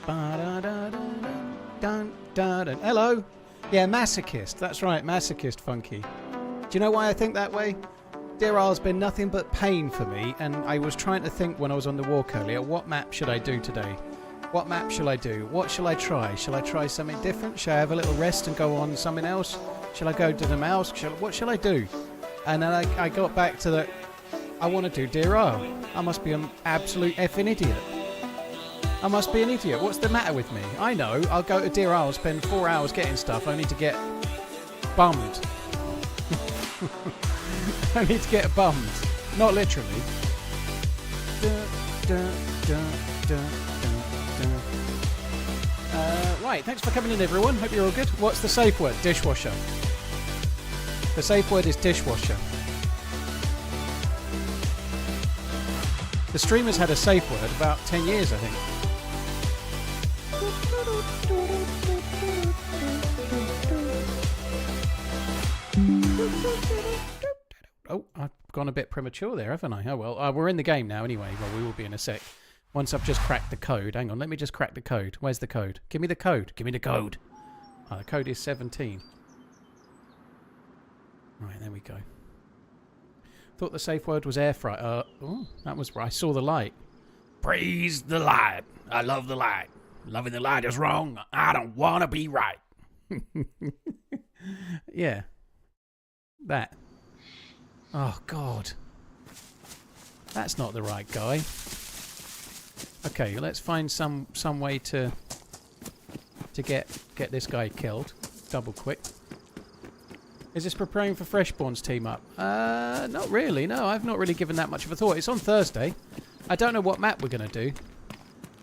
Hello. Yeah, masochist. That's right, masochist funky. Do you know why I think that way? Deerisle's been nothing but pain for me, and I was trying to think when I was on the walk earlier, what map should I do today? What map shall I do? What shall I try? Shall I try something different? Shall I have a little rest and go on something else? Shall I go to the mouse? What shall I do? And then I got back to the... I want to do Deerisle. I must be an absolute effing idiot. I must be an idiot. What's the matter with me? I know. I'll go to Deerisle, spend 4 hours getting stuff, only to get bummed. Only to get bummed. Not literally. Right, thanks for coming in, everyone. Hope you're all good. What's the safe word? Dishwasher. The safe word is dishwasher. The streamer's had a safe word about 10 years, I think. Oh, I've gone a bit premature there, haven't I? Oh well, we're in the game now anyway. Well, we will be in a sec. Once I've just cracked the code. Hang on, let me just crack the code. Where's the code? Give me the code. Give me the code. Oh, the code is 17. Right, there we go. Thought the safe word was air fry. Oh, that was right. I saw the light. Praise the light. I love the light. Loving the light is wrong. I don't want to be right. Yeah. That. Oh, God. That's not the right guy. Okay, let's find some way to get this guy killed. Double quick. Is this preparing for Freshborn's team up? Not really. No, I've not really given that much of a thought. It's on Thursday. I don't know what map we're gonna do.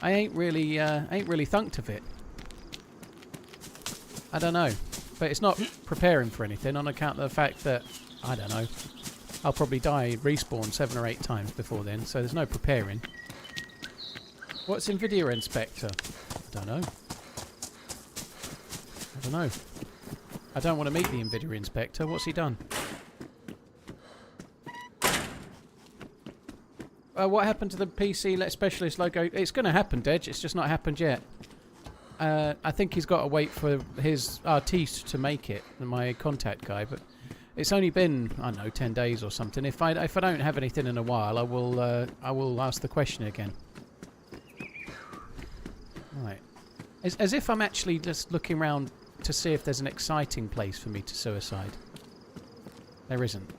I ain't really thunked of it. I don't know, but it's not preparing for anything on account of the fact that I don't know. I'll probably die respawn 7 or 8 times before then, so there's no preparing. What's NVIDIA Inspector? I don't know. I don't know. I don't want to meet the NVIDIA Inspector. What's he done? What happened to the PC Let Specialist logo? It's going to happen, Dej. It's just not happened yet. I think he's got to wait for his artiste to make it, my contact guy. But it's only been, I don't know, 10 days or something. If I don't have anything in a while, I will ask the question again. Right. As if I'm actually just looking around to see if there's an exciting place for me to suicide. There isn't.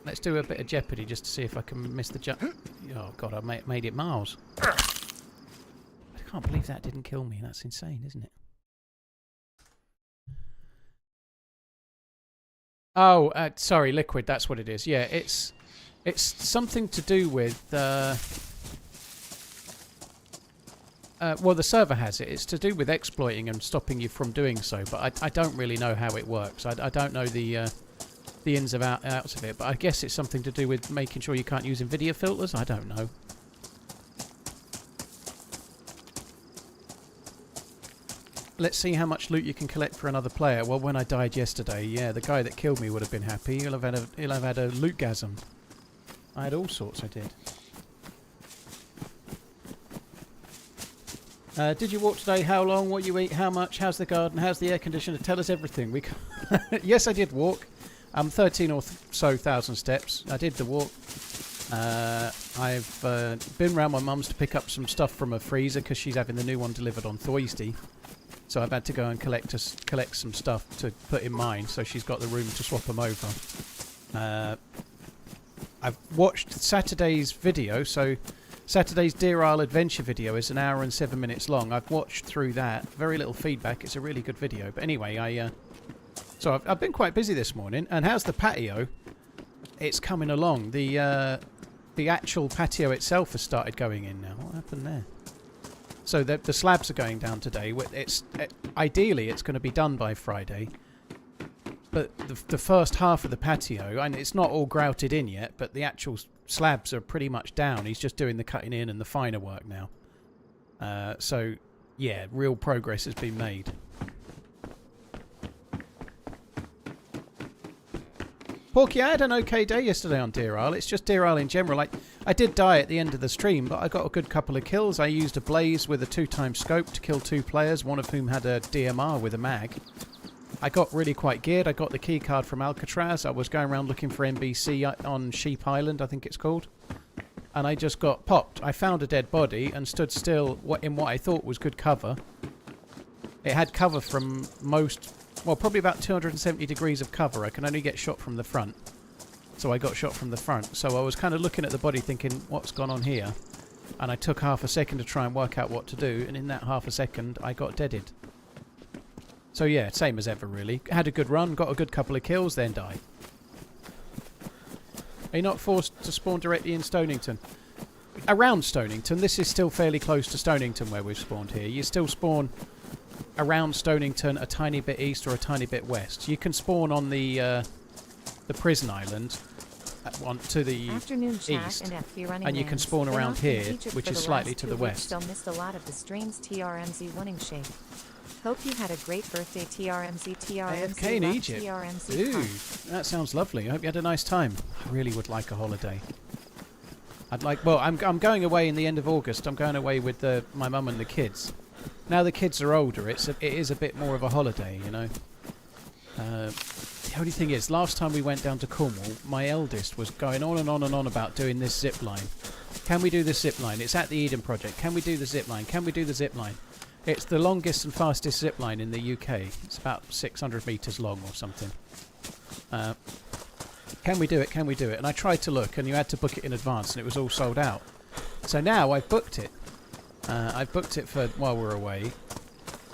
Let's do a bit of Jeopardy just to see if I can miss the jump. Oh god, I made it miles. I can't believe that didn't kill me. That's insane, isn't it? Oh, sorry, Liquid. That's what it is. Yeah, it's something to do with. Well, the server has it. It's to do with exploiting and stopping you from doing so, but I don't really know how it works. I don't know the ins and outs of it, but I guess it's something to do with making sure you can't use NVIDIA filters. I don't know. Let's see how much loot you can collect for another player. Well, when I died yesterday, yeah, the guy that killed me would have been happy. He'll have had a lootgasm. I had all sorts. I did. Did you walk today? How long? What you eat? How much? How's the garden? How's the air conditioner? Tell us everything. Yes, I did walk. 13 or so thousand steps. I did the walk. I've been round my mum's to pick up some stuff from her freezer because she's having the new one delivered on Thursday. So I've had to go and collect some stuff to put in mine, so she's got the room to swap them over. I've watched Saturday's video, so Saturday's Deerisle adventure video is 1 hour and 7 minutes long. I've watched through that. Very little feedback. It's a really good video. But anyway, so I've been quite busy this morning. And how's the patio? It's coming along. The actual patio itself has started going in now. What happened there? So the slabs are going down today. Ideally, it's going to be done by Friday. But the first half of the patio, and it's not all grouted in yet, but the actual slabs are pretty much down. He's just doing the cutting in and the finer work now. So, yeah, real progress has been made. Porky, I had an okay day yesterday on Deerisle. It's just Deerisle in general. I did die at the end of the stream, but I got a good couple of kills. I used a blaze with a 2x scope to kill 2 players, one of whom had a DMR with a mag. I got really quite geared. I got the key card from Alcatraz. I was going around looking for NBC on Sheep Island, I think it's called. And I just got popped. I found a dead body and stood still in what I thought was good cover. It had cover from most... Well, probably about 270 degrees of cover. I can only get shot from the front. So I got shot from the front. So I was kind of looking at the body thinking, what's gone on here? And I took half a second to try and work out what to do. And in that half a second, I got deaded. So yeah, same as ever really. Had a good run, got a good couple of kills, then died. Are you not forced to spawn directly in Stonington? Around Stonington. This is still fairly close to Stonington where we've spawned here. You still spawn... around Stonington, a tiny bit east or a tiny bit west. You can spawn on the prison island to the east, and you can spawn around here, which is slightly to the west. Still missed a lot of the streams. TRMZ winning shape. Hope you had a great birthday, TRMZ. AFK in Egypt. Ooh, that sounds lovely. I hope you had a nice time. I really would like a holiday. I'd like. Well, I'm going away in the end of August. I'm going away with my mum and the kids. Now the kids are older, it is a bit more of a holiday, you know. The only thing is, last time we went down to Cornwall, my eldest was going on and on and on about doing this zip line. Can we do this zip line? It's at the Eden Project. Can we do the zip line? Can we do the zip line? It's the longest and fastest zip line in the UK. It's about 600 metres long or something. Can we do it? Can we do it? And I tried to look, and you had to book it in advance, and it was all sold out. So now I've booked it. I've booked it for while we're away,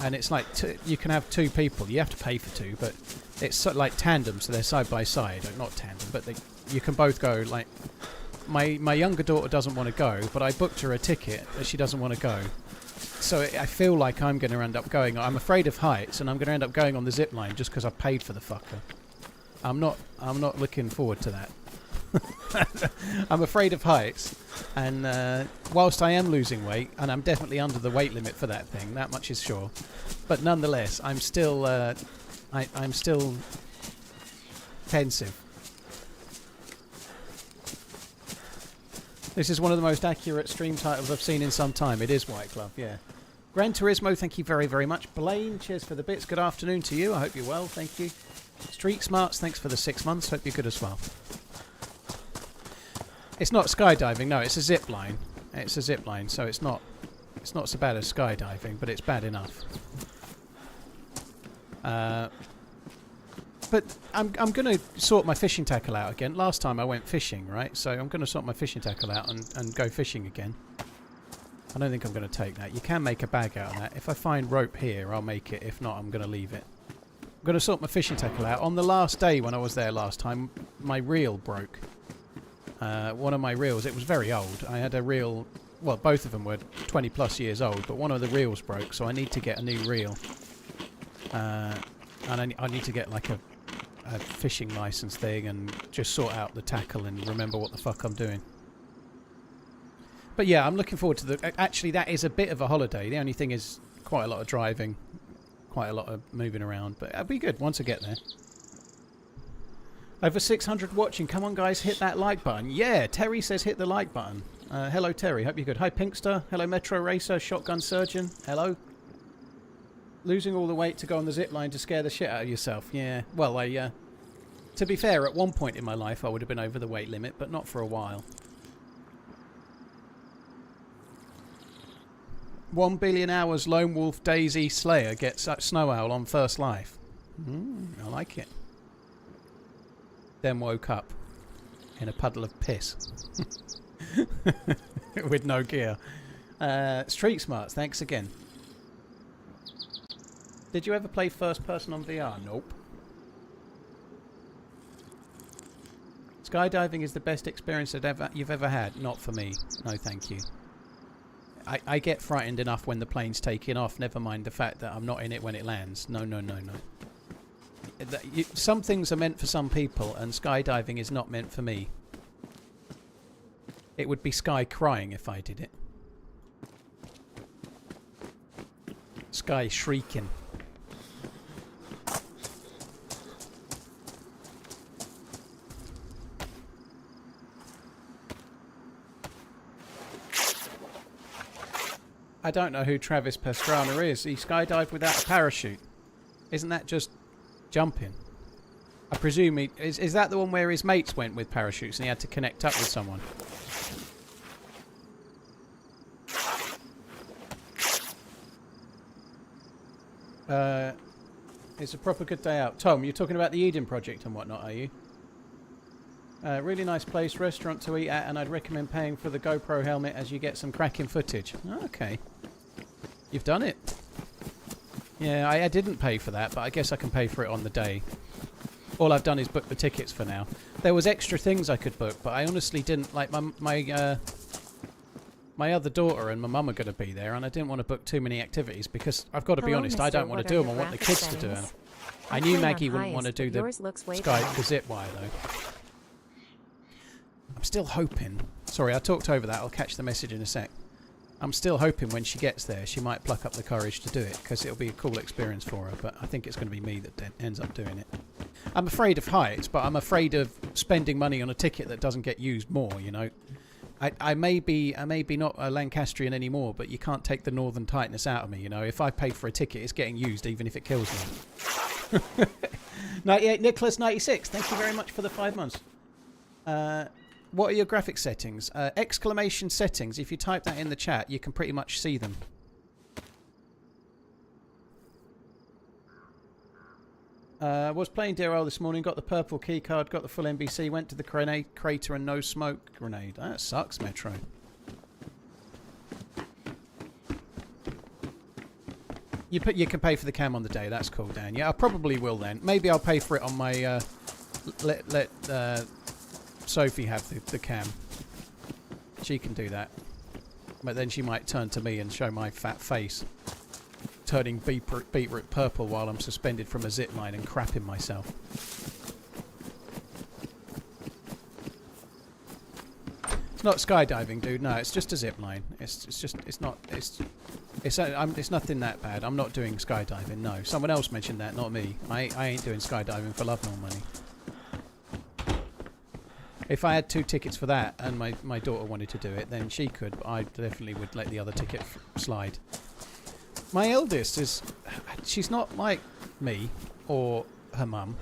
and it's like you can have 2 people. You have to pay for 2, but it's sort of like tandem, so they're side by side. Not tandem, but you can both go. Like my younger daughter doesn't want to go, but I booked her a ticket that she doesn't want to go. So I feel like I'm going to end up going. I'm afraid of heights, and I'm going to end up going on the zip line just because I've paid for the fucker. I'm not looking forward to that. I'm afraid of heights, and whilst I am losing weight, and I'm definitely under the weight limit for that thing, that much is sure, but nonetheless, I'm still I'm still pensive. This is one of the most accurate stream titles I've seen in some time. It is White Glove, yeah. Gran Turismo, thank you very, very much. Blaine, cheers for the bits. Good afternoon to you. I hope you're well, thank you. Street Smarts, thanks for the 6 months. Hope you're good as well. It's not skydiving, no, it's a zip line. It's a zip line, so it's not so bad as skydiving, but it's bad enough. But I'm going to sort my fishing tackle out again. Last time I went fishing, right? So I'm going to sort my fishing tackle out and go fishing again. I don't think I'm going to take that. You can make a bag out of that. If I find rope here, I'll make it. If not, I'm going to leave it. I'm going to sort my fishing tackle out. On the last day when I was there last time, my reel broke. One of my reels, it was very old. I had a reel, well, both of them were 20 plus years old, but one of the reels broke, so I need to get a new reel. And I need to get like a fishing license thing and just sort out the tackle and remember what the fuck I'm doing. But yeah, I'm looking forward to the... Actually, that is a bit of a holiday. The only thing is quite a lot of driving, quite a lot of moving around, but it'll be good once I get there. Over 600 watching. Come on, guys, hit that like button. Yeah, Terry says hit the like button. Hello, Terry. Hope you're good. Hi, Pinkster. Hello, Metro Racer. Shotgun Surgeon. Hello. Losing all the weight to go on the zip line to scare the shit out of yourself. Yeah. Well, to be fair, at one point in my life, I would have been over the weight limit, but not for a while. 1 billion hours Lone Wolf DayZ Slayer gets Snow Owl on first life. I like it. Then woke up in a puddle of piss. With no gear. Street Smarts, thanks again. Did you ever play first person on VR? Nope. Skydiving is the best experience that you've ever had. Not for me. No, thank you. I get frightened enough when the plane's taking off, never mind the fact that I'm not in it when it lands. No, no, no, no. Some things are meant for some people, and skydiving is not meant for me. It would be Sky crying if I did it. Sky shrieking. I don't know who Travis Pastrana is. He skydived without a parachute. Isn't that just jumping? I presume he... Is that the one where his mates went with parachutes and he had to connect up with someone? It's a proper good day out. Tom, you're talking about the Eden Project and whatnot, are you? Really nice place, restaurant to eat at, and I'd recommend paying for the GoPro helmet as you get some cracking footage. Okay. You've done it. Yeah, I didn't pay for that, but I guess I can pay for it on the day. All I've done is book the tickets for now. There was extra things I could book, but I honestly didn't... Like, my other daughter and my mum are going to be there, and I didn't want to book too many activities because I've got to be honest, I don't want to do them. I want the kids to do them. I knew Maggie wouldn't want to do the zip wire, though. I'm still hoping... Sorry, I talked over that. I'll catch the message in a sec. I'm still hoping when she gets there, she might pluck up the courage to do it, because it'll be a cool experience for her, but I think it's going to be me that ends up doing it. I'm afraid of heights, but I'm afraid of spending money on a ticket that doesn't get used more, you know. I may be not a Lancastrian anymore, but you can't take the northern tightness out of me, you know. If I pay for a ticket, it's getting used, even if it kills me. 98 Nicholas 96, thank you very much for the 5 months. What are your graphic settings? Exclamation settings, if you type that in the chat, you can pretty much see them. Was playing Deerisle this morning, got the purple key card, got the full NBC, went to the grenade crater and no smoke grenade. That sucks, Metro. You can pay for the cam on the day. That's cool, Dan. Yeah, I probably will then. Maybe I'll pay for it on my... let Sophie have the cam. She can do that. But then she might turn to me and show my fat face. Turning beetroot purple while I'm suspended from a zip line and crapping myself. It's not skydiving, dude. No, it's just a zip line. It's nothing that bad. I'm not doing skydiving. No, someone else mentioned that, not me. I ain't doing skydiving for love nor money. If I had 2 tickets for that and my daughter wanted to do it, then she could. But I definitely would let the other ticket slide. My eldest is... She's not like me or her mum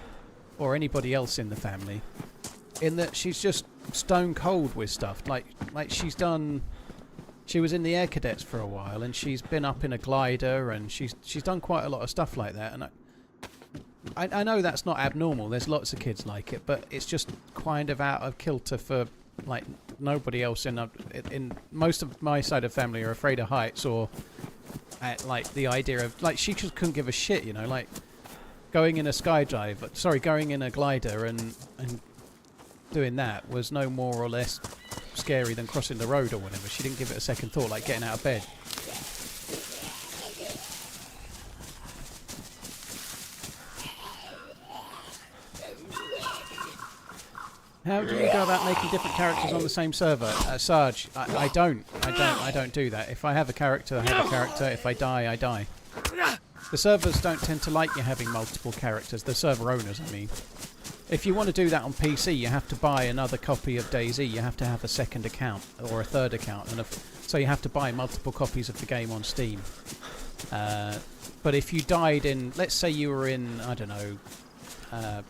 or anybody else in the family in that she's just stone cold with stuff. Like she's done... She was in the Air Cadets for a while and she's been up in a glider and she's done quite a lot of stuff like that. And I know that's not abnormal. There's lots of kids like it, but it's just kind of out of kilter for like nobody else in most of my side of family are afraid of heights or... like the idea of like she just couldn't give a shit, you know, like going in a going in a glider and doing that was no more or less scary than crossing the road or whatever. She didn't give it a second thought, like getting out of bed. How do you go about making different characters on the same server? Sarge, I don't do that. If I have a character, I have a character. If I die, I die. The servers don't tend to like you having multiple characters. The server owners, I mean. If you want to do that on PC, you have to buy another copy of DayZ. You have to have a second account or a third account. So you have to buy multiple copies of the game on Steam. But if you died in... Let's say you were in, I don't know...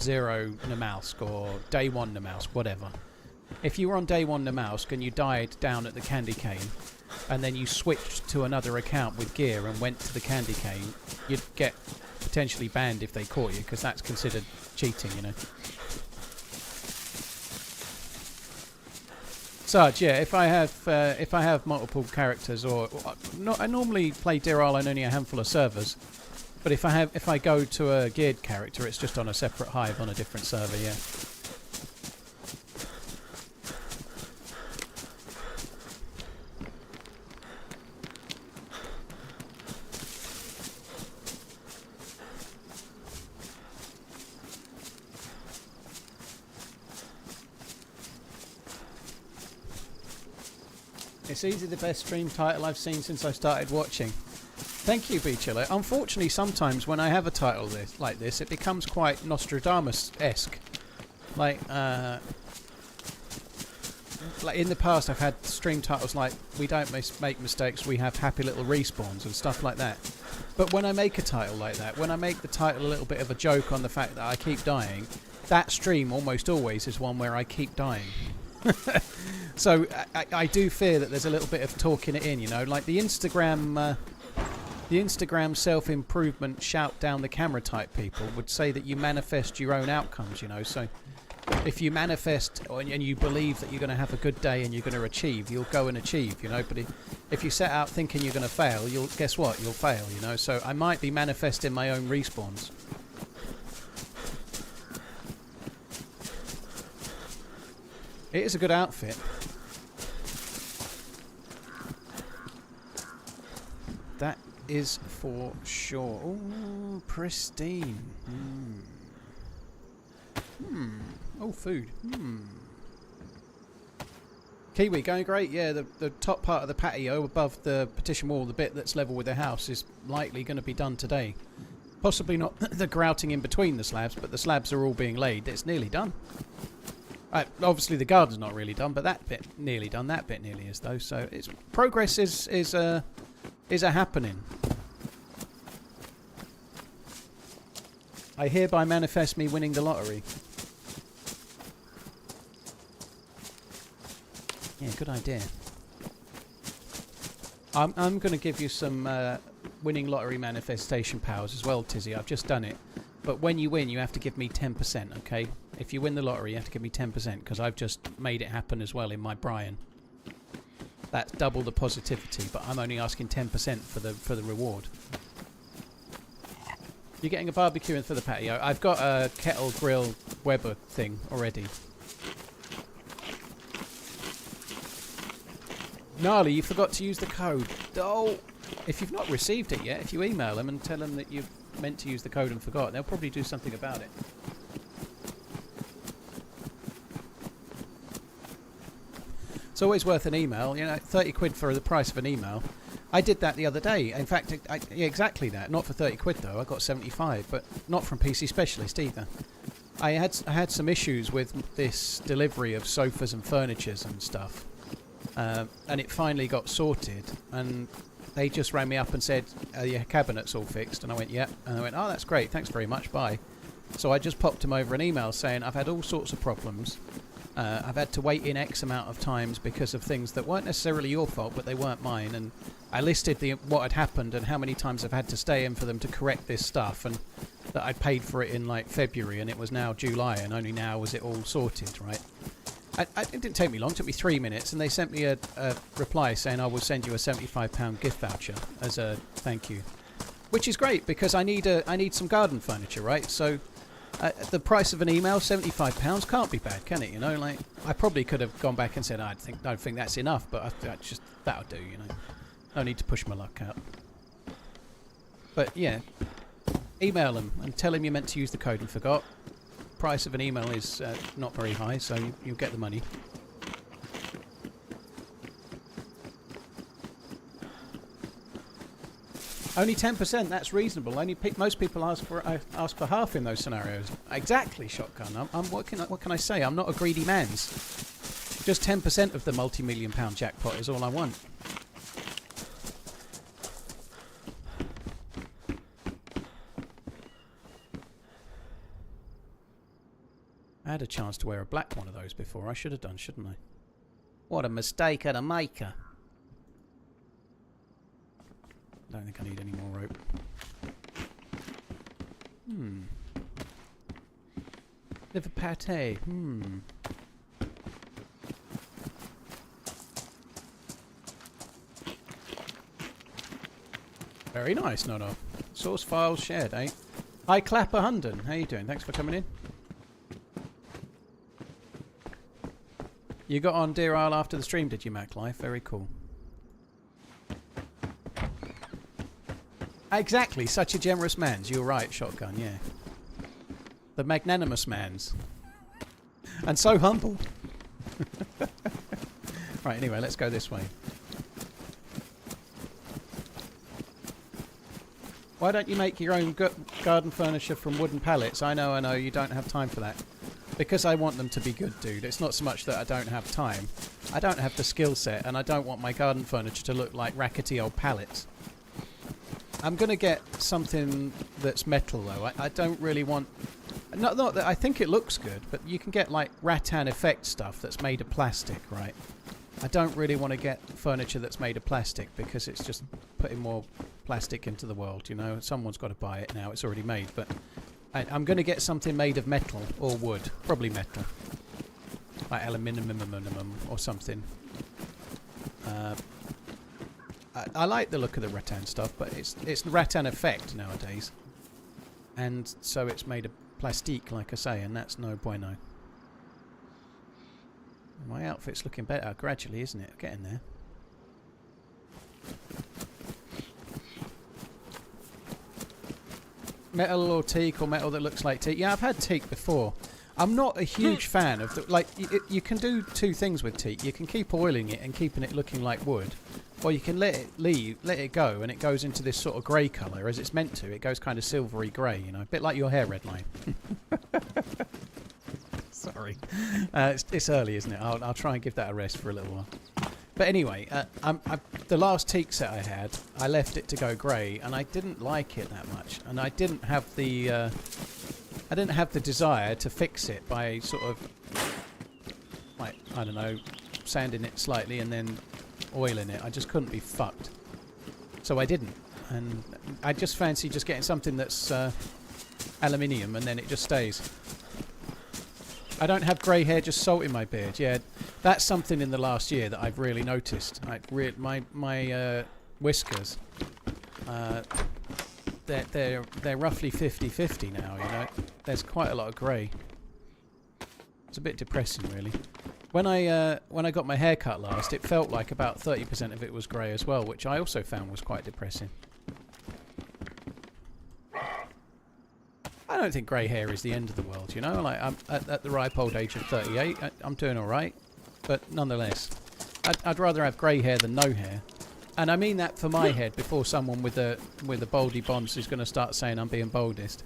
Zero Namalsk or Day 1 Namalsk, whatever. If you were on Day 1 Namalsk and you died down at the Candy Cane and then you switched to another account with gear and went to the Candy Cane, you'd get potentially banned if they caught you because that's considered cheating, you know. Sarge, yeah, if I have multiple characters or I normally play Deerisle on only a handful of servers. But if I go to a geared character, it's just on a separate hive on a different server, yeah. It's easily the best stream title I've seen since I started watching. Thank you, B-Chiller. Unfortunately, sometimes when I have a title like this, it becomes quite Nostradamus-esque. Like, like in the past I've had stream titles like "We don't make mistakes, we have happy little respawns" and stuff like that. But when I make a title like that, when I make the title a little bit of a joke on the fact that I keep dying, that stream almost always is one where I keep dying. So I do fear that there's a little bit of talking it in, you know, like the Instagram self-improvement shout down the camera type people would say that you manifest your own outcomes, you know. So if you manifest and you believe that you're going to have a good day and you're going to achieve, you'll go and achieve, you know. But if you set out thinking you're going to fail, guess what? You'll fail, you know. So I might be manifesting my own respawns. It is a good outfit. That is for sure. Ooh, pristine. Oh, food. Kiwi, going great. Yeah, the top part of the patio above the partition wall, the bit that's level with the house, is likely going to be done today. Possibly not the grouting in between the slabs, but the slabs are all being laid. It's nearly done. Obviously the garden's not really done, but that bit nearly done. That bit nearly is though. So it's progress is a happening. I hereby manifest me winning the lottery. Yeah, good idea. I'm going to give you some winning lottery manifestation powers as well, Tizzy. I've just done it. But when you win, you have to give me 10%, okay? If you win the lottery, you have to give me 10%, because I've just made it happen as well in my Brian. That's double the positivity, but I'm only asking 10% for the reward. You're getting a barbecue in for the patio. I've got a kettle grill Weber thing already. Gnarly, you forgot to use the code. Oh! If you've not received it yet, if you email them and tell them that you've meant to use the code and forgot, they'll probably do something about it. It's always worth an email, you know, 30 quid for the price of an email. I did that the other day. In fact, yeah, exactly that. Not for 30 quid though, I got 75, but not from PC Specialist either. I had some issues with this delivery of sofas and furnitures and stuff. And it finally got sorted, and they just rang me up and said, "Are your cabinets all fixed?" And I went, "Yep." And I went, "Oh, that's great, thanks very much, bye." So I just popped them over an email saying, "I've had all sorts of problems. I've had to wait in X amount of times because of things that weren't necessarily your fault, but they weren't mine." And I listed what had happened and how many times I've had to stay in for them to correct this stuff, and that I'd paid for it in like February, and it was now July, and only now was it all sorted, right? It didn't take me long, it took me 3 minutes, and they sent me a reply saying I will send you a £75 gift voucher as a thank you. Which is great, because I need some garden furniture, right? So the price of an email, £75, can't be bad, can it? You know, like I probably could have gone back and said I don't think that's enough, but that'll do, you know. No need to push my luck out. But yeah, email them and tell them you meant to use the code and forgot. Price of an email is not very high, so you'll get the money. Only 10%, that's reasonable. Most people ask for half in those scenarios. Exactly, Shotgun. What can I say? I'm not a greedy man's. Just 10% of the multi-million-pound jackpot is all I want. I had a chance to wear a black one of those before. I should have done, shouldn't I? What a mistake at a maker. Don't think I need any more rope. Liver pate. Very nice, Nono. Source files shared, eh? Hi, Clapper Hunden. How you doing? Thanks for coming in. You got on Deerisle after the stream, did you, Mac Life? Very cool. Exactly, such a generous man's. You're right, Shotgun, yeah. The magnanimous man's. And so humble. Right, anyway, let's go this way. Why don't you make your own garden furniture from wooden pallets? I know, you don't have time for that. Because I want them to be good, dude. It's not so much that I don't have time. I don't have the skill set, and I don't want my garden furniture to look like rackety old pallets. I'm going to get something that's metal, though. I don't really want... Not that I think it looks good, but you can get, like, rattan effect stuff that's made of plastic, right? I don't really want to get furniture that's made of plastic, because it's just putting more plastic into the world, you know? Someone's got to buy it now. It's already made, but... I'm going to get something made of metal or wood. Probably metal. Like aluminium or something. I like the look of the rattan stuff, but it's the rattan effect nowadays. And so it's made of plastique, like I say, and that's no bueno. My outfit's looking better gradually, isn't it? Getting there. Metal or teak, or metal that looks like teak. Yeah, I've had teak before. I'm not a huge fan of the, like, you can do two things with teak. You can keep oiling it and keeping it looking like wood, or you can let it go, and it goes into this sort of grey colour as it's meant to. It goes kind of silvery grey, you know, a bit like your hair, Redline. Sorry, it's early, isn't it? I'll try and give that a rest for a little while. But anyway, the last teak set I had, I left it to go grey, and I didn't like it that much, and I didn't have the desire to fix it by sort of, like, I don't know, sanding it slightly and then oiling it. I just couldn't be fucked, so I didn't, and I just fancy just getting something that's aluminium, and then it just stays. I don't have grey hair, just salt in my beard. Yeah, that's something in the last year that I've really noticed. Like, my whiskers, they're roughly 50-50 now. You know, there's quite a lot of grey. It's a bit depressing, really. When I got my hair cut last, it felt like about 30% of it was grey as well, which I also found was quite depressing. I don't think grey hair is the end of the world, you know. Like, I'm at the ripe old age of 38. I'm doing all right, but nonetheless, I'd rather have grey hair than no hair. And I mean that for my head, before someone with a baldy bonds is going to start saying I'm being boldest.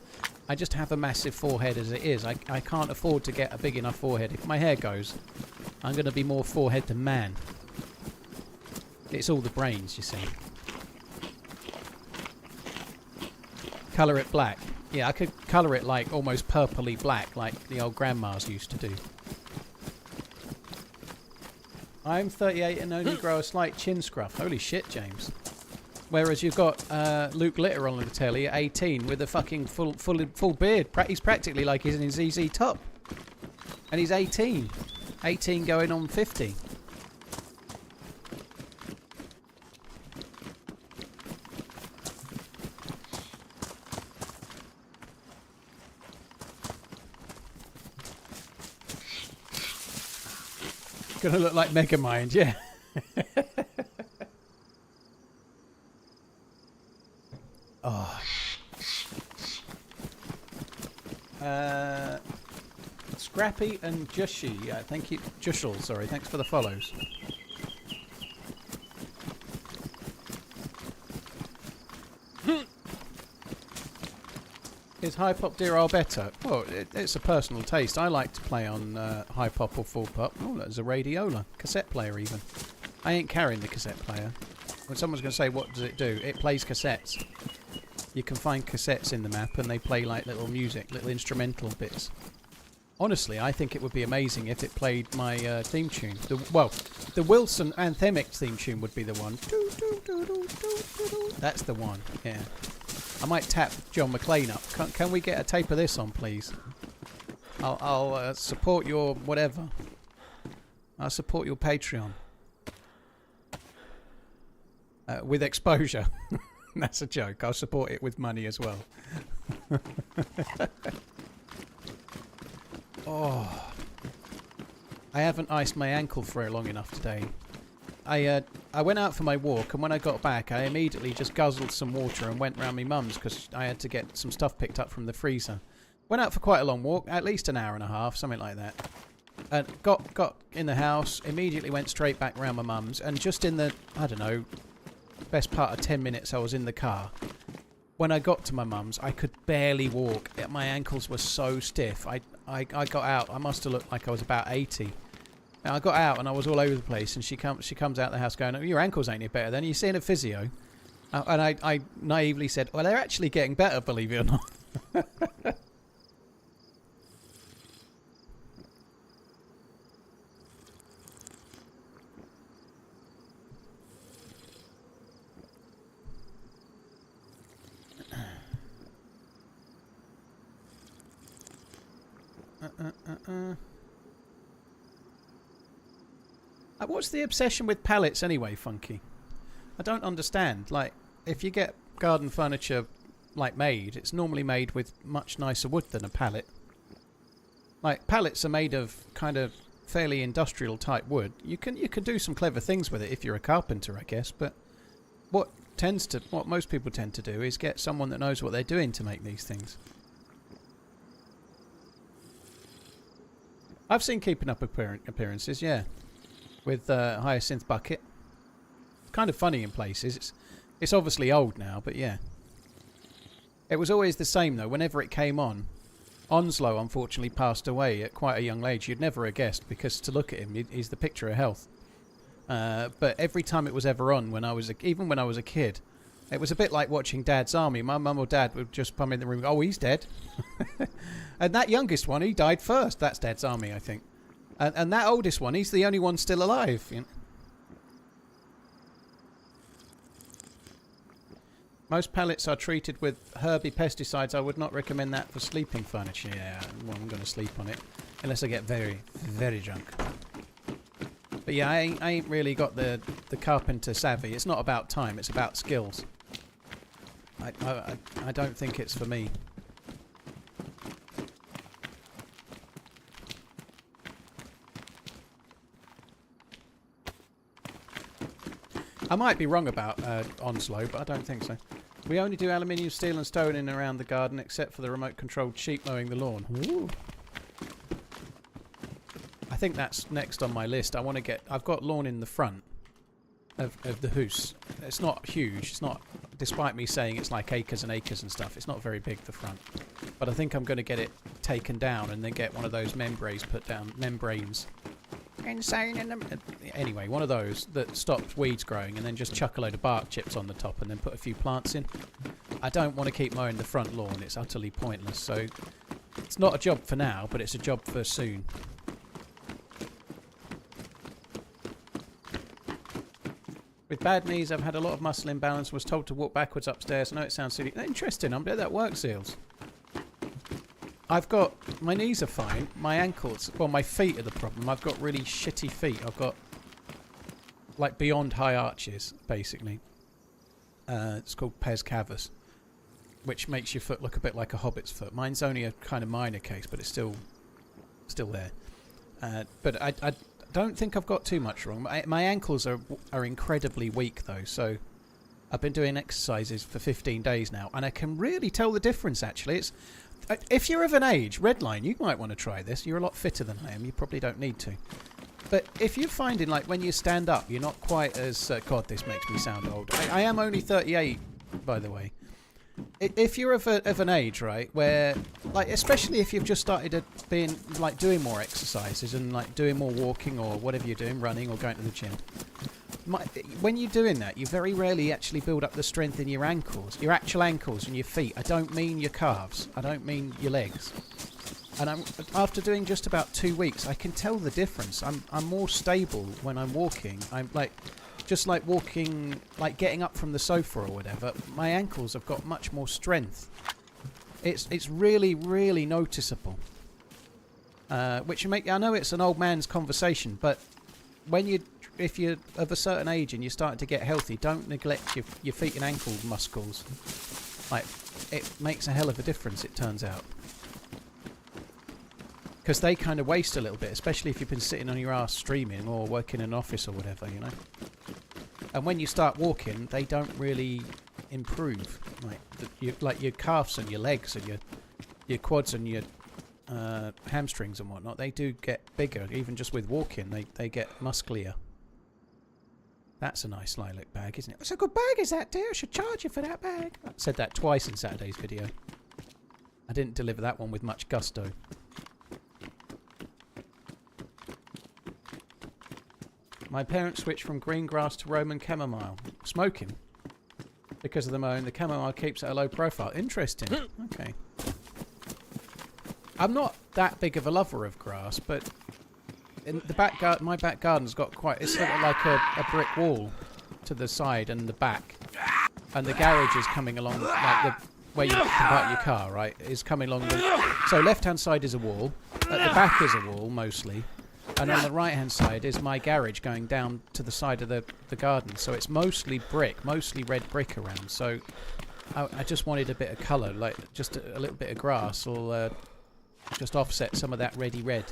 I just have a massive forehead as it is. I can't afford to get a big enough forehead. If my hair goes, I'm going to be more forehead than man. It's all the brains, you see. Colour it black. Yeah, I could colour it like almost purpley black, like the old grandmas used to do. I'm 38 and only grow a slight chin scruff. Holy shit, James. Whereas you've got Luke Litter on the telly at 18 with a fucking full beard. He's practically like he's in his ZZ Top. And he's 18. 18 going on 50. Gonna look like Megamind, yeah. Oh. Scrappy and Jushy, yeah, thank you. Jushel, sorry, thanks for the follows. Is high pop Deerisle better? Well, it's a personal taste. I like to play on high pop or full pop. Oh, there's a radiola. Cassette player even. I ain't carrying the cassette player. When someone's going to say, what does it do? It plays cassettes. You can find cassettes in the map and they play like little music, little instrumental bits. Honestly, I think it would be amazing if it played my theme tune. The Wilson anthemic theme tune would be the one. That's the one, yeah. I might tap John McClane up. Can we get a tape of this on, please? I'll support your whatever. I'll support your Patreon. With exposure. That's a joke. I'll support it with money as well. Oh. I haven't iced my ankle for long enough today. I went out for my walk, and when I got back I immediately just guzzled some water and went round my mum's because I had to get some stuff picked up from the freezer. Went out for quite a long walk, at least an hour and a half, something like that. And got in the house, immediately went straight back round my mum's, and just in the, I don't know, best part of 10 minutes I was in the car. When I got to my mum's, I could barely walk. My ankles were so stiff. I got out. I must have looked like I was about 80. And I got out and I was all over the place. And she comes out the house going, "Oh, your ankles ain't any better then. You're seeing a physio." And I naively said, "Well, they're actually getting better, believe it or not." What's the obsession with pallets anyway, Funky? I don't understand. Like, if you get garden furniture like made, it's normally made with much nicer wood than a pallet. Like, pallets are made of kind of fairly industrial type wood. You can do some clever things with it if you're a carpenter, I guess, but what most people tend to do is get someone that knows what they're doing to make these things. I've seen Keeping Up Appearances, yeah, with Hyacinth Bucket. It's kind of funny in places. It's obviously old now, but yeah. It was always the same though. Whenever it came on, Onslow unfortunately passed away at quite a young age. You'd never have guessed, because to look at him, he's the picture of health. But every time it was ever on, even when I was a kid, it was a bit like watching Dad's Army. My mum or Dad would just come in the room, "Oh, he's dead." And that youngest one, he died first. That's Dad's Army, I think. And that oldest one, he's the only one still alive. You know? Most pallets are treated with herby pesticides. I would not recommend that for sleeping furniture. Yeah, well, I'm going to sleep on it. Unless I get very, very drunk. But yeah, I ain't really got the carpenter savvy. It's not about time, it's about skills. I don't think it's for me. I might be wrong about Onslow, but I don't think so. We only do aluminium, steel and stone in and around the garden, except for the remote-controlled sheep mowing the lawn. Ooh. I think that's next on my list. I've got lawn in the front of the house. It's not huge. It's not, despite me saying it's like acres and acres and stuff, it's not very big, the front. But I think I'm going to get it taken down and then get one of those membranes put down. Membranes. Insane in them. Anyway, one of those that stops weeds growing, and then just chuck a load of bark chips on the top and then put a few plants in. I don't want to keep mowing the front lawn. It's utterly pointless. So it's not a job for now, but it's a job for soon. With bad knees, I've had a lot of muscle imbalance. Was told to walk backwards upstairs. I know it sounds silly. Interesting. I'm glad that works, Seals. My knees are fine. My ankles, well, my feet are the problem. I've got really shitty feet. I've got, like, beyond high arches, basically. It's called pes cavus, which makes your foot look a bit like a hobbit's foot. Mine's only a kind of minor case, but it's still there. But I don't think I've got too much wrong. My ankles are incredibly weak, though, so I've been doing exercises for 15 days now, and I can really tell the difference, actually. If you're of an age, Redline, you might want to try this. You're a lot fitter than I am. You probably don't need to. But if you're finding, like, when you stand up, you're not quite as... God, this makes me sound old. I am only 38, by the way. If you're of an age, right, where... Like, especially if you've just started doing more exercises and, like, doing more walking or whatever you're doing, running or going to the gym. When you're doing that, you very rarely actually build up the strength in your ankles, your actual ankles and your feet. I don't mean your calves. I don't mean your legs. And after doing just about 2 weeks, I can tell the difference. I'm more stable when I'm walking. I'm just like walking, like getting up from the sofa or whatever. My ankles have got much more strength. It's really, really noticeable. Which I know it's an old man's conversation, but if you're of a certain age and you're starting to get healthy, don't neglect your feet and ankle muscles. Like, it makes a hell of a difference, it turns out. Because they kind of waste a little bit, especially if you've been sitting on your ass streaming or working in an office or whatever, you know. And when you start walking, they don't really improve. Like your calves and your legs and your quads and your hamstrings and whatnot, they do get bigger. Even just with walking, they get musclier. That's a nice lilac bag, isn't it? It's a good bag, is that, dear? I should charge you for that bag. I said that twice in Saturday's video. I didn't deliver that one with much gusto. My parents switched from green grass to Roman chamomile. Smoking. Because of the moan, the chamomile keeps at a low profile. Interesting. Okay. I'm not that big of a lover of grass, but in the back garden, my back garden's got quite... It's sort of like a brick wall to the side and the back. And the garage is coming along, like the... Where you can park your car, right, is coming along the... So left-hand side is a wall. At the back is a wall, mostly. And on the right-hand side is my garage going down to the side of the garden. So it's mostly brick, mostly red brick around. So I just wanted a bit of colour, like just a little bit of grass will just offset some of that reddy red.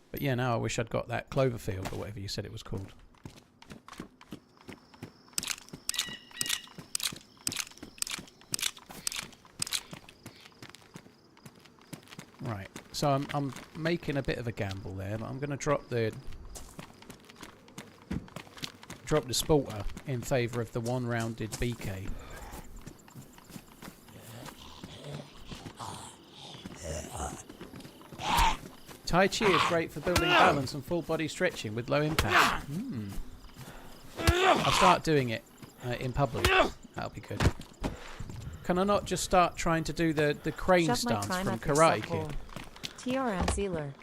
But yeah, now I wish I'd got that Cloverfield or whatever you said it was called. Right, so I'm making a bit of a gamble there, but I'm going to drop the Sporter in favour of the one-rounded BK. Tai Chi is great for building balance and full body stretching with low impact. I'll start doing it in public. That'll be good. Can I not just start trying to do the crane stance from Karate Kid? TRMZ lurk.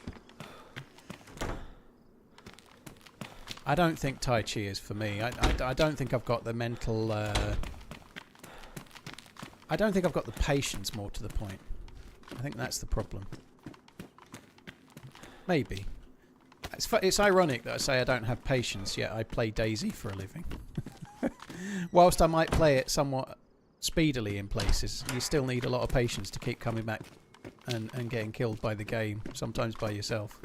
I don't think Tai Chi is for me. I don't think I've got the mental... I don't think I've got the patience, more to the point. I think that's the problem. Maybe. It's ironic that I say I don't have patience, yet I play DayZ for a living. Whilst I might play it somewhat speedily in places, you still need a lot of patience to keep coming back and getting killed by the game, sometimes by yourself.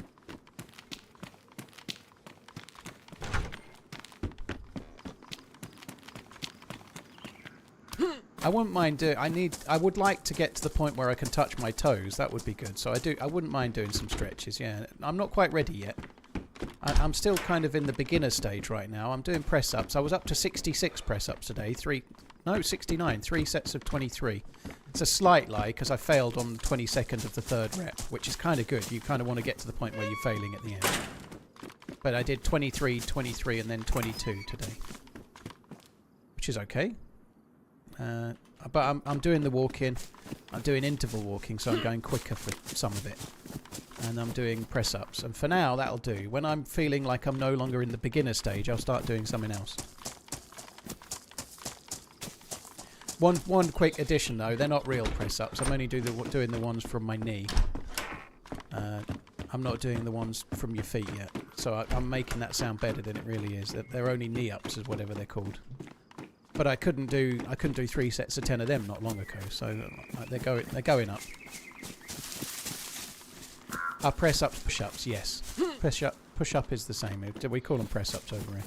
I wouldn't mind doing... I would like to get to the point where I can touch my toes. That would be good. So I wouldn't mind doing some stretches, yeah. I'm not quite ready yet. I'm still kind of in the beginner stage right now. I'm doing press-ups. I was up to 66 press-ups today. 69. 3 sets of 23. It's a slight lie because I failed on the 22nd of the third rep, which is kind of good. You kind of want to get to the point where you're failing at the end. But I did 23, 23, and then 22 today. Which is okay. But I'm doing the walking. I'm doing interval walking, so I'm going quicker for some of it. And I'm doing press-ups. And for now, that'll do. When I'm feeling like I'm no longer in the beginner stage, I'll start doing something else. One quick addition, though. They're not real press-ups. I'm only doing the ones from my knee. I'm not doing the ones from your feet yet. So I'm making that sound better than it really is. They're only knee-ups, is whatever they're called. But I couldn't do 3 sets of 10 of them not long ago, so they're going up. Press-ups, push-ups, yes. Push-up is the same. We call them press-ups over here.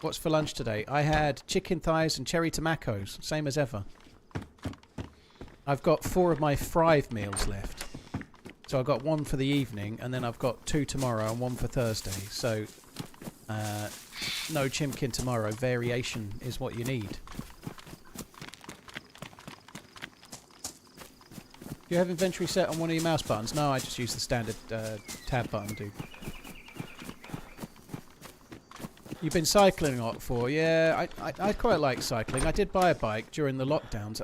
What's for lunch today? I had chicken thighs and cherry tomatoes, same as ever. I've got 4 of my fried meals left. So I've got 1 for the evening, and then I've got 2 tomorrow and 1 for Thursday. So... no chimkin tomorrow. Variation is what you need. Do you have inventory set on one of your mouse buttons? No, I just use the standard tab button, dude. You've been cycling a lot for? Yeah, I quite like cycling. I did buy a bike during the lockdowns.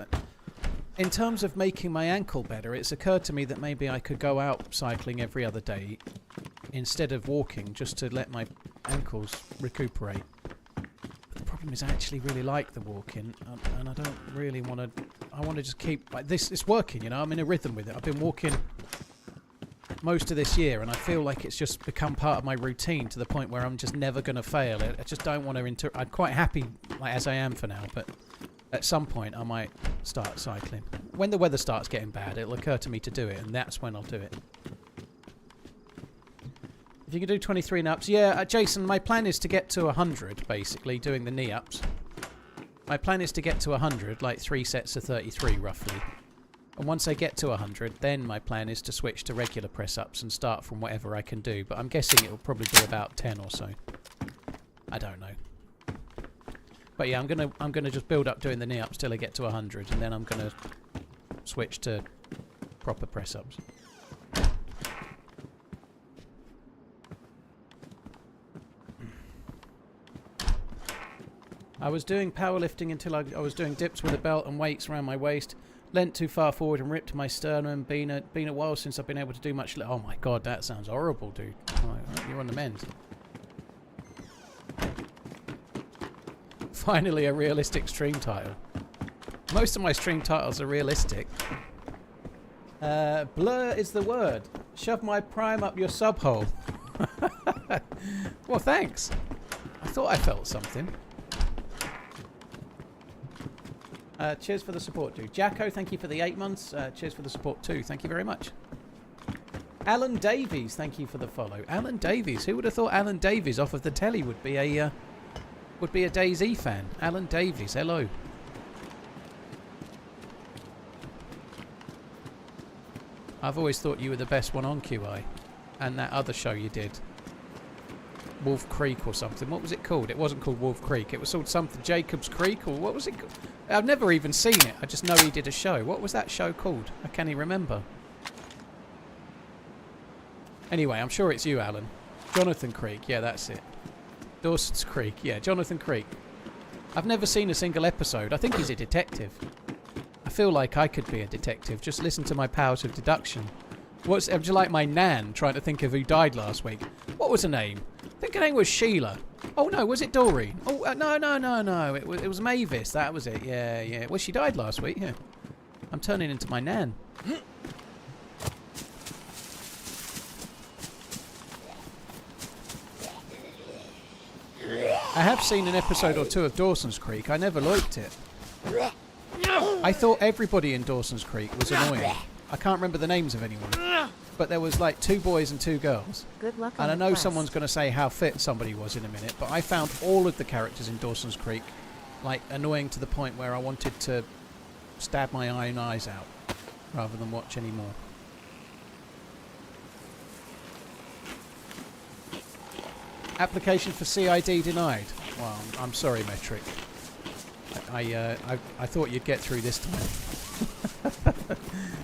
In terms of making my ankle better, it's occurred to me that maybe I could go out cycling every other day instead of walking, just to let my ankles recuperate. But the problem is I actually really like the walking, and I don't really want to... I want to just keep... Like this, it's working, you know? I'm in a rhythm with it. I've been walking most of this year, and I feel like it's just become part of my routine to the point where I'm just never going to fail. I just don't want to... I'm quite happy like, as I am for now, but at some point I might start cycling. When the weather starts getting bad, it'll occur to me to do it, and that's when I'll do it. If you can do 23 knee-ups... Yeah, Jason, my plan is to get to 100, basically, doing the knee-ups. My plan is to get to 100, like 3 sets of 33, roughly. And once I get to 100, then my plan is to switch to regular press-ups and start from whatever I can do. But I'm guessing it'll probably be about 10 or so. I don't know. But yeah, I'm gonna just build up doing the knee-ups till I get to 100, and then I'm gonna switch to proper press-ups. I was doing powerlifting until I was doing dips with a belt and weights around my waist. Leant too far forward and ripped my sternum. Been a while since I've been able to do much. Oh my god, that sounds horrible, dude. Oh, you're on the mend. Finally, a realistic stream title. Most of my stream titles are realistic. Blur is the word. Shove my prime up your subhole. Well, thanks. I thought I felt something. Cheers for the support, dude. Jacko, thank you for the 8 months. Cheers for the support too. Thank you very much. Alan Davies, thank you for the follow. Alan Davies, who would have thought Alan Davies off of the telly would be a DayZ fan? Alan Davies, hello. I've always thought you were the best one on QI, and that other show you did, Wolf Creek or something. What was it called? It wasn't called Wolf Creek. It was called something Jacob's Creek, or what was it called? I've never even seen it. I just know he did a show. What was that show called? I can't even remember. Anyway, I'm sure it's you, Alan. Jonathan Creek. Yeah, that's it. Dawson's Creek. Yeah, Jonathan Creek. I've never seen a single episode. I think he's a detective. I feel like I could be a detective. Just listen to my powers of deduction. What's just like my nan trying to think of who died last week. What was her name? I think her name was Sheila. Oh no, was it Doreen? Oh no. It was Mavis. That was it. Yeah. Well, she died last week. Yeah. I'm turning into my nan. I have seen an episode or two of Dawson's Creek. I never liked it. I thought everybody in Dawson's Creek was annoying. I can't remember the names of anyone. But there was like 2 boys and 2 girls. Good luck and on I know quest. someone's going to say how fit somebody was in a minute, but I found all of the characters in Dawson's Creek like annoying to the point where I wanted to stab my own eyes out rather than watch any more. Application for CID denied. Well, I'm sorry, Metric. I thought you'd get through this time.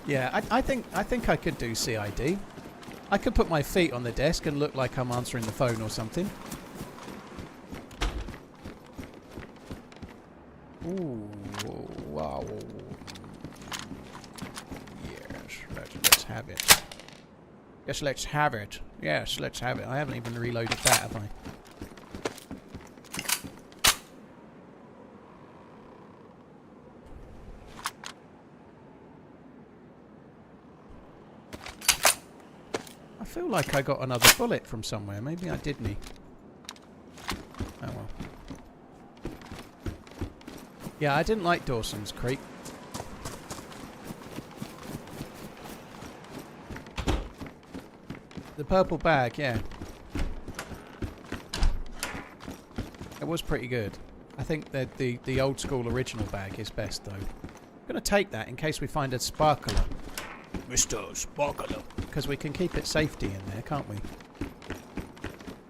Yeah, I think I could do CID. I could put my feet on the desk and look like I'm answering the phone or something. Ooh, wow. Yes, let's have it. Yes, let's have it. Yes, let's have it. I haven't even reloaded that, have I? I feel like I got another bullet from somewhere. Maybe I didn't. Oh well. Yeah, I didn't like Dawson's Creek. The purple bag, yeah. It was pretty good. I think that the old school original bag is best though. I'm going to take that in case we find a sparkler. Mr. Sparkler. Because we can keep it safety in there, can't we?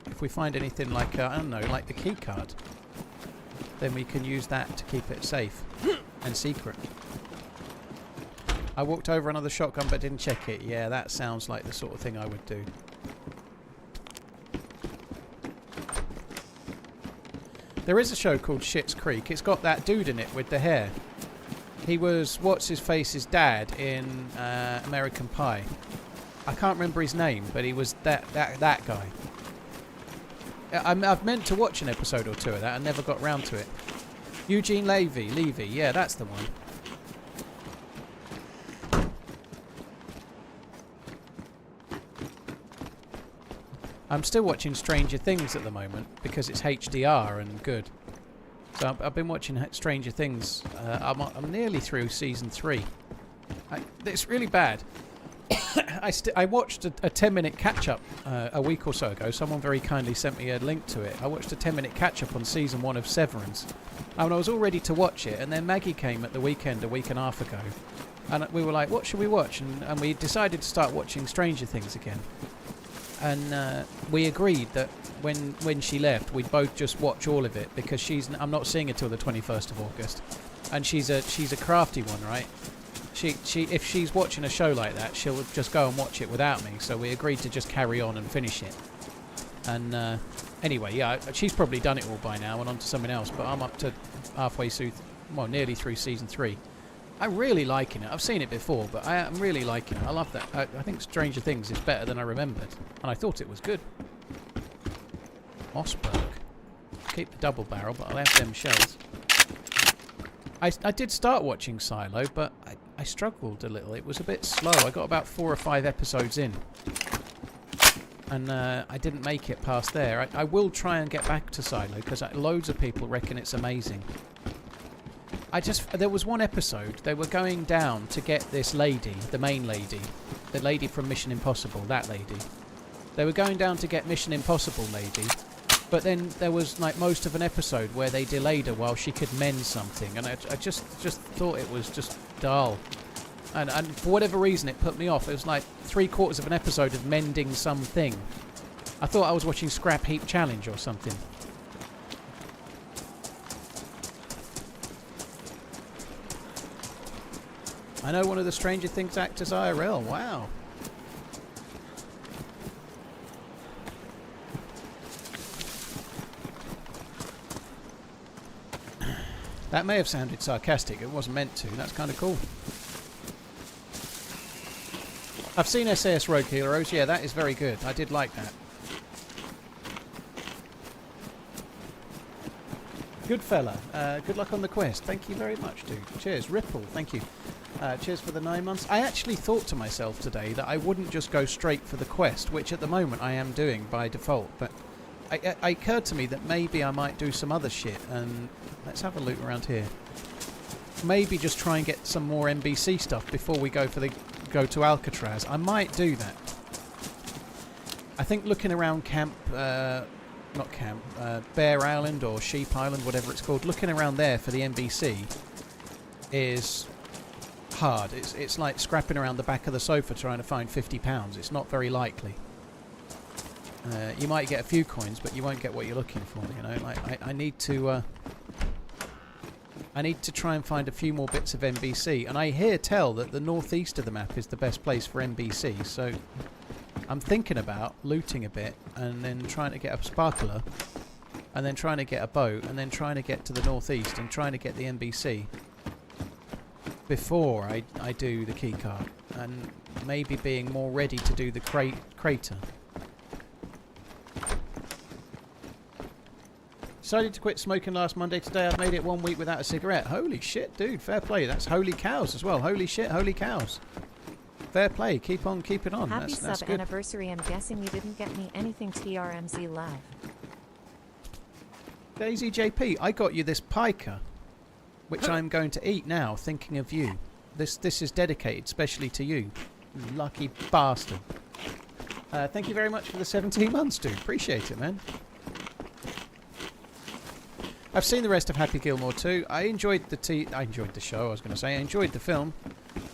If we find anything like, I don't know, like the key card, then we can use that to keep it safe and secret. I walked over another shotgun but didn't check it. Yeah, that sounds like the sort of thing I would do. There is a show called Schitt's Creek. It's got that dude in it with the hair. He was what's-his-face's dad in American Pie. I can't remember his name, but he was that guy. I've meant to watch an episode or two of that and never got round to it. Eugene Levy, yeah, that's the one. I'm still watching Stranger Things at the moment because it's HDR and good. So I've been watching Stranger Things. I'm nearly through season 3. It's really bad. I watched a 10-minute catch-up a week or so ago. Someone very kindly sent me a link to it. I watched a 10-minute catch-up on season 1 of Severance. And I was all ready to watch it, and then Maggie came at the weekend a week and a half ago. And we were like, what should we watch? And we decided to start watching Stranger Things again. And we agreed that when she left, we'd both just watch all of it because I'm not seeing her till the 21st of August, and she's a crafty one, right? if she's watching a show like that, she'll just go and watch it without me. So we agreed to just carry on and finish it. And anyway, yeah, she's probably done it all by now and on to something else. But I'm up to halfway through, well, nearly through season 3. I'm really liking it. I've seen it before, but I am really liking it. I love that. I think Stranger Things is better than I remembered, and I thought it was good. Mossberg. Keep the double barrel, but I'll have them shells. I did start watching Silo, but I struggled a little. It was a bit slow. I got about 4 or 5 episodes in, and I didn't make it past there. I will try and get back to Silo, because loads of people reckon it's amazing. There was one episode, they were going down to get this lady, the main lady, the lady from Mission Impossible, that lady. They were going down to get Mission Impossible lady, but then there was like most of an episode where they delayed her while she could mend something, and I just thought it was just dull. And for whatever reason it put me off. It was like 3/4 of an episode of mending something. I thought I was watching Scrap Heap Challenge or something. I know one of the Stranger Things actors IRL. Wow. That may have sounded sarcastic. It wasn't meant to. That's kind of cool. I've seen SAS Road Heroes. Yeah, that is very good. I did like that. Good fella. Good luck on the quest. Thank you very much, dude. Cheers. Ripple. Thank you. Cheers for the 9 months. I actually thought to myself today that I wouldn't just go straight for the quest, which at the moment I am doing by default, but it occurred to me that maybe I might do some other shit, and let's have a look around here. Maybe just try and get some more NBC stuff before we go to Alcatraz. I might do that. I think looking around Bear Island or Sheep Island, whatever it's called, looking around there for the NBC is hard. It's like scrapping around the back of the sofa trying to find £50. It's not very likely. You might get a few coins, but you won't get what you're looking for. You know, like I need to try and find a few more bits of NBC. And I hear tell that the northeast of the map is the best place for NBC. So I'm thinking about looting a bit and then trying to get a sparkler, and then trying to get a boat, and then trying to get to the northeast and trying to get the NBC before I do the keycard, and maybe being more ready to do the crater. Decided to quit smoking last Monday. Today I've made it 1 week without a cigarette. Holy shit, dude. Fair play. That's holy cows as well. Holy shit, holy cows. Fair play. Keep on keeping on. Happy That's sub good. anniversary. I'm guessing you didn't get me anything TRMZ live. Daisy JP, I got you this piker, which I'm going to eat now, thinking of you. This is dedicated specially to you. Lucky bastard. Thank you very much for the 17 months, dude. Appreciate it, man. I've seen the rest of Happy Gilmore too. I enjoyed the show, I was going to say. I enjoyed the film.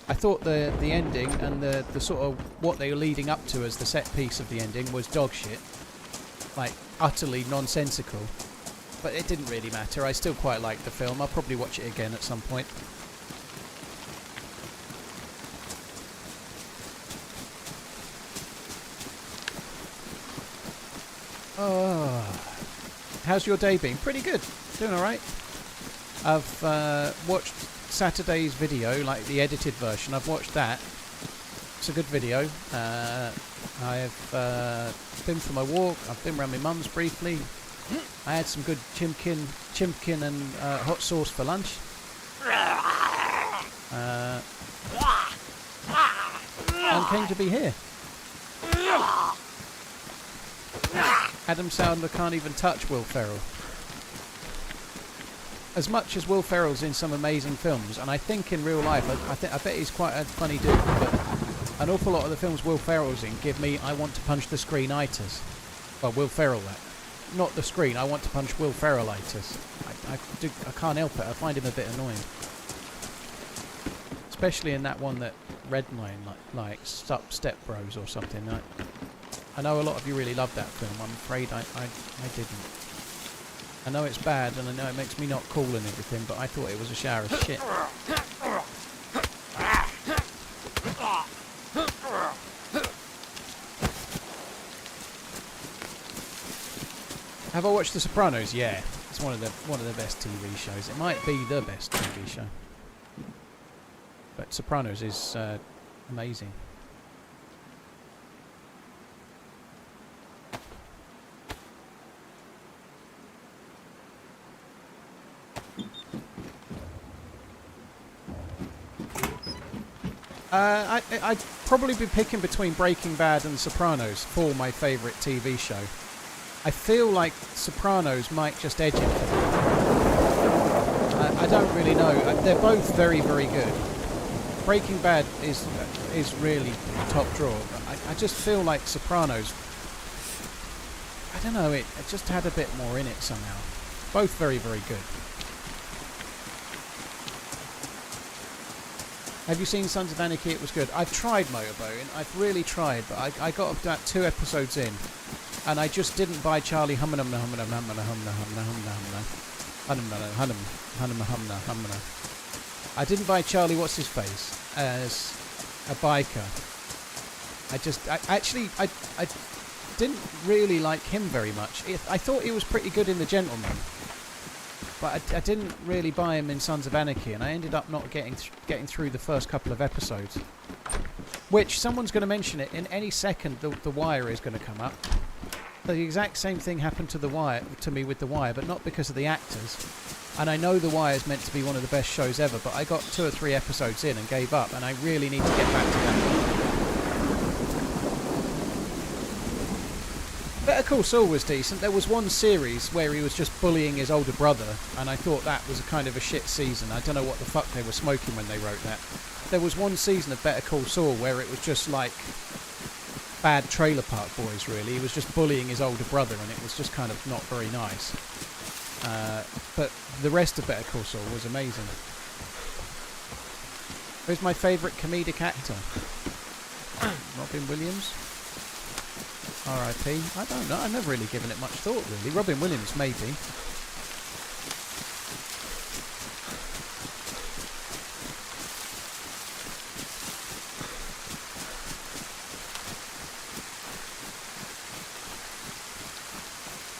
I thought the ending and the sort of what they were leading up to as the set piece of the ending was dog shit. Like, utterly nonsensical. But it didn't really matter. I still quite liked the film. I'll probably watch it again at some point. Oh, how's your day been? Pretty good. Doing alright. I've watched Saturday's video, like the edited version. I've watched that. It's a good video. I have been for my walk. I've been around my mum's briefly. I had some good chimkin and hot sauce for lunch. And came to be here. Adam Sandler can't even touch Will Ferrell. As much as Will Ferrell's in some amazing films, and I think in real life, I bet he's quite a funny dude, but an awful lot of the films Will Ferrell's in give me I want to punch the screen-itis. Well, Will Ferrell, that. Not the screen, I want to punch Will Ferrell-itis. I can't help it, I find him a bit annoying. Especially in that one that Redline, like Step Bros or something. I know a lot of you really love that film. I'm afraid I didn't. I know it's bad, and I know it makes me not cool and everything, but I thought it was a shower of shit. Have I watched The Sopranos? Yeah, it's one of the best TV shows. It might be the best TV show. But Sopranos is amazing. I'd probably be picking between Breaking Bad and Sopranos for my favourite TV show. I feel like Sopranos might just edge it for me. I don't really know. They're both very, very good. Breaking Bad is really top draw. But I just feel like Sopranos, I don't know, it just had a bit more in it somehow. Both very, very good. Have you seen Sons of Anarchy? It was good. I've tried Motorboat. I've really tried, but I got about 2 episodes in, and I just didn't buy Charlie Humana. I didn't buy Charlie what's his face as a biker. I didn't really like him very much. I thought he was pretty good in The Gentleman, but I didn't really buy him in Sons of Anarchy, and I ended up not getting through the first couple of episodes. Which, someone's going to mention it in any second. The Wire is going to come up. The exact same thing happened to me with The Wire, but not because of the actors. And I know The Wire is meant to be one of the best shows ever, but I got 2 or 3 episodes in and gave up, and I really need to get back to that. Better Call Saul was decent. There was one series where he was just bullying his older brother, and I thought that was a kind of a shit season. I don't know what the fuck they were smoking when they wrote that. There was one season of Better Call Saul where it was just like bad Trailer Park Boys, really. He was just bullying his older brother, and it was just kind of not very nice. But the rest of Better Call Saul was amazing. Who's my favourite comedic actor? Robin Williams? R.I.P. I don't know. I've never really given it much thought, really. Robin Williams, maybe.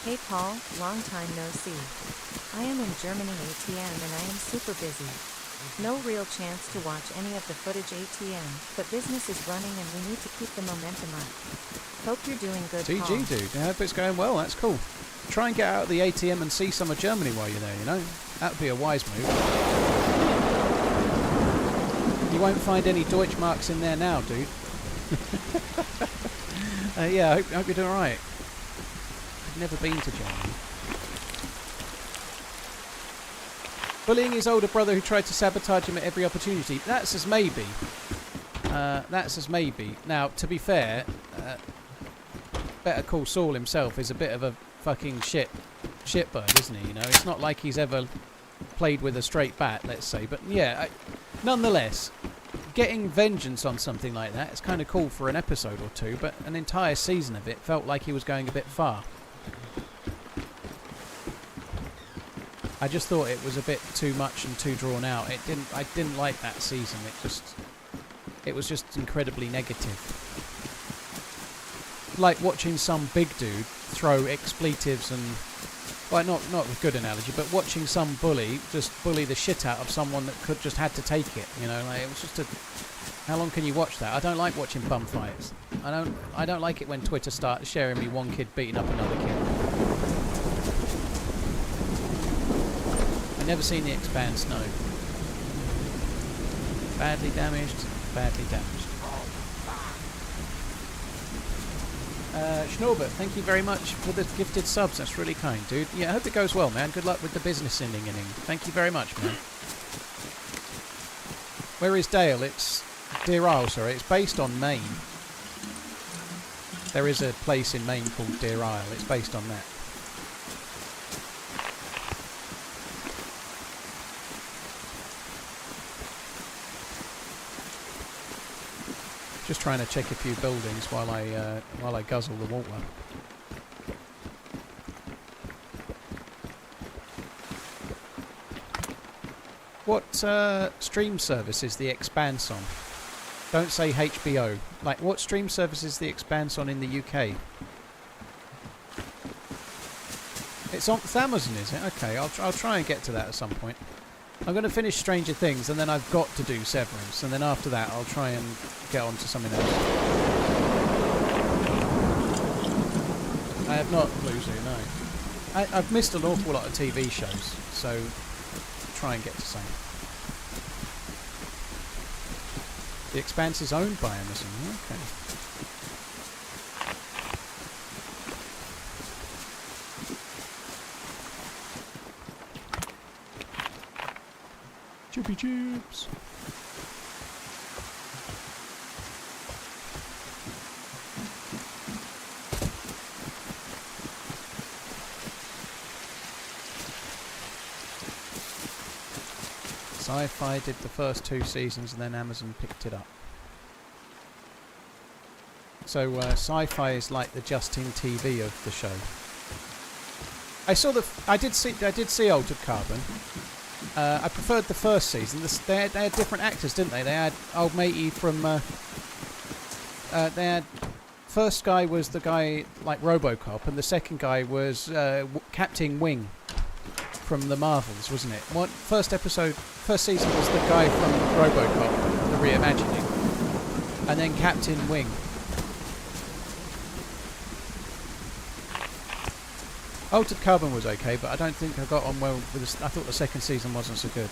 Hey Paul, long time no see. I am in Germany ATM and I am super busy. No real chance to watch any of the footage ATM, but business is running and we need to keep the momentum up. Hope you're doing good, GG, Paul. dude. I hope it's going well. That's cool. Try and get out of the ATM and see some of Germany while you're there, you know? That would be a wise move. You won't find any Deutschmarks in there now, dude. Yeah, I hope you're doing alright. I've never been to Germany. Bullying his older brother who tried to sabotage him at every opportunity. That's as maybe. That's as maybe. Now, to be fair, Better Call Saul himself is a bit of a fucking shitbird, isn't he? You know, it's not like he's ever played with a straight bat, let's say. But yeah, nonetheless, getting vengeance on something like that is kind of cool for an episode or two, but an entire season of it felt like he was going a bit far. I just thought it was a bit too much and too drawn out. I didn't like that season. It was just incredibly negative. Like watching some big dude throw expletives and, well, not a good analogy, but watching some bully just bully the shit out of someone that just had to take it. You know, like it was just how long can you watch that? I don't like watching bum fights. I don't like it when Twitter starts sharing me one kid beating up another kid. I've never seen The Expanse, no. Badly damaged, badly damaged. Schnorbert, thank you very much for the gifted subs. That's really kind, dude. Yeah, I hope it goes well, man. Good luck with the business ending. Thank you very much, man. Where is Dale? It's Deerisle, sorry. It's based on Maine. There is a place in Maine called Deerisle. It's based on that. Just trying to check a few buildings while I guzzle the water. What stream service is The Expanse on? Don't say HBO. Like, what stream service is The Expanse on in the UK? It's Amazon, is it? Okay, I'll try and get to that at some point. I'm going to finish Stranger Things, and then I've got to do Severance, and then after that I'll try and get on to something else. I have not Bluezy, no. I've missed an awful lot of TV shows, so try and get to something. The Expanse is owned by Amazon, okay. Chippy chips. Sci-Fi did the first 2 seasons and then Amazon picked it up. So Sci-Fi is like the Justin TV of the show. I did see Altered Carbon. I preferred the first season. They had different actors, didn't they? They had old matey from. They had first guy was the guy like RoboCop, and the second guy was Captain Wing from the Marvels, wasn't it? First season was the guy from RoboCop, the reimagining, and then Captain Wing. Altered Carbon was okay, but I don't think I got on well with I thought the second season wasn't so good.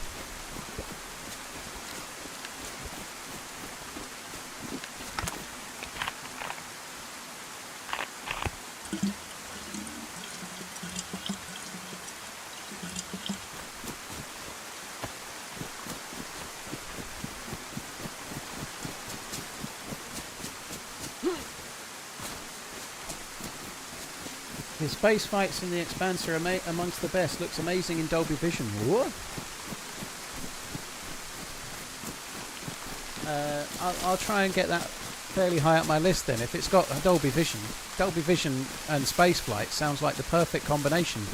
The space fights in The Expanse are amongst the best. Looks amazing in Dolby Vision. What? I'll try and get that fairly high up my list then. If it's got a Dolby Vision and space flight sounds like the perfect combination.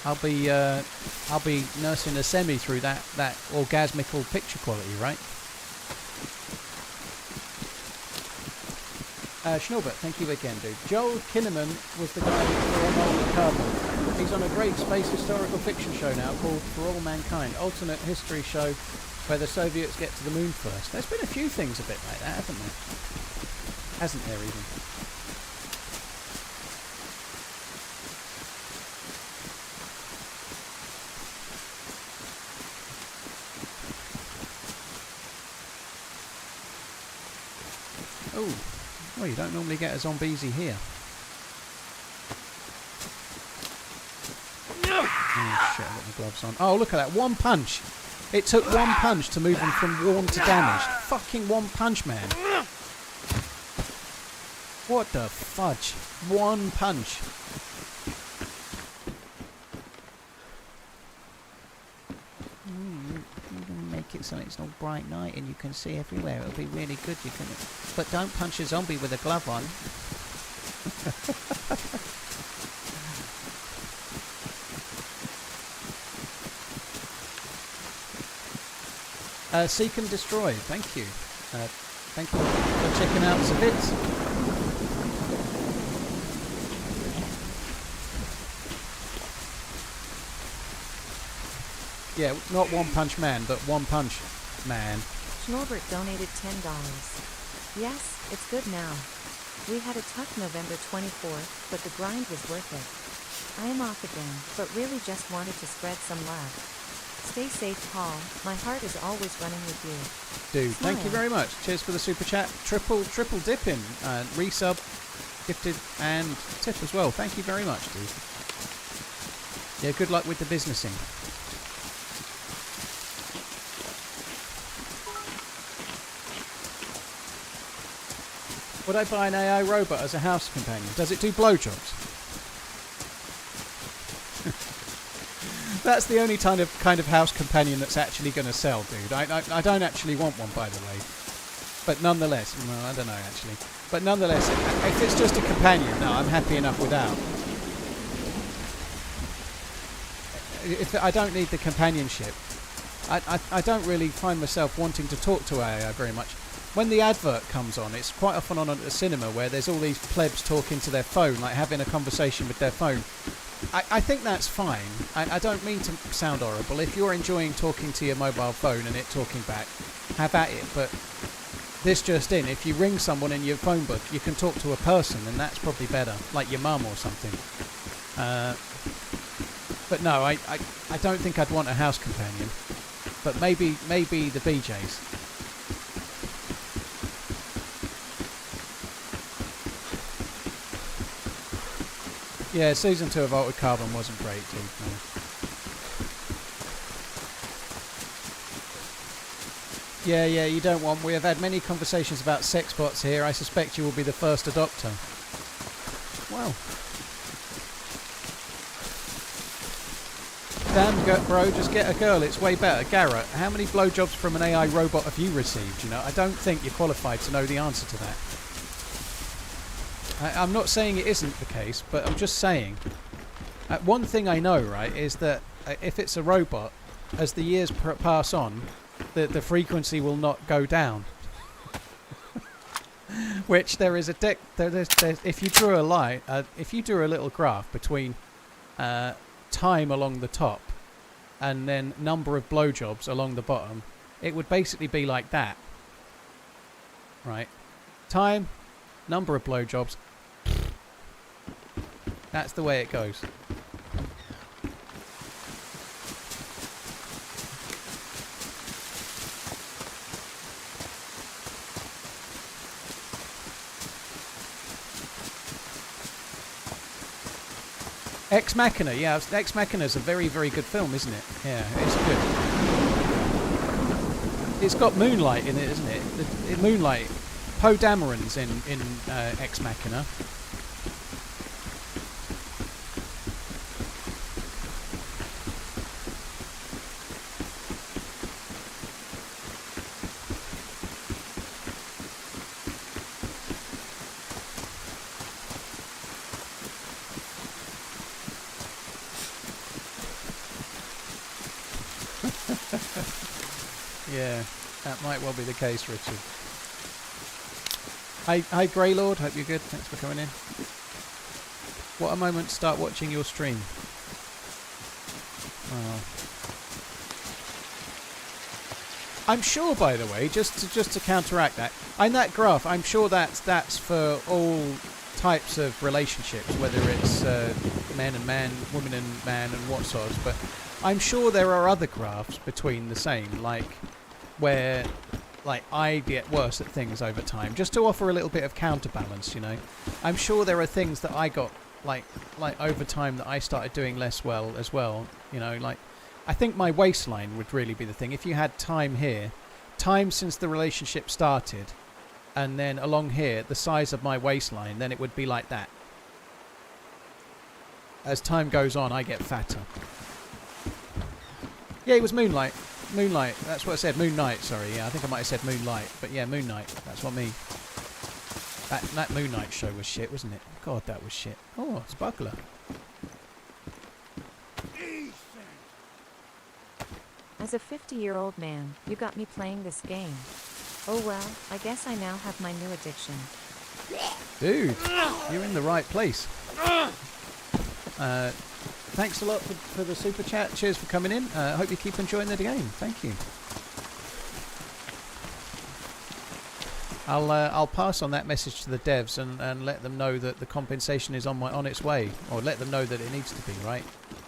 I'll be nursing a semi through that orgasmical picture quality, right? Schnorbert, thank you again, dude. Joel Kinnaman was the guy for Altered Carbon. He's on a great space historical fiction show now called For All Mankind, alternate history show where the Soviets get to the moon first. There's been a few things a bit like that, haven't there? Hasn't there even? Oh. Well, you don't normally get a Zombiesi here. Oh shit, I've got my gloves on. Oh, look at that. One punch. It took one punch to move him from worn to damaged. Fucking one punch, man. What the fudge? One punch. Make it so it's not bright night and you can see everywhere. It'll be really good. But don't punch a zombie with a glove on. Seek and Destroy. Thank you. Thank you for checking out the bits. Yeah, not One Punch Man, but One Punch Man. Schnorbert donated $10. Yes, it's good now. We had a tough November 24th, but the grind was worth it. I am off again, but really just wanted to spread some love. Stay safe, Paul. My heart is always running with you. Dude, Smile. thank you very much. Cheers for the super chat. Triple dipping. Resub, gifted, and tip as well. Thank you very much, dude. Yeah, good luck with the businessing. Would I buy an AI robot as a house companion? Does it do blowjobs? That's the only kind of house companion that's actually going to sell, dude. I don't actually want one, by the way. But nonetheless, well, I don't know actually. But nonetheless, if it's just a companion, no, I'm happy enough without. If I don't need the companionship. I don't really find myself wanting to talk to AI very much. when the advert comes on, it's quite often on at a cinema where there's all these plebs talking to their phone, like having a conversation with their phone. I think that's fine. I don't mean to sound horrible. If you're enjoying talking to your mobile phone and it talking back, have at it. But this just in, if you ring someone in your phone book, you can talk to a person, and that's probably better, like your mum or something. But no, I don't think I'd want a house companion. But maybe the BJs. Yeah, season 2 of Altered Carbon wasn't great, dude. No. Yeah, you don't want. We have had many conversations about sex bots here. I suspect you will be the first adopter. Wow. Damn, bro, just get a girl. It's way better. Garrett, how many blowjobs from an AI robot have you received? You know, I don't think you're qualified to know the answer to that. I'm not saying it isn't the case, but I'm just saying. One thing I know, right, is that if it's a robot, as the years pass on, the frequency will not go down. Which there is a if you drew a line, if you drew a little graph between time along the top and then number of blowjobs along the bottom, it would basically be like that, right? Time, number of blowjobs. That's the way it goes. Ex Machina, yeah, Ex Machina is a very, very good film, isn't it? Yeah, it's good. It's got Moonlight in it, isn't it? Moonlight. Poe Dameron's in Ex Machina. Yeah, that might well be the case, Richard. Hi Greylord, hope you're good. Thanks for coming in. What a moment to start watching your stream. Oh. I'm sure, by the way, just to counteract that, in that graph, I'm sure that's for all types of relationships, whether it's man and man, woman and man, and what sorts. But I'm sure there are other graphs between the same, like where I get worse at things over time, just to offer a little bit of counterbalance, you know. I'm sure there are things that I got like over time that I started doing less well as well, you know. Like I think my waistline would really be the thing. If you had time here, time since the relationship started, and then along here the size of my waistline, then it would be like that. As time goes on, I get fatter. Yeah, it was Moonlight. Moonlight, that's what I said. Moon Knight, sorry. Yeah, I think I might have said Moonlight. But yeah, Moon Knight. That's what I mean. That Moon Knight show was shit, wasn't it? God, that was shit. Oh, Sparkler. As a 50-year-old man, you got me playing this game. Oh well, I guess I now have my new addiction. Dude, you're in the right place. Thanks a lot for the super chat. Cheers for coming in. I hope you keep enjoying the game. Thank you. I'll pass on that message to the devs and let them know that the compensation is on its way, or let them know that it needs to be, right?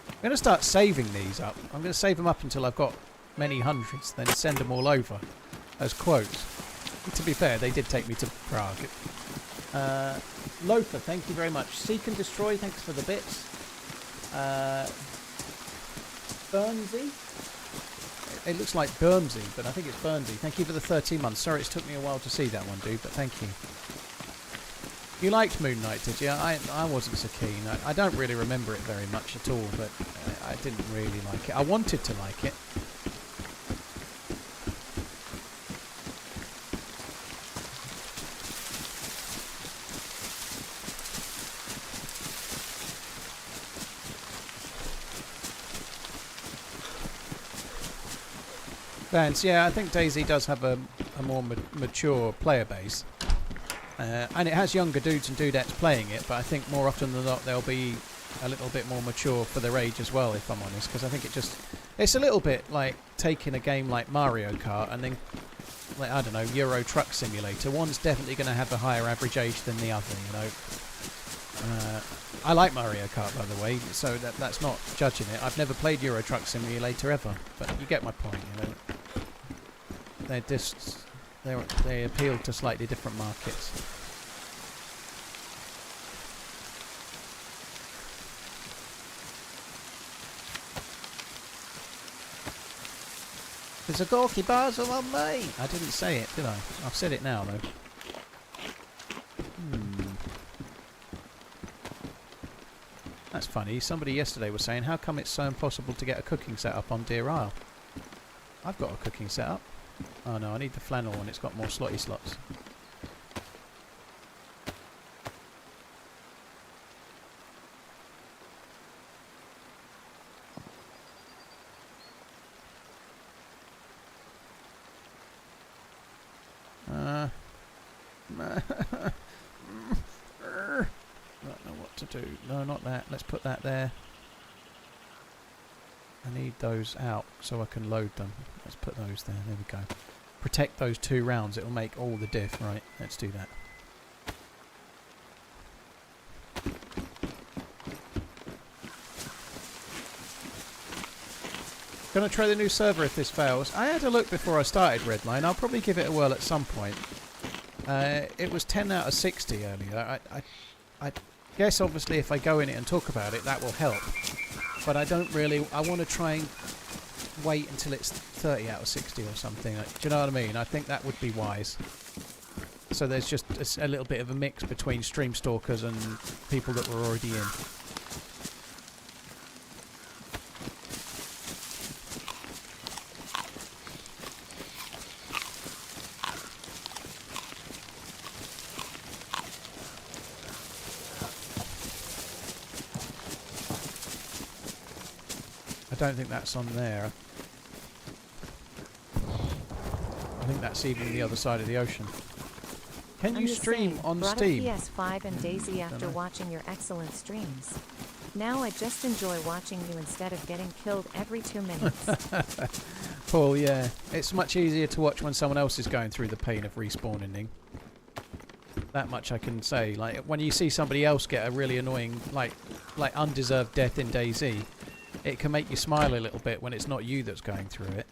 I'm going to start saving these up. I'm going to save them up until I've got many hundreds, then send them all over as quotes. To be fair, they did take me to Prague. Loafer, thank you very much. Seek and Destroy, thanks for the bits. Burnsy? It looks like Bermsey, but I think it's Burnsy. Thank you for the 13 months. Sorry it took me a while to see that one, dude, but thank you. You liked Moon Knight, did you? I wasn't so keen. I don't really remember it very much at all, but I didn't really like it. I wanted to like it. Vance, yeah, I think DayZ does have a a more mature player base. And it has younger dudes and dudettes playing it, but I think more often than not they'll be a little bit more mature for their age as well, if I'm honest, because I think it's a little bit like taking a game like Mario Kart and then, like, I don't know, Euro Truck Simulator. One's definitely going to have a higher average age than the other, you know. I like Mario Kart, by the way, so that's not judging it. I've never played Euro Truck Simulator ever, but you get my point, you know. They're just... They appeal to slightly different markets. There's a Gorky Basel on me! I didn't say it, did I? I've said it now, though. That's funny. Somebody yesterday was saying, how come it's so impossible to get a cooking setup on Deerisle? I've got a cooking setup. Oh no, I need the flannel one. It's got more slotty slots. Don't know what to do. No, not that. Let's put that there. I need those out so I can load them. Let's put those there. There we go. Protect those 2 rounds. It'll make all the diff. Right, let's do that. Gonna try the new server if this fails. I had a look before I started Redline. I'll probably give it a whirl at some point. It was 10 out of 60 earlier. I guess obviously if I go in it and talk about it, that will help. But I don't really... I want to try and wait until it's 30 out of 60 or something. Do you know what I mean? I think that would be wise. So there's just a little bit of a mix between stream stalkers and people that were already in. I don't think that's on there. I think that's even the other side of the ocean. Can you stream on Steam? Brought a PS5 and DayZ after watching your excellent streams. Now I just enjoy watching you instead of getting killed every 2 minutes. Paul, yeah. It's much easier to watch when someone else is going through the pain of respawning. That much I can say. Like when you see somebody else get a really annoying, like undeserved death in DayZ, it can make you smile a little bit when it's not you that's going through it.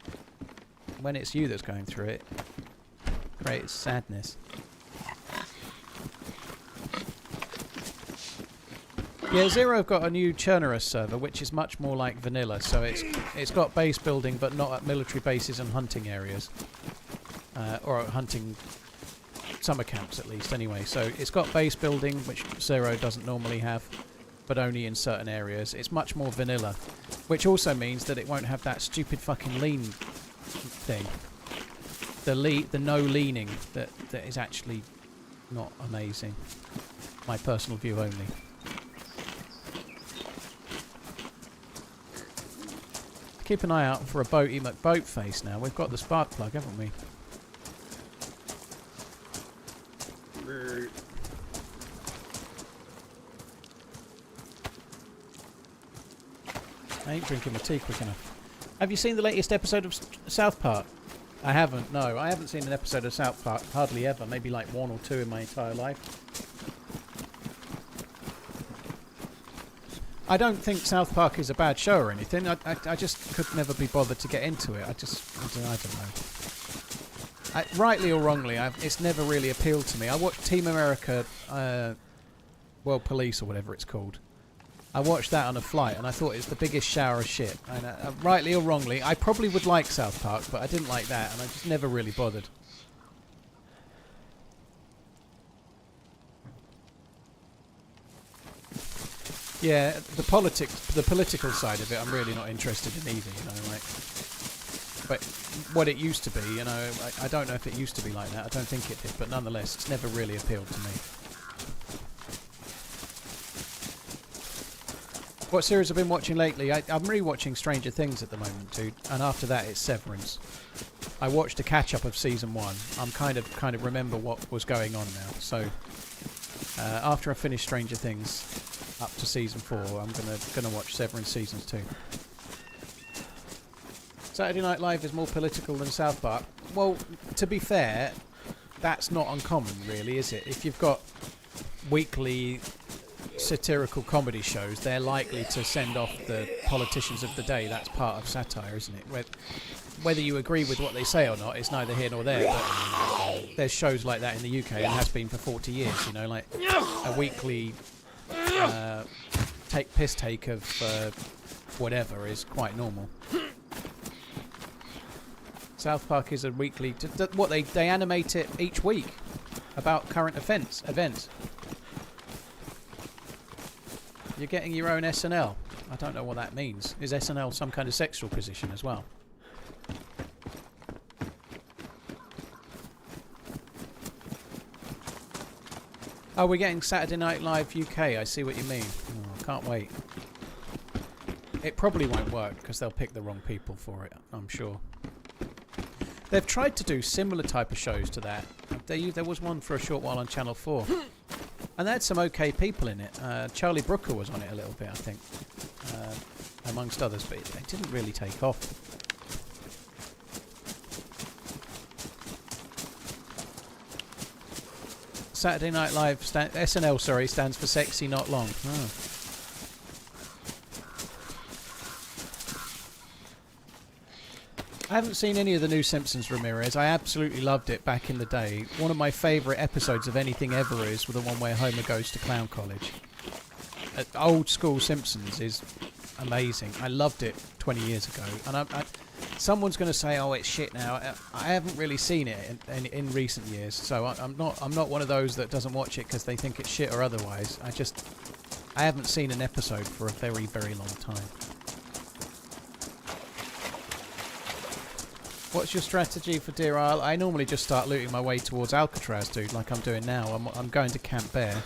When it's you that's going through it, creates sadness. Yeah, Zero have got a new Chernarus server, which is much more like vanilla. So it's got base building, but not at military bases and hunting areas, or at hunting summer camps at least. Anyway, so it's got base building, which Zero doesn't normally have, but only in certain areas. It's much more vanilla, which also means that it won't have that stupid fucking lean thing. The no leaning that is actually not amazing. My personal view only. Keep an eye out for a Boaty McBoatface now. We've got the spark plug, haven't we? I ain't drinking my tea quick enough. Have you seen the latest episode of South Park? I haven't, no. I haven't seen an episode of South Park hardly ever. Maybe like 1 or 2 in my entire life. I don't think South Park is a bad show or anything. I just could never be bothered to get into it. I don't know. Rightly or wrongly, it's never really appealed to me. I watched Team America World Police or whatever it's called. I watched that on a flight and I thought it's the biggest shower of shit. And rightly or wrongly, I probably would like South Park, but I didn't like that and I just never really bothered. Yeah, the political side of it, I'm really not interested in either, you know, like. But what it used to be, you know, I don't know if it used to be like that. I don't think it did, but nonetheless, it's never really appealed to me. What series I've been watching lately? I'm re-watching Stranger Things at the moment, dude, and after that it's Severance. I watched a catch-up of Season 1. I'm kind of remember what was going on now. So, after I finish Stranger Things up to Season 4, I'm gonna watch Severance Seasons 2. Saturday Night Live is more political than South Park. Well, to be fair, that's not uncommon, really, is it? If you've got weekly satirical comedy shows, they're likely to send off the politicians of the day. That's part of satire, isn't it? Whether you agree with what they say or not, it's neither here nor there. But there's shows like that in the UK and has been for 40 years. You know, like a weekly piss take of whatever is quite normal. South Park is a weekly. What they animate it each week about current events. You're getting your own SNL. I don't know what that means. Is SNL some kind of sexual position as well? Oh, we're getting Saturday Night Live UK. I see what you mean. Oh, I can't wait. It probably won't work because they'll pick the wrong people for it, I'm sure. They've tried to do similar type of shows to that. There was one for a short while on Channel 4. And they had some okay people in it. Charlie Brooker was on it a little bit, I think. Amongst others, but it didn't really take off. Saturday Night Live, SNL, sorry, stands for Sexy Not Long. Oh. I haven't seen any of the new Simpsons, Ramirez. I absolutely loved it back in the day. One of my favourite episodes of anything ever is the one where Homer goes to clown college. Old school Simpsons is amazing. I loved it 20 years ago. And someone's going to say, "Oh, it's shit now." I haven't really seen it in recent years, so I'm not one of those that doesn't watch it because they think it's shit or otherwise. I haven't seen an episode for a very, very long time. What's your strategy for Deerisle? I normally just start looting my way towards Alcatraz, dude, like I'm doing now. I'm going to Camp Bear.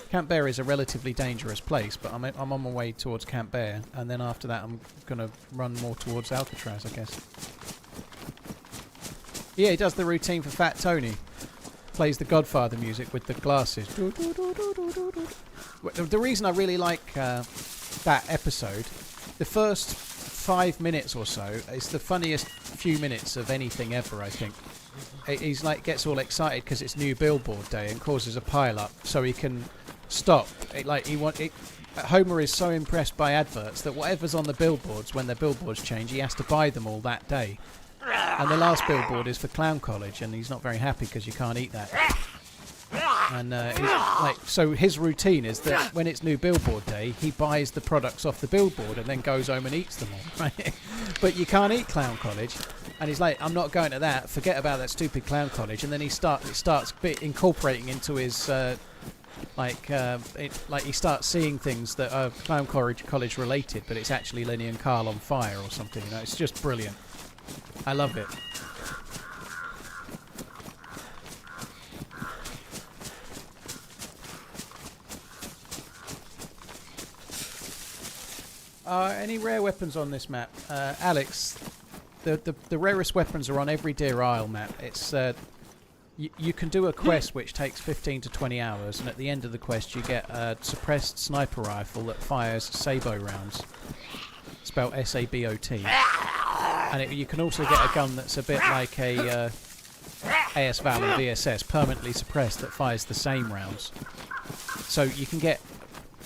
Camp Bear is a relatively dangerous place, but I'm on my way towards Camp Bear, and then after that I'm going to run more towards Alcatraz, I guess. Yeah, he does the routine for Fat Tony. Plays the Godfather music with the glasses. The reason I really like that episode, the first 5 minutes or so, is the funniest few minutes of anything ever, I think. He's like gets all excited because it's new billboard day and causes a pile up so he can stop. Homer is so impressed by adverts that whatever's on the billboards, when the billboards change, he has to buy them all that day. And the last billboard is for Clown College, and he's not very happy because you can't eat that. And so his routine is that when it's new billboard day, he buys the products off the billboard and then goes home and eats them all. Right? But you can't eat Clown College, and he's like, "I'm not going to that. Forget about that stupid Clown College." And then he starts incorporating into his he starts seeing things that are Clown College related, but it's actually Lenny and Carl on fire or something. You know, it's just brilliant. I love it. Any rare weapons on this map? Alex, the rarest weapons are on every Deerisle map. It's you can do a quest which takes 15 to 20 hours, and at the end of the quest you get a suppressed sniper rifle that fires Sabo rounds, spelled S-A-B-O-T. And you can also get a gun that's a bit like a AS Valley VSS, permanently suppressed, that fires the same rounds. So you can get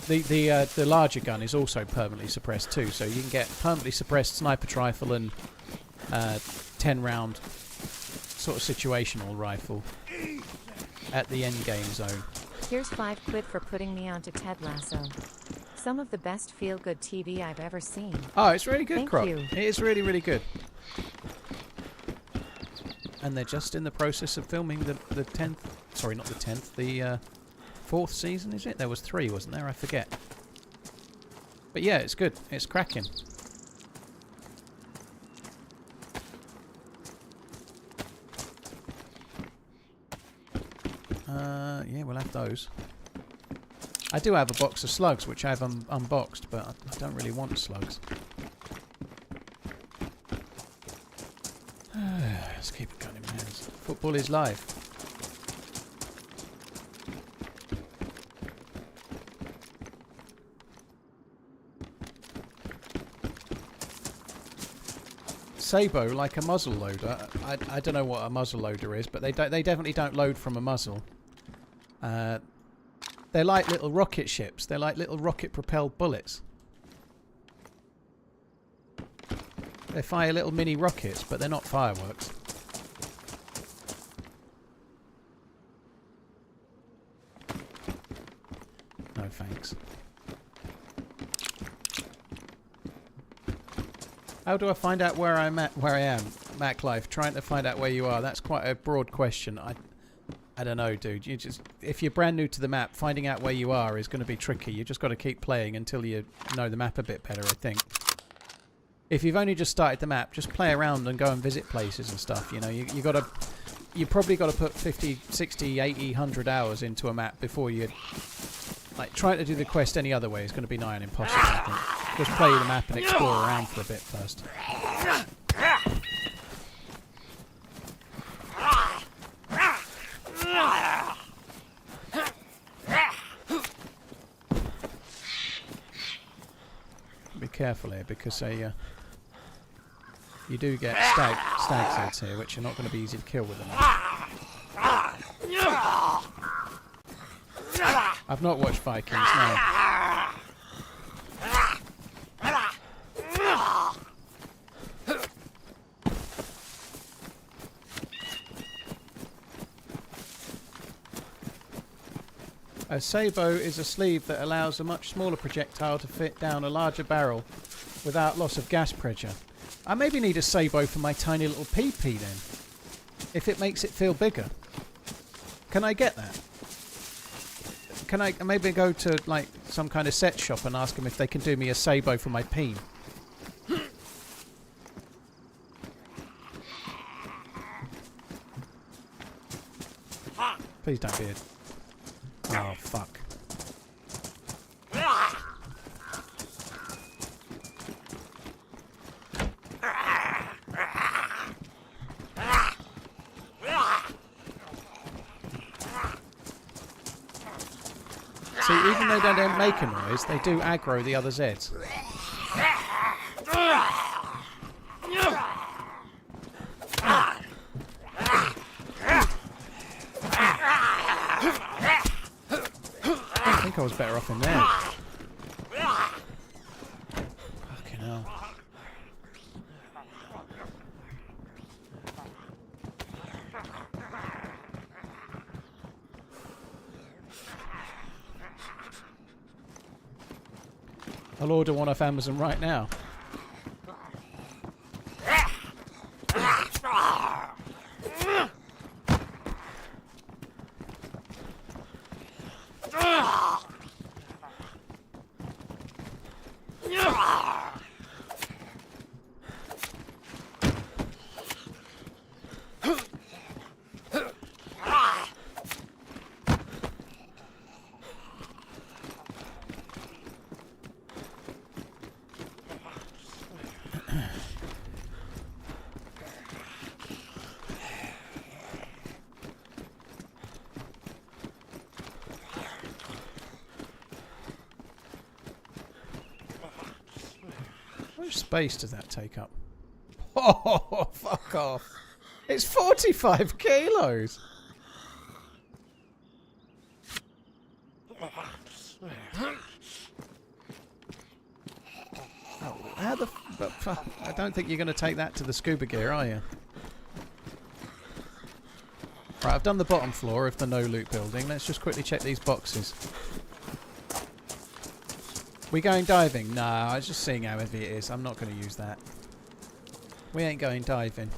the larger gun is also permanently suppressed too, so you can get permanently suppressed sniper rifle and 10-round sort of situational rifle at the end game zone. Here's 5 quid for putting me onto Ted Lasso. Some of the best feel-good TV I've ever seen. Oh, it's really good, Thank Croc. you. It is really, really good. And they're just in the process of filming the 10th... Sorry, not the 10th. The 4th season, is it? There was 3, wasn't there? I forget. But yeah, it's good. It's cracking. Yeah, we'll have those. I do have a box of slugs, which I've unboxed, but I don't really want slugs. Let's keep it going in hands. Football is life. Sabo, like a muzzle loader. I don't know what a muzzle loader is, but they definitely don't load from a muzzle. They're like little rocket ships. They're like little rocket-propelled bullets. They fire little mini rockets, but they're not fireworks. No thanks. How do I find out where I'm at? Where I am, Mac Life. Trying to find out where you are. That's quite a broad question. I don't know, dude. You just, if you're brand new to the map, finding out where you are is going to be tricky. You just got to keep playing until you know the map a bit better, I think. If you've only just started the map, just play around and go and visit places and stuff. You know, you probably got to put 50, 60, 80, 100 hours into a map before you. Like, trying to do the quest any other way is going to be nigh on impossible, I think. Just play the map and explore around for a bit first. Be careful here, because you do get stag's heads here, which are not going to be easy to kill with them. I've not watched Vikings, no. A sabot is a sleeve that allows a much smaller projectile to fit down a larger barrel without loss of gas pressure. I maybe need a sabot for my tiny little PP then, if it makes it feel bigger. Can I get that? Can I maybe go to like some kind of set shop and ask them if they can do me a sabot for my peen? Please don't be a... Oh, fuck. See, even though they don't make a noise, they do aggro the other Zeds. I think I was better off in there. Fucking hell. I'll order one off Amazon right now. How much space does that take up? Oh, fuck off. It's 45 kilos. Oh, how the... I don't think you're going to take that to the scuba gear, are you? Right, I've done the bottom floor of the no loot building. Let's just quickly check these boxes. We going diving? No, I was just seeing how heavy it is. I'm not going to use that. We ain't going diving.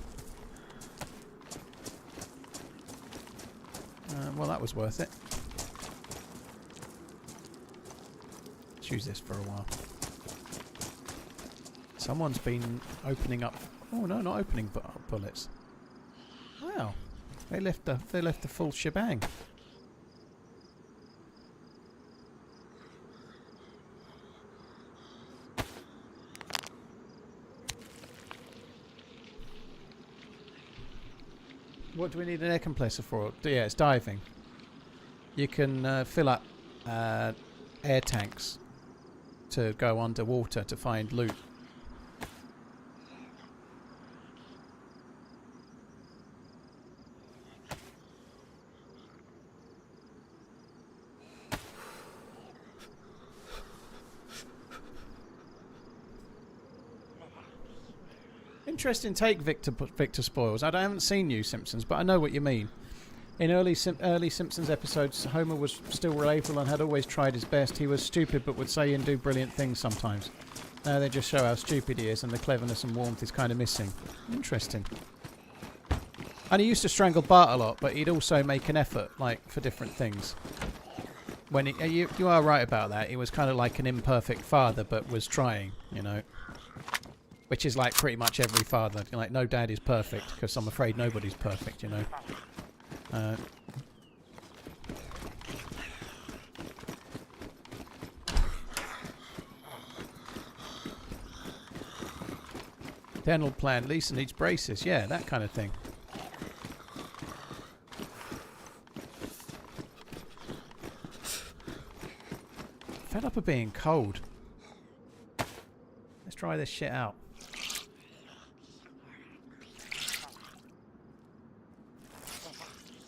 Well, that was worth it. Let's use this for a while. Someone's been opening up... Oh, no, not opening bullets. Wow. They left the full shebang. What do we need an air compressor for? Yeah, it's diving. You can fill up air tanks to go underwater to find loot. Interesting take, Victor Spoils. I haven't seen you, Simpsons, but I know what you mean. In early Simpsons episodes, Homer was still relatable and had always tried his best. He was stupid but would say and do brilliant things sometimes. Now they just show how stupid he is and the cleverness and warmth is kind of missing. Interesting. And he used to strangle Bart a lot, but he'd also make an effort, like, for different things. When you are right about that. He was kind of like an imperfect father, but was trying, you know. Which is like pretty much every father. Like, no dad is perfect, because I'm afraid nobody's perfect, you know. Dental plan. Lisa needs braces. Yeah, that kind of thing. Fed up of being cold. Let's try this shit out.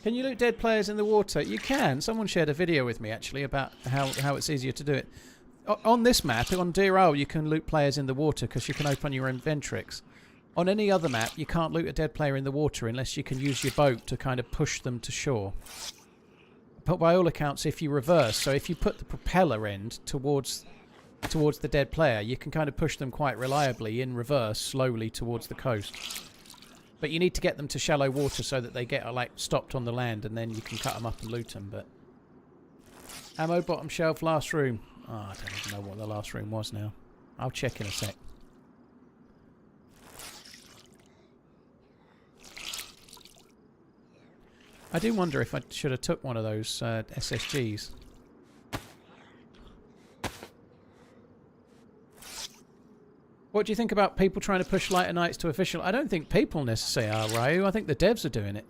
Can you loot dead players in the water? You can. Someone shared a video with me, actually, about how it's easier to do it. On this map, on Deerisle, you can loot players in the water because you can open your inventrix. On any other map, you can't loot a dead player in the water unless you can use your boat to kind of push them to shore. But by all accounts, if you reverse, so if you put the propeller end towards the dead player, you can kind of push them quite reliably in reverse, slowly towards the coast. But you need to get them to shallow water so that they get like stopped on the land, and then you can cut them up and loot them. But ammo bottom shelf, last room. Oh, I don't even know what the last room was now. I'll check in a sec. I do wonder if I should have took one of those SSGs. What do you think about people trying to push lighter nights to official? I don't think people necessarily are, Ryu. I think the devs are doing it.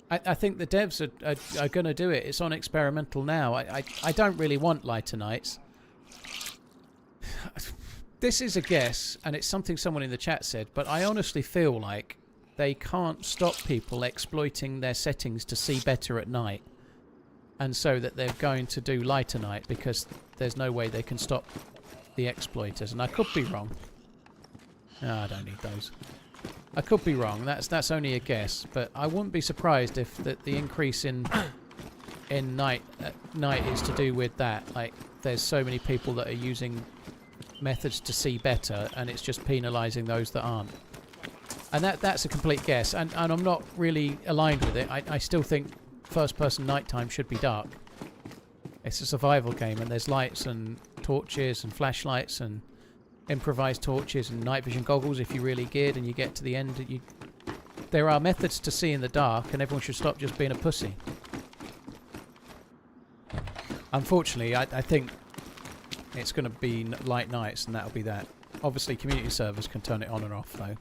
I think the devs are going to do it. It's on experimental now. I don't really want lighter nights. This is a guess, and it's something someone in the chat said, but I honestly feel like they can't stop people exploiting their settings to see better at night. And so that they're going to do lighter night because there's no way they can stop the exploiters. And I could be wrong. No, I don't need those. I could be wrong. That's only a guess, but I wouldn't be surprised if the increase in night is to do with that. Like, there's so many people that are using methods to see better, and it's just penalising those that aren't. And that's a complete guess, and I'm not really aligned with it. I still think first-person nighttime should be dark. It's a survival game, and there's lights and torches and flashlights and improvised torches and night vision goggles if you're really geared and you get to the end. There are methods to see in the dark, and everyone should stop just being a pussy. Unfortunately, I think it's going to be light nights, and that'll be that. Obviously, community servers can turn it on and off, though.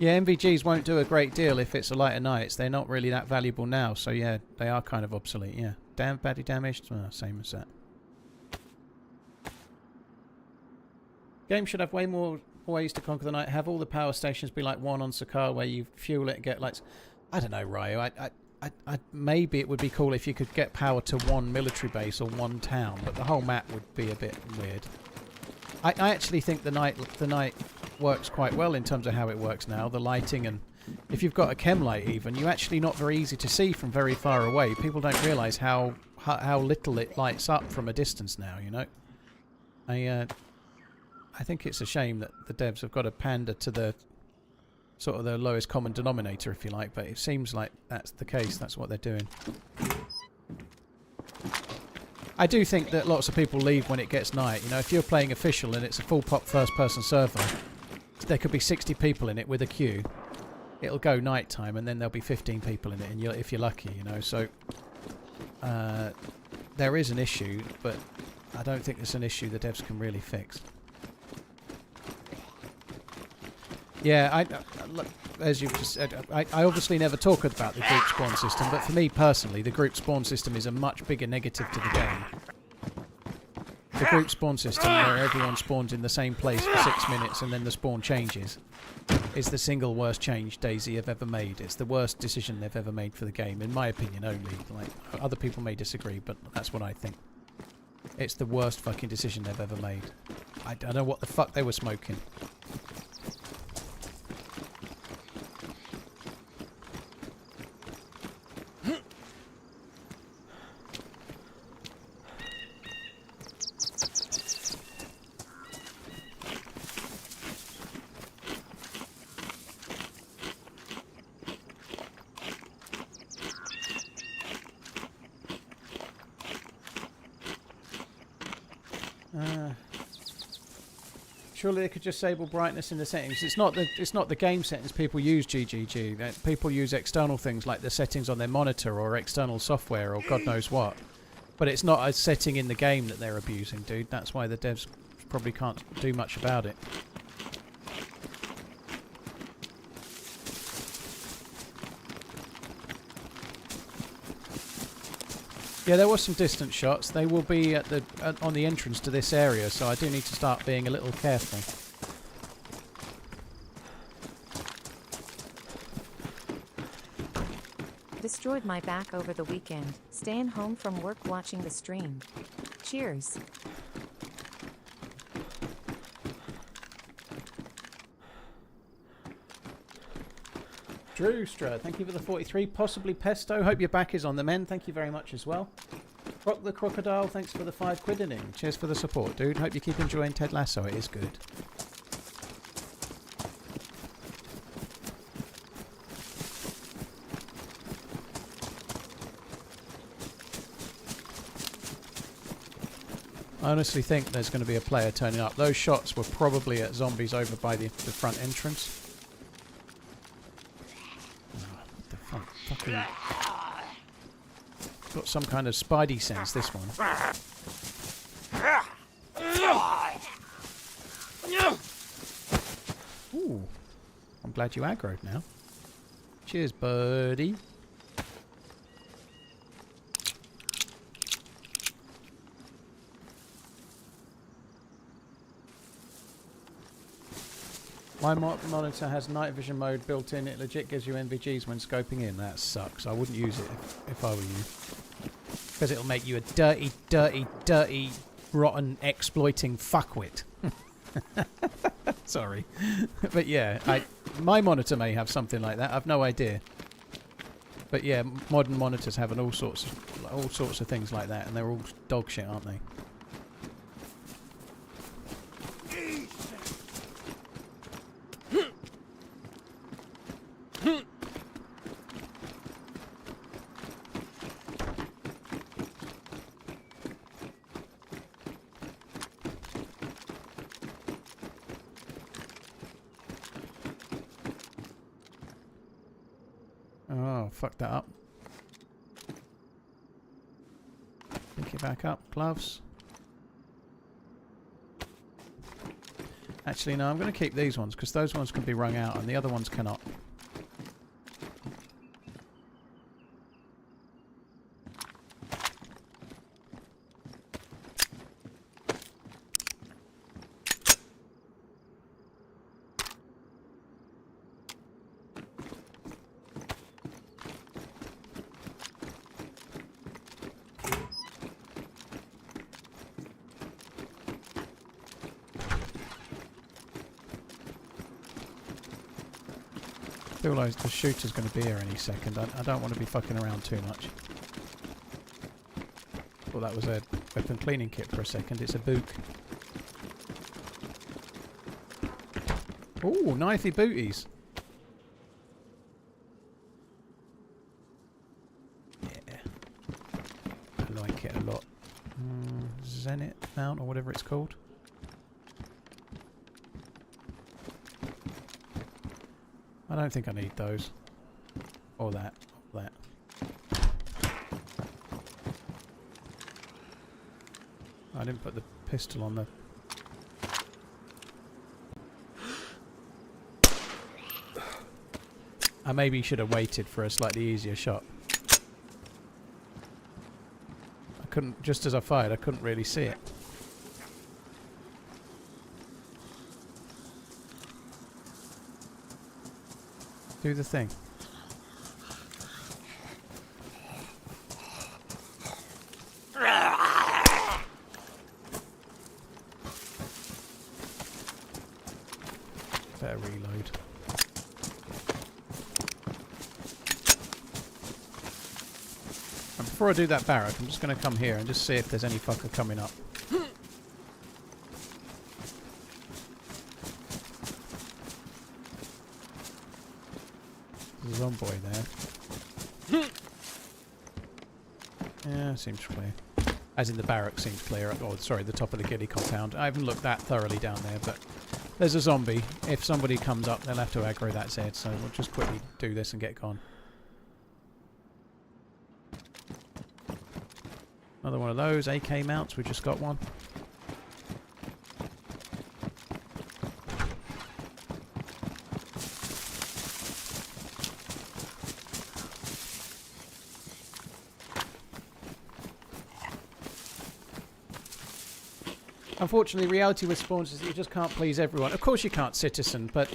Yeah, MVGs won't do a great deal if it's a lighter nights. They're not really that valuable now, so yeah, they are kind of obsolete, yeah. Damn, badly damaged? Oh, same as that. Game should have way more ways to conquer the night. Have all the power stations be like one on Sakar where you fuel it and get lights. I don't know, Ryu. Maybe it would be cool if you could get power to one military base or one town, but the whole map would be a bit weird. I actually think the night works quite well in terms of how it works now. The lighting, and if you've got a chem light even, you're actually not very easy to see from very far away. People don't realise how little it lights up from a distance now, you know. I think it's a shame that the devs have got to pander to the sort of the lowest common denominator, if you like, but it seems like that's the case. That's what they're doing. I do think that lots of people leave when it gets night. You know, if you're playing official and it's a full pop first-person server, there could be 60 people in it with a queue. It'll go night time, and then there'll be 15 people in it, and if you're lucky, you know. So there is an issue, but I don't think it's an issue the devs can really fix. Yeah, look, as you've just said, I obviously never talk about the group spawn system, but for me personally, the group spawn system is a much bigger negative to the game. The group spawn system, where everyone spawns in the same place for 6 minutes and then the spawn changes, is the single worst change DayZ have ever made. It's the worst decision they've ever made for the game, in my opinion only. Like, other people may disagree, but that's what I think. It's the worst fucking decision they've ever made. I don't know what the fuck they were smoking. Surely they could just disable brightness in the settings. It's not the game settings people use, GGG. People use external things like the settings on their monitor or external software or God knows what. But it's not a setting in the game that they're abusing, dude. That's why the devs probably can't do much about it. Yeah, there was some distant shots. They will be at on the entrance to this area, so I do need to start being a little careful. Destroyed my back over the weekend, staying home from work watching the stream. Cheers. Drewstra, thank you for the 43. Possibly Pesto, hope your back is on the mend. Thank you very much as well. Rock the Crocodile, thanks for the 5 quid in. Cheers for the support, dude. Hope you keep enjoying Ted Lasso. It is good. I honestly think there's going to be a player turning up. Those shots were probably at zombies over by the front entrance. Fucking got some kind of spidey sense, this one. Ooh, I'm glad you aggroed now. Cheers, buddy. My monitor has night vision mode built in. It legit gives you NVGs when scoping in. That sucks. I wouldn't use it if I were you. Because it'll make you a dirty, dirty, dirty, rotten, exploiting fuckwit. Sorry. But yeah, my monitor may have something like that. I've no idea. But yeah, modern monitors have all sorts of things like that, and they're all dog shit, aren't they? Oh, fuck that up. Pick it back up. Gloves. Actually, no, I'm going to keep these ones because those ones can be wrung out and the other ones cannot. I feel like the shooter's going to be here any second. I don't want to be fucking around too much. Thought that was a weapon cleaning kit for a second. It's a book. Ooh, knifey booties. Yeah. I like it a lot. Zenith mount or whatever it's called. I don't think I need those. Or that. Or that. I didn't put the pistol on the... I maybe should have waited for a slightly easier shot. I couldn't... Just as I fired, I couldn't really see it. Do the thing. Better reload. And before I do that barrack, I'm just going to come here and just see if there's any fucker coming up. There's a zombie there. Yeah, seems clear. As in the barrack seems clear. Oh, sorry, the top of the ghillie compound. I haven't looked that thoroughly down there, but there's a zombie. If somebody comes up, they'll have to aggro that Z, so we'll just quickly do this and get gone. Another one of those AK mounts. We just got one. Unfortunately, reality with spawns is that you just can't please everyone. Of course you can't, Citizen, but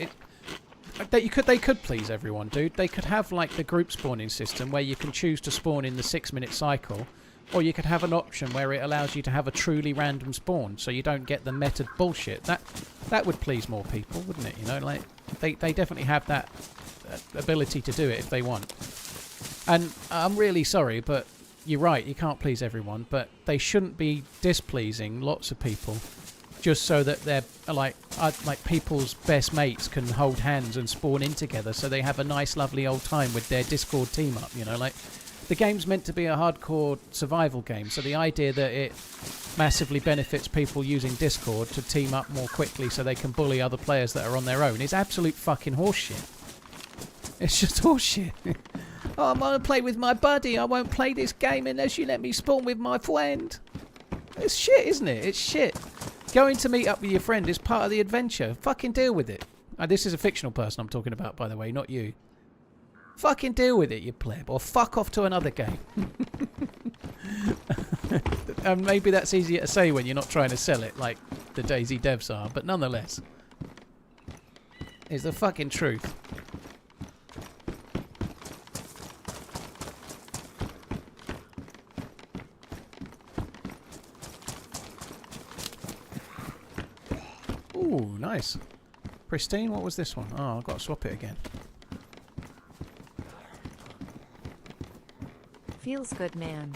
they could please everyone, dude. They could have like the group spawning system where you can choose to spawn in the 6-minute cycle, or you could have an option where it allows you to have a truly random spawn, so you don't get the meta bullshit. That would please more people, wouldn't it? You know, like they definitely have that ability to do it if they want. And I'm really sorry, but you're right, you can't please everyone, but they shouldn't be displeasing lots of people just so that they're like people's best mates can hold hands and spawn in together so they have a nice lovely old time with their Discord team up, you know. Like, the game's meant to be a hardcore survival game, so the idea that it massively benefits people using Discord to team up more quickly so they can bully other players that are on their own is absolute fucking horseshit. It's just horseshit. Oh, I'm going to play with my buddy. I won't play this game unless you let me spawn with my friend. It's shit, isn't it? It's shit. Going to meet up with your friend is part of the adventure. Fucking deal with it. This is a fictional person I'm talking about, by the way, not you. Fucking deal with it, you pleb. Or fuck off to another game. And maybe that's easier to say when you're not trying to sell it like the DayZ devs are, but nonetheless. It's the fucking truth. Ooh, nice. Pristine, what was this one? Oh, I've got to swap it again. Feels good, man.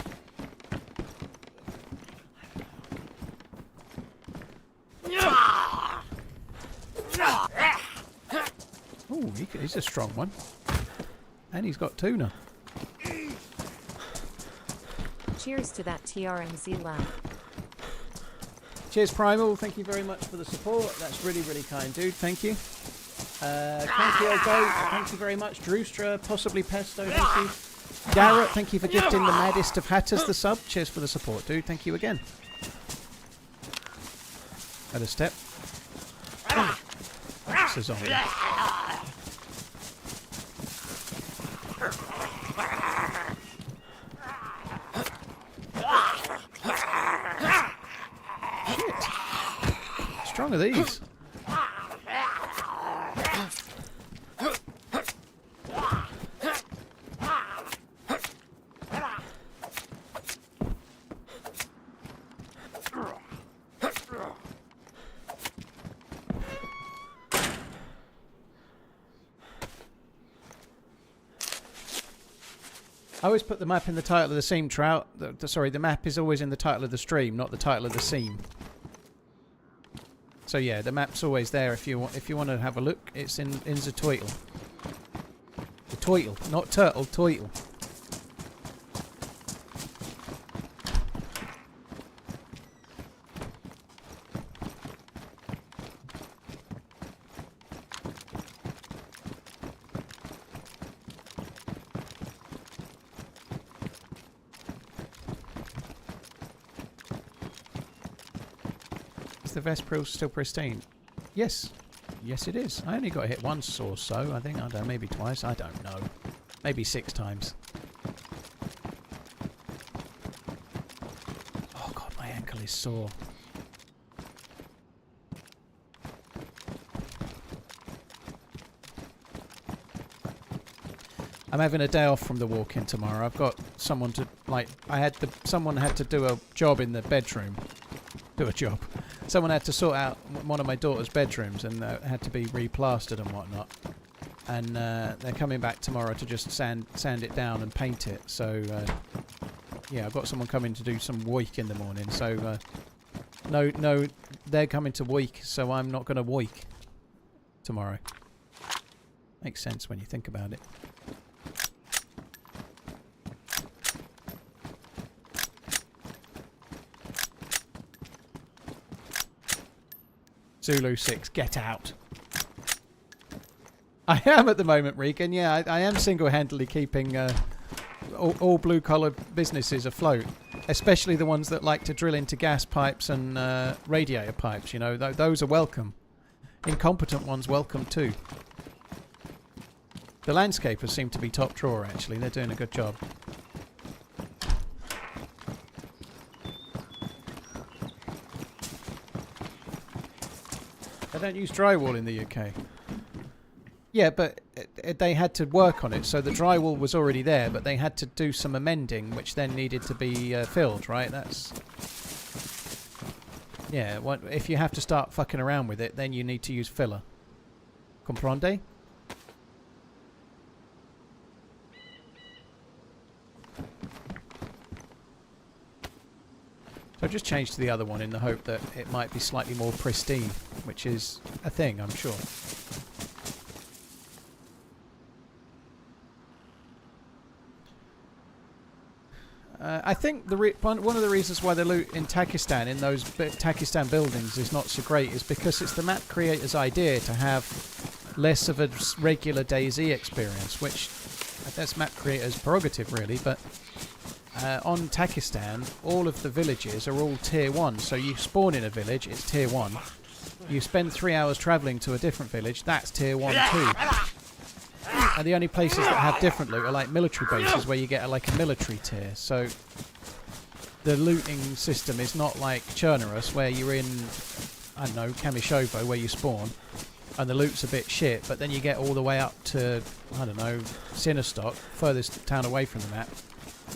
Ooh, he's a strong one. And he's got tuna. Cheers to that TRMZ lab. Cheers, Primal. Thank you very much for the support. That's really, really kind, dude. Thank you. Cranky Old Goat, thank you very much. Drewstra, possibly Pesto, thank you. Garrett, thank you for gifting the maddest of hatters the sub. Cheers for the support, dude. Thank you again. At a step. Oh, that's a zombie. Shit. Strong are these? I always put the map in the title of the stream, Trout. Sorry, the map is always in the title of the stream, not the title of the scene. So yeah, the map's always there if you want to have a look. It's in the title. The title, not turtle, title. the Vespril still pristine? Yes. Yes, it is. I only got hit once or so, I think. I don't know, maybe twice. I don't know. Maybe 6 times. Oh, God, my ankle is sore. I'm having a day off from the walk-in tomorrow. I've got someone to, like, someone had to do a job in the bedroom. Someone had to sort out one of my daughter's bedrooms and had to be replastered and whatnot. And they're coming back tomorrow to just sand it down and paint it. So, yeah, I've got someone coming to do some work in the morning. So, no, they're coming to work, so I'm not going to work tomorrow. Makes sense when you think about it. Zulu 6, get out. I am at the moment, Regan. Yeah, I am single-handedly keeping all blue-collar businesses afloat, especially the ones that like to drill into gas pipes and radiator pipes. You know, those are welcome. Incompetent ones welcome too. The landscapers seem to be top drawer, actually. They're doing a good job. They don't use drywall in the UK. Yeah, but they had to work on it, so the drywall was already there, but they had to do some amending, which then needed to be filled, right? That's... Yeah, if you have to start fucking around with it, then you need to use filler. Comprende? So I just changed to the other one in the hope that it might be slightly more pristine, which is a thing, I'm sure. I think one of the reasons why the loot in Takistan, in those Takistan buildings, is not so great is because it's the map creator's idea to have less of a regular DayZ experience, which that's map creator's prerogative really, but on Takistan, all of the villages are all tier 1, so you spawn in a village, it's tier 1. You spend 3 hours travelling to a different village, that's tier 1 too. And the only places that have different loot are like military bases where you get like a military tier. So the looting system is not like Chernarus where you're in, I don't know, Kamishovo where you spawn and the loot's a bit shit, but then you get all the way up to, I don't know, Sinnerstock, furthest town away from the map.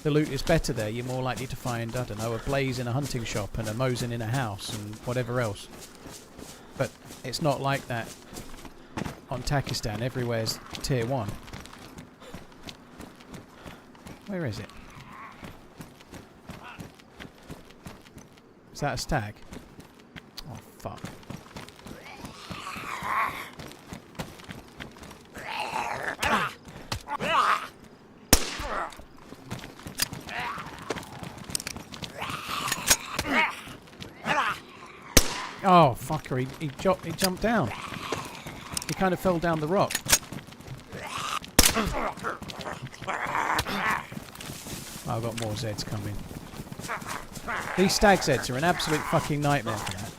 The loot is better there. You're more likely to find, I don't know, a blaze in a hunting shop and a Mosin in a house and whatever else. But it's not like that on Takistan. Everywhere's tier 1. Where is it? Is that a stag? Oh, fuck. Oh, fucker, he jumped down. He kind of fell down the rock. Oh, I've got more Zeds coming. These stag Zeds are an absolute fucking nightmare for that.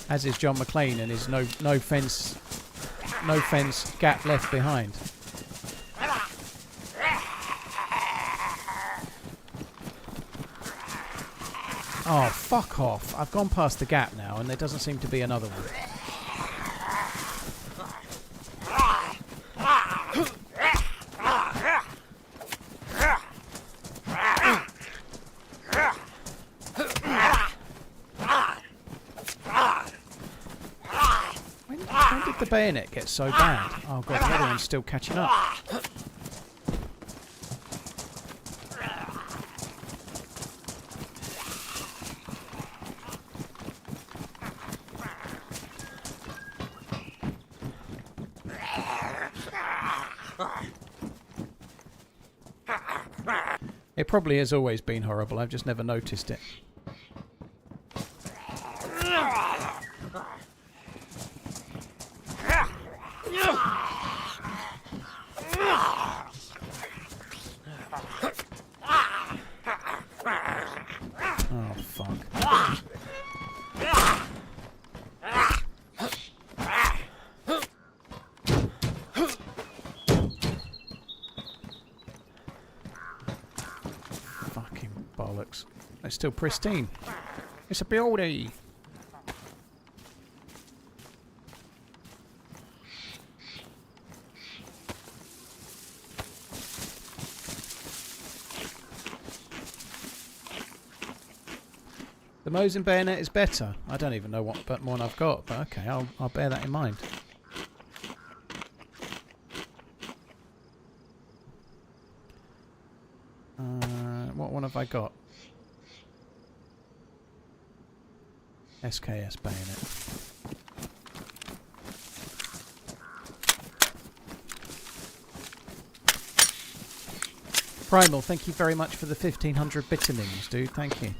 As is John McClane and his no fence gap left behind. Oh, fuck off. I've gone past the gap now and there doesn't seem to be another one. When did the bayonet get so bad? Oh god, the other one's still catching up. It probably has always been horrible, I've just never noticed it. still pristine. It's a beauty. The Mosin bayonet is better. I don't even know what one I've got, but okay, I'll bear that in mind. What one have I got? SKS bayonet. Primal, thank you very much for the 1500 vitamins, dude. Thank you.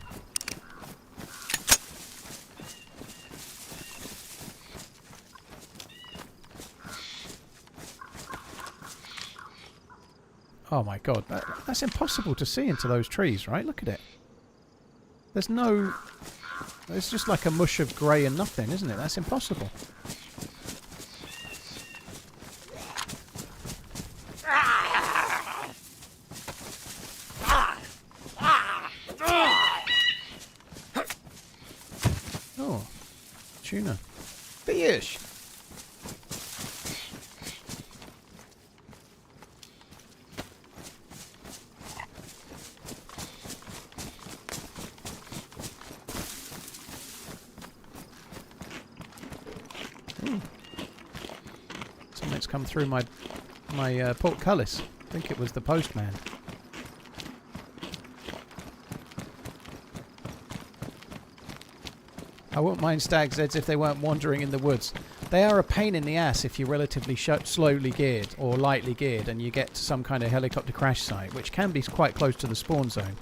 Oh my god, that's impossible to see into those trees, right? Look at it. There's no... It's just like a mush of grey and nothing, isn't it? That's impossible. Oh, tuna. Fish! Something's come through my portcullis. I think it was the postman. I wouldn't mind stag's heads if they weren't wandering in the woods. They are a pain in the ass if you're relatively slowly geared or lightly geared and you get to some kind of helicopter crash site, which can be quite close to the spawn zone.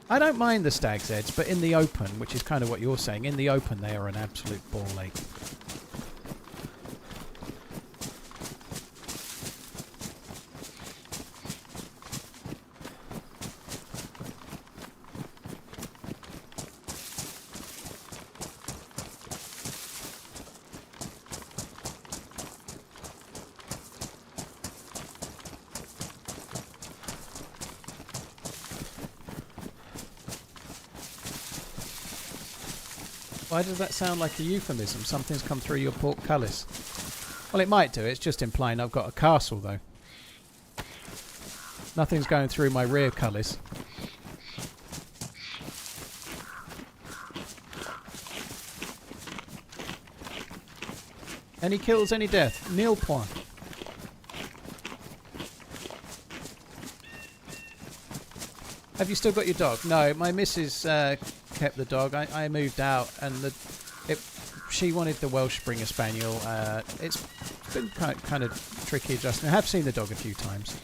I don't mind the stag's heads, but in the open, which is kind of what you're saying, in the open they are an absolute ball ache. Why does that sound like a euphemism? Something's come through your portcullis. Well, it might do. It's just implying I've got a castle, though. Nothing's going through my rear cullis. Any kills, any death? Nil point. Have you still got your dog? No, my missus kept the dog. I moved out and she wanted the Welsh Springer Spaniel. It's been kind of tricky adjusting. I have seen the dog a few times.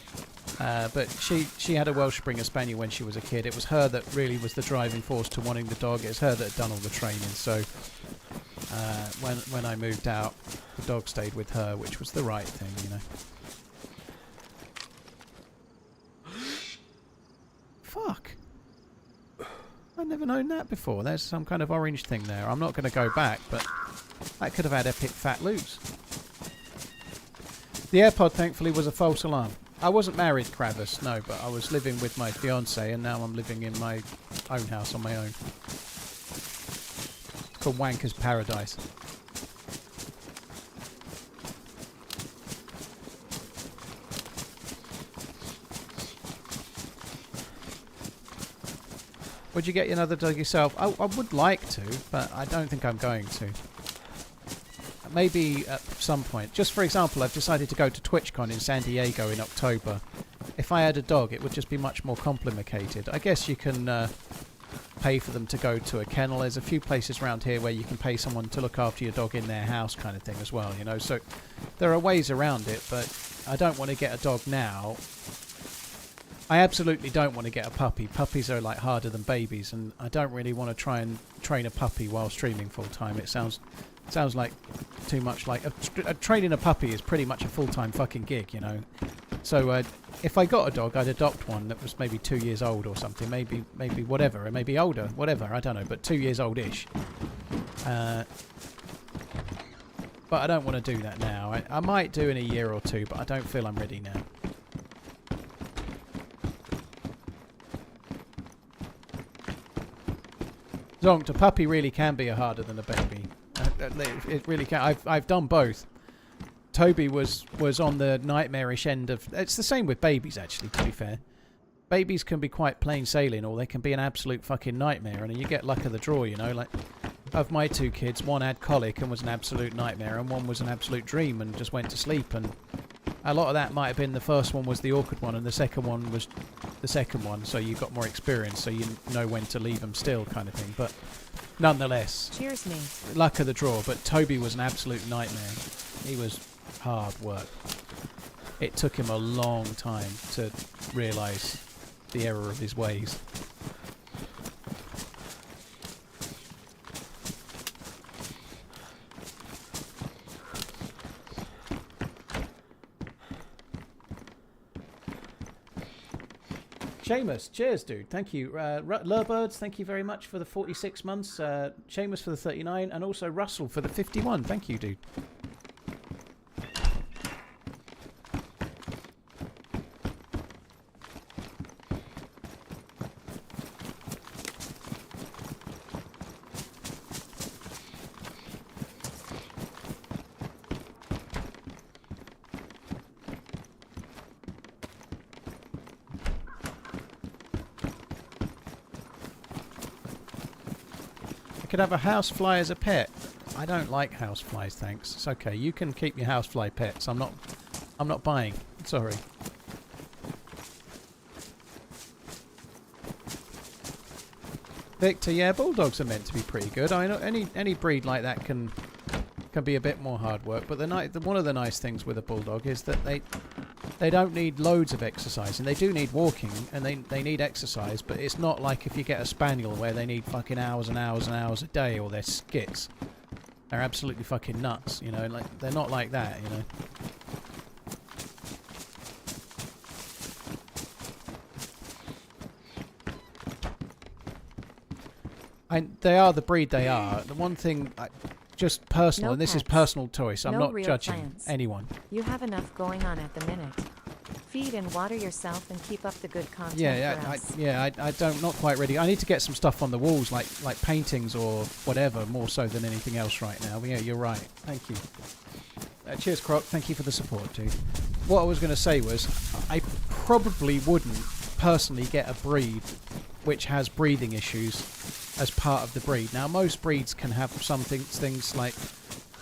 But she had a Welsh Springer Spaniel when she was a kid. It was her that really was the driving force to wanting the dog. It was her that had done all the training. So when I moved out, the dog stayed with her, which was the right thing, you know. Fuck. I've never known that before. There's some kind of orange thing there. I'm not going to go back, but that could have had epic fat loops. The AirPod, thankfully, was a false alarm. I wasn't married, Kravis, no, but I was living with my fiancée, and now I'm living in my own house on my own. It's called Wanker's Paradise. Would you get another dog yourself? I would like to, but I don't think I'm going to. Maybe at some point. Just for example, I've decided to go to TwitchCon in San Diego in October. If I had a dog, it would just be much more complicated. I guess you can pay for them to go to a kennel. There's a few places around here where you can pay someone to look after your dog in their house kind of thing as well, you know. So there are ways around it, but I don't want to get a dog now. I absolutely don't want to get a puppy. Puppies are like harder than babies, and I don't really want to try and train a puppy while streaming full time. It sounds like too much like training a puppy is pretty much a full-time fucking gig, you know. So if I got a dog, I'd adopt one that was maybe 2 years old or something, maybe whatever, or maybe older, whatever, I don't know, but 2 years old-ish. But I don't want to do that now. I might do in a year or two, but I don't feel I'm ready now. Zonked, a puppy really can be harder than a baby. It really can. I've done both. Toby was on the nightmarish end of... It's the same with babies, actually, to be fair. Babies can be quite plain sailing, or they can be an absolute fucking nightmare, and you get luck of the draw, you know. Like, of my 2 kids, one had colic and was an absolute nightmare, and one was an absolute dream and just went to sleep, and a lot of that might have been the first one was the awkward one, and the second one was the second one, so you got more experience, so you know when to leave them still, kind of thing. But nonetheless, Cheers, mate. Luck of the draw. But Toby was an absolute nightmare. He was hard work. It took him a long time to realise the error of his ways. Seamus, cheers, dude. Thank you. Lurbirds, thank you very much for the 46 months. Seamus for the 39, and also Russell for the 51. Thank you, dude. Could have a housefly as a pet. I don't like houseflies, thanks. It's okay. You can keep your housefly pets. I'm not buying. Sorry. Victor, yeah, bulldogs are meant to be pretty good. I know any breed like that can be a bit more hard work, but one of the nice things with a bulldog is that they don't need loads of exercise, and they do need walking, and they need exercise, but it's not like if you get a spaniel where they need fucking hours and hours and hours a day, or they're skits. They're absolutely fucking nuts, you know, like they're not like that, you know. They are the breed they are. The one thing, just personal, No and this is pets. personal choice. I'm No not real judging plans. anyone. You have enough going on at the minute. Feed and water yourself and keep up the good content for us. I don't, not quite ready. I need to get some stuff on the walls, like paintings or whatever, more so than anything else right now. But yeah, you're right. Thank you. Cheers, Croc. Thank you for the support, dude. What I was going to say was, I probably wouldn't personally get a breed which has breathing issues as part of the breed. Now, most breeds can have things like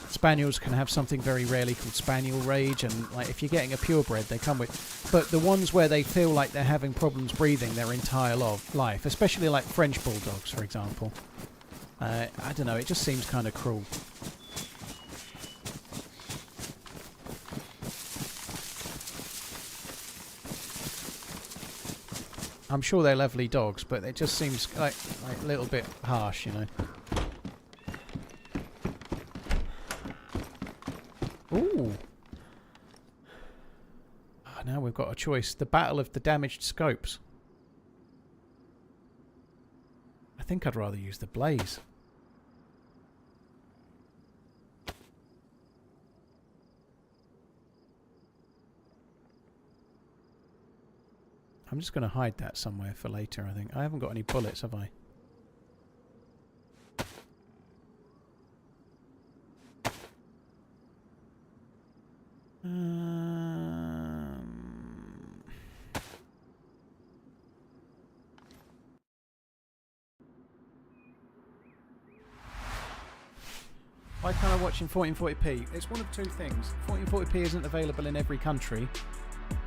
Spaniels can have something very rarely called Spaniel Rage, and like if you're getting a purebred, they come with. But the ones where they feel like they're having problems breathing their entire life, especially like French bulldogs, for example. I don't know. It just seems kind of cruel. I'm sure they're lovely dogs, but it just seems like a little bit harsh, you know. Ooh. Oh, now we've got a choice. The Battle of the Damaged Scopes. I think I'd rather use the Blaze. I'm just going to hide that somewhere for later, I think. I haven't got any bullets, have I? Why can't I watch in 1440p? It's one of two things. 1440p isn't available in every country.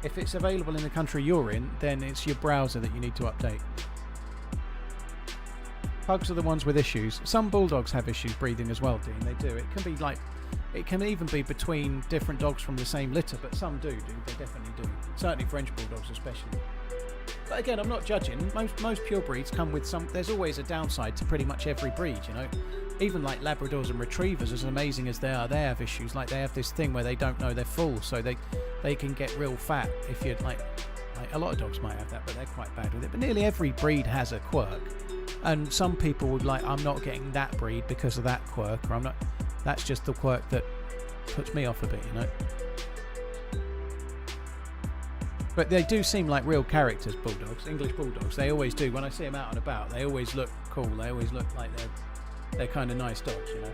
If it's available in the country you're in, then it's your browser that you need to update. Pugs are the ones with issues. Some bulldogs have issues breathing as well, Dean. They do. It can be like, it can even be between different dogs from the same litter, but some do. They definitely do. Certainly French bulldogs especially. But again, I'm not judging. Most pure breeds come with some... There's always a downside to pretty much every breed, you know. Even like Labradors and Retrievers, as amazing as they are, they have issues. Like they have this thing where they don't know they're full, so they can get real fat if you're like a lot of dogs might have that, but they're quite bad with it. But nearly every breed has a quirk. And some people would like, I'm not getting that breed because of that quirk, or I'm not... That's just the quirk that puts me off a bit, you know. But they do seem like real characters, bulldogs, English bulldogs. They always do. When I see them out and about, they always look cool. They always look like they're kind of nice dogs, you know.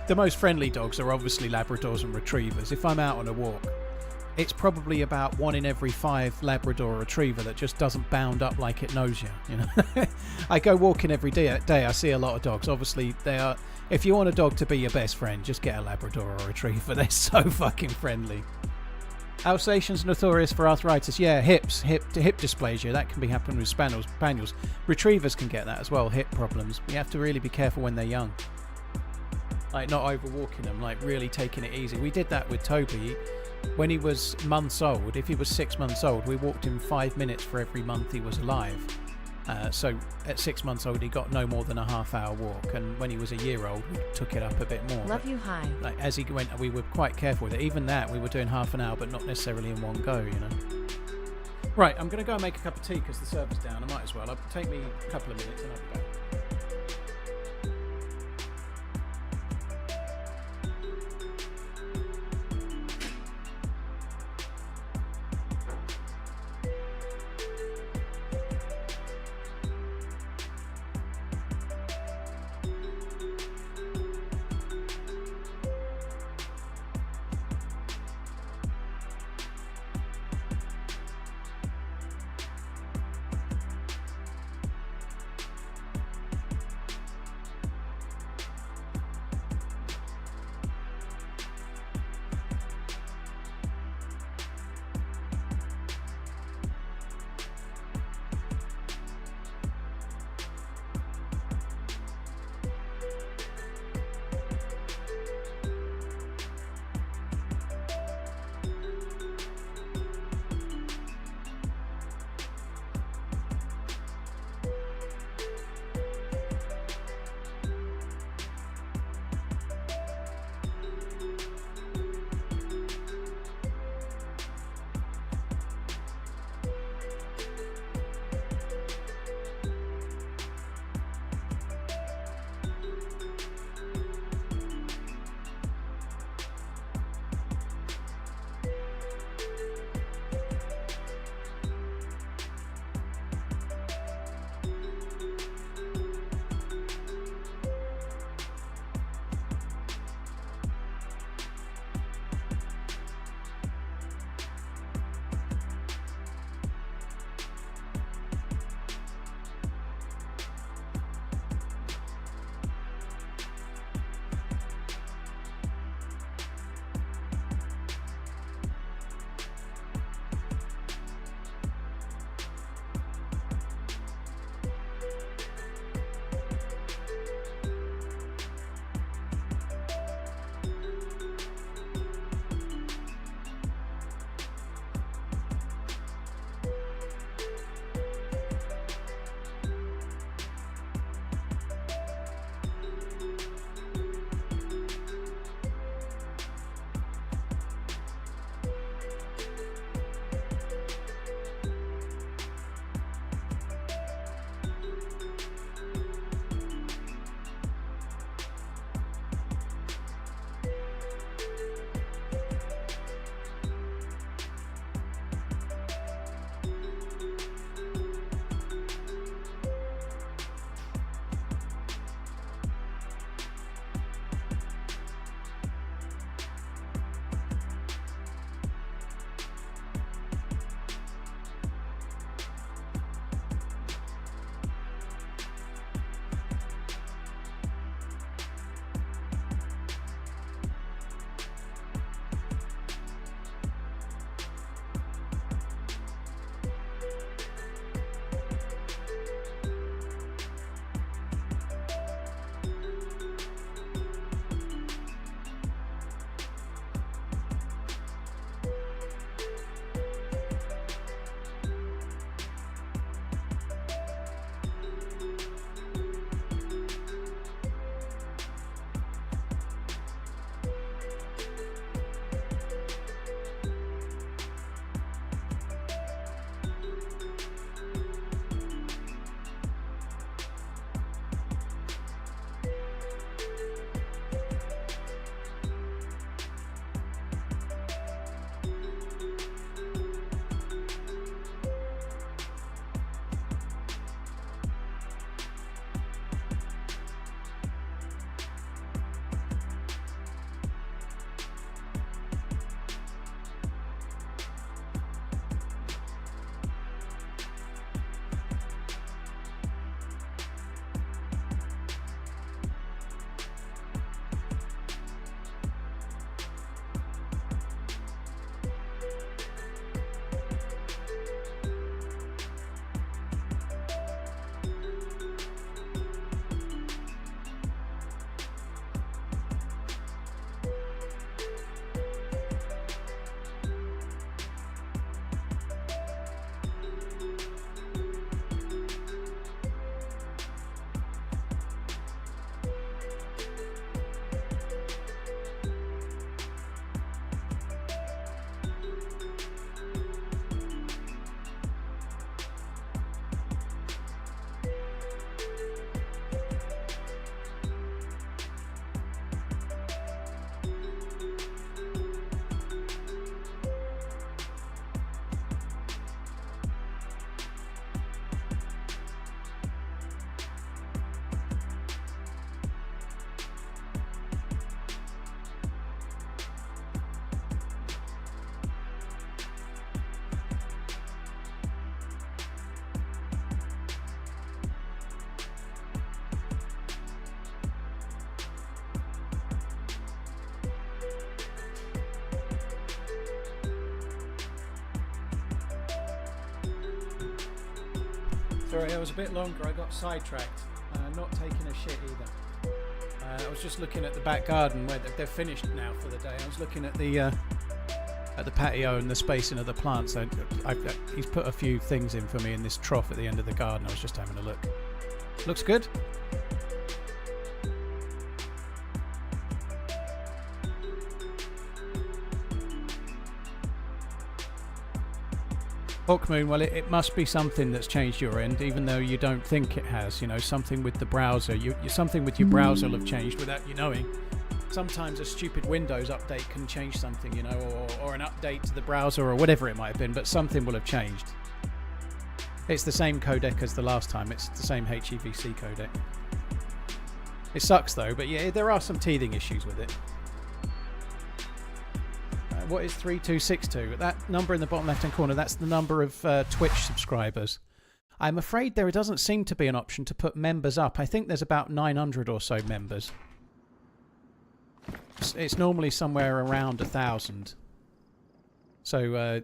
The most friendly dogs are obviously Labradors and Retrievers. If I'm out on a walk, it's probably about 1 in every 5 Labrador or Retriever that just doesn't bound up like it knows you. You know, I go walking every day. I see a lot of dogs. Obviously, they are. If you want a dog to be your best friend, just get a Labrador or a Retriever. They're so fucking friendly. Alsatians notorious for arthritis. Yeah, hip dysplasia. That can be happening with spaniels. Retrievers can get that as well. Hip problems. You have to really be careful when they're young. Like not overwalking them, like really taking it easy. We did that with Toby when he was months old. If he was 6 months old, we walked him 5 minutes for every month he was alive. So at 6 months old, he got no more than a half-hour walk, and when he was a year old, we took it up a bit more. Love you, hi. Like as he went, we were quite careful with it. Even that, we were doing half an hour, but not necessarily in one go, you know. Right, I'm going to go and make a cup of tea because the server's down. I might as well. It'll take me a couple of minutes and I'll be back. Sorry, I was a bit longer. I got sidetracked. Not taking a shit either. I was just looking at the back garden where they're finished now for the day. I was looking at the patio and the spacing of the plants. He's put a few things in for me in this trough at the end of the garden. I was just having a look. Looks good. Hawkmoon, well, it must be something that's changed your end, even though you don't think it has. You know, something with the browser. Something with your browser will have changed without you knowing. Sometimes a stupid Windows update can change something, you know, or an update to the browser or whatever it might have been, but something will have changed. It's the same codec as the last time. It's the same HEVC codec. It sucks though, but yeah, there are some teething issues with it. What is 3262? That number in the bottom left-hand corner, that's the number of Twitch subscribers. I'm afraid there doesn't seem to be an option to put members up. I think there's about 900 or so members. It's normally somewhere around 1,000. So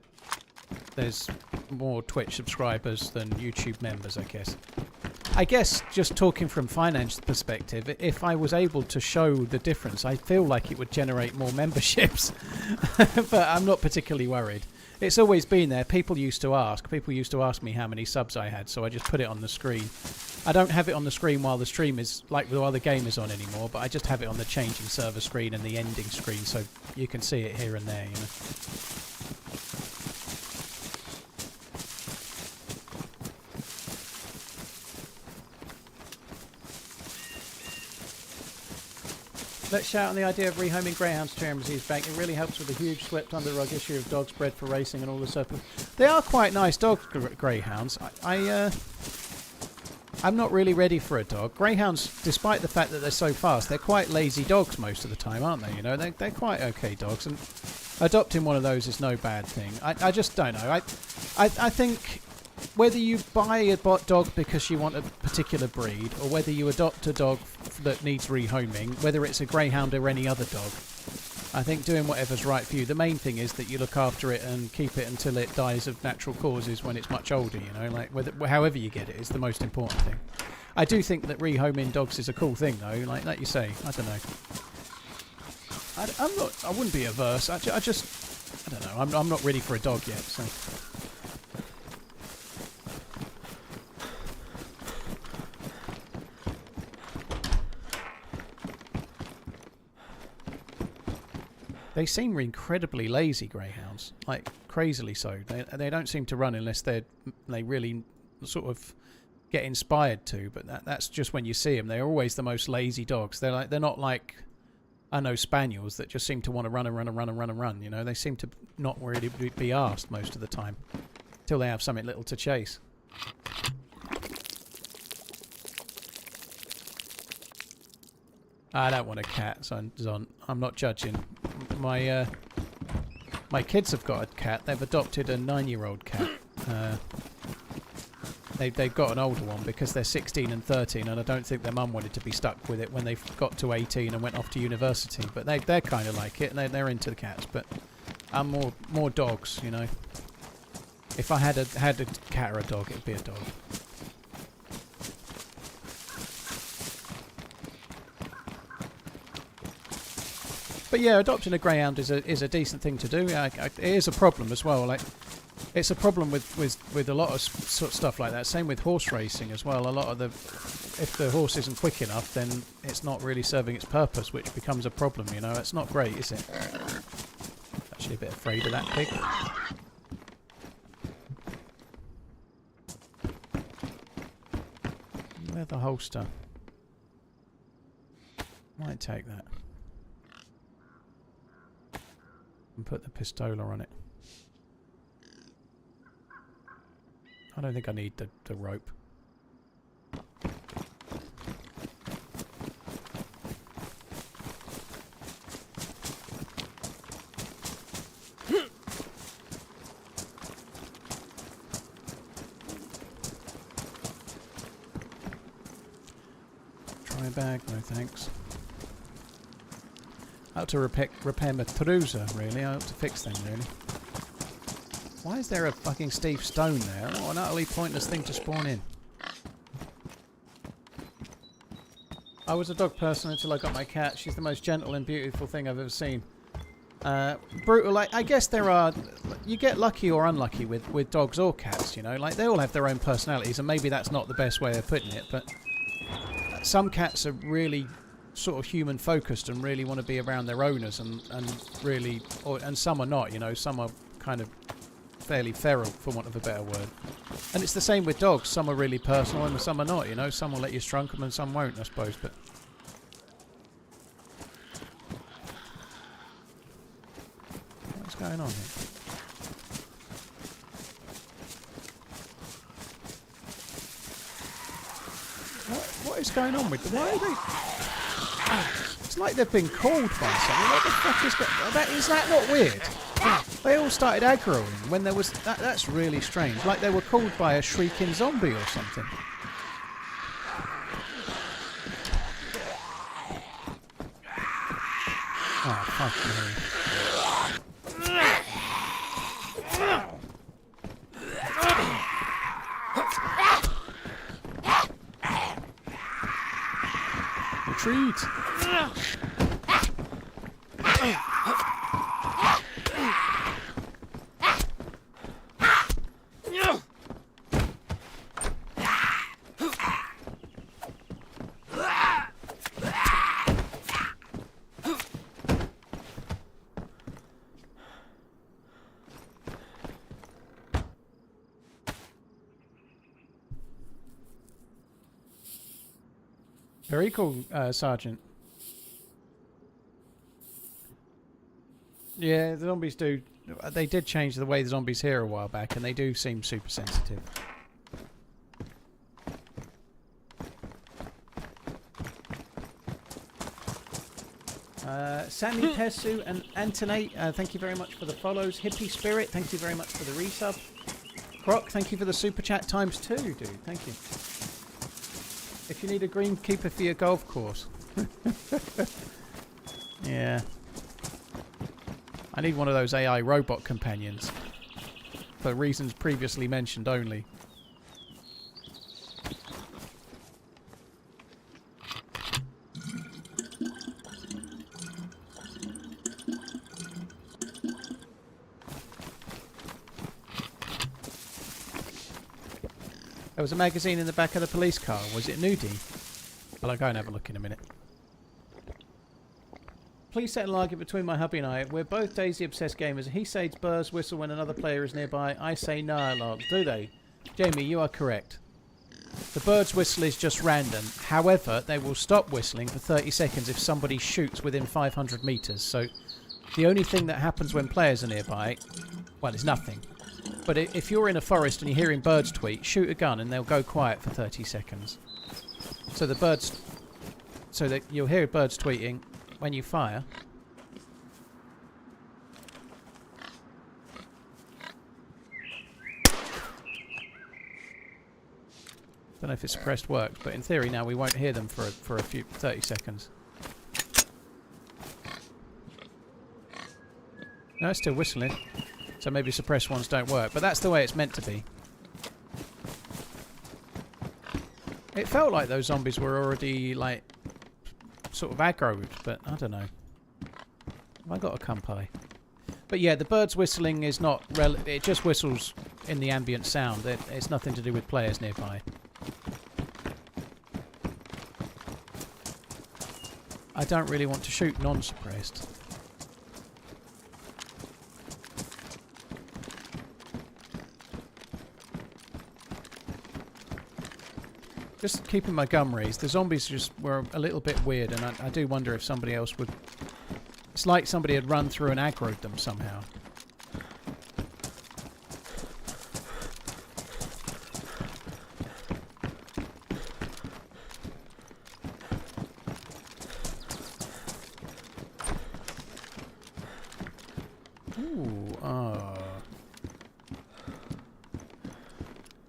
there's more Twitch subscribers than YouTube members, I guess. I guess, just talking from finance perspective, if I was able to show the difference, I feel like it would generate more memberships. But I'm not particularly worried. It's always been there. People used to ask me how many subs I had, so I just put it on the screen. I don't have it on the screen while the stream is, like while the game is on anymore, but I just have it on the changing server screen and the ending screen, so you can see it here and there, you know. Let's shout on the idea of rehoming greyhounds to TRMZ's bank. It really helps with the huge swept under the rug issue of dogs bred for racing and all the surplus. They are quite nice dogs, greyhounds. I'm not really ready for a dog. Greyhounds, despite the fact that they're so fast, they're quite lazy dogs most of the time, aren't they? You know, they're quite okay dogs, and adopting one of those is no bad thing. I just don't know. I think whether you buy a dog because you want a particular breed, or whether you adopt a dog that needs rehoming, whether it's a greyhound or any other dog, I think doing whatever's right for you. The main thing is that you look after it and keep it until it dies of natural causes when it's much older, you know, like however you get it is the most important thing. I do think that rehoming dogs is a cool thing though, like you say. I don't know. I wouldn't be averse. I don't know. I'm not ready for a dog yet, so. They seem incredibly lazy, greyhounds, like crazily so. They don't seem to run unless they really sort of get inspired to. But that's just when you see them. They're always the most lazy dogs. They're not like, I know, spaniels that just seem to want to run and run and run and run and run. You know, they seem to not really be asked most of the time until they have something little to chase. I don't want a cat, so I'm not judging. My kids have got a cat. They've adopted a 9-year-old cat. They've got an older one because they're 16 and 13, and I don't think their mum wanted to be stuck with it when they got to 18 and went off to university. But they're kind of like it, and they're into the cats. But I'm more dogs, you know. If I had a cat or a dog, it'd be a dog. But yeah, adopting a greyhound is a decent thing to do. It is a problem as well. Like, it's a problem with a lot of sort of stuff like that. Same with horse racing as well. A lot of if the horse isn't quick enough, then it's not really serving its purpose, which becomes a problem. You know, it's not great, is it? Actually, a bit afraid of that pig. Leather holster. Might take that. And put the pistola on it. I don't think I need the rope. Try bag, no thanks. I ought to repair my trouser, really. I ought to fix them, really. Why is there a fucking Steve Stone there? What an utterly pointless thing to spawn in. I was a dog person until I got my cat. She's the most gentle and beautiful thing I've ever seen. Brutal. Like, I guess there are. You get lucky or unlucky with dogs or cats. You know, like they all have their own personalities, and maybe that's not the best way of putting it. But some cats are really sort of human focused and really want to be around their owners, and really, and some are not. You know, some are kind of fairly feral, for want of a better word. And it's the same with dogs. Some are really personal and some are not, you know. Some will let you strunk them and some won't, I suppose. But what's going on here? What is going on with them? Why are they... It's like they've been called by something. What the fuck is that? Is that not weird? They all started aggroing when there was... That's really strange. Like they were called by a shrieking zombie or something. Oh, fuck me. Retreat! Very cool, Sergeant. Yeah, the zombies do... They did change the way the zombies here a while back, and they do seem super sensitive. Sammy Pesu and Antonate, thank you very much for the follows. Hippie Spirit, thank you very much for the resub. Croc, thank you for the super chat ×2, dude. Thank you. If you need a greenkeeper for your golf course. Yeah. I need one of those AI robot companions. For reasons previously mentioned only. There was a magazine in the back of the police car. Was it nudie? Well, I'll go and have a look in a minute. Please settle an argument between my hubby and I. We're both DayZ obsessed gamers. He says birds whistle when another player is nearby. I say no, alarm. Do they? Jamie, you are correct. The bird's whistle is just random. However, they will stop whistling for 30 seconds if somebody shoots within 500 metres. So the only thing that happens when players are nearby, well, it's nothing. But if you're in a forest and you're hearing birds tweet, shoot a gun and they'll go quiet for 30 seconds. So the birds... So that you'll hear birds tweeting when you fire. Don't know if it's suppressed works, but in theory now we won't hear them for a few 30 seconds. No, it's still whistling. So maybe suppressed ones don't work, but that's the way it's meant to be. It felt like those zombies were already, like, sort of aggroed, but I don't know. Have I got a compy? But yeah, the bird's whistling is not... it just whistles in the ambient sound. It's nothing to do with players nearby. I don't really want to shoot non-suppressed. Just keeping my gun raised. The zombies just were a little bit weird, and I do wonder if somebody else would... It's like somebody had run through and aggroed them somehow.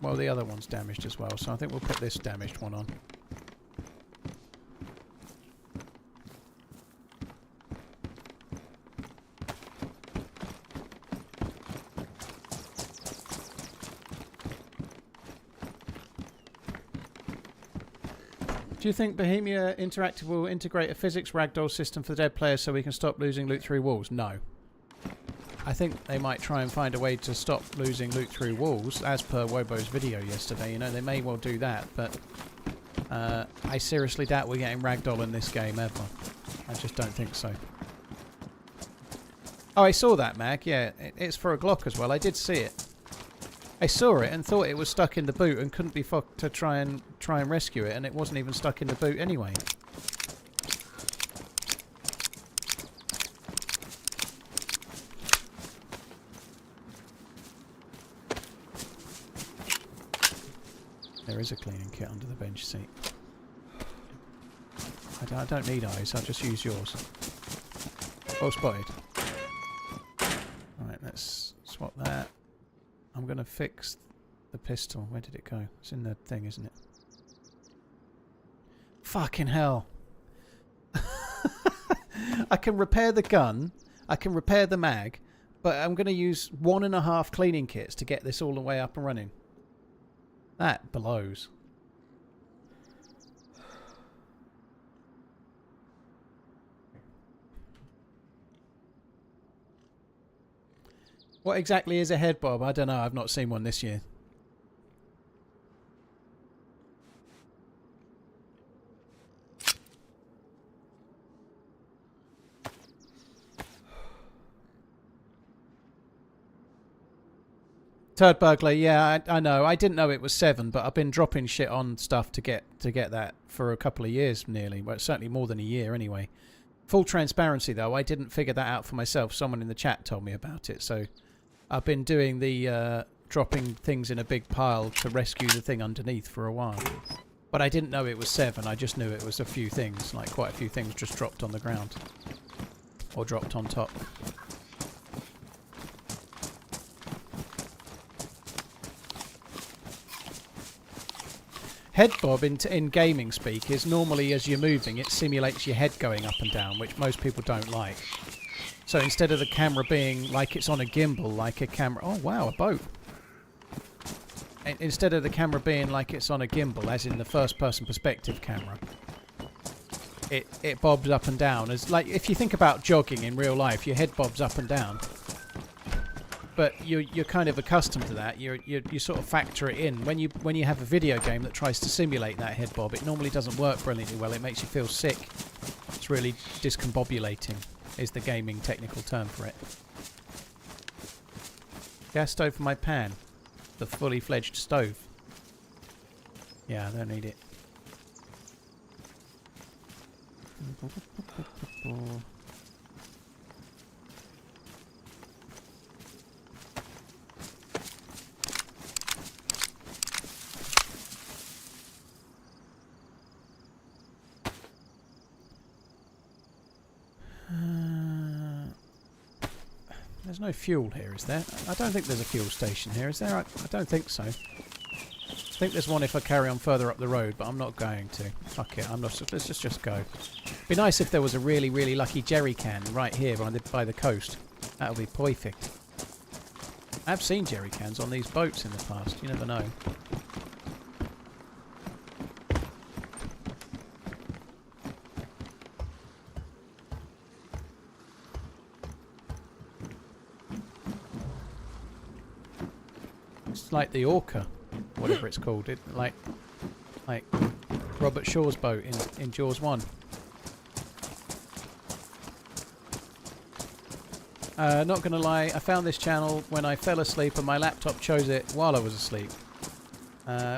Well, the other one's damaged as well, so I think we'll put this damaged one on. Do you think Bohemia Interactive will integrate a physics ragdoll system for the dead players so we can stop losing loot through walls? No. I think they might try and find a way to stop losing loot through walls, as per Wobo's video yesterday. You know, they may well do that, but I seriously doubt we're getting ragdoll in this game ever. I just don't think so. Oh, I saw that, Mag. Yeah, it's for a Glock as well. I did see it. I saw it and thought it was stuck in the boot and couldn't be fucked to try and rescue it, and it wasn't even stuck in the boot anyway. There is a cleaning kit under the bench seat. I don't need eyes, I'll just use yours. Well spotted. Right, let's swap that. I'm going to fix the pistol. Where did it go? It's in the thing, isn't it? Fucking hell. I can repair the gun, I can repair the mag, but I'm going to use 1.5 cleaning kits to get this all the way up and running. That blows. What exactly is a head bob? I don't know. I've not seen one this year. Third burglar, yeah, I know. I didn't know it was 7, but I've been dropping shit on stuff to get that for a couple of years nearly. Well, certainly more than a year anyway. Full transparency though, I didn't figure that out for myself. Someone in the chat told me about it, so I've been doing the dropping things in a big pile to rescue the thing underneath for a while. But I didn't know it was 7. I just knew it was a few things, like quite a few things just dropped on the ground or dropped on top. Head bob in gaming speak is normally as you're moving, it simulates your head going up and down, which most people don't like. So instead of the camera being like it's on a gimbal, like a camera... Oh, wow, a boat. Instead of the camera being like it's on a gimbal, as in the first-person perspective camera, it bobs up and down. As like if you think about jogging in real life, your head bobs up and down. But you're kind of accustomed to that. You sort of factor it in. When you have a video game that tries to simulate that head bob, it normally doesn't work brilliantly well. It makes you feel sick. It's really discombobulating, is the gaming technical term for it. Gas stove for my pan. The fully fledged stove. Yeah, I don't need it. There's no fuel here, is there? I don't think there's a fuel station here, is there? I don't think so. I think there's one if I carry on further up the road, but I'm not going to. Fuck it, I'm not. Let's just go. Be nice if there was a really, really lucky jerry can right here by the coast. That would be perfect. I've seen jerry cans on these boats in the past. You never know. It's like the Orca, whatever it's called. It like Robert Shaw's boat in Jaws 1. Not gonna lie, I found this channel when I fell asleep and my laptop chose it while I was asleep.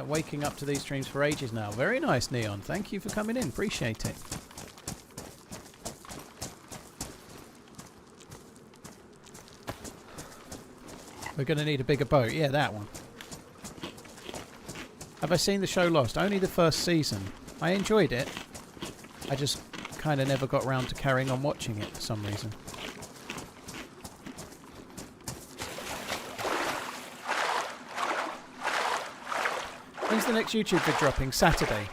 Waking up to these streams for ages now. Very nice, Neon. Thank you for coming in. Appreciate it. We're going to need a bigger boat. Yeah, that one. Have I seen the show Lost? Only the first season. I enjoyed it. I just kind of never got around to carrying on watching it for some reason. When's the next YouTube vid dropping? Saturday.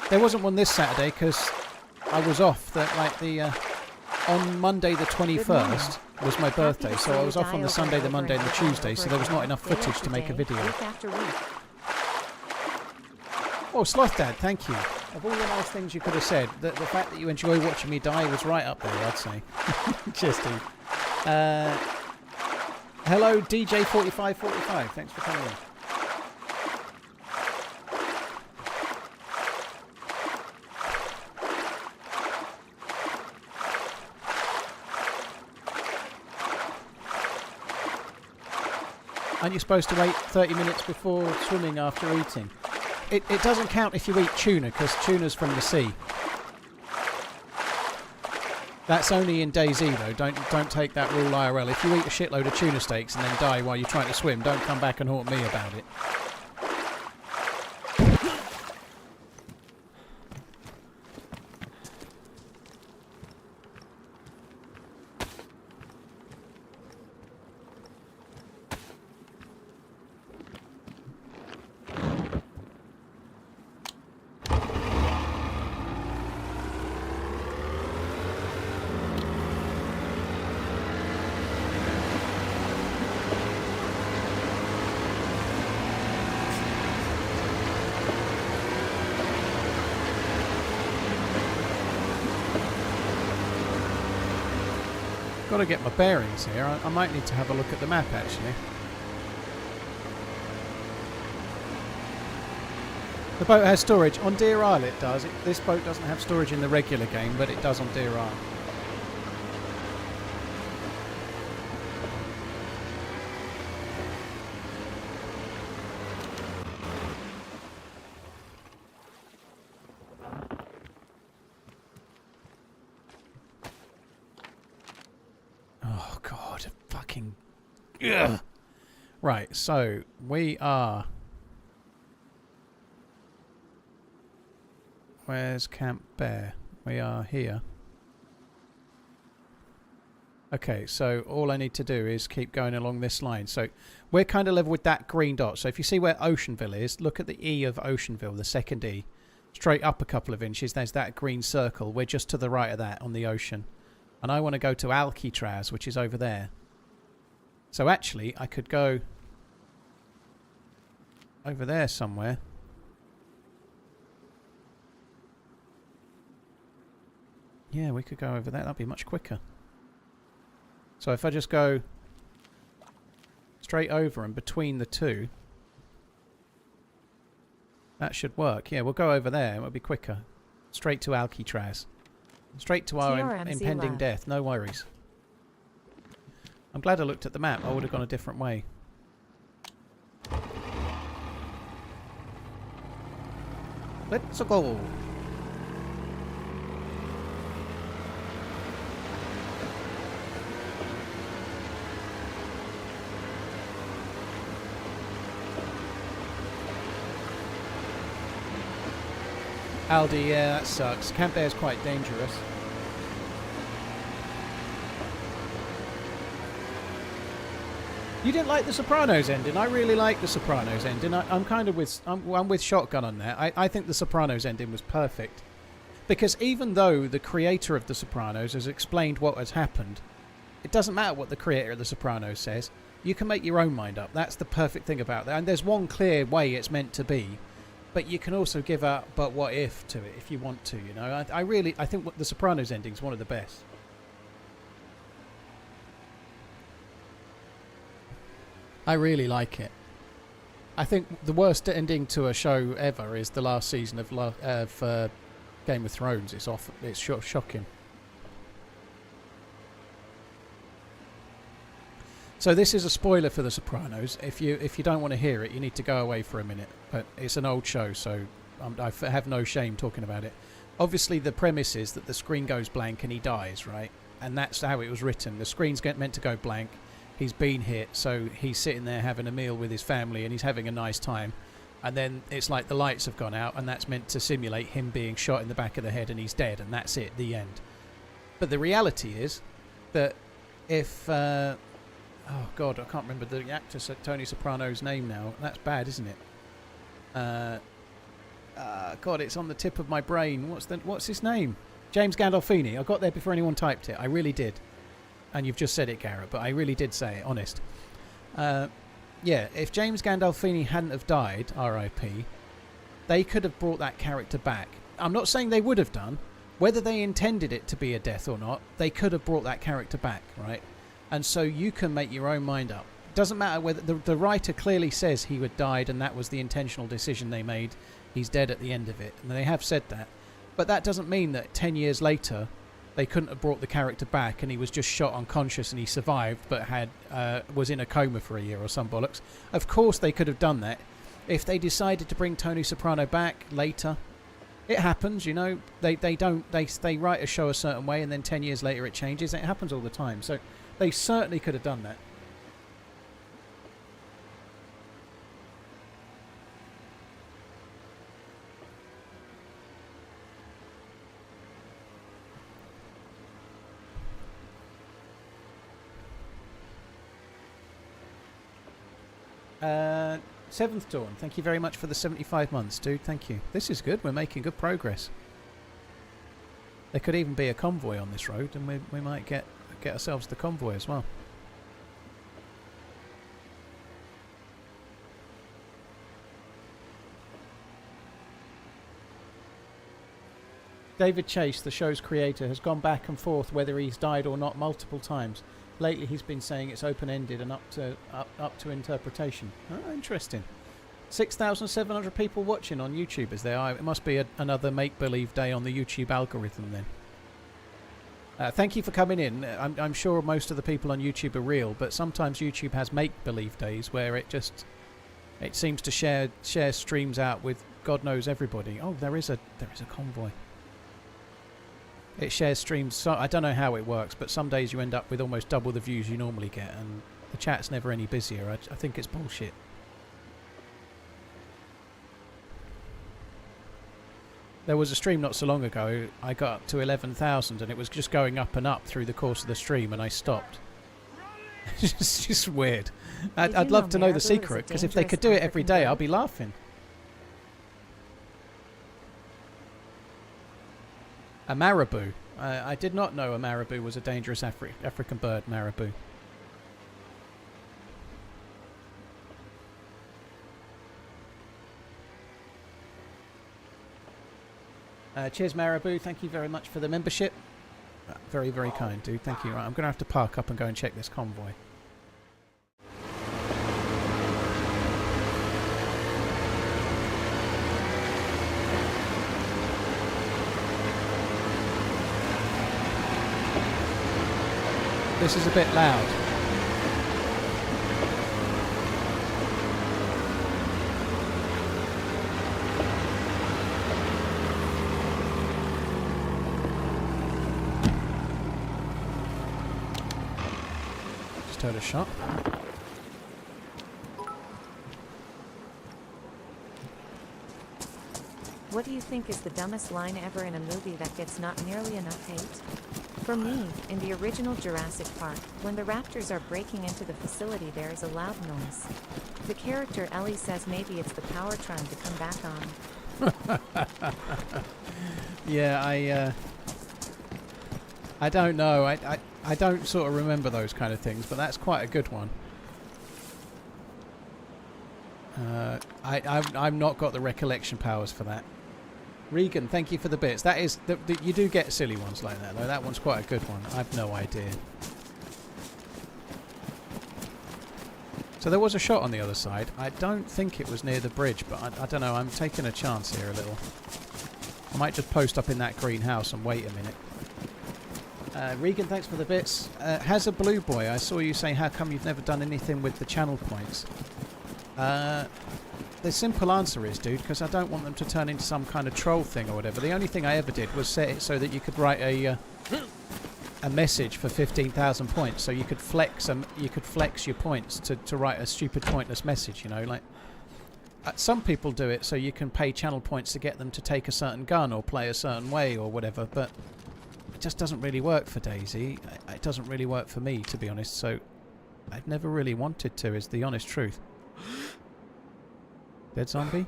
There wasn't one this Saturday because I was off. On Monday the 21st was my birthday, so I was off on the Sunday, the Monday and the Tuesday, so there was not enough footage to make a video. Well, Sloth Dad, thank you. Of all the nice things you could have said, the fact that you enjoy watching me die was right up there, I'd say. Cheers, Steve. Hello, DJ4545. Thanks for coming in. Aren't you supposed to wait 30 minutes before swimming after eating? It doesn't count if you eat tuna, because tuna's from the sea. That's only in DayZ though. Don't take that rule IRL. If you eat a shitload of tuna steaks and then die while you're trying to swim, don't come back and haunt me about it. Got to get my bearings here. I might need to have a look at the map actually. The boat has storage. On Deerisle it does. This boat doesn't have storage in the regular game, but it does on Deerisle. Oh god, fucking... Ugh. Right, so we are... Where's Camp Bear? We are here. Okay, so all I need to do is keep going along this line. So we're kind of level with that green dot. So if you see where Oceanville is, look at the E of Oceanville, the second E. Straight up a couple of inches, there's that green circle. We're just to the right of that on the ocean. And I want to go to Alcatraz, which is over there. So actually, I could go over there somewhere. Yeah, we could go over there. That'd be much quicker. So if I just go straight over and between the two, that should work. Yeah, we'll go over there. It'll be quicker. Straight to Alcatraz. Straight to our TRMZ impending left. death. No worries. I'm glad I looked at the map. I would have gone a different way. Let's go. Aldi, yeah, that sucks. Camp Bear's quite dangerous. You didn't like the Sopranos ending. I really like the Sopranos ending. I'm kind of with... I'm with Shotgun on that. I think the Sopranos ending was perfect. Because even though the creator of the Sopranos has explained what has happened, it doesn't matter what the creator of the Sopranos says. You can make your own mind up. That's the perfect thing about that. And there's one clear way it's meant to be. But you can also give a but what if to it if you want to, you know. I think the Sopranos ending is one of the best. I really like it. I think the worst ending to a show ever is the last season of Game of Thrones. It's shocking. So this is a spoiler for The Sopranos. If you don't want to hear it, you need to go away for a minute. But it's an old show, so I have no shame talking about it. Obviously, the premise is that the screen goes blank and he dies, right? And that's how it was written. The screen's meant to go blank. He's been hit, so he's sitting there having a meal with his family and he's having a nice time. And then it's like the lights have gone out, and that's meant to simulate him being shot in the back of the head and he's dead, and that's it, the end. But the reality is that if... oh God, I can't remember the actor Tony Soprano's name now. That's bad, isn't it? God, it's on the tip of my brain. What's his name? James Gandolfini. I got there before anyone typed it. I really did. And you've just said it, Garrett, but I really did say it, honest. Yeah, if James Gandolfini hadn't have died, R.I.P., they could have brought that character back. I'm not saying they would have done. Whether they intended it to be a death or not, they could have brought that character back, right? And so you can make your own mind up. Doesn't matter whether the writer clearly says he had died and that was the intentional decision they made. He's dead at the end of it, and they have said that. But that doesn't mean that 10 years later they couldn't have brought the character back and he was just shot unconscious and he survived but had was in a coma for a year or some bollocks. Of course they could have done that. If they decided to bring Tony Soprano back later, it happens, you know. They write a show a certain way and then 10 years later it changes. It happens all the time. So they certainly could have done that. Seventh Dawn, thank you very much for the 75 months, dude. Thank you. This is good. We're making good progress. There could even be a convoy on this road, and we might get ourselves the convoy as well. David Chase, the show's creator, has gone back and forth whether he's died or not multiple times. Lately he's been saying it's open-ended and up to interpretation. Oh, interesting. 6,700 people watching on YouTube is there. It must be another make-believe day on the YouTube algorithm then. Thank you for coming in. I'm sure most of the people on YouTube are real, but sometimes YouTube has make-believe days where it seems to share streams out with God knows everybody. Oh, there is a convoy. It shares streams, so I don't know how it works, but some days you end up with almost double the views you normally get, and the chat's never any busier. I think it's bullshit. There was a stream not so long ago, I got up to 11,000 and it was just going up and up through the course of the stream and I stopped. It's just weird. I'd love to know the secret, because if they could do it every day, I'll be laughing. A marabou. I did not know a marabou was a dangerous African bird, marabou. Cheers, marabou. Thank you very much for the membership. Very, very kind, dude. Thank you. Right, I'm going to have to park up and go and check this convoy. This is a bit loud. Just heard a shot. What do you think is the dumbest line ever in a movie that gets not nearly enough hate? For me, in the original Jurassic Park, when the raptors are breaking into the facility there is a loud noise. The character Ellie says maybe it's the power trying to come back on. Yeah, I don't know. I don't sort of remember those kind of things, but that's quite a good one. I've not got the recollection powers for that. Regan, thank you for the bits. That is, you do get silly ones like that, though. That one's quite a good one. I've no idea. So there was a shot on the other side. I don't think it was near the bridge, but I don't know. I'm taking a chance here a little. I might just post up in that greenhouse and wait a minute. Regan, thanks for the bits. Has a blue boy. I saw you say, how come you've never done anything with the channel points? The simple answer is, dude, because I don't want them to turn into some kind of troll thing or whatever. The only thing I ever did was set it so that you could write a message for 15,000 points, so you could flex your points to write a stupid, pointless message. You know, like some people do it so you can pay channel points to get them to take a certain gun or play a certain way or whatever. But it just doesn't really work for DayZ. It doesn't really work for me, to be honest. So I've never really wanted to, is the honest truth. Dead zombie?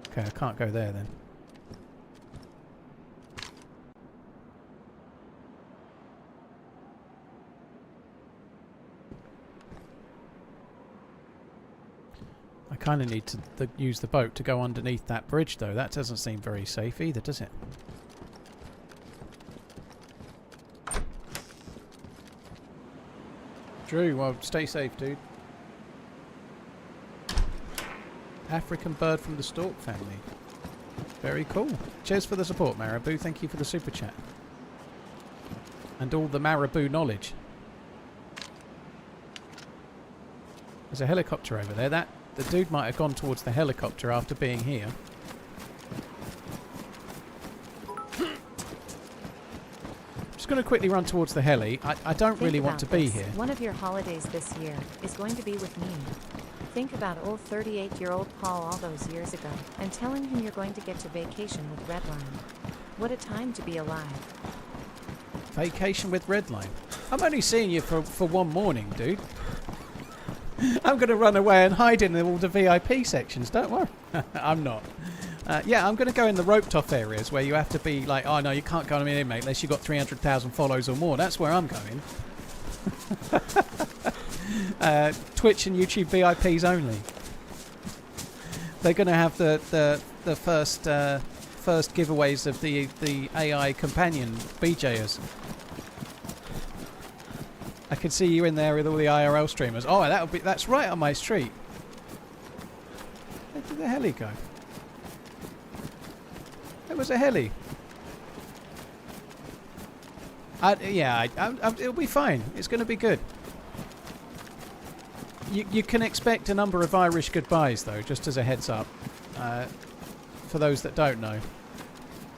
Okay, I can't go there then. I kind of need to use the boat to go underneath that bridge, though. That doesn't seem very safe either, does it? Drew, well, stay safe, dude. African bird from the stork family. Very cool. Cheers for the support, Marabou. Thank you for the super chat. And all the Marabou knowledge. There's a helicopter over there. The dude might have gone towards the helicopter after being here. Just going to quickly run towards the heli. I don't really want to be here. One of your holidays this year is going to be with me. Think about old 38-year-old Paul all those years ago and telling him you're going to get to vacation with Redline. What a time to be alive. Vacation with Redline? I'm only seeing you for one morning, dude. I'm going to run away and hide in all the VIP sections, don't worry. I'm not. Yeah, I'm going to go in the roped off areas where you have to be like, oh no, you can't go in, mate, unless you've got 300,000 follows or more. That's where I'm going. Twitch and YouTube VIPs only. They're going to have the first giveaways of the AI companion BJers. I can see you in there with all the IRL streamers. Oh, that's right on my street. Where did the heli go? There was a heli. Yeah, it'll be fine. It's going to be good. You can expect a number of Irish goodbyes, though, just as a heads up. For those that don't know.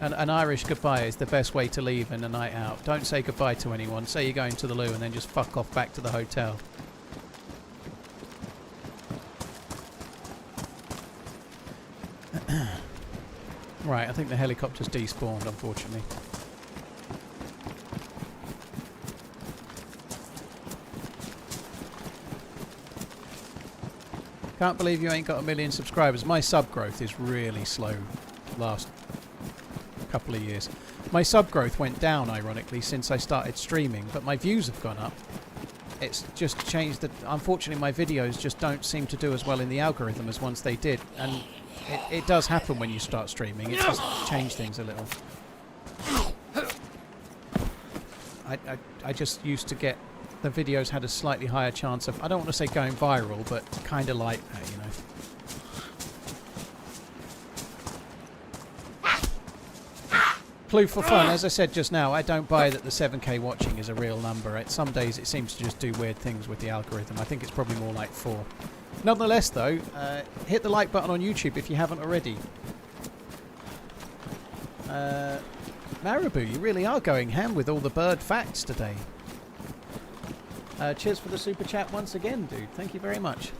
An Irish goodbye is the best way to leave in a night out. Don't say goodbye to anyone. Say you're going to the loo and then just fuck off back to the hotel. Right, I think the helicopter's despawned, unfortunately. Can't believe you ain't got 1 million subscribers. My sub growth is really slow last couple of years. My sub growth went down, ironically, since I started streaming, but my views have gone up. It's just changed that. Unfortunately, my videos just don't seem to do as well in the algorithm as once they did, and it does happen when you start streaming. It does change things a little. I just used to get the videos had a slightly higher chance of, I don't want to say going viral, but kind of like that, you know. Clue for fun, as I said just now, I don't buy that the 7K watching is a real number. Some days it seems to just do weird things with the algorithm. I think it's probably more like 4. Nonetheless, though, hit the like button on YouTube if you haven't already. Marabou, you really are going ham with all the bird facts today. Cheers for the super chat once again, dude. Thank you very much.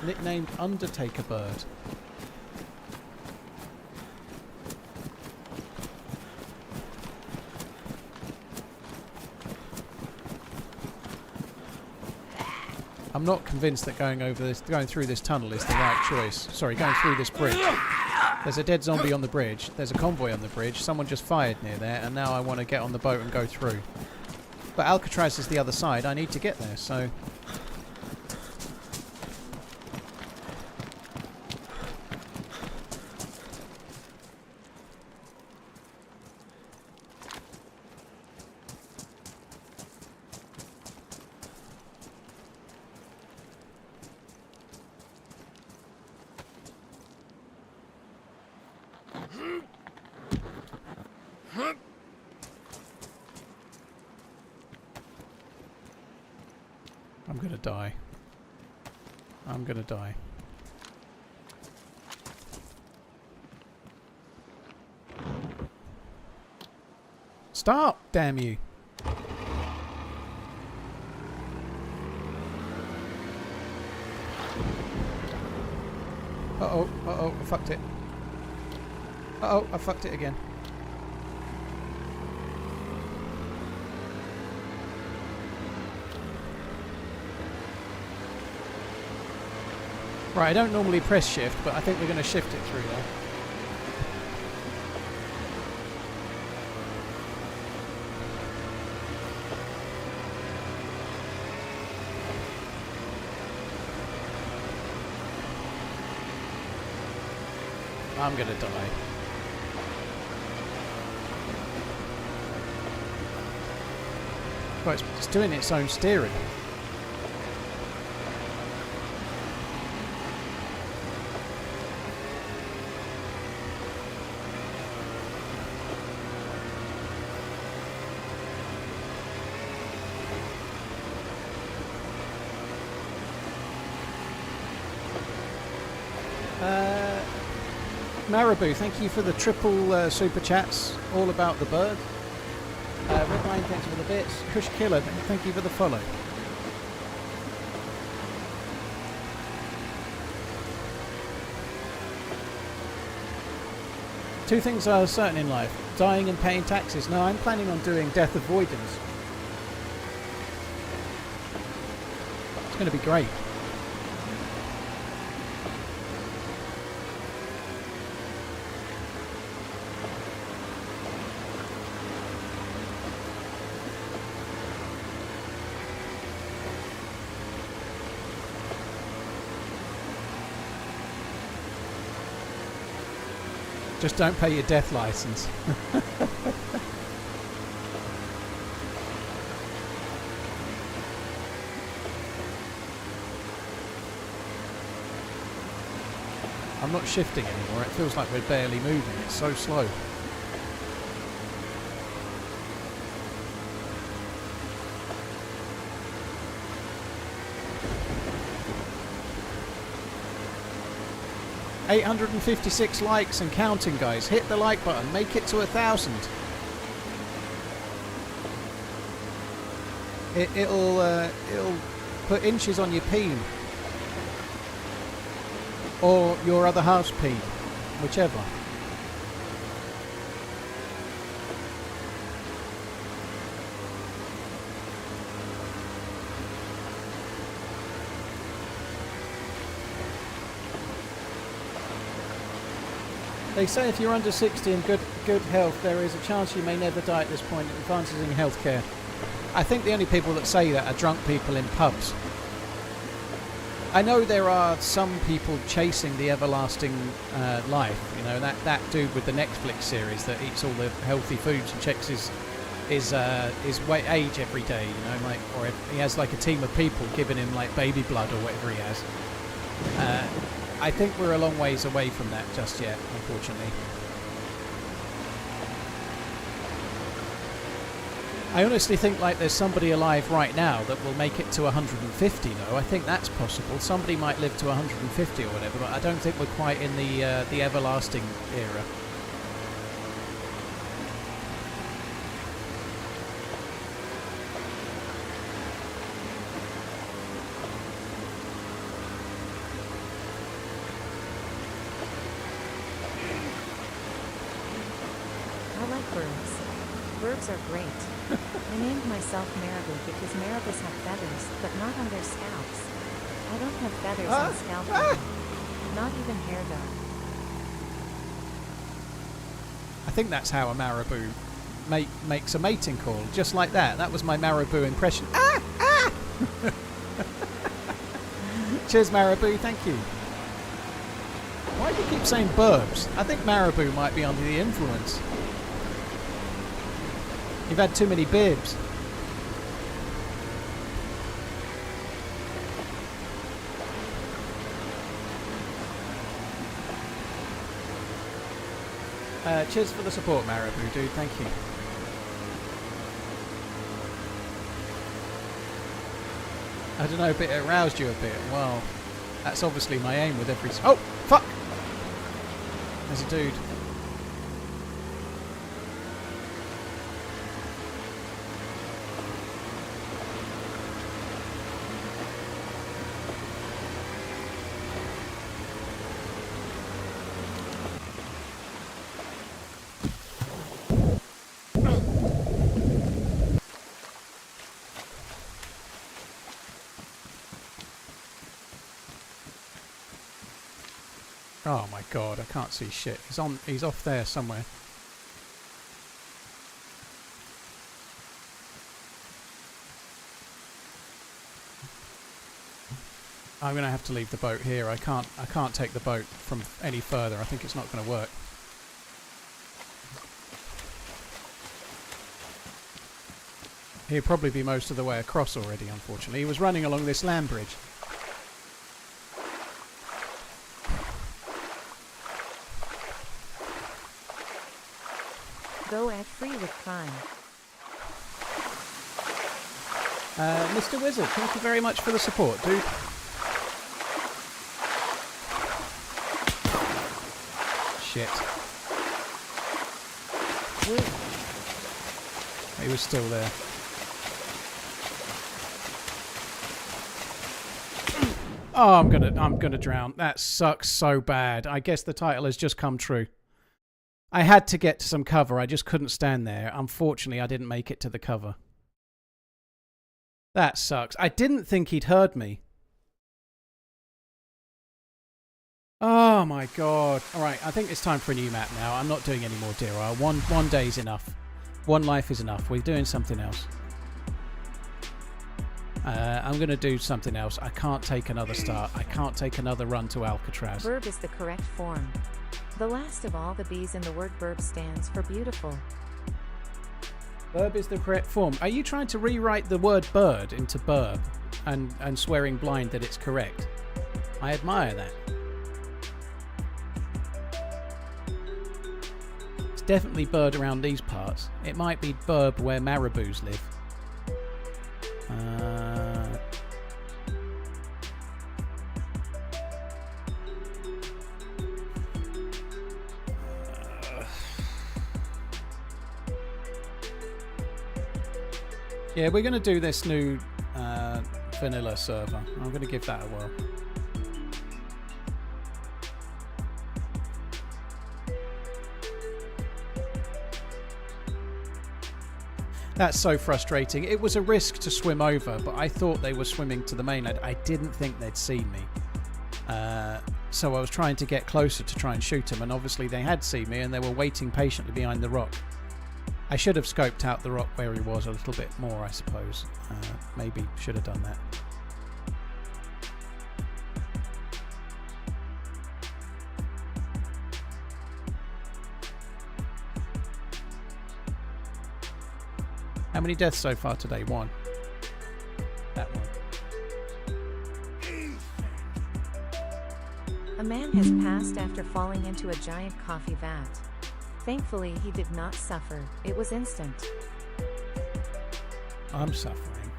Nicknamed Undertaker Bird. I'm not convinced that going through this tunnel is the right choice. Sorry, going through this bridge. There's a dead zombie on the bridge. There's a convoy on the bridge. Someone just fired near there, and now I want to get on the boat and go through. But Alcatraz is the other side. I need to get there, so... I'm gonna die. I'm gonna die. Stop! Damn you! Uh-oh, uh-oh, I fucked it. Uh-oh, I fucked it again. Right, I don't normally press shift, but I think we're going to shift it through there. I'm gonna die. Well, it's doing its own steering. Marabou, thank you for the triple super chats, all about the bird. Redline, thanks for the bits. Kush Killer, thank you for the follow. Two things are certain in life, dying and paying taxes. No, I'm planning on doing death avoidance. It's going to be great. Just don't pay your death license. I'm not shifting anymore. It feels like we're barely moving. It's so slow. $856 likes and counting, guys. Hit the like button. Make it to 1,000. It'll put inches on your peen, or your other half's peen, whichever. They say if you're under 60 and good health, there is a chance you may never die at this point. Advances in healthcare. I think the only people that say that are drunk people in pubs. I know there are some people chasing the everlasting life. You know, that dude with the Netflix series that eats all the healthy foods and checks his weight age every day. You know, like, or he has like a team of people giving him like baby blood or whatever he has. I think we're a long ways away from that just yet, unfortunately. I honestly think like there's somebody alive right now that will make it to 150 though. I think that's possible. Somebody might live to 150 or whatever, but I don't think we're quite in the everlasting era. Birds are great. I named myself Marabou because marabous have feathers, but not on their scalps. I don't have feathers on scalp either. Not even hair though. I think that's how a marabou makes a mating call, just like that. That was my marabou impression. Ah! Ah! Cheers, marabou. Thank you. Why do you keep saying burbs? I think marabou might be under the influence. You've had too many bibs. Cheers for the support, Marabou, dude. Thank you. I don't know, but it aroused you a bit. Well, that's obviously my aim with every... Oh, fuck! There's a dude. Oh my god, I can't see shit. He's off there somewhere. I'm going to have to leave the boat here. I can't take the boat from any further. I think it's not going to work. He'll probably be most of the way across already, unfortunately. He was running along this land bridge. Go ad-free with Prime. Mr. Wizard, thank you very much for the support, dude. Shit. Woo. He was still there. Oh, I'm gonna drown. That sucks so bad. I guess the title has just come true. I had to get to some cover. I just couldn't stand there. Unfortunately, I didn't make it to the cover. That sucks. I didn't think he'd heard me. Oh my god. Alright, I think it's time for a new map now. I'm not doing any more Deerisle. One day is enough. One life is enough. We're doing something else. I'm going to do something else. I can't take another start. I can't take another run to Alcatraz. Burb is the correct form. The last of all the B's in the word burb stands for beautiful. Burb is the correct form. Are you trying to rewrite the word bird into burb and swearing blind that it's correct? I admire that. It's definitely bird around these parts. It might be burb where marabous live. Yeah, we're going to do this new vanilla server. I'm going to give that a whirl. That's so frustrating. It was a risk to swim over, but I thought they were swimming to the mainland. I didn't think they'd seen me. So I was trying to get closer to try and shoot them, and obviously they had seen me and they were waiting patiently behind the rock. I should have scoped out the rock where he was a little bit more, I suppose. Maybe should have done that. How many deaths so far today? One. That one. A man has passed after falling into a giant coffee vat. Thankfully, he did not suffer. It was instant. I'm suffering.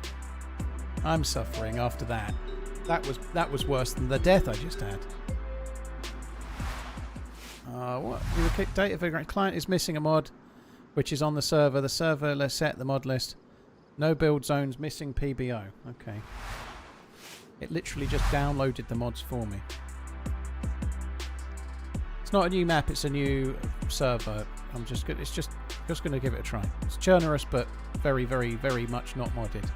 I'm suffering after that. That was worse than the death I just had. What? You were kicked data figure. Client is missing a mod, which is on the server. The server, let's set the mod list. No build zones, missing PBO. Okay. It literally just downloaded the mods for me. It's not a new map, it's a new server. It's just going to give it a try. It's Chernarus, but very, very, very much not modded.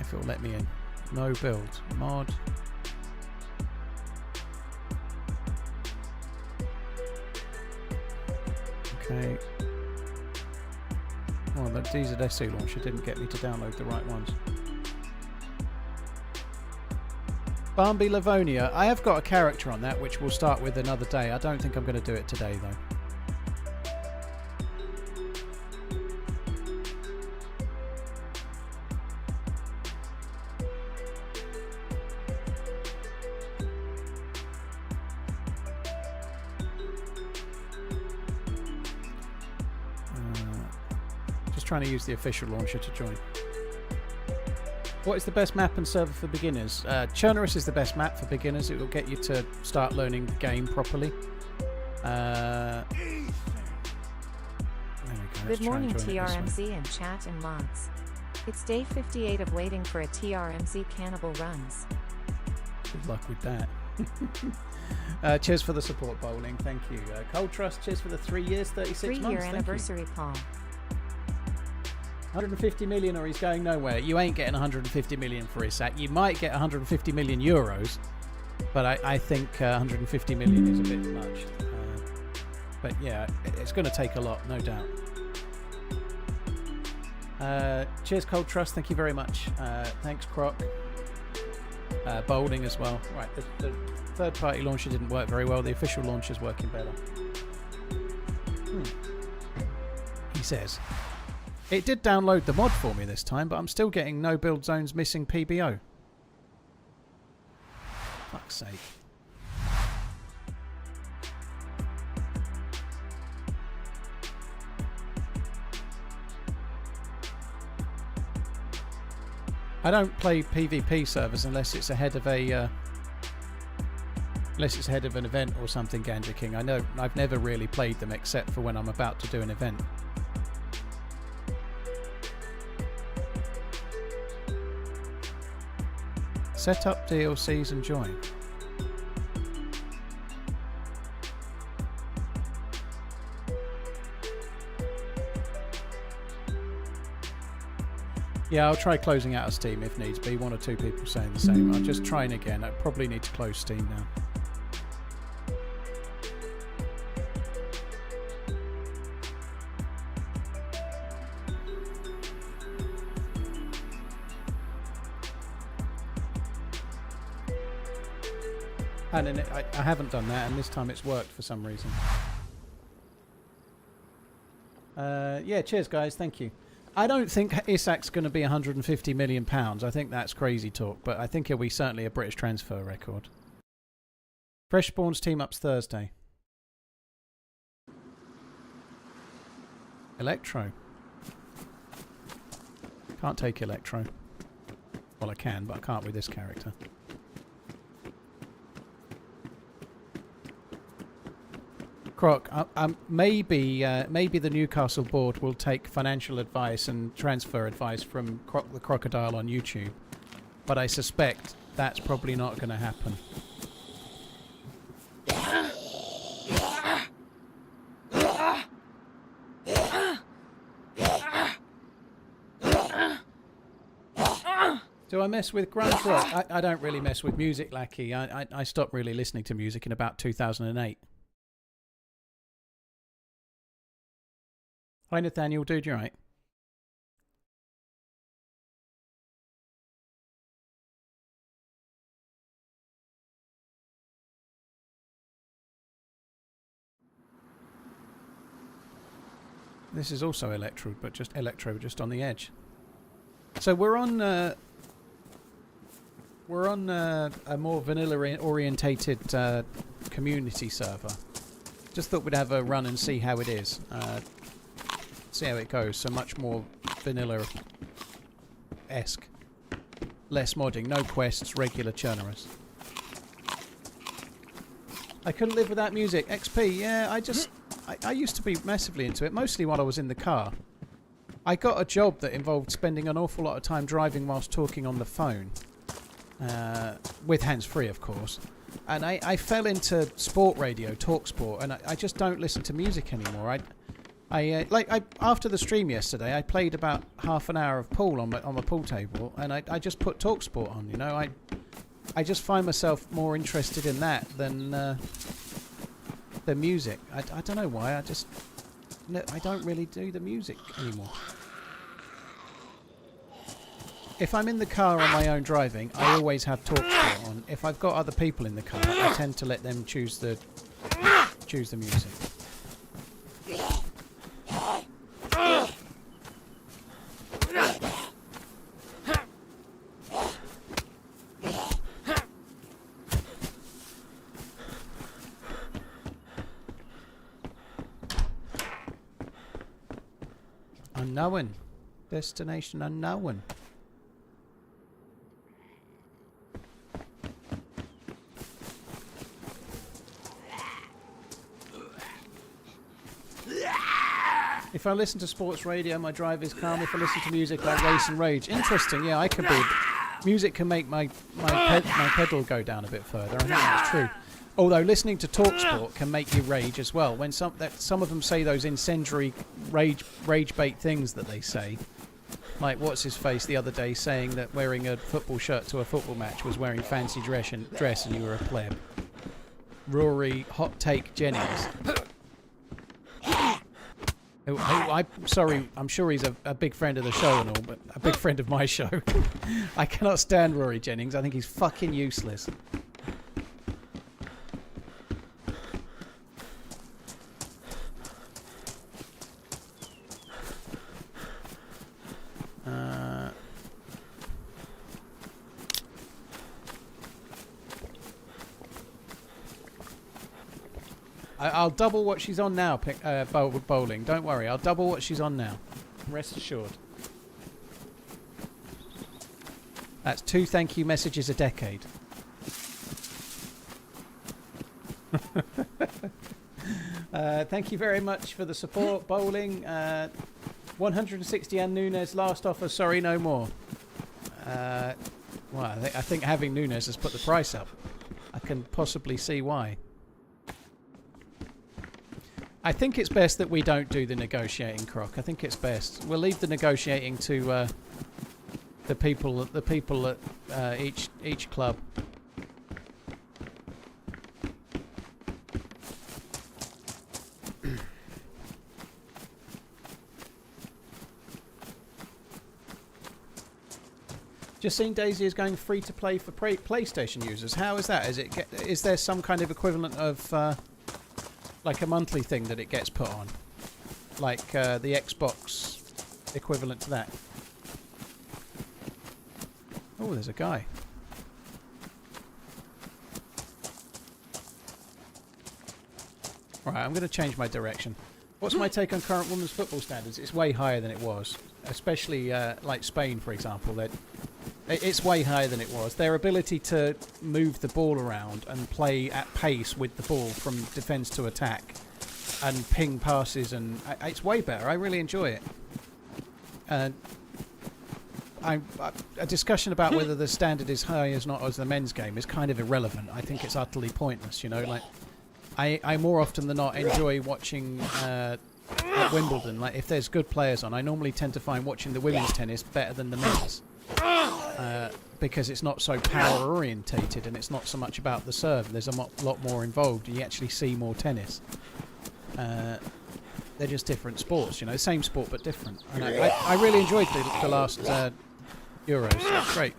If it'll let me in. No build. Mod. Okay. Well, the DayZ launcher didn't get me to download the right ones. Bambi Livonia. I have got a character on that, which we'll start with another day. I don't think I'm going to do it today, though. Trying to use the official launcher to join. What is the best map and server for beginners? Chernarus is the best map for beginners. It will get you to start learning the game properly. There we go. Good morning, TRMZ and chat and mods. It's day 58 of waiting for a TRMZ cannibal runs. Good luck with that. Cheers for the support, Bowling. Thank you. Cold Trust, cheers for the 3 years, 36 months. 3-year anniversary, Paul. 150 million or he's going nowhere. You ain't getting 150 million for his sack. You might get 150 million euros, but I think 150 million is a bit much. But yeah, it's going to take a lot, no doubt. Cheers, Cold Trust. Thank you very much. Thanks, Croc. Bowling as well. Right, the third-party launcher didn't work very well. The official launcher's working better. He says. It did download the mod for me this time, but I'm still getting no build zones missing PBO. Fuck's sake. I don't play PvP servers unless it's ahead of a unless it's ahead of an event or something, Ganja King. I know I've never really played them except for when I'm about to do an event. Set up DLCs and join. Yeah, I'll try closing out of Steam if needs be. One or two people saying the same. I'm just trying again. I probably need to close Steam now. And then I haven't done that, and this time it's worked for some reason. Yeah, cheers guys, thank you. I don't think Isak's going to be £150 million. I think that's crazy talk, but I think he'll be certainly a British transfer record. Fresh Spawns team ups Thursday. Electro. Can't take Electro. Well, I can, but I can't with this character. Croc, maybe the Newcastle board will take financial advice and transfer advice from Croc the Crocodile on YouTube, but I suspect that's probably not going to happen. Do I mess with grunge rock? I don't really mess with music, Lackey. I stopped really listening to music in about 2008. Hi Nathaniel, dude, you right? This is also Electro, but just on the edge. So we're on a more vanilla orientated community server. Just thought we'd have a run and see how it is. See how it goes. So much more vanilla-esque. Less modding, no quests, regular Chernarus. I couldn't live without music. XP, yeah, I used to be massively into it, mostly while I was in the car. I got a job that involved spending an awful lot of time driving whilst talking on the phone. With hands-free, of course. And I fell into sport radio, talk sport, and I just don't listen to music anymore. After the stream yesterday, I played about half an hour of pool on my pool table, and I just put TalkSport on. You know, I just find myself more interested in that than music. I don't know why. I don't really do the music anymore. If I'm in the car on my own driving, I always have TalkSport on. If I've got other people in the car, I tend to let them choose the music. Unknown. Destination unknown. If I listen to sports radio, my drive is calm. If I listen to music like Race and Rage, interesting. Yeah, I could be. Music can make my pedal go down a bit further. I think that's true. Although listening to TalkSport can make you rage as well. When some of them say those incendiary rage bait things that they say, like what's his face the other day saying that wearing a football shirt to a football match was wearing fancy dress and you were a pleb. Rory Hot Take Jennings. I'm sorry, I'm sure he's a big friend of the show and all, but a big friend of my show. I cannot stand Rory Jennings. I think he's fucking useless. I'll double what she's on now, bowling. Don't worry, I'll double what she's on now. Rest assured. That's 2 thank you messages a decade. Thank you very much for the support, bowling. 160 and Nunes last offer, sorry, no more. Well, I think having Nunes has put the price up. I can possibly see why. I think it's best that we don't do the negotiating, Croc. I think it's best. We'll leave the negotiating to the people at each club. Just seen DayZ is going free to play for PlayStation users. How is that? Is there some kind of equivalent of like a monthly thing that it gets put on, like the Xbox equivalent to that? Oh, there's a guy. Right, I'm going to change my direction. What's my take on current women's football standards? It's way higher than it was, especially like Spain, for example. It's way higher than it was. Their ability to move the ball around and play at pace with the ball from defence to attack and ping passes, and it's way better. I really enjoy it. A discussion about whether the standard is high as not as the men's game is kind of irrelevant. I think it's utterly pointless, you know. Like, I more often than not enjoy watching at Wimbledon. Like, if there's good players on, I normally tend to find watching the women's tennis better than the men's. Because it's not so power orientated and it's not so much about the serve. There's a lot more involved. You actually see more tennis. They're just different sports, you know. Same sport but different. And I really enjoyed the last Euros. It's great.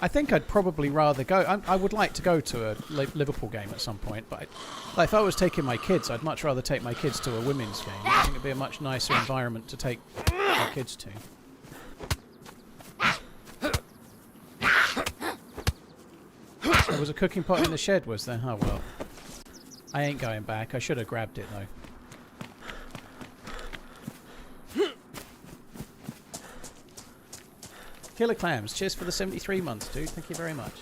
I think I'd probably rather go. I would like to go to a Liverpool game at some point, but like, if I was taking my kids, I'd much rather take my kids to a women's game. I think it'd be a much nicer environment to take my kids to. There was a cooking pot in the shed, was there? Oh well. I ain't going back. I should have grabbed it though. Killer Clams, cheers for the 73 months, dude. Thank you very much.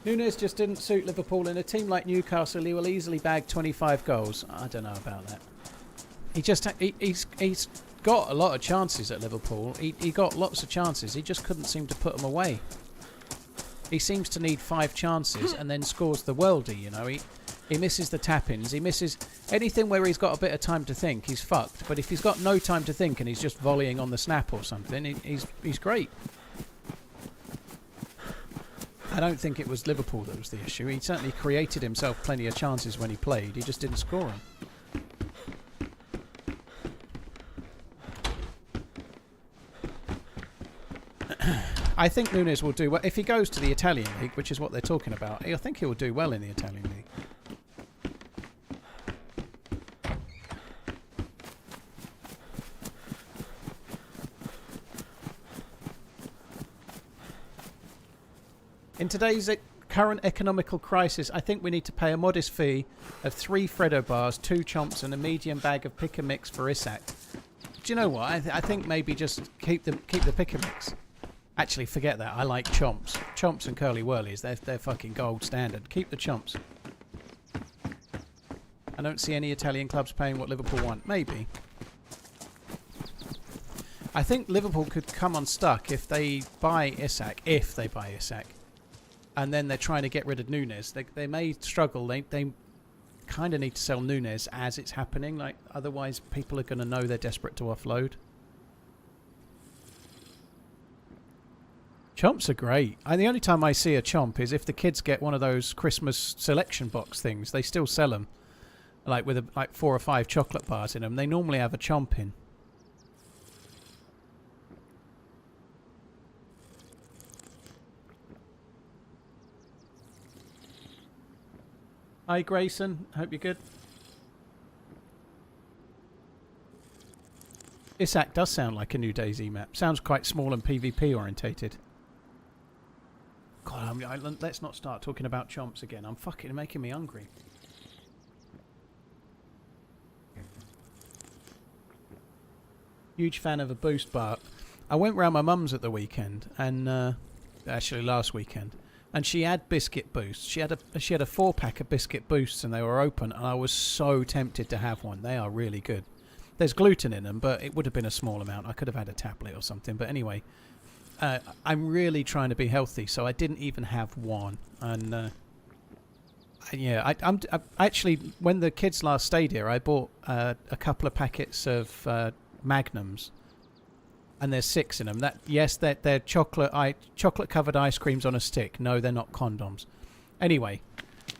Nunes just didn't suit Liverpool. In a team like Newcastle, he will easily bag 25 goals. I don't know about that. He's got a lot of chances at Liverpool. He got lots of chances. He just couldn't seem to put them away. He seems to need 5 chances and then scores the worldie, you know. He misses the tap-ins. He misses anything where he's got a bit of time to think. He's fucked. But if he's got no time to think and he's just volleying on the snap or something, he's great. I don't think it was Liverpool that was the issue. He certainly created himself plenty of chances when he played. He just didn't score them. I think Nunes will do well. If he goes to the Italian league, which is what they're talking about, I think he will do well in the Italian league. In today's current economical crisis, I think we need to pay a modest fee of 3 Freddo bars, 2 chomps and a medium bag of pick and mix for Isak. Do you know what? I think maybe just keep the pick and mix. Actually, forget that. I like chomps. Chomps and curly whirlies, they're fucking gold standard. Keep the chomps. I don't see any Italian clubs paying what Liverpool want. Maybe. I think Liverpool could come unstuck if they buy Isak. And then they're trying to get rid of Nunes. They may struggle. They kind of need to sell Nunes as it's happening. Like, otherwise, people are going to know they're desperate to offload. Chomps are great. And the only time I see a chomp is if the kids get one of those Christmas selection box things. They still sell them, like with like 4 or 5 chocolate bars in them. They normally have a chomp in. Hi Grayson, hope you're good. This act does sound like a new DayZ map. Sounds quite small and PvP orientated. God, let's not start talking about chomps again. I'm fucking making me hungry. Huge fan of a boost bar. I went round my mum's at the weekend, and actually last weekend, and she had biscuit boosts. She had a 4-pack of biscuit boosts, and they were open, and I was so tempted to have one. They are really good. There's gluten in them, but it would have been a small amount. I could have had a tablet or something. But anyway, I'm really trying to be healthy, so I didn't even have one. And yeah, I'm actually, when the kids last stayed here, I bought a couple of packets of Magnums, and there's 6 in them. Yes, they're chocolate covered ice creams on a stick. No, they're not condoms. Anyway,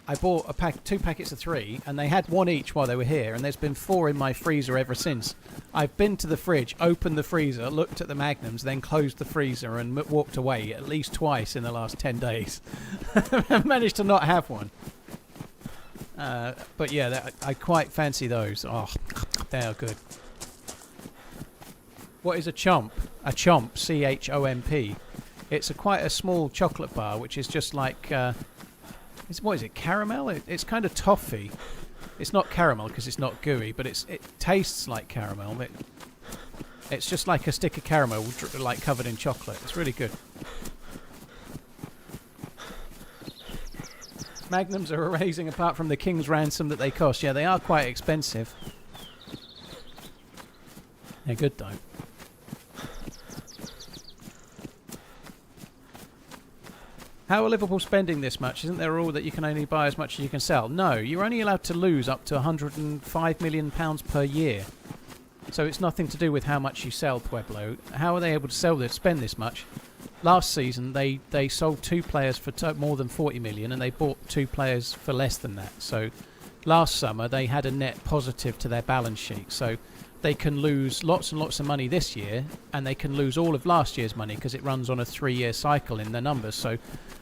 I bought 2 packets of 3, and they had 1 each while they were here, and there's been 4 in my freezer ever since. I've been to the fridge, opened the freezer, looked at the Magnums, then closed the freezer and walked away at least twice in the last 10 days. I've managed to not have one. But yeah, I quite fancy those. Oh, they are good. What is a chomp? A chomp, C-H-O-M-P. It's quite a small chocolate bar, which is just like... what is it, caramel? It's kind of toffee. It's not caramel because it's not gooey, but it tastes like caramel. It's just like a stick of caramel, like covered in chocolate. It's really good. Magnums are amazing apart from the king's ransom that they cost. Yeah, they are quite expensive. They're good though. How are Liverpool spending this much? Isn't there a rule that you can only buy as much as you can sell? No, you're only allowed to lose up to £105 million per year. So it's nothing to do with how much you sell, Pueblo. How are they able to spend this much? Last season, they sold 2 players for more than 40 million, and they bought 2 players for less than that. So last summer, they had a net positive to their balance sheet. So they can lose lots and lots of money this year, and they can lose all of last year's money because it runs on a 3-year cycle in their numbers. So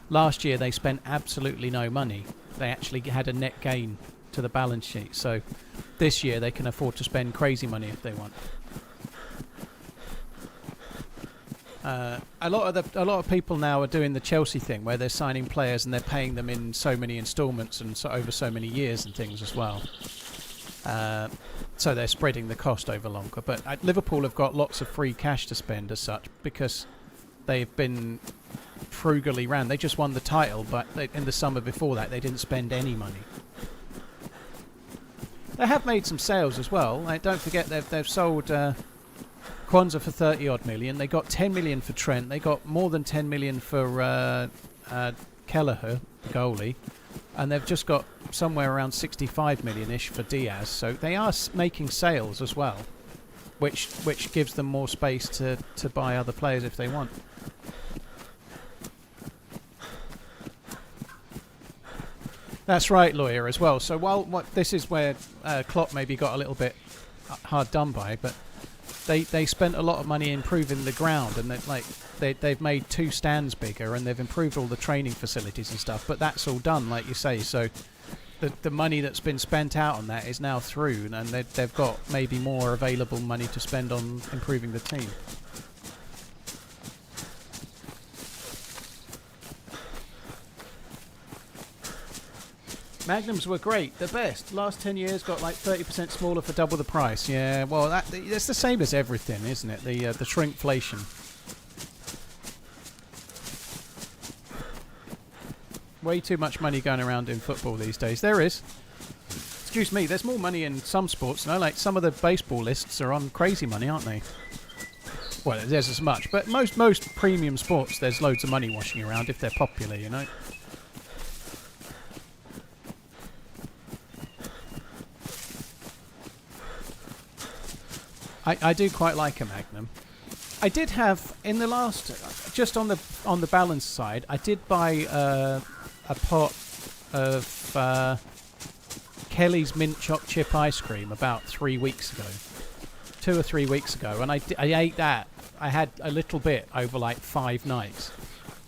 last year they spent absolutely no money. They actually had a net gain to the balance sheet. So this year they can afford to spend crazy money if they want. A lot of people now are doing the Chelsea thing where they're signing players and they're paying them in so many instalments and over so many years and things as well. So they're spreading the cost over longer. But Liverpool have got lots of free cash to spend as such because they've been frugally ran. They just won the title, but in the summer before that they didn't spend any money. They have made some sales as well. Don't forget they've sold Kwanzaa for 30 odd million. They got 10 million for Trent. They got more than 10 million for Kelleher, the goalie. And they've just got somewhere around 65 million-ish for Diaz. So they are making sales as well, which gives them more space to buy other players if they want. That's right, Lawyer, as well. So this is where Klopp maybe got a little bit hard done by, but they spent a lot of money improving the ground, and they've made 2 stands bigger, and they've improved all the training facilities and stuff. But that's all done, like you say. So the money that's been spent out on that is now through, and they've got maybe more available money to spend on improving the team. Magnums were great, the best. Last 10 years got like 30% smaller for double the price. Yeah, well, that's the same as everything, isn't it? The shrinkflation. Way too much money going around in football these days. There is. Excuse me, there's more money in some sports, no? Like some of the baseball lists are on crazy money, aren't they? Well, there's as much, but most premium sports, there's loads of money washing around if they're popular, you know? I do quite like a Magnum. I did have, in the last, just on the balance side, I did buy a pot of Kelly's mint choc chip ice cream about 3 weeks ago, 2 or 3 weeks ago, and I ate that. I had a little bit over like 5 nights,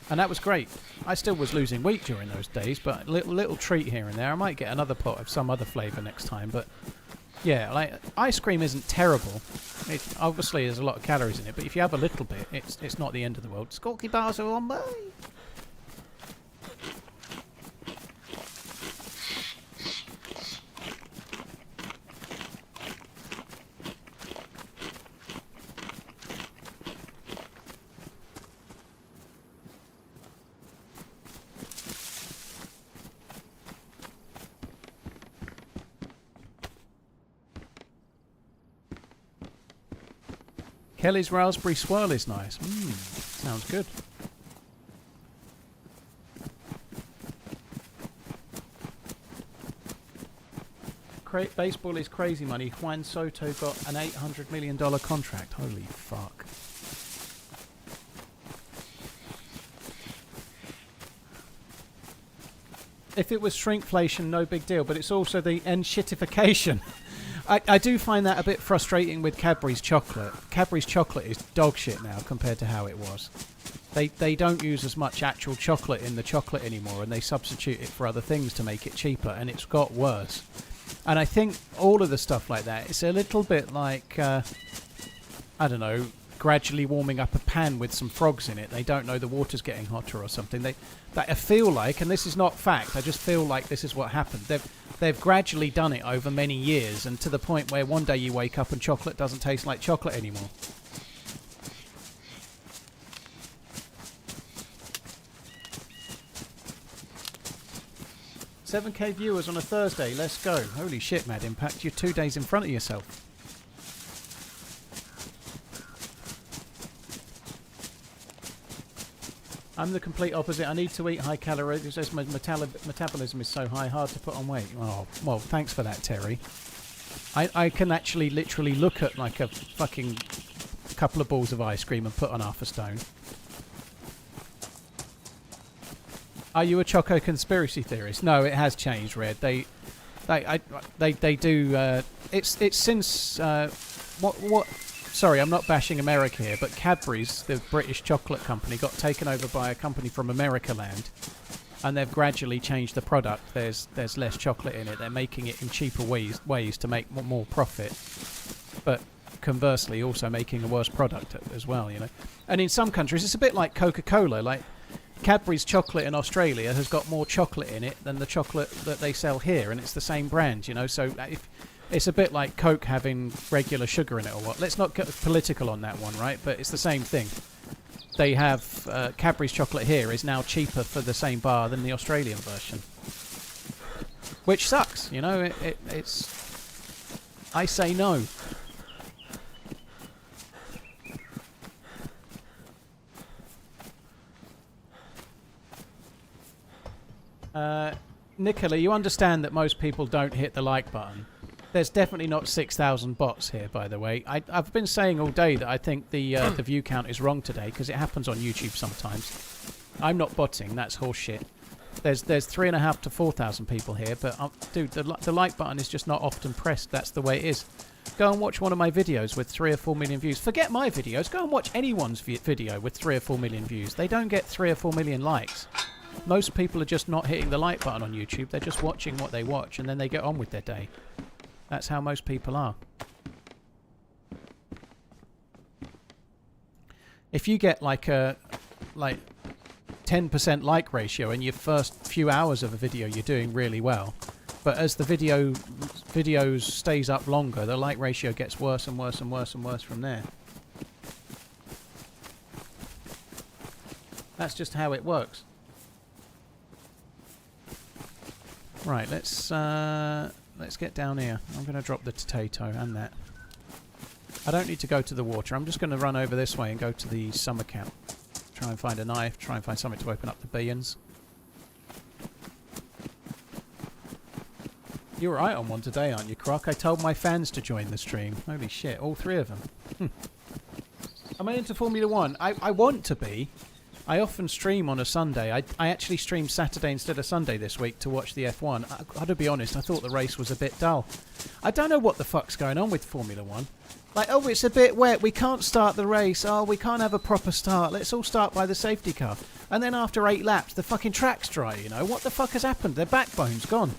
and that was great. I still was losing weight during those days, but a little treat here and there. I might get another pot of some other flavour next time, but yeah, like ice cream isn't terrible. It obviously there's a lot of calories in it, but if you have a little bit, it's not the end of the world. Scorky bars are on me. Kelly's raspberry swirl is nice. Sounds good. Baseball is crazy money. Juan Soto got an $800 million contract. Holy fuck. If it was shrinkflation, no big deal, but it's also the shitification. I do find that a bit frustrating with Cadbury's chocolate. Cadbury's chocolate is dog shit now compared to how it was. They don't use as much actual chocolate in the chocolate anymore, and they substitute it for other things to make it cheaper, and it's got worse. And I think all of the stuff like that, it's a little bit like, I don't know, gradually warming up a pan with some frogs in it. They don't know the water's getting hotter or something. I feel like, and this is not fact, I just feel like this is what happened. They've gradually done it over many years, and to the point where one day you wake up and chocolate doesn't taste like chocolate anymore. $7K viewers on a Thursday, let's go. Holy shit, Mad Impact, you're 2 days in front of yourself. I'm the complete opposite. I need to eat high calories because my metabolism is so high, hard to put on weight. Oh, well, thanks for that, Terry. I can actually literally look at like a fucking couple of balls of ice cream and put on half a stone. Are you a Choco conspiracy theorist? No, it has changed, Red. They do. It's since what. Sorry, I'm not bashing America here, but Cadbury's, the British chocolate company, got taken over by a company from America land, and they've gradually changed the product. There's less chocolate in it. They're making it in cheaper ways to make more profit, but conversely also making a worse product as well, you know. And in some countries, it's a bit like Coca-Cola. Like Cadbury's chocolate in Australia has got more chocolate in it than the chocolate that they sell here, and it's the same brand, you know. So it's a bit like Coke having regular sugar in it or what. Let's not get political on that one, right? But it's the same thing. They have Cadbury's chocolate here is now cheaper for the same bar than the Australian version, which sucks, you know. It's I say no. Nicola, you understand that most people don't hit the like button. There's definitely not 6,000 bots here, by the way. I've been saying all day that I think the view count is wrong today because it happens on YouTube sometimes. I'm not botting, that's horseshit. There's 3,500 to 4,000 people here, but dude, the like button is just not often pressed. That's the way it is. Go and watch one of my videos with 3 or 4 million views. Forget my videos. Go and watch anyone's video with 3 or 4 million views. They don't get 3 or 4 million likes. Most people are just not hitting the like button on YouTube. They're just watching what they watch, and then they get on with their day. That's how most people are. If you get like a 10% like ratio in your first few hours of a video, you're doing really well. But as the videos stays up longer, the like ratio gets worse and worse and worse and worse from there. That's just how it works. Right, let's get down here. I'm going to drop the potato and that. I don't need to go to the water. I'm just going to run over this way and go to the summer camp. Try and find a knife. Try and find something to open up the beans. You're right on one today, aren't you, Croc? I told my fans to join the stream. Holy shit, all 3 of them. Am I into Formula 1? I want to be. I often stream on a Sunday. I actually streamed Saturday instead of Sunday this week to watch the F1. I got to be honest, I thought the race was a bit dull. I don't know what the fuck's going on with Formula 1. Like, oh, it's a bit wet, we can't start the race, oh, we can't have a proper start, let's all start by the safety car. And then after 8 laps, the fucking track's dry, you know? What the fuck has happened? Their backbone's gone.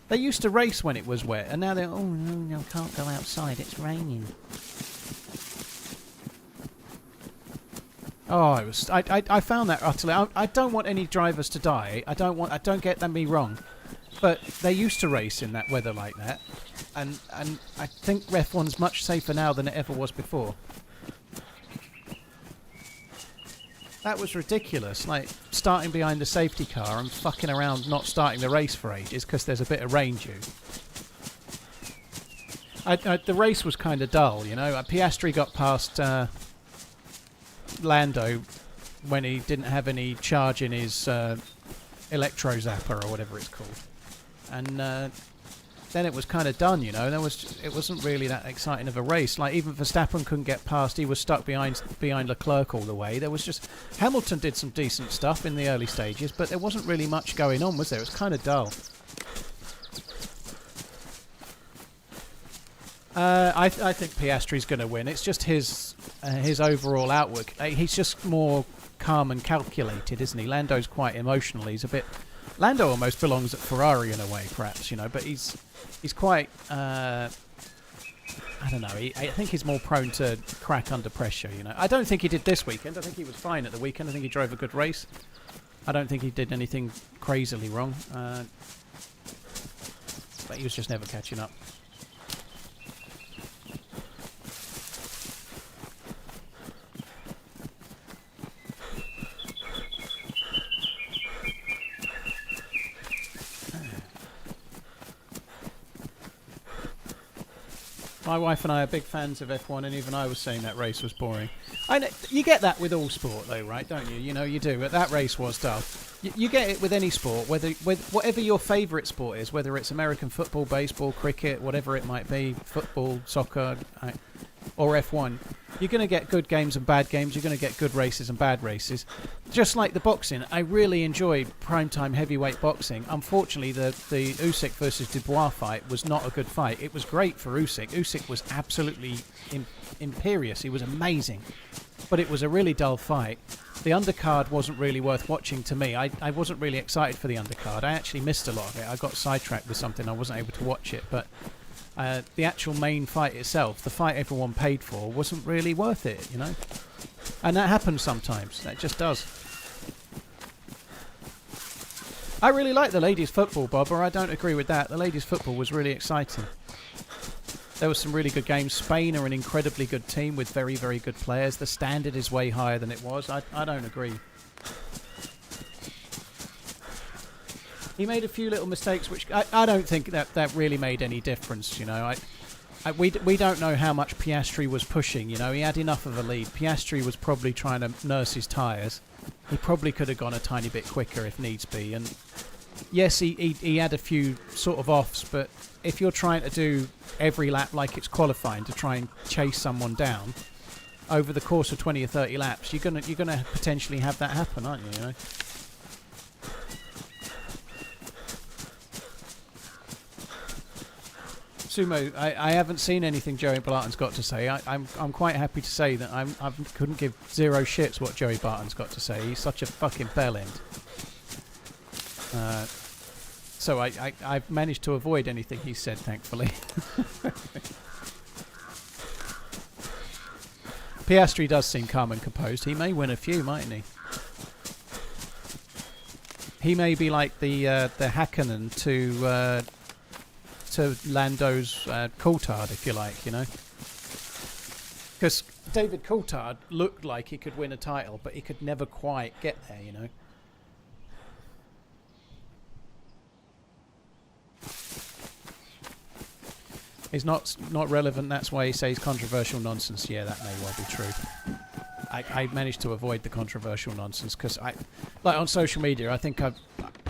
They used to race when it was wet, and now they're, oh, no, can't go outside, it's raining. Oh, I found that utterly... I don't want any drivers to die. I don't get me wrong. But they used to race in that weather like that. And I think F1's much safer now than it ever was before. That was ridiculous. Like, starting behind the safety car and fucking around not starting the race for ages because there's a bit of rain due. The race was kind of dull, you know. Piastri got past... Lando when he didn't have any charge in his electro zapper or whatever it's called, and then it was kind of done, you know. It wasn't really that exciting of a race. Like, even Verstappen couldn't get past, he was stuck behind Leclerc all the way. There was just Hamilton did some decent stuff in the early stages, but there wasn't really much going on, was there? It was kind of dull. I think Piastri's going to win. It's just his overall outlook. He's just more calm and calculated, isn't he? Lando's quite emotional. He's a bit... Lando almost belongs at Ferrari in a way, perhaps, you know, but he's quite... I don't know. I think he's more prone to crack under pressure, you know. I don't think he did this weekend. I think he was fine at the weekend. I think he drove a good race. I don't think he did anything crazily wrong. But he was just never catching up. My wife and I are big fans of F1, and even I was saying that race was boring. I know, you get that with all sport, though, right? Don't you? You know, you do. But that race was dull. You get it with any sport, whatever your favourite sport is, whether it's American football, baseball, cricket, whatever it might be, football, soccer, or F1. You're going to get good games and bad games. You're going to get good races and bad races. Just like the boxing, I really enjoyed primetime heavyweight boxing. Unfortunately, the Usyk versus Dubois fight was not a good fight. It was great for Usyk. Usyk was absolutely imperious. He was amazing. But it was a really dull fight. The undercard wasn't really worth watching to me. I wasn't really excited for the undercard. I actually missed a lot of it. I got sidetracked with something. I wasn't able to watch it. But the actual main fight itself, the fight everyone paid for, wasn't really worth it, you know? And that happens sometimes. That just does. I really like the ladies' football, Bob, or I don't agree with that. The ladies' football was really exciting. There were some really good games. Spain are an incredibly good team with very, very good players. The standard is way higher than it was. I don't agree. He made a few little mistakes, which I don't think that really made any difference, you know. We don't know how much Piastri was pushing, you know. He had enough of a lead. Piastri was probably trying to nurse his tyres. He probably could have gone a tiny bit quicker if needs be. And yes, he had a few sort of offs, but if you're trying to do every lap like it's qualifying to try and chase someone down over the course of 20 or 30 laps, you're gonna potentially have that happen, aren't you? You know. Sumo, I haven't seen anything Joey Barton's got to say. I'm quite happy to say that I couldn't give zero shits what Joey Barton's got to say. He's such a fucking bellend. So I've managed to avoid anything he said, thankfully. Piastri does seem calm and composed. He may win a few, mightn't he? He may be like the Hakkinen to Lando's Coulthard, if you like, you know. Because David Coulthard looked like he could win a title, but he could never quite get there, you know. He's not relevant, that's why he says controversial nonsense. Yeah, that may well be true. I managed to avoid the controversial nonsense because like on social media, I think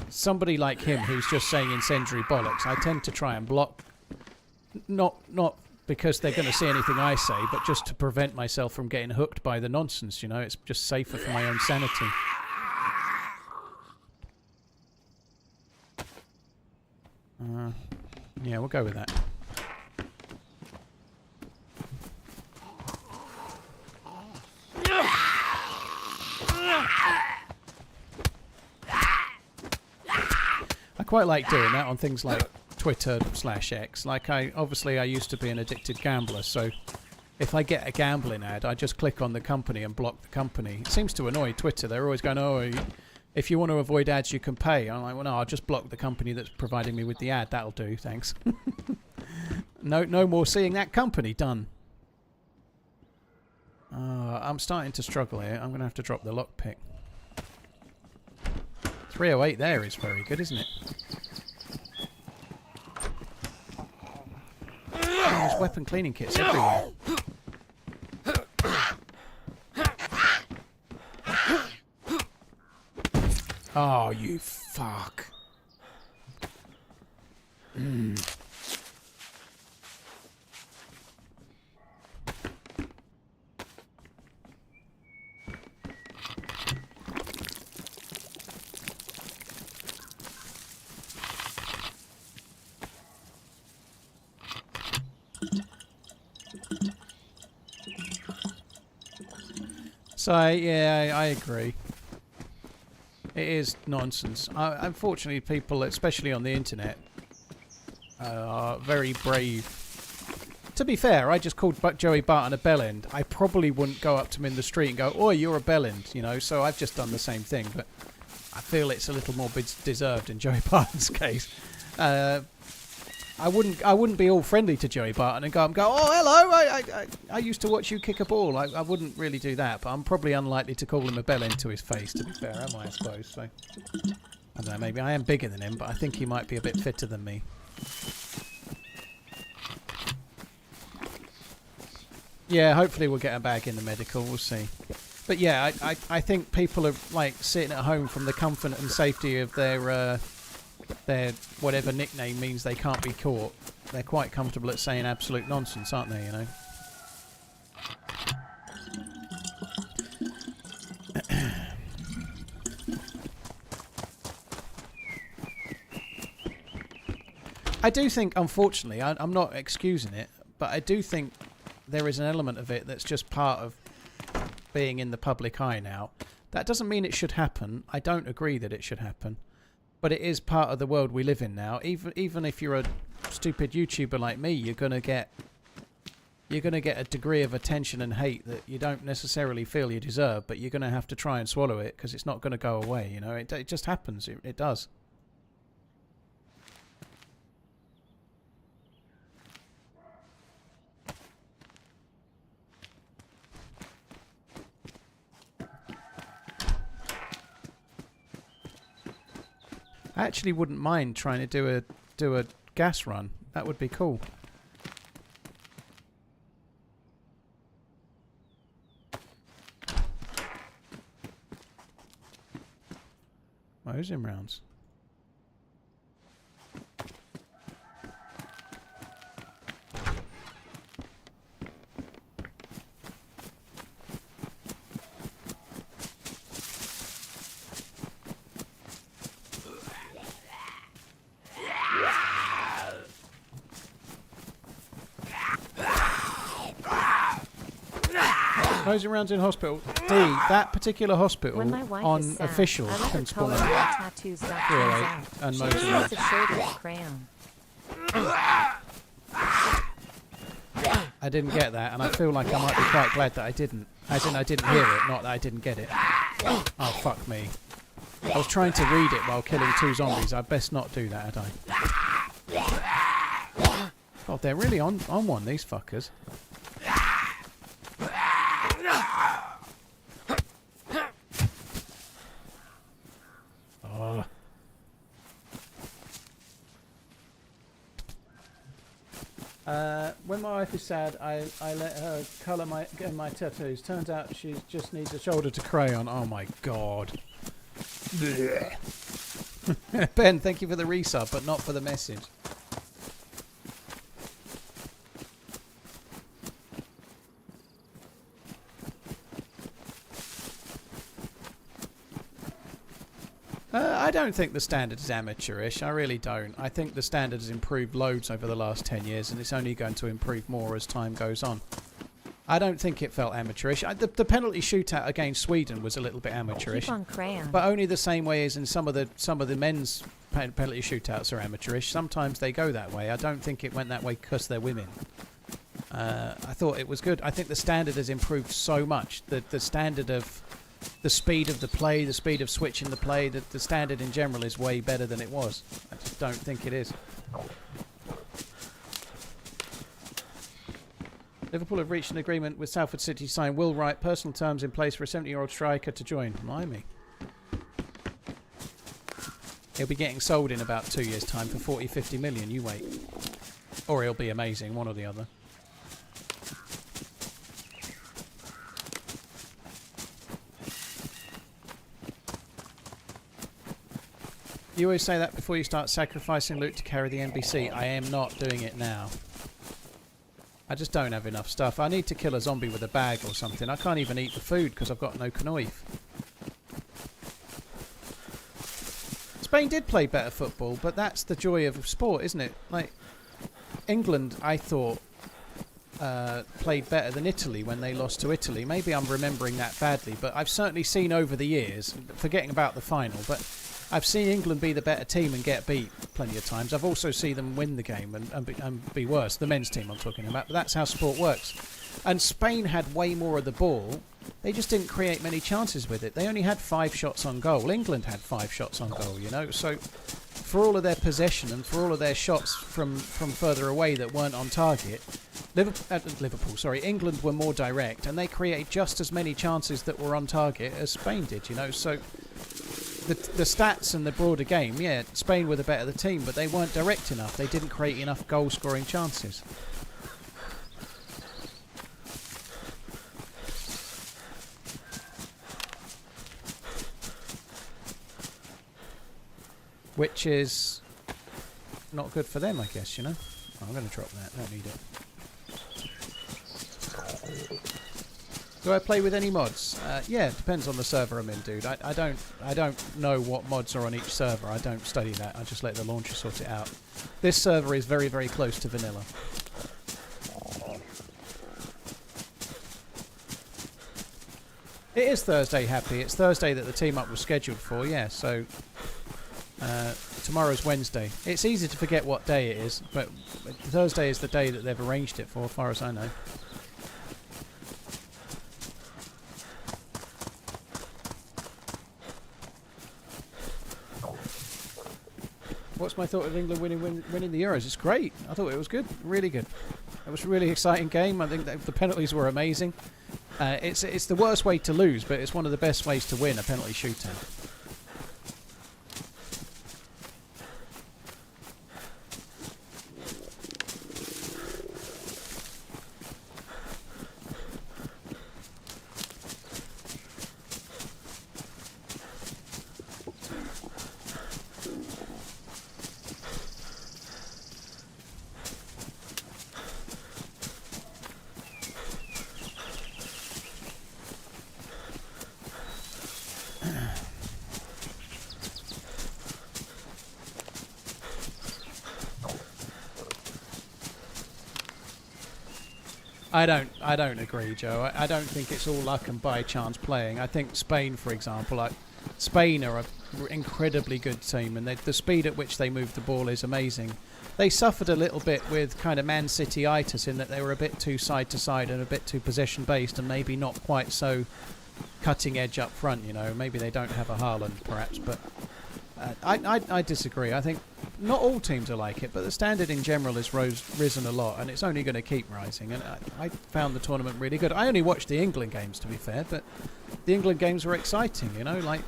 somebody like him who's just saying incendiary bollocks, I tend to try and block, not because they're going to see anything I say, but just to prevent myself from getting hooked by the nonsense, you know. It's just safer for my own sanity. Yeah, we'll go with that. I quite like doing that on things like Twitter/X. Like obviously I used to be an addicted gambler, so if I get a gambling ad, I just click on the company and block the company. It seems to annoy Twitter. They're always going, oh, if you want to avoid ads, you can pay. I'm like, well, no, I'll just block the company that's providing me with the ad. That'll do, thanks. No more seeing that company. Done. I'm starting to struggle here. I'm going to have to drop the lockpick. 308 there is very good, isn't it? Oh, there's weapon cleaning kits everywhere. Oh, you fuck. So, yeah, I agree. It is nonsense. Unfortunately, people, especially on the internet, are very brave. To be fair, I just called Joey Barton a bellend. I probably wouldn't go up to him in the street and go, "Oh, you're a bellend," you know. So I've just done the same thing, but I feel it's a little more deserved in Joey Barton's case. I wouldn't be all friendly to Joey Barton and go, "Oh, hello, I used to watch you kick a ball." I wouldn't really do that, but I'm probably unlikely to call him a bellend to his face, to be fair, am I suppose? So, I don't know, maybe I am bigger than him, but I think he might be a bit fitter than me. Yeah, hopefully we'll get her back in the medical, we'll see. But yeah, I think people are like sitting at home from the comfort and safety of their whatever nickname means they can't be caught. They're quite comfortable at saying absolute nonsense, aren't they, you know? I do think, unfortunately, I'm not excusing it, but I do think there is an element of it that's just part of being in the public eye now. That doesn't mean it should happen. I don't agree that it should happen. But it is part of the world we live in now. Even if you're a stupid YouTuber like me, you're gonna get a degree of attention and hate that you don't necessarily feel you deserve, but you're gonna have to try and swallow it because it's not gonna go away. You know, it just happens. It does. I actually wouldn't mind trying to do a gas run. That would be cool. Mosing rounds. Mosing rounds in hospital. That particular hospital When my wife on is sad, official I let her can color spawn. my tattoos that Yeah, comes and out. mosing She rounds. uses a shoulder crayon. I didn't get that, and I feel like I might be quite glad that I didn't. As in, I didn't hear it, not that I didn't get it. Oh, fuck me. I was trying to read it while killing 2 zombies. I'd best not do that, had I? God, they're really on one, these fuckers. Oh. When my wife is sad, I let her colour my tattoos. Turns out she just needs a shoulder to crayon. Oh my god. Ben, thank you for the resub, but not for the message. I don't think the standard is amateurish. I really don't. I think the standard has improved loads over the last 10 years, and it's only going to improve more as time goes on. I don't think it felt amateurish. The penalty shootout against Sweden was a little bit amateurish, Keep on crayon. but only the same way as in some of the men's penalty shootouts are amateurish. Sometimes they go that way. I don't think it went that way because they're women. I thought it was good. I think the standard has improved so much. The standard of the speed of the play, the speed of switching the play, the standard in general is way better than it was. I just don't think it is. Liverpool have reached an agreement with Salford City to sign Will Wright, personal terms in place for a 70-year-old striker to join. Blimey. He'll be getting sold in about 2 years' time for 40-50 million, you wait. Or he'll be amazing, one or the other. You always say that before you start sacrificing loot to carry the NBC. I am not doing it now. I just don't have enough stuff. I need to kill a zombie with a bag or something. I can't even eat the food because I've got no knife. Spain did play better football, but that's the joy of sport, isn't it? Like, England, I thought, played better than Italy when they lost to Italy. Maybe I'm remembering that badly, but I've certainly seen over the years, forgetting about the final, but I've seen England be the better team and get beat plenty of times. I've also seen them win the game and be worse. The men's team I'm talking about, but that's how sport works. And Spain had way more of the ball. They just didn't create many chances with it. They only had 5 shots on goal. England had 5 shots on goal, you know. So for all of their possession and for all of their shots from further away that weren't on target, England were more direct and they created just as many chances that were on target as Spain did, you know. So the stats and the broader game, yeah, Spain were the better team, but they weren't direct enough. They didn't create enough goal-scoring chances. Which is not good for them, I guess, you know. Oh, I'm going to drop that. Don't need it. Do I play with any mods? Yeah, it depends on the server I'm in, dude. I don't know what mods are on each server. I don't study that. I just let the launcher sort it out. This server is very, very close to vanilla. It is Thursday, Happy. It's Thursday that the team up was scheduled for, yeah, so tomorrow's Wednesday. It's easy to forget what day it is, but Thursday is the day that they've arranged it for, as far as I know. What's my thought of England winning the Euros? It's great. I thought it was good, really good. It was a really exciting game. I think that the penalties were amazing. It's the worst way to lose, but it's one of the best ways to win a penalty shootout. I don't agree, Joe. I don't think it's all luck and by chance playing. I think Spain, for example, Spain are an incredibly good team, and the speed at which they move the ball is amazing. They suffered a little bit with kind of Man City-itis in that they were a bit too side to side and a bit too possession based, and maybe not quite so cutting edge up front. You know, maybe they don't have a Haaland, perhaps, but I disagree. I think not all teams are like it, but the standard in general has risen a lot, and it's only going to keep rising. And I found the tournament really good. I only watched the England games, to be fair, but the England games were exciting, you know. Like,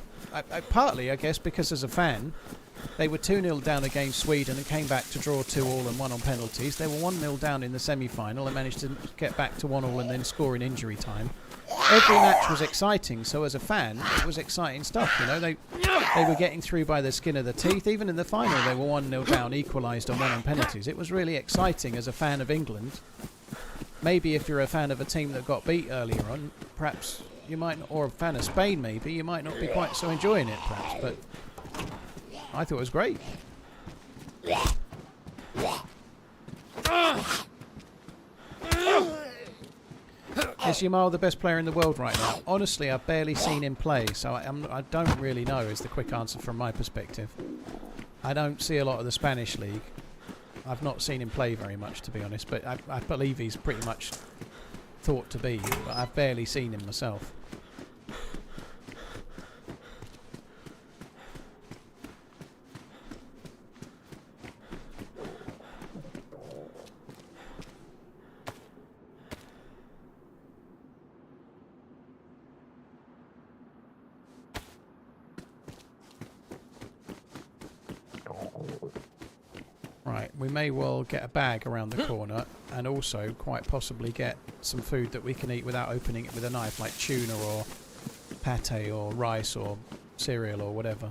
partly, I guess, because as a fan, they were 2-0 down against Sweden and came back to draw 2-2 and won on penalties. They were 1-0 down in the semi-final and managed to get back to 1-1 and then score in injury time. Every match was exciting, so as a fan, it was exciting stuff, you know. They were getting through by the skin of the teeth. Even in the final, they were 1-0 down, equalised and won on penalties. It was really exciting as a fan of England. Maybe if you're a fan of a team that got beat earlier on, perhaps you might not, or a fan of Spain maybe, you might not be quite so enjoying it, perhaps. But I thought it was great. Is Yamal the best player in the world right now? Honestly, I've barely seen him play, so I don't really know is the quick answer from my perspective. I don't see a lot of the Spanish league. I've not seen him play very much, to be honest, but I believe he's pretty much thought to be, but I've barely seen him myself. Right, we may well get a bag around the corner and also quite possibly get some food that we can eat without opening it with a knife, like tuna or pate or rice or cereal or whatever.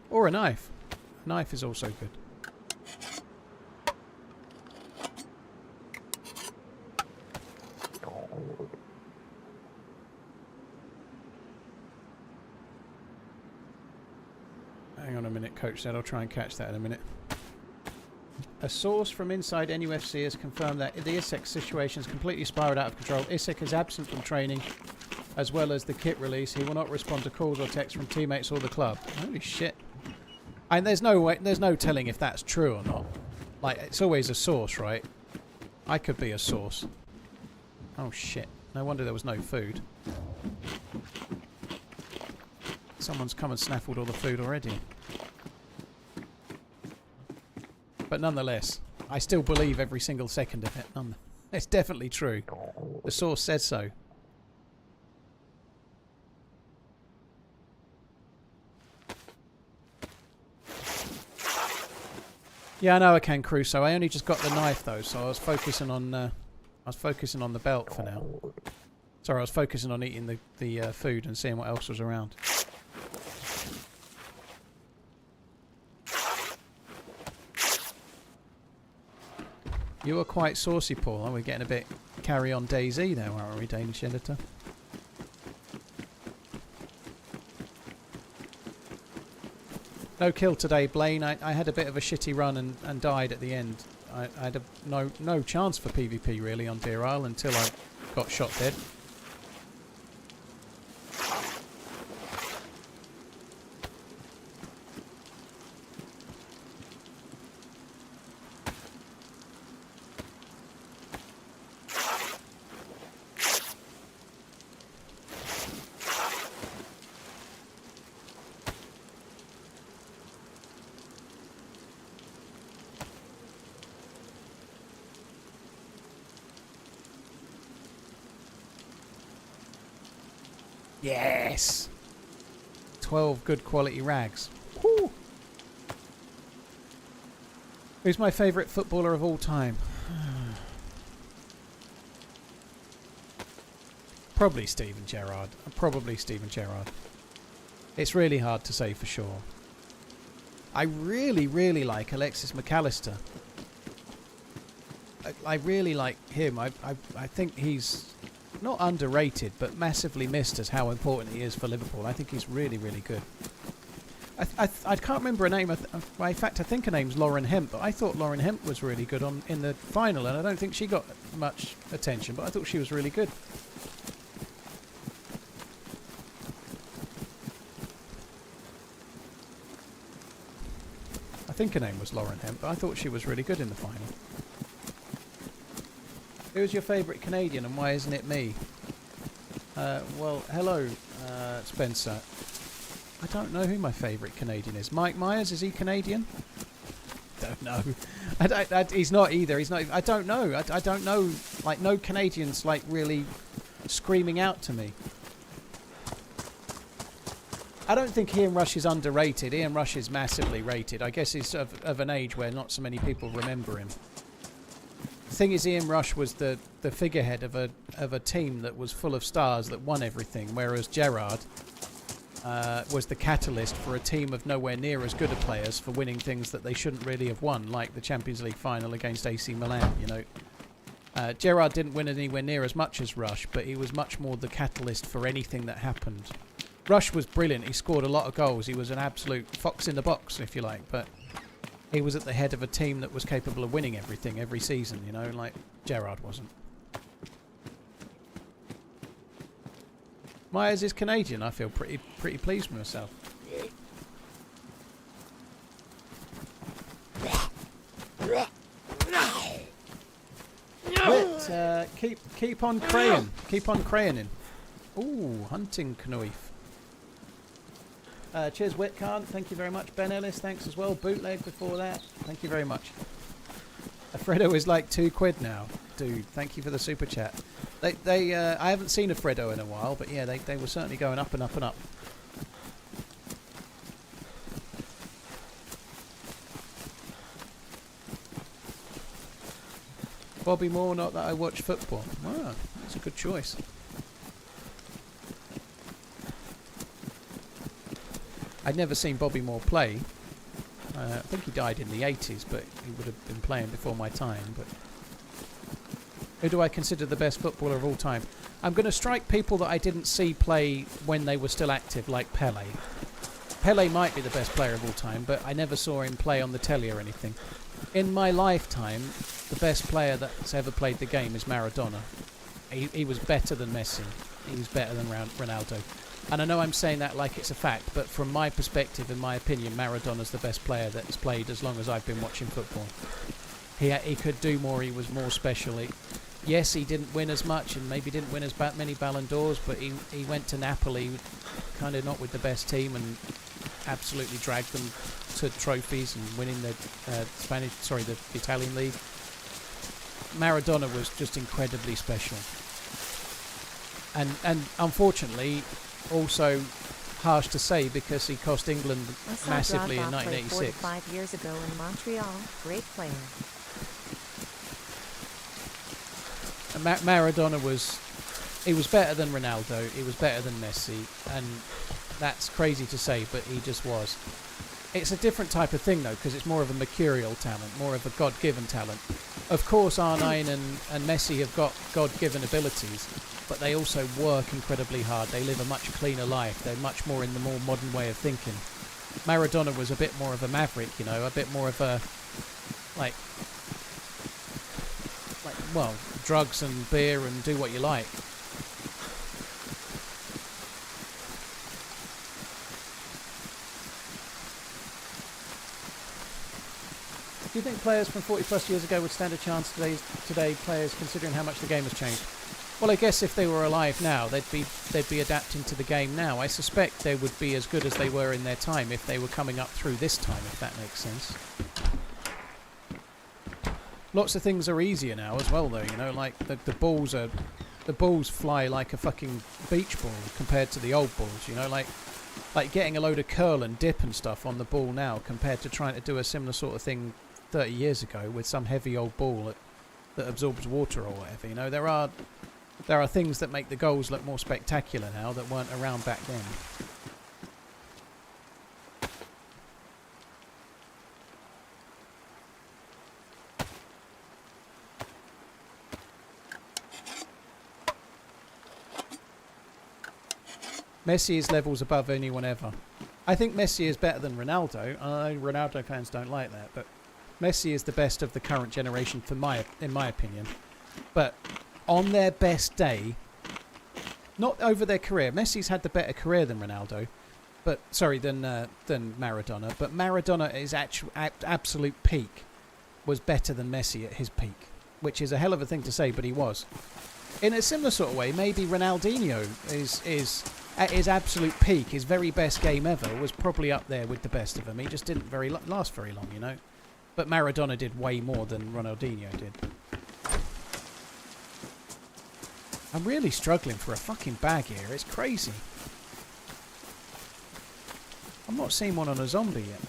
Or a knife. A knife is also good. Hang on a minute, Coach said. I'll try and catch that in a minute. A source from inside NUFC has confirmed that the Isek situation has completely spiraled out of control. Isek is absent from training as well as the kit release. He will not respond to calls or texts from teammates or the club. Holy shit. And there's no way, there's no telling if that's true or not. Like, it's always a source, right? I could be a source. Oh shit. No wonder there was no food. Someone's come and snaffled all the food already. But nonetheless, I still believe every single second of it. It's definitely true. The source says so. Yeah, I know I can, Crusoe. I only just got the knife though, so I was focusing on the belt for now. Sorry, I was focusing on eating the food and seeing what else was around. You were quite saucy, Paul. Oh, we're getting a bit carry on DayZ there, aren't we, Danish editor? No kill today, Blaine. I had a bit of a shitty run and died at the end. I had no chance for PvP really on Deerisle until I got shot dead. Yes! 12 good quality rags. Woo. Who's my favourite footballer of all time? Probably Steven Gerrard. Probably Steven Gerrard. It's really hard to say for sure. I really, really like Alexis McAllister. I really like him. I think he's not underrated, but massively missed as how important he is for Liverpool. I think he's really, really good. I can't remember a name. In fact, I think her name's Lauren Hemp, but I thought Lauren Hemp was really good in the final, and I don't think she got much attention, but I thought she was really good. I think her name was Lauren Hemp, but I thought she was really good in the final. Who's your favourite Canadian and why isn't it me? Well, hello, Spencer. I don't know who my favourite Canadian is. Mike Myers, is he Canadian? Don't know. He's not either. He's not. I don't know. I don't know. Like, no Canadians like really screaming out to me. I don't think Ian Rush is underrated. Ian Rush is massively rated. I guess he's of an age where not so many people remember him. The thing is, Ian Rush was the figurehead of a team that was full of stars that won everything, whereas Gerrard was the catalyst for a team of nowhere near as good a players for winning things that they shouldn't really have won, like the Champions League final against AC Milan, you know. Gerrard didn't win anywhere near as much as Rush, but he was much more the catalyst for anything that happened. Rush was brilliant. He scored a lot of goals. He was an absolute fox in the box, if you like, but he was at the head of a team that was capable of winning everything every season, you know, like Gerrard wasn't. Myers is Canadian. I feel pretty pleased with myself. But, keep on craying. Keep on crayoning. Ooh, hunting canoe. Cheers, Whitcard. Thank you very much. Ben Ellis, thanks as well. Bootleg before that. Thank you very much. Alfredo is like £2 now. Dude, thank you for the super chat. I haven't seen Alfredo in a while, but yeah, they were certainly going up and up and up. Bobby Moore, not that I watch football. Wow, that's a good choice. I'd never seen Bobby Moore play. I think he died in the 80s, but he would have been playing before my time. But who do I consider the best footballer of all time? I'm going to strike people that I didn't see play when they were still active, like Pele. Pele might be the best player of all time, but I never saw him play on the telly or anything. In my lifetime, the best player that's ever played the game is Maradona. He was better than Messi. He was better than Ronaldo. And I know I'm saying that like it's a fact, but from my perspective, in my opinion, Maradona's the best player that's played as long as I've been watching football. He could do more. He was more special. Yes, he didn't win as much and maybe didn't win as many Ballon d'Ors, but he went to Napoli, kind of not with the best team, and absolutely dragged them to trophies and winning the the Italian league. Maradona was just incredibly special. And unfortunately, also harsh to say because he cost England massively in 1986. 5 years ago in Montreal, great player. Maradona was better than Ronaldo, he was better than Messi, and that's crazy to say, but he just was. It's a different type of thing though, because it's more of a mercurial talent, more of a God-given talent. Of course R9 and Messi have got God-given abilities, but they also work incredibly hard. They live a much cleaner life. They're much more in the more modern way of thinking. Maradona was a bit more of a maverick, you know, a bit more of a well, drugs and beer and do what you like. Do you think players from 40 plus years ago would stand a chance today players, considering how much the game has changed? Well, I guess if they were alive now, they'd be adapting to the game now. I suspect they would be as good as they were in their time if they were coming up through this time, if that makes sense. Lots of things are easier now as well, though. You know, like the balls fly like a fucking beach ball compared to the old balls. You know, like getting a load of curl and dip and stuff on the ball now compared to trying to do a similar sort of thing 30 years ago with some heavy old ball that absorbs water or whatever. You know, there are things that make the goals look more spectacular now that weren't around back then. Messi is levels above anyone ever. I think Messi is better than Ronaldo. I know Ronaldo fans don't like that, but Messi is the best of the current generation in my opinion. But on their best day, not over their career. Messi's had the better career than Ronaldo, but than Maradona. But Maradona, his absolute peak, was better than Messi at his peak, which is a hell of a thing to say, but he was. In a similar sort of way, maybe Ronaldinho is at his absolute peak, his very best game ever, was probably up there with the best of them. He just didn't last very long, you know. But Maradona did way more than Ronaldinho did. I'm really struggling for a fucking bag here. It's crazy. I'm not seeing one on a zombie yet.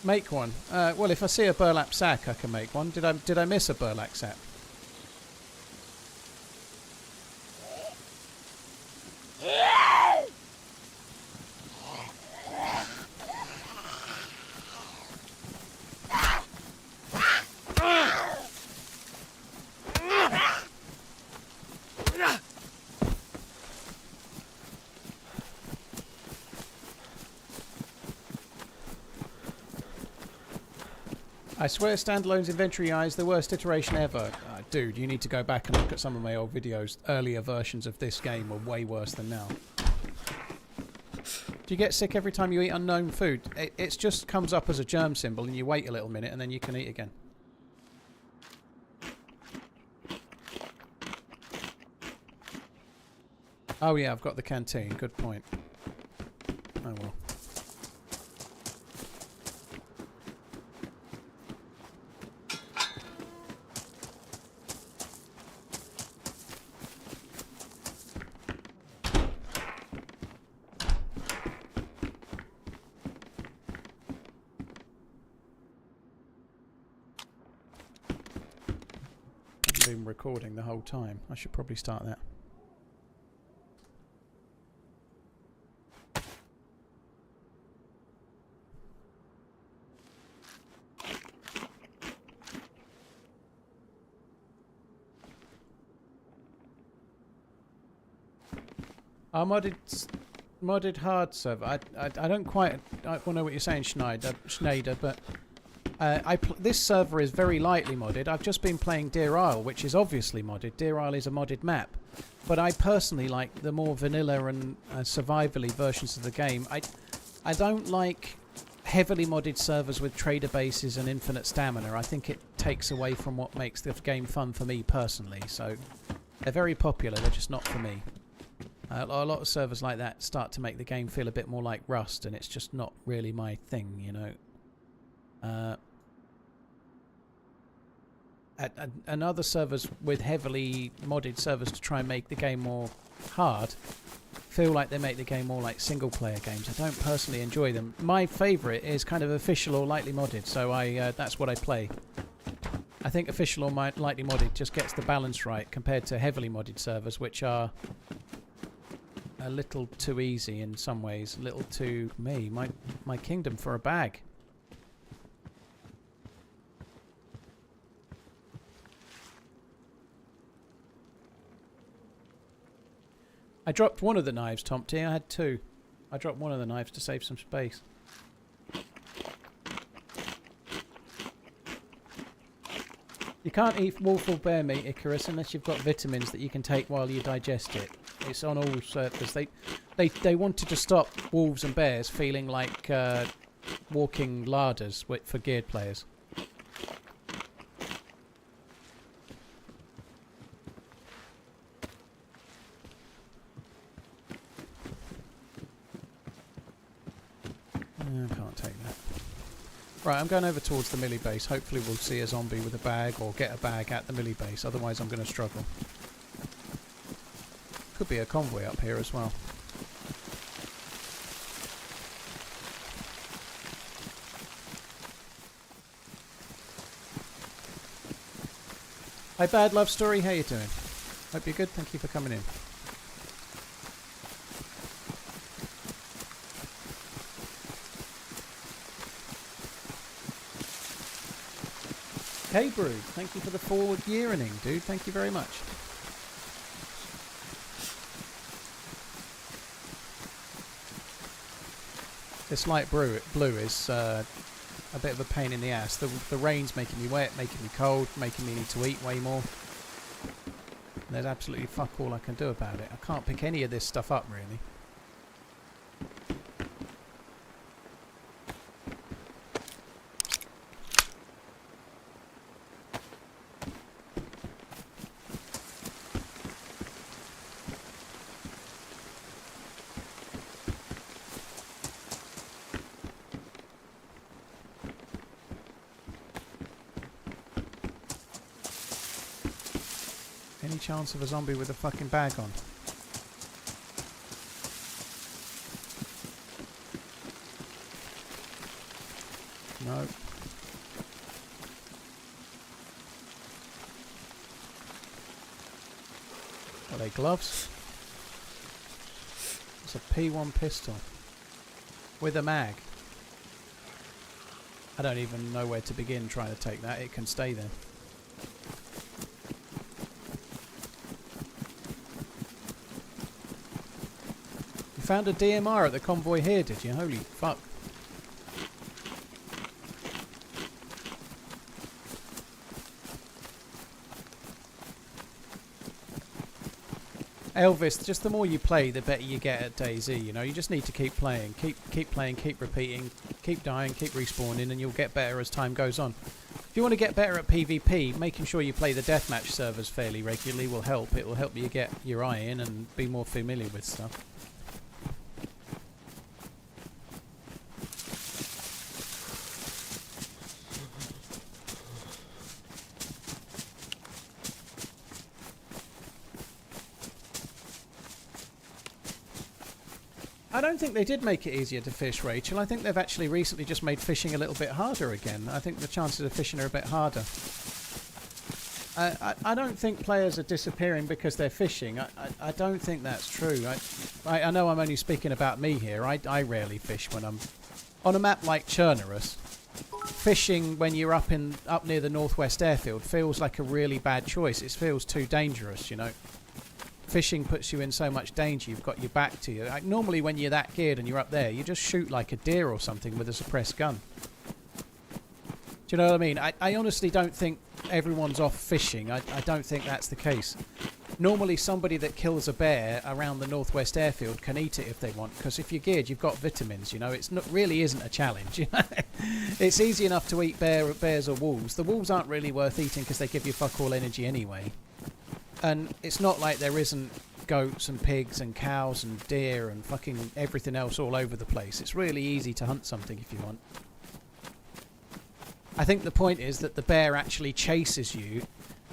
Make one. Well, if I see a burlap sack, I can make one. Did I miss a burlap sack? I swear standalone's inventory AI is the worst iteration ever. Dude, you need to go back and look at some of my old videos. Earlier versions of this game were way worse than now. Do you get sick every time you eat unknown food? It just comes up as a germ symbol and you wait a little minute and then you can eat again. Oh yeah, I've got the canteen. Good point. Oh well. Been recording the whole time. I should probably start that. Our modded hard server. I don't quite know what you're saying, Schneider, but this server is very lightly modded. I've just been playing Deerisle, which is obviously modded. Deerisle is a modded map. But I personally like the more vanilla and survival-y versions of the game. I don't like heavily modded servers with trader bases and infinite stamina. I think it takes away from what makes the game fun for me personally. So they're very popular, they're just not for me. A lot of servers like that start to make the game feel a bit more like Rust, and it's just not really my thing, you know. And other servers with heavily modded servers to try and make the game more hard feel like they make the game more like single player games. I don't personally enjoy them. My favourite is kind of official or lightly modded, so that's what I play. I think official or lightly modded just gets the balance right compared to heavily modded servers, which are a little too easy in some ways, a little too my kingdom for a bag. I dropped one of the knives, Tomty. I had two. I dropped one of the knives to save some space. You can't eat wolf or bear meat, Icarus, unless you've got vitamins that you can take while you digest it. It's on all servers. They wanted to stop wolves and bears feeling like walking larders for geared players. I can't take that. Right, I'm going over towards the melee base. Hopefully we'll see a zombie with a bag or get a bag at the melee base. Otherwise I'm going to struggle. Could be a convoy up here as well. Hi Bad Love Story, how you doing? Hope you're good, thank you for coming in. Hey Brew, thank you for the forward year-ening, dude. Thank you very much. This light blue is a bit of a pain in the ass. The rain's making me wet, making me cold, making me need to eat way more. There's absolutely fuck all I can do about it. I can't pick any of this stuff up, really. Any chance of a zombie with a fucking bag on? No. Are they gloves? It's a P1 pistol. With a mag. I don't even know where to begin trying to take that. It can stay there. You found a DMR at the convoy here, did you? Holy fuck. Elvis, just the more you play, the better you get at DayZ, you know. You just need to keep playing, keep playing, keep repeating, keep dying, keep respawning, and you'll get better as time goes on. If you want to get better at PvP, making sure you play the deathmatch servers fairly regularly will help. It will help you get your eye in and be more familiar with stuff. I don't think they did make it easier to fish, Rachel. I think they've actually recently just made fishing a little bit harder again. I think the chances of fishing are a bit harder. I don't think players are disappearing because they're fishing. I don't think that's true. I know I'm only speaking about me here. I rarely fish when I'm on a map like Chernarus. Fishing when you're up near the northwest airfield feels like a really bad choice. It feels too dangerous, you know. Fishing puts you in so much danger. You've got your back to you. Like, normally when you're that geared and you're up there, you just shoot like a deer or something with a suppressed gun. Do you know what I mean? I honestly don't think everyone's off fishing. I don't think that's the case. Normally somebody that kills a bear around the northwest airfield can eat it if they want, because if you're geared, you've got vitamins, you know. It's not really isn't a challenge, you know. It's easy enough to eat bears or wolves. The wolves aren't really worth eating because they give you fuck all energy anyway. And it's not like there isn't goats and pigs and cows and deer and fucking everything else all over the place. It's really easy to hunt something if you want. I think the point is that the bear actually chases you,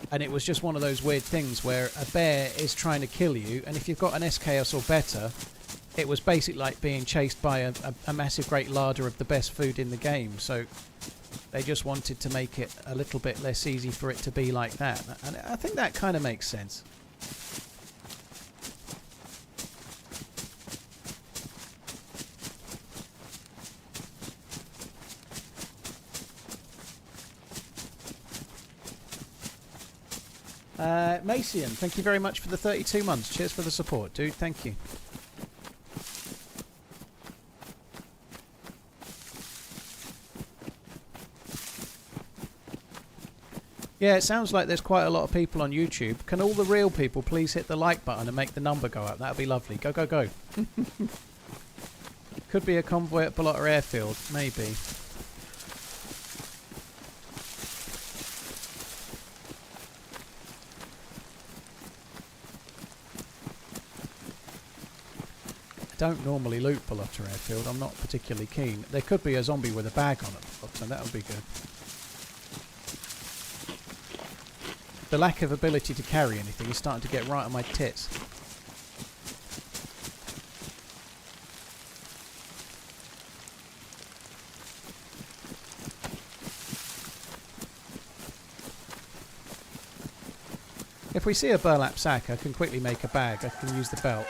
and it was just one of those weird things where a bear is trying to kill you, and if you've got an SKS or better, it was basically like being chased by a massive great larder of the best food in the game. So they just wanted to make it a little bit less easy for it to be like that. And I think that kind of makes sense. Macian, thank you very much for the 32 months. Cheers for the support, dude. Thank you. Yeah, it sounds like there's quite a lot of people on YouTube. Can all the real people please hit the like button and make the number go up? That would be lovely. Go, go, go. Could be a convoy at Balota Airfield. Maybe. I don't normally loot Balota Airfield. I'm not particularly keen. There could be a zombie with a bag on it, and that would be good. The lack of ability to carry anything is starting to get right on my tits. If we see a burlap sack, I can quickly make a bag. I can use the belt.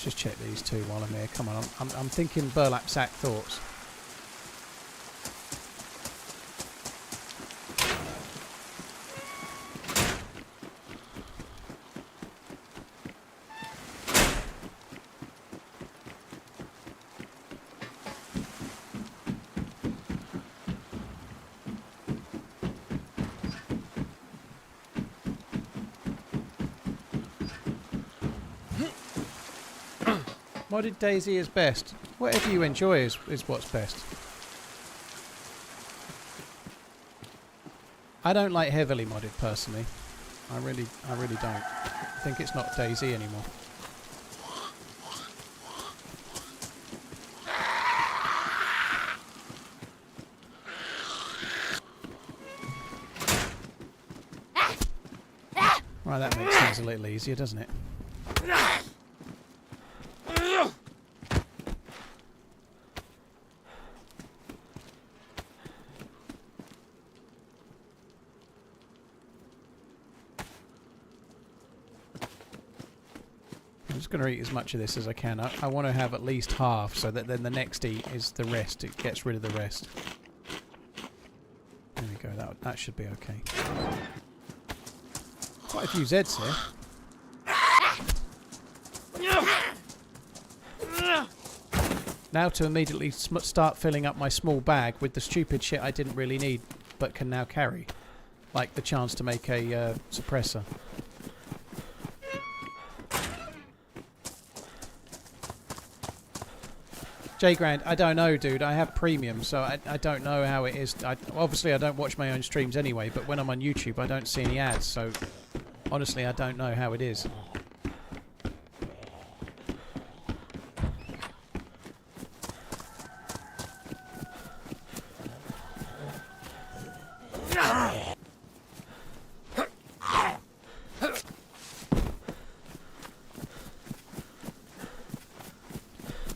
Just check these two while I'm here. Come on, I'm thinking burlap sack thoughts. Modded DayZ is best. Whatever you enjoy is what's best. I don't like heavily modded personally. I really don't. I think it's not DayZ anymore. Right, that makes things a little easier, doesn't it? I'm just going to eat as much of this as I can. I want to have at least half so that then the next eat is the rest. It gets rid of the rest. There we go. That should be okay. Quite a few Zeds here. Now to immediately start filling up my small bag with the stupid shit I didn't really need but can now carry. Like the chance to make a suppressor. J Grand, I don't know, dude. I have premium, so I don't know how it is. Obviously, I don't watch my own streams anyway, but when I'm on YouTube, I don't see any ads, so honestly, I don't know how it is.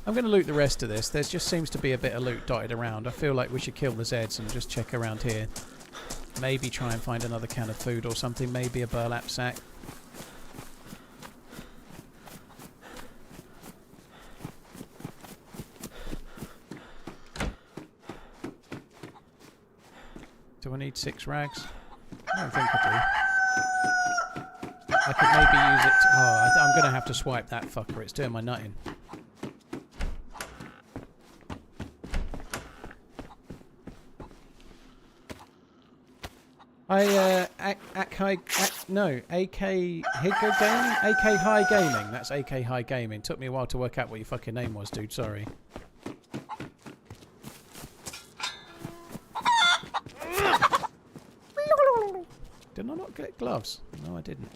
I'm going to loot the rest of this. There just seems to be a bit of loot dotted around. I feel like we should kill the Zeds and just check around here. Maybe try and find another can of food or something. Maybe a burlap sack. Do I need 6 rags? I don't think I do. I could maybe use it to... Oh, I'm going to have to swipe that fucker. It's doing my nutting. AK Higa Gaming? AK High Gaming. That's AK High Gaming. Took me a while to work out what your fucking name was, dude. Sorry. Did I not get gloves? No, I didn't.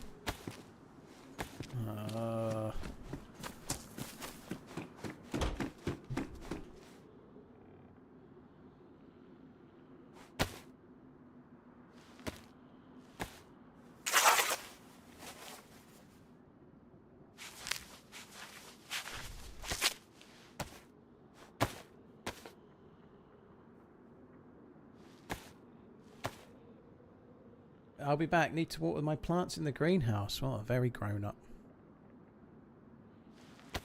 I'll be back. Need to water my plants in the greenhouse. Oh, very grown up.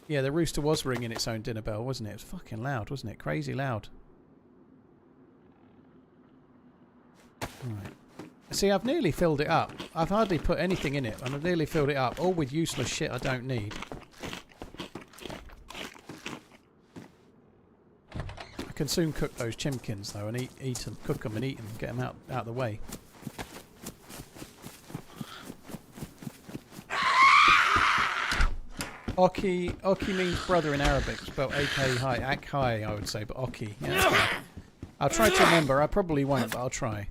Yeah, the rooster was ringing its own dinner bell, wasn't it? It was fucking loud, wasn't it? Crazy loud. Right. See, I've nearly filled it up. I've hardly put anything in it, and I've nearly filled it up, all with useless shit I don't need. I can soon cook those chimkins, though, and eat them, cook them and eat them, get them out of the way. Oki means brother in Arabic, spelled AK high, Ak high, I would say, but Oki. Yeah, that's fine. I'll try to remember. I probably won't, but I'll try.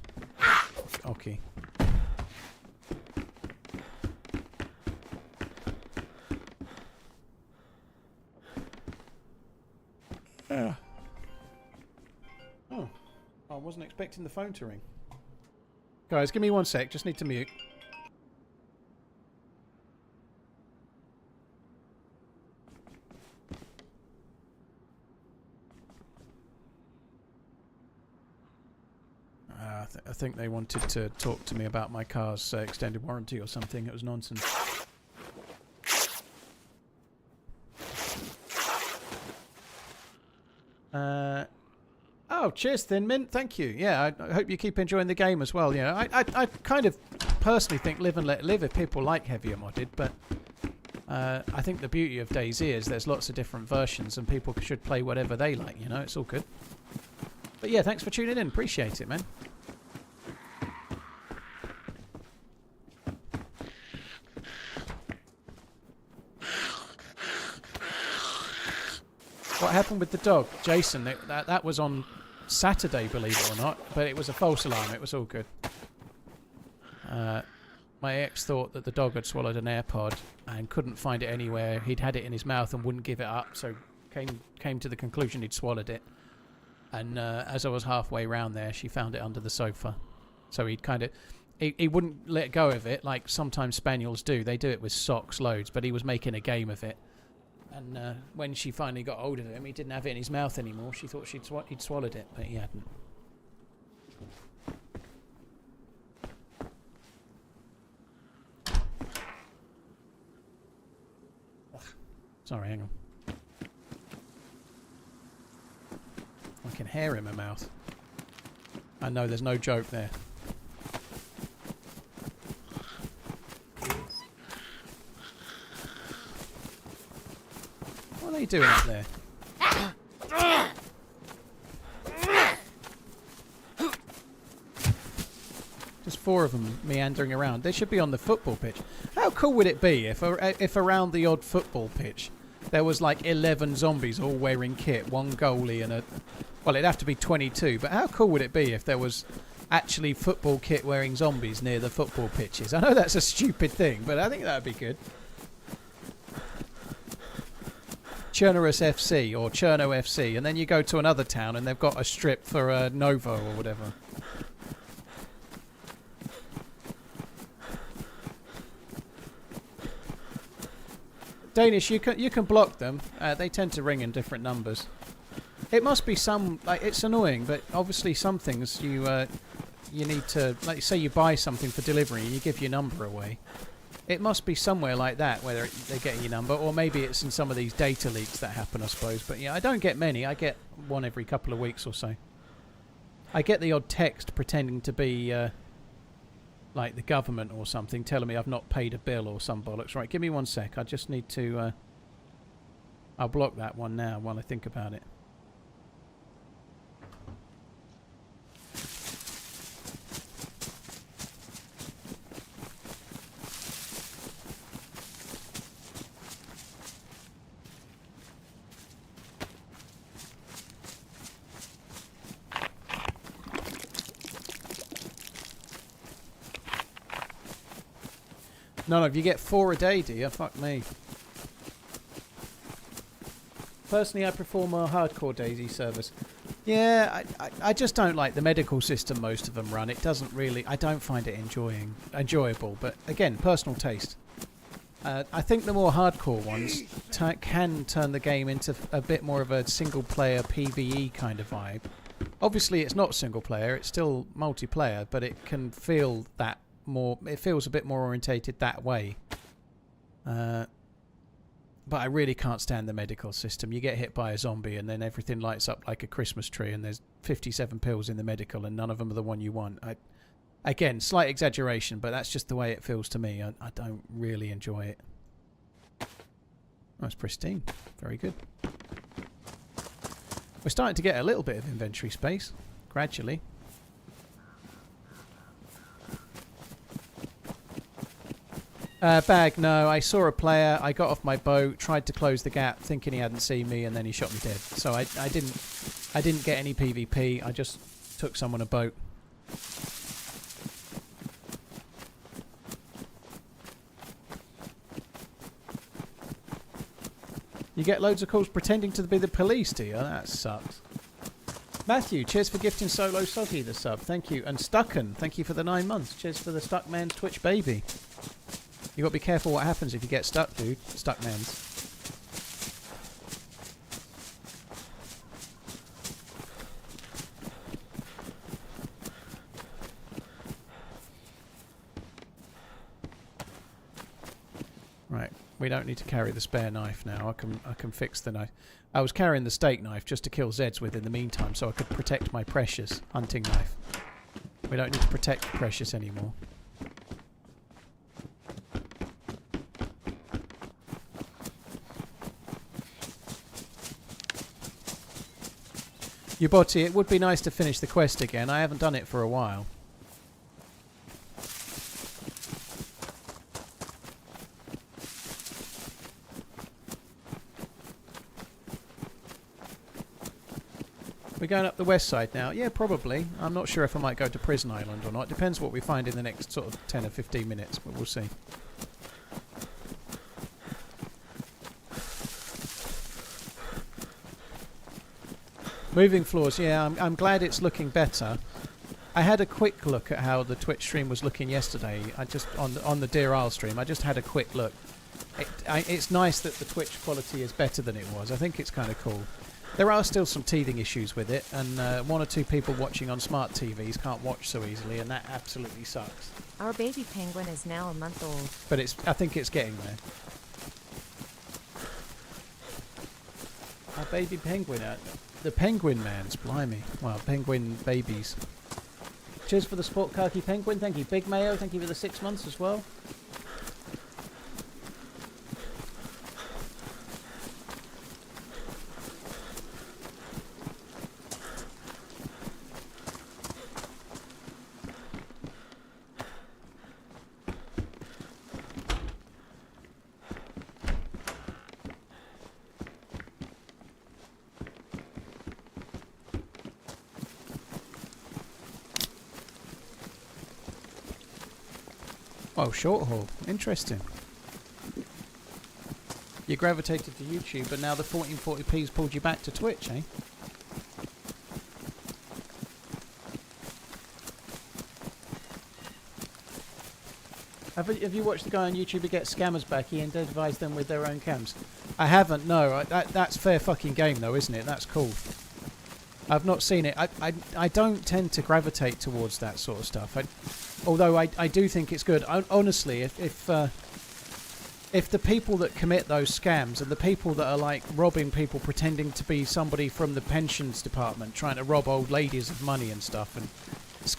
Oki. Oh, I wasn't expecting the phone to ring. Guys, give me 1 sec. Just need to mute. I think they wanted to talk to me about my car's extended warranty or something. It was nonsense. Oh, cheers, Thin Mint. Thank you. Yeah, I hope you keep enjoying the game as well. Yeah, I kind of personally think live and let live if people like heavier modded, but I think the beauty of DayZ is there's lots of different versions and people should play whatever they like, you know, it's all good. But yeah, thanks for tuning in. Appreciate it, man. What happened with the dog? Jason, that was on Saturday, believe it or not, but it was a false alarm. It was all good. My ex thought that the dog had swallowed an AirPod and couldn't find it anywhere. He'd had it in his mouth and wouldn't give it up, so came to the conclusion he'd swallowed it. And as I was halfway round there, she found it under the sofa. So he'd kind of... He wouldn't let go of it like sometimes spaniels do. They do it with socks loads, but he was making a game of it. And when she finally got hold of him, he didn't have it in his mouth anymore. She thought he'd swallowed it, but he hadn't. Ugh. Sorry, hang on. I can hair in my mouth. I know there's no joke there. What are you doing up there? Just 4 of them meandering around. They should be on the football pitch. How cool would it be if around the odd football pitch there was like 11 zombies all wearing kit, 1 goalie and a... Well, it'd have to be 22, but how cool would it be if there was actually football kit wearing zombies near the football pitches? I know that's a stupid thing, but I think that would be good. Chernarus FC or Cherno FC, and then you go to another town and they've got a strip for Novo or whatever. Danish, you can block them. They tend to ring in different numbers. It must be some, like, it's annoying, but obviously some things you need to, like, say you buy something for delivery and you give your number away. It must be somewhere like that where they're getting your number, or maybe it's in some of these data leaks that happen, I suppose. But yeah, I don't get many. I get one every couple of weeks or so. I get the odd text pretending to be like the government or something, telling me I've not paid a bill or some bollocks. Right, give me 1 sec. I just need to... I'll block that one now while I think about it. None of you get 4 a day, do you? Fuck me. Personally, I prefer more hardcore DayZ service. Yeah, I just don't like the medical system most of them run. It doesn't really... I don't find it enjoyable. But again, personal taste. I think the more hardcore ones can turn the game into a bit more of a single-player PvE kind of vibe. Obviously, it's not single-player. It's still multiplayer, but it can feel that more... It feels a bit more orientated that way. But I really can't stand the medical system. You get hit by a zombie and then everything lights up like a Christmas tree and there's 57 pills in the medical and none of them are the one you want. Again, slight exaggeration, but that's just the way it feels to me. I don't really enjoy it. Oh, it's pristine. Very good. We're starting to get a little bit of inventory space, gradually. Bag, no. I saw a player. I got off my boat, tried to close the gap, thinking he hadn't seen me, and then he shot me dead. So I didn't get any PvP. I just took someone a boat. You get loads of calls pretending to be the police, do you? That sucks. Matthew, cheers for gifting Solo Soggy the sub. Thank you. And Stucken, thank you for the 9 months. Cheers for the Stuckman's Twitch baby. You got to be careful what happens if you get stuck, dude. Stuckman's. Right, we don't need to carry the spare knife now. I can fix the knife. I was carrying the steak knife just to kill Zeds with in the meantime, so I could protect my precious hunting knife. We don't need to protect precious anymore. Yuboti, it would be nice to finish the quest again. I haven't done it for a while. We're going up the west side now. Yeah, probably. I'm not sure if I might go to Prison Island or not. Depends what we find in the next sort of 10 or 15 minutes, but we'll see. Moving floors, yeah, I'm glad it's looking better. I had a quick look at how the Twitch stream was looking yesterday. I just on the Deerisle stream. I just had a quick look. It's nice that the Twitch quality is better than it was. I think it's kind of cool. There are still some teething issues with it, and one or two people watching on smart TVs can't watch so easily, and that absolutely sucks. Our baby penguin is now a month old. But I think it's getting there. Our baby penguin, the penguin man's, blimey. Well, penguin babies. Cheers for the sport khaki penguin. Thank you, Big Mayo. Thank you for the 6 months as well. Oh, short haul. Interesting. You gravitated to YouTube, but now the 1440p's pulled you back to Twitch, eh? Have you watched the guy on YouTube who gets scammers back? He identifies them with their own cams. I haven't, no. That's fair fucking game, though, isn't it? That's cool. I've not seen it. I don't tend to gravitate towards that sort of stuff. Although I do think it's good. Honestly, if the people that commit those scams and the people that are like robbing people, pretending to be somebody from the pensions department, trying to rob old ladies of money and stuff, and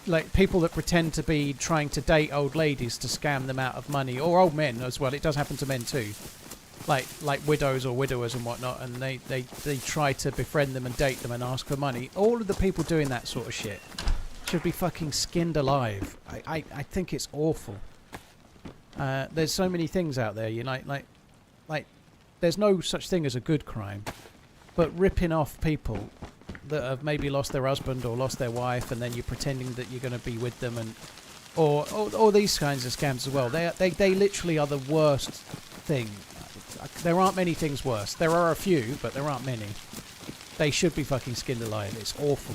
like people that pretend to be trying to date old ladies to scam them out of money, or old men as well. It does happen to men too. Like widows or widowers and whatnot, and they try to befriend them and date them and ask for money. All of the people doing that sort of shit should be fucking skinned alive. I think it's awful. There's so many things out there, you know, like there's no such thing as a good crime, but ripping off people that have maybe lost their husband or lost their wife, and then you're pretending that you're going to be with them, and or these kinds of scams as well. They literally are the worst thing. There aren't many things worse. There are a few, but there aren't many. They should be fucking skinned alive. It's awful.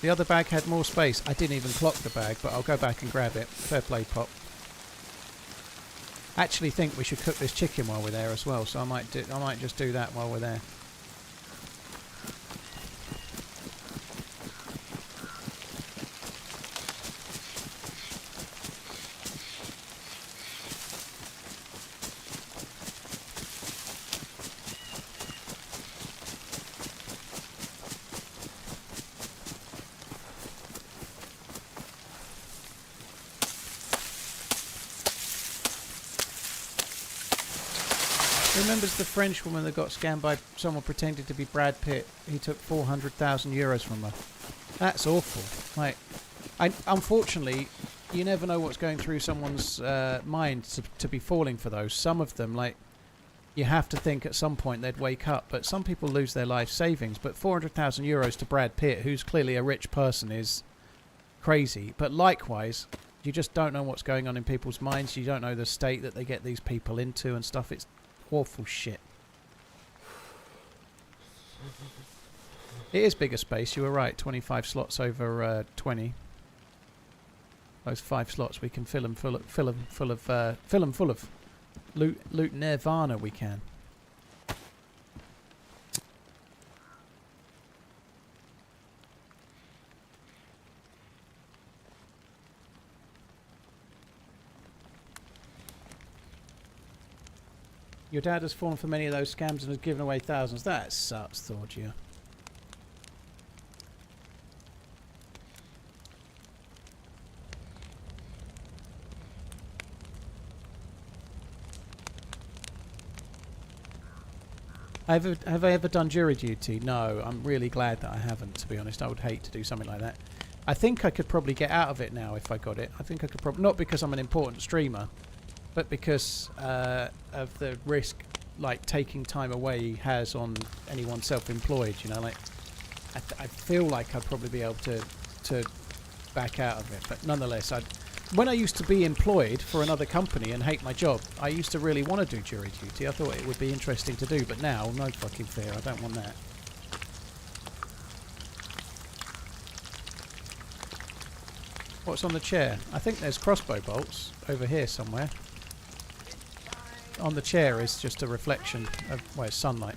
The other bag had more space. I didn't even clock the bag, but I'll go back and grab it. Fair play, Pop. Actually think we should cook this chicken while we're there as well, so I might just do that while we're there. Remembers the French woman that got scammed by someone pretending to be Brad Pitt? He took 400,000 euros from her. That's awful. Like, unfortunately, you never know what's going through someone's mind to be falling for those. Some of them, like, you have to think at some point they'd wake up. But some people lose their life savings. But 400,000 euros to Brad Pitt, who's clearly a rich person, is crazy. But likewise, you just don't know what's going on in people's minds. You don't know the state that they get these people into and stuff. It's awful shit. It is bigger space, you were right. 25 slots over 20. Those 5 slots we can fill them full of loot nirvana. We can. Your dad has fallen for many of those scams and has given away thousands. That sucks, Thorgia. Have I ever done jury duty? No, I'm really glad that I haven't, to be honest. I would hate to do something like that. I think I could probably get out of it now if I got it. I think I could probably... Not because I'm an important streamer, but because of the risk, like, taking time away has on anyone self-employed, you know, like, I feel like I'd probably be able to back out of it, but nonetheless, when I used to be employed for another company and hate my job, I used to really want to do jury duty. I thought it would be interesting to do, but now, no fucking fear. I don't want that. What's on the chair? I think there's crossbow bolts over here somewhere. On the chair is just a reflection of, well, it's sunlight.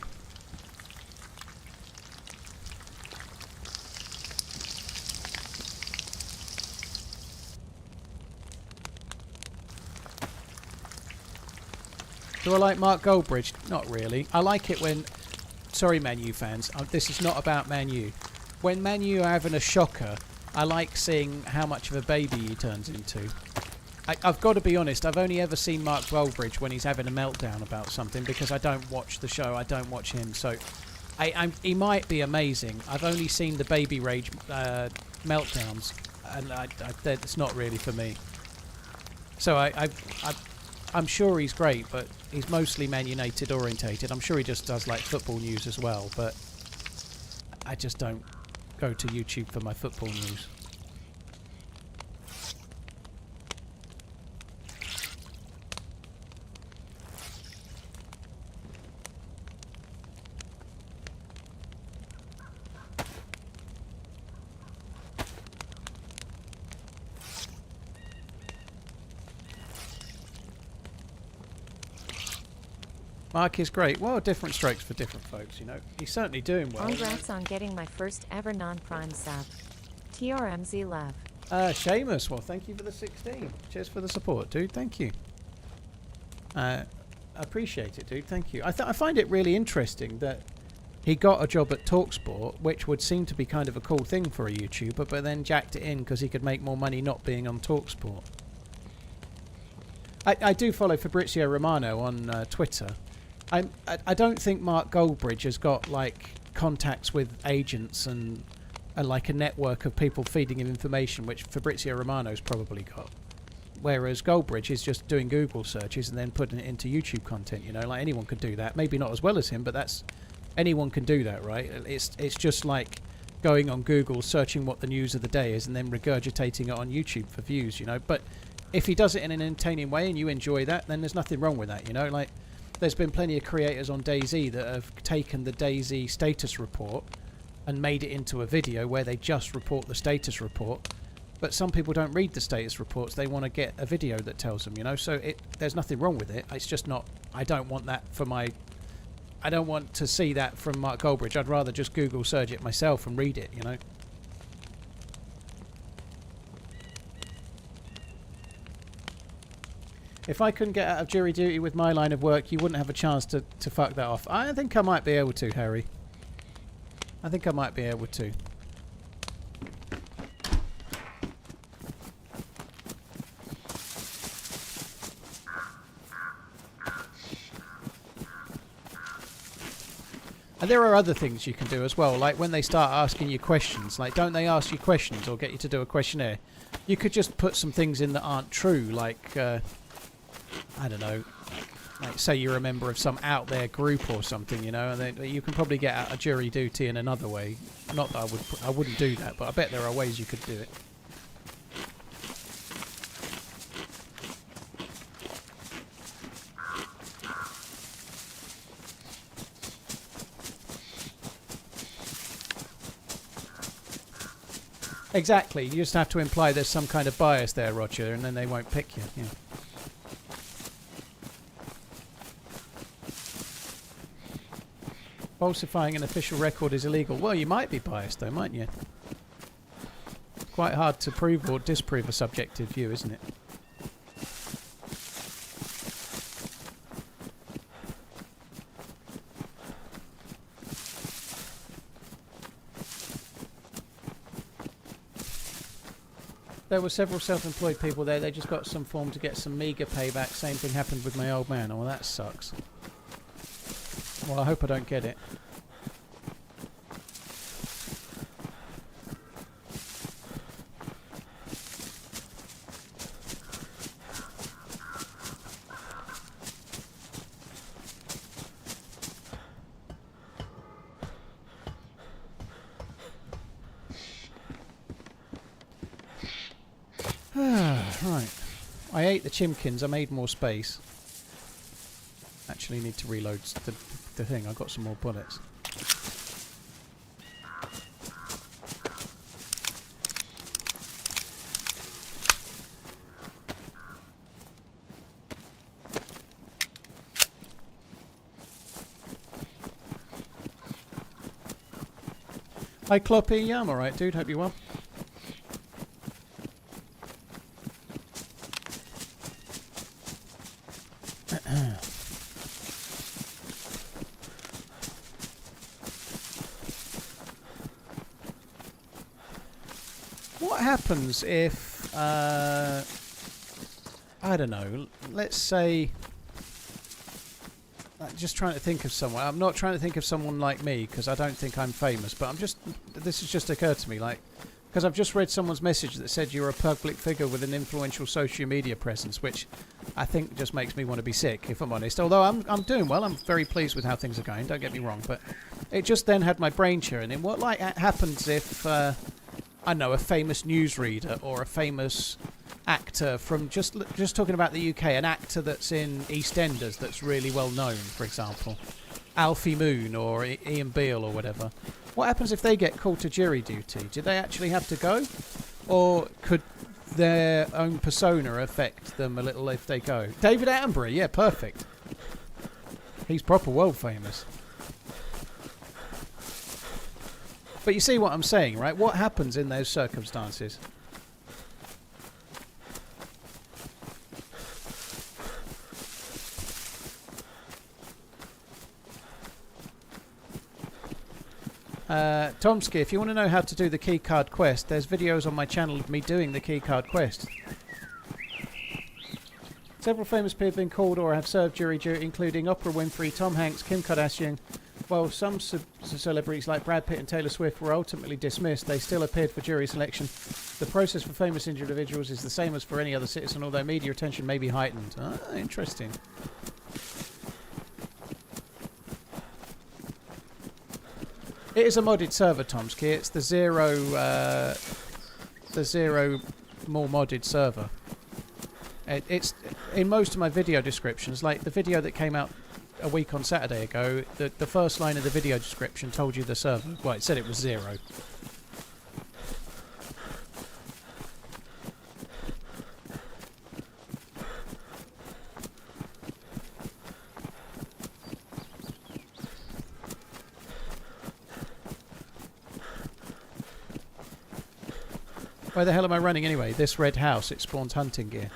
Do I like Mark Goldbridge? Not really. I like it when... Sorry, Man U fans. This is not about Man U. When Man U are having a shocker, I like seeing how much of a baby he turns into. I've got to be honest, I've only ever seen Mark Goldbridge when he's having a meltdown about something, because I don't watch the show, I don't watch him, so... he might be amazing. I've only seen the baby rage meltdowns, and it's not really for me. So I'm sure he's great, but he's mostly Man United orientated. I'm sure he just does like football news as well, but I just don't go to YouTube for my football news. Mark is great. Well, different strokes for different folks, you know. He's certainly doing well. Congrats on getting my first ever non-prime sub. TRMZ love. Seamus, well, thank you for the 16. Cheers for the support, dude. Thank you. I appreciate it, dude. Thank you. I find it really interesting that he got a job at TalkSport, which would seem to be kind of a cool thing for a YouTuber, but then jacked it in because he could make more money not being on TalkSport. I do follow Fabrizio Romano on Twitter. I don't think Mark Goldbridge has got like contacts with agents and like a network of people feeding him information, which Fabrizio Romano's probably got. Whereas Goldbridge is just doing Google searches and then putting it into YouTube content, you know, like anyone could do that. Maybe not as well as him, but anyone can do that, right? It's just like going on Google, searching what the news of the day is and then regurgitating it on YouTube for views, you know. But if he does it in an entertaining way and you enjoy that, then there's nothing wrong with that, you know. Like, there's been plenty of creators on DayZ that have taken the DayZ status report and made it into a video where they just report the status report. But some people don't read the status reports. They want to get a video that tells them, you know. So there's nothing wrong with it. It's just not... I don't want that for my... I don't want to see that from Mark Goldbridge. I'd rather just Google search it myself and read it, you know. If I couldn't get out of jury duty with my line of work, you wouldn't have a chance to fuck that off. I think I might be able to, Harry. I think I might be able to. And there are other things you can do as well, like when they start asking you questions. Like, don't they ask you questions or get you to do a questionnaire? You could just put some things in that aren't true, like... I don't know, like say you're a member of some out there group or something, you know, and then you can probably get out of jury duty in another way. Not that I wouldn't do that, but I bet there are ways you could do it. Exactly, you just have to imply there's some kind of bias there, Roger, and then they won't pick you. Yeah. Falsifying an official record is illegal. Well, you might be biased though, mightn't you? It's quite hard to prove or disprove a subjective view, isn't it? There were several self-employed people there. They just got some form to get some meagre payback. Same thing happened with my old man. Oh, well, that sucks. Well, I hope I don't get it. Right. I ate the chimkins. I made more space. Actually need to reload the thing. I got some more bullets. Hi Cloppy, yeah, I'm alright dude, hope you're well. What happens if, I don't know, let's say, I'm just trying to think of someone. I'm not trying to think of someone like me because I don't think I'm famous, but this has just occurred to me, like, because I've just read someone's message that said you're a public figure with an influential social media presence, which I think just makes me want to be sick, if I'm honest. Although I'm doing well, I'm very pleased with how things are going, don't get me wrong, but it just then had my brain churning. What like happens if, I know, a famous newsreader or a famous actor from just talking about the UK, an actor that's in EastEnders that's really well known, for example, Alfie Moon or Ian Beale or whatever. What happens if they get called to jury duty? Do they actually have to go, or could their own persona affect them a little if they go? David Attenborough, yeah, perfect. He's proper world famous. But you see what I'm saying, right? What happens in those circumstances? Tomsky, if you want to know how to do the keycard quest, there's videos on my channel of me doing the keycard quest. Several famous people have been called or have served jury duty, including Oprah Winfrey, Tom Hanks, Kim Kardashian. While some celebrities like Brad Pitt and Taylor Swift were ultimately dismissed, they still appeared for jury selection. The process for famous individuals is the same as for any other citizen, although media attention may be heightened. Ah, interesting. It is a modded server, Tomsky. It's the zero more modded server. It's in most of my video descriptions, like the video that came out a week on Saturday ago, the first line of the video description told you the server. Well, it said it was 0. Why the hell am I running anyway? This red house, it spawns hunting gear.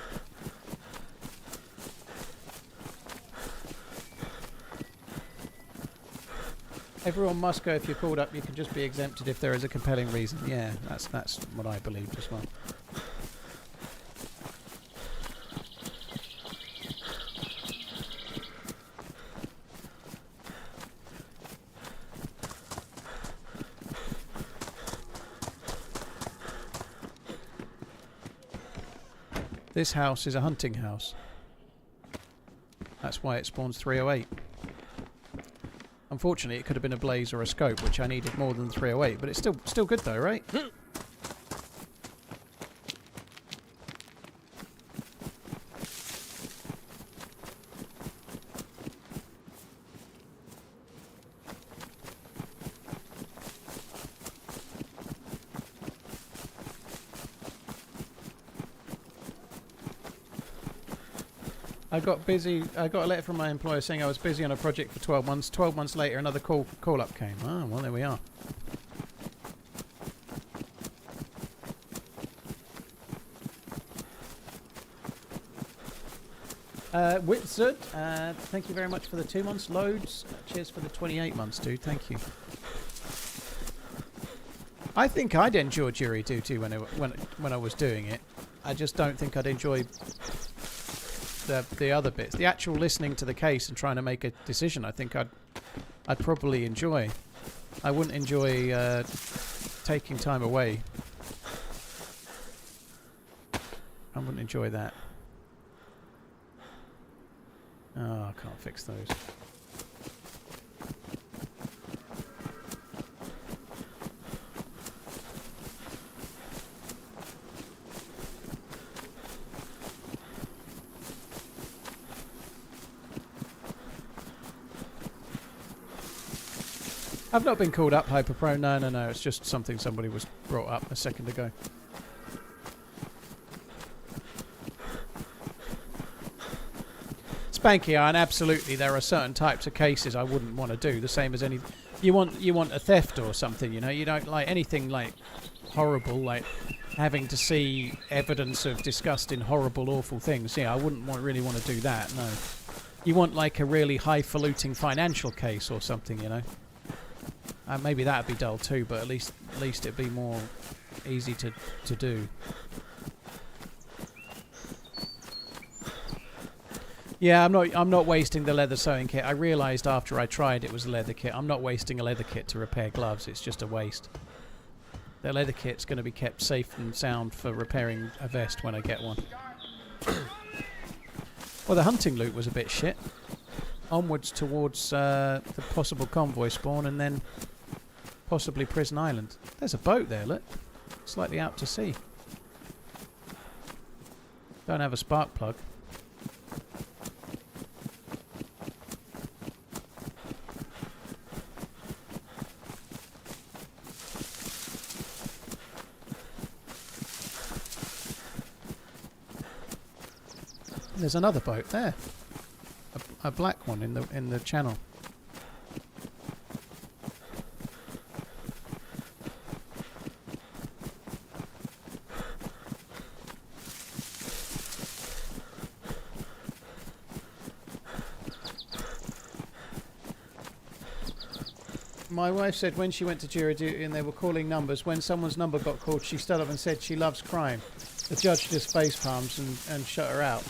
Everyone must go if you're called up. You can just be exempted if there is a compelling reason. Yeah, that's what I believe as well. This house is a hunting house. That's why it spawns 308. Unfortunately, it could have been a blaze or a scope, which I needed more than 308, but it's still good though, right? I got a letter from my employer saying I was busy on a project for 12 months. 12 months later, another call up came. Ah, well, there we are. Whitsud, thank you very much for the 2 months. Loads. Cheers for the 28 months, dude. Thank you. I think I'd enjoy jury duty when I was doing it. I just don't think I'd enjoy the other bits, the actual listening to the case and trying to make a decision. I think I'd probably enjoy. I wouldn't enjoy taking time away. I wouldn't enjoy that. Oh, I can't fix those. I've not been called up Hyperpro. No. It's just something somebody was brought up a second ago. Spanky, and absolutely, there are certain types of cases I wouldn't want to do. The same as any. You want a theft or something, you know. You don't like anything like horrible, like having to see evidence of disgusting, horrible, awful things. Yeah, I wouldn't really want to do that. No. You want like a really highfalutin financial case or something, you know. Maybe that'd be dull too, but at least it'd be more easy to do. Yeah, I'm not wasting the leather sewing kit. I realised after I tried it was a leather kit. I'm not wasting a leather kit to repair gloves. It's just a waste. The leather kit's going to be kept safe and sound for repairing a vest when I get one. Well, the hunting loot was a bit shit. Onwards towards the possible convoy spawn and then possibly Prison Island. There's a boat there, look. Slightly out to sea. Don't have a spark plug. There's another boat there, a black one in the channel. My wife said when she went to jury duty and they were calling numbers, when someone's number got called, she stood up and said she loves crime. The judge just face palms and shut her out.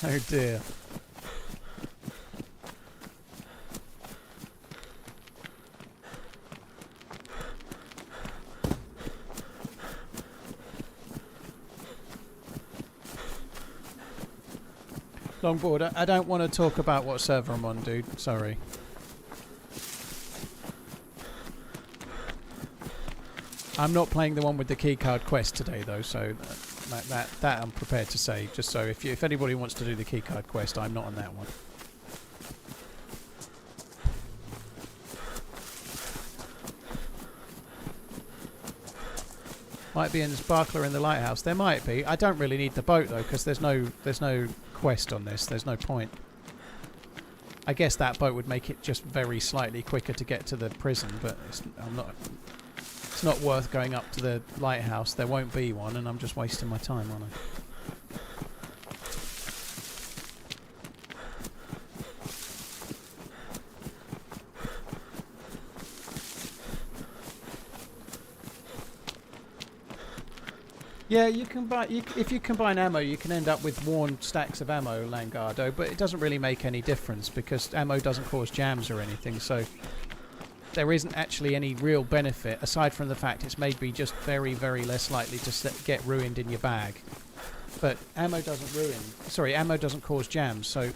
Oh dear. Longboard, I don't want to talk about what server I'm on, dude. Sorry. I'm not playing the one with the keycard quest today, though, so that I'm prepared to say. Just so if anybody wants to do the keycard quest, I'm not on that one. Might be a sparkler in the lighthouse. There might be. I don't really need the boat though, because there's no quest on this. There's no point. I guess that boat would make it just very slightly quicker to get to the prison, but it's not worth going up to the lighthouse. There won't be one, and I'm just wasting my time, aren't I? Yeah, you can buy. If you combine ammo, you can end up with worn stacks of ammo, Langardo. But it doesn't really make any difference because ammo doesn't cause jams or anything. So there isn't actually any real benefit aside from the fact it's maybe just very, very less likely to get ruined in your bag. But ammo doesn't cause jams. So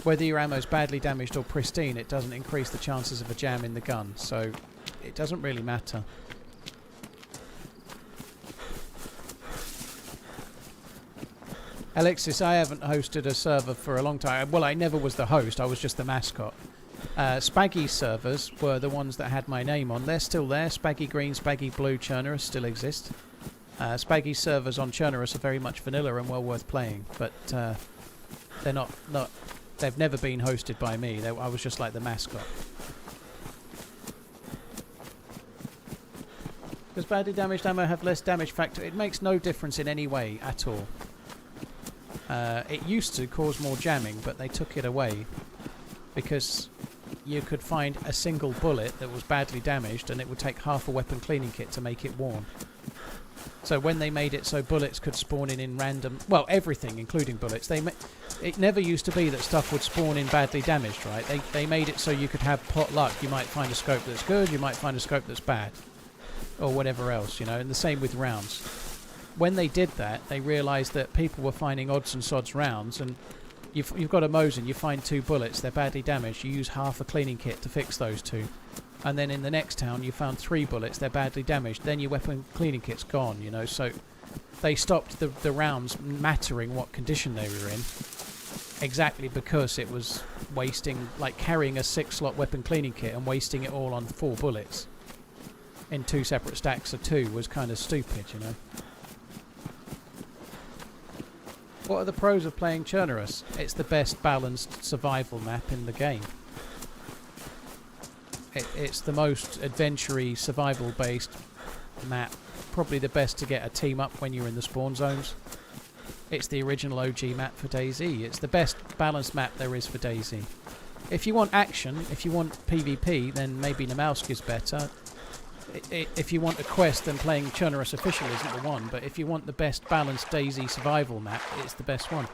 whether your ammo's badly damaged or pristine, it doesn't increase the chances of a jam in the gun. So it doesn't really matter. Alexis, I haven't hosted a server for a long time. Well, I never was the host. I was just the mascot. Spaggy servers were the ones that had my name on. They're still there. Spaggy Green, Spaggy Blue, Chernarus still exist. Spaggy servers on Chernarus are very much vanilla and well worth playing, but they're not. They've never been hosted by me. I was just like the mascot. Does badly damaged ammo have less damage factor? It makes no difference in any way at all. It used to cause more jamming, but they took it away because you could find a single bullet that was badly damaged and it would take half a weapon cleaning kit to make it worn. So when they made it so bullets could spawn in random... Well, everything, including bullets. It never used to be that stuff would spawn in badly damaged, right? They made it so you could have pot luck. You might find a scope that's good, you might find a scope that's bad. Or whatever else, you know, and the same with rounds. When they did that, they realised that people were finding odds and sods rounds, and you've got a Mosin, you find 2 bullets, they're badly damaged, you use half a cleaning kit to fix those 2. And then in the next town, you found 3 bullets, they're badly damaged, then your weapon cleaning kit's gone, you know, so they stopped the rounds mattering what condition they were in, exactly because it was wasting, like carrying a 6-slot weapon cleaning kit and wasting it all on 4 bullets in 2 separate stacks of 2 was kind of stupid, you know. What are the pros of playing Chernarus? It's the best balanced survival map in the game. It's the most adventure-y, survival-based map. Probably the best to get a team up when you're in the spawn zones. It's the original OG map for DayZ. It's the best balanced map there is for DayZ. If you want action, if you want PvP, then maybe Namalsk is better. If you want a quest, then playing Chernarus Official isn't the one. But if you want the best balanced DayZ survival map, it's the best one.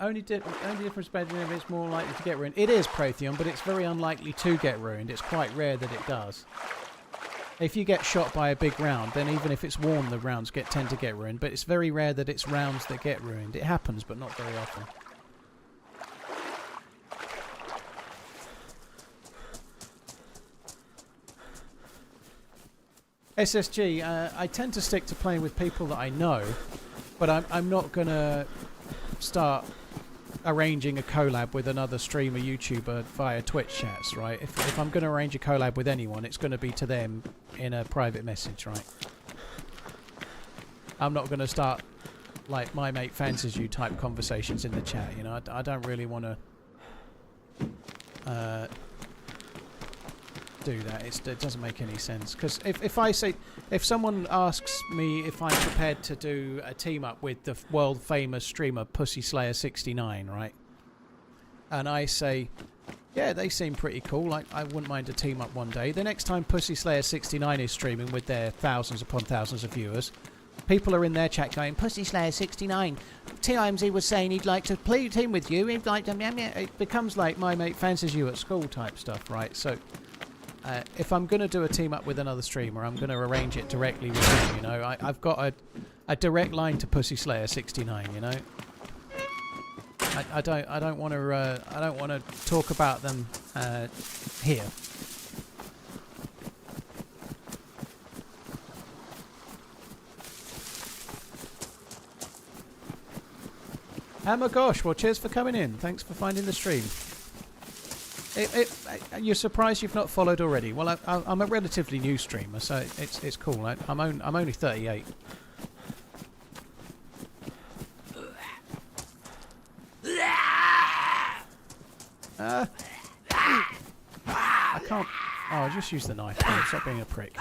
Only difference between if it's more likely to get ruined. It is Protheon, but it's very unlikely to get ruined. It's quite rare that it does. If you get shot by a big round, then even if it's warm, the rounds tend to get ruined. But it's very rare that it's rounds that get ruined. It happens, but not very often. SSG, I tend to stick to playing with people that I know, but I'm not going to start arranging a collab with another streamer, YouTuber via Twitch chats, right? If I'm going to arrange a collab with anyone, it's going to be to them in a private message, right? I'm not going to start like my mate fancies you type conversations in the chat, you know. I don't really want to do that. It doesn't make any sense, because if someone asks me if I'm prepared to do a team up with the world famous streamer Pussy Slayer 69, right, and I say, yeah, they seem pretty cool, like I wouldn't mind a team up one day, the next time Pussy Slayer 69 is streaming with their thousands upon thousands of viewers, people are in their chat going, Pussy Slayer 69, TRMZ was saying he'd like to play a team with you, he'd like to, it becomes like my mate fancies you at school type stuff, right? So if I'm going to do a team up with another streamer, I'm going to arrange it directly with him, you know. I've got a direct line to Pussy Slayer 69, you know. I don't want to talk about them here. Oh my gosh, well cheers for coming in. Thanks for finding the stream. You're surprised you've not followed already. Well, I'm a relatively new streamer, so it's cool. I'm only 38. I can't. Oh, I'll just use the knife. Oh, stop being a prick.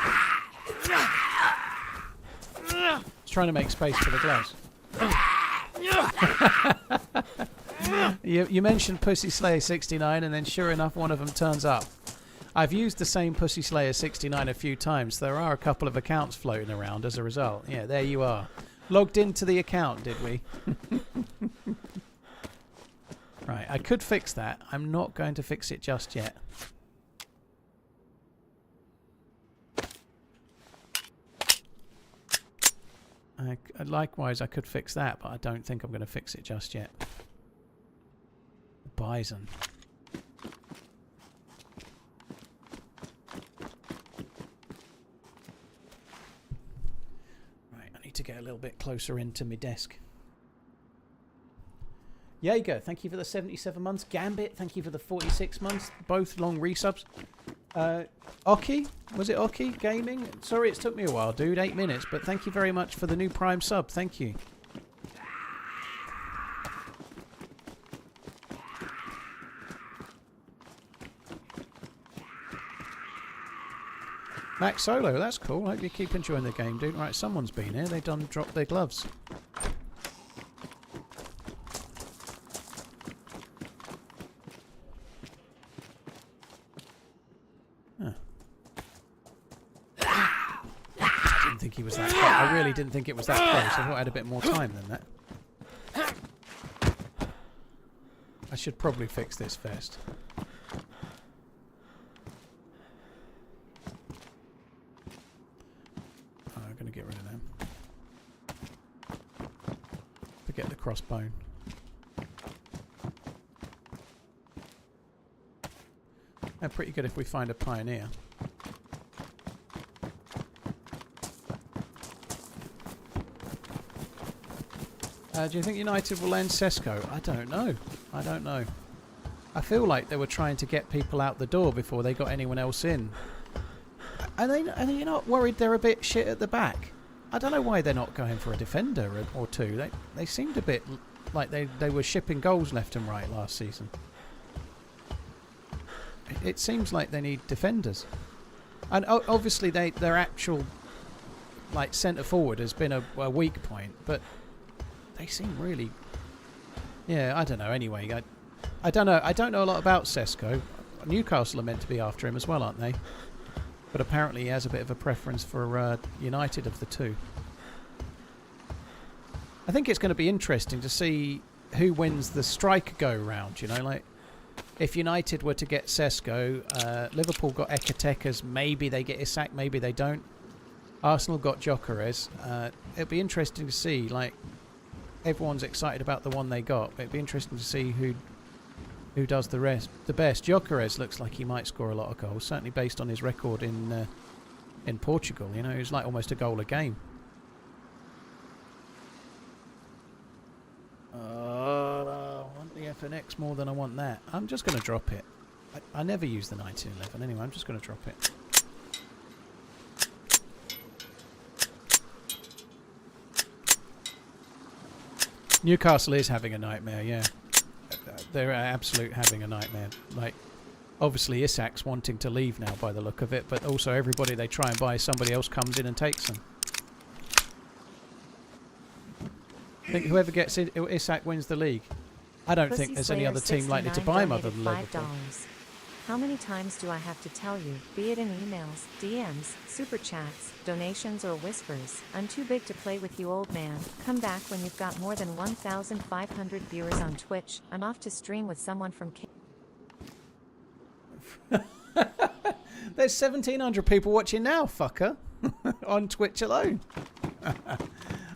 It's trying to make space for the gloves. You mentioned Pussy Slayer 69, and then sure enough one of them turns up. I've used the same Pussy Slayer 69 a few times. There are a couple of accounts floating around as a result. Yeah, there you are. Logged into the account, did we? Right, I could fix that. I'm not going to fix it just yet. Likewise, I could fix that, but I don't think I'm going to fix it just yet. Bison. Right, I need to get a little bit closer into my desk. Jaeger, thank you for the 77 months. Gambit, thank you for the 46 months. Both long resubs. Oki? Was it Oki Gaming? Sorry, it took me a while, dude. 8 minutes, but thank you very much for the new Prime sub. Thank you. Max Solo, that's cool. Hope you keep enjoying the game, dude. Right, someone's been here. They done dropped their gloves. Huh. I didn't think he was that close. I really didn't think it was that close. I thought I had a bit more time than that. I should probably fix this first. get the crossbone. They're pretty good if we find a pioneer. Do you think United will end Sesko? I don't know. I don't know. I feel like they were trying to get people out the door before they got anyone else in. Are you not worried they're a bit shit at the back? I don't know why they're not going for a defender or two. They seemed a bit like they were shipping goals left and right last season. It seems like they need defenders. And obviously their actual like centre forward has been a weak point, but they seem really... Yeah, I don't know. Anyway, I don't know. I don't know a lot about Sesko. Newcastle are meant to be after him as well, aren't they? But apparently he has a bit of a preference for United of the two. I think it's going to be interesting to see who wins the striker go-round, you know, like... If United were to get Sesko, Liverpool got Ekatekas, maybe they get Isak, maybe they don't. Arsenal got Gyökeres. It'd be interesting to see, like... Everyone's excited about the one they got, but it'd be interesting to see who does the best. Gyökeres looks like he might score a lot of goals, certainly based on his record in Portugal. You know, he's like almost a goal a game. I want the FNX more than I want that. I'm just going to drop it. I never use the 1911 anyway. I'm just going to drop it. Newcastle is having a nightmare, yeah. They're absolute having a nightmare. Like, obviously Isak's wanting to leave now by the look of it, but also everybody they try and buy, somebody else comes in and takes them. I think whoever gets in, Isak wins the league. I don't think there's any other team likely to buy him other than Liverpool. How many times do I have to tell you, be it in emails, DMs, super chats, donations or whispers, I'm too big to play with you, old man. Come back when you've got more than 1,500 viewers on Twitch. I'm off to stream with someone from There's 1,700 people watching now, fucker. On Twitch alone.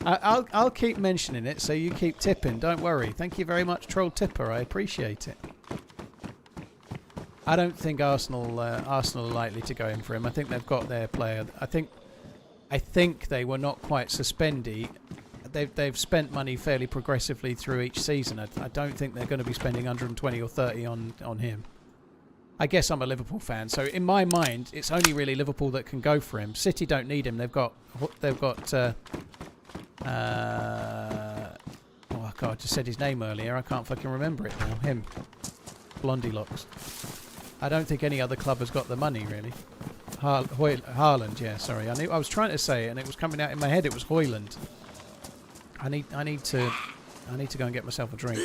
I'll keep mentioning it, so you keep tipping. Don't worry. Thank you very much, Troll Tipper. I appreciate it. I don't think Arsenal are likely to go in for him. I think they've got their player. I think they were not quite suspendy. They've spent money fairly progressively through each season. I don't think they're going to be spending 120 or 30 on him. I guess I'm a Liverpool fan, so in my mind, it's only really Liverpool that can go for him. City don't need him. They've got oh God, I just said his name earlier. I can't fucking remember it now. Him, Blondie Locks. I don't think any other club has got the money, really. Haaland, yeah, sorry. I was trying to say it and it was coming out in my head. It was Hoyland. I need to go and get myself a drink.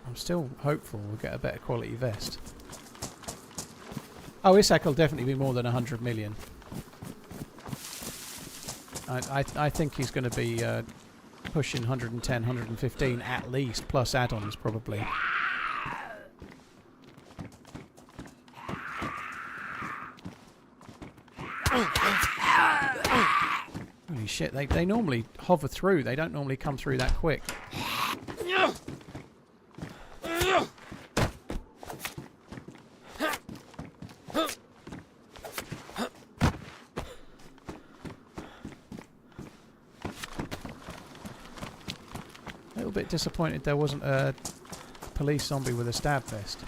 I'm still hopeful we'll get a better quality vest. Oh, Isak will definitely be more than 100 million. I think he's going to be pushing 110, 115 at least, plus add-ons probably. Holy shit, they normally hover through. They don't normally come through that quick. A bit disappointed there wasn't a police zombie with a stab vest.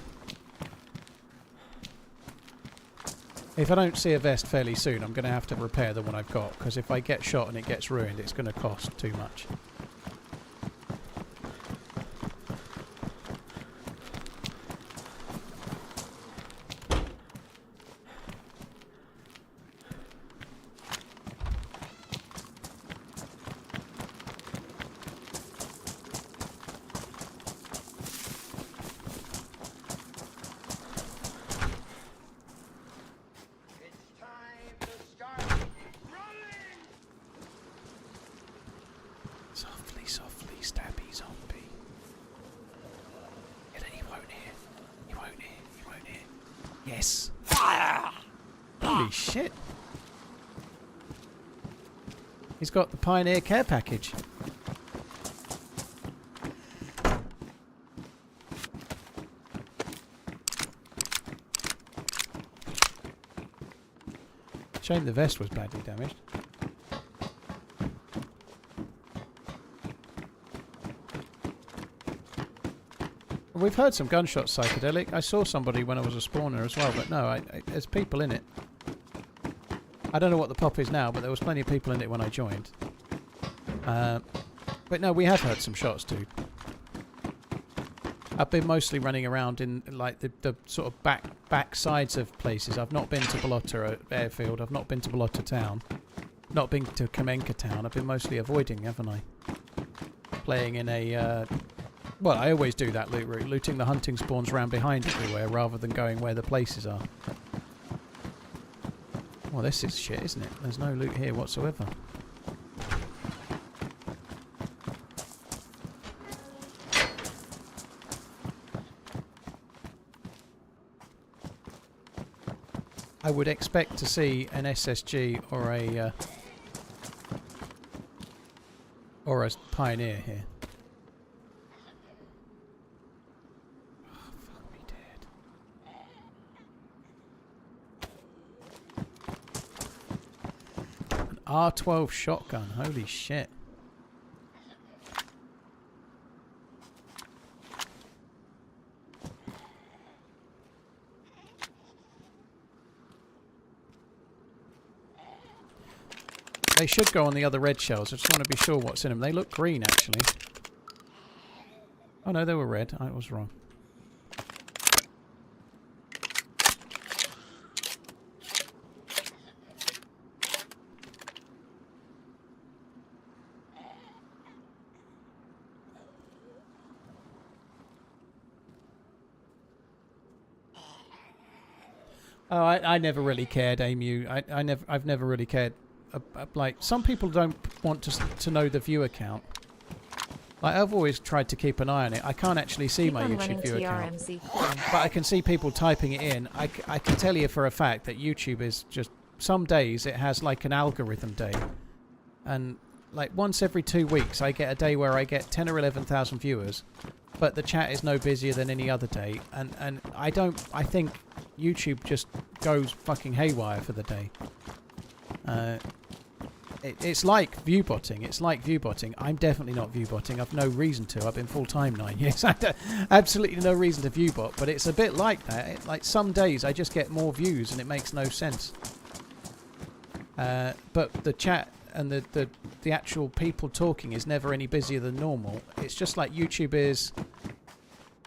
If I don't see a vest fairly soon, I'm going to have to repair the one I've got, because if I get shot and it gets ruined, it's going to cost too much. Softly, softly. stabby zombie. Yeah, he won't hear. He won't hear. He won't hear. Yes. Holy shit. He's got the Pioneer Care Package. Shame the vest was badly damaged. We've heard some gunshots, Psychedelic. I saw somebody when I was a spawner as well, but no, there's people in it. I don't know what the pop is now, but there was plenty of people in it when I joined. But no, we have heard some shots, dude. I've been mostly running around in like the sort of back sides of places. I've not been to Balota Airfield. I've not been to Balota Town. Not been to Kamenka Town. I've been mostly avoiding, haven't I? Playing in a... well, I always do that loot route. Looting the hunting spawns around behind everywhere rather than going where the places are. Well, this is shit, isn't it? There's no loot here whatsoever. I would expect to see an SSG or a Pioneer here. Oh, fuck me dead. An R12 shotgun, holy shit. They should go on the other red shells. I just want to be sure what's in them. They look green, actually. Oh no, they were red. I was wrong. Oh, I never really cared, Amu. I've never really cared. Like, some people don't want to know the viewer count. Like, I've always tried to keep an eye on it. I can't actually see my YouTube viewer count, but I can see people typing it in. I can tell you for a fact that YouTube is just... Some days it has like an algorithm day, and like once every 2 weeks I get a day where I get 10 or 11,000 viewers, but the chat is no busier than any other day, and I think YouTube just goes fucking haywire for the day. It's like viewbotting. It's like viewbotting. I'm definitely not viewbotting. I've no reason to. I've been full-time 9 years. I have absolutely no reason to viewbot, but it's a bit like that. Like some days I just get more views and it makes no sense. But the chat and the actual people talking is never any busier than normal. It's just like YouTube is.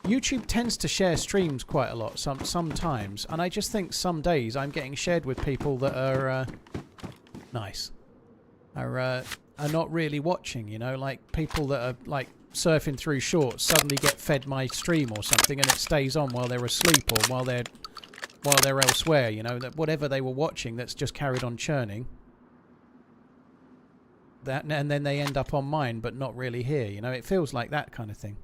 YouTube tends to share streams quite a lot sometimes, and I just think some days I'm getting shared with people that are nice. Are not really watching, you know, like people that are like surfing through shorts suddenly get fed my stream or something, and it stays on while they're asleep or while they're elsewhere, you know, that whatever they were watching that's just carried on churning. That, and then they end up on mine but not really here, you know. It feels like that kind of thing.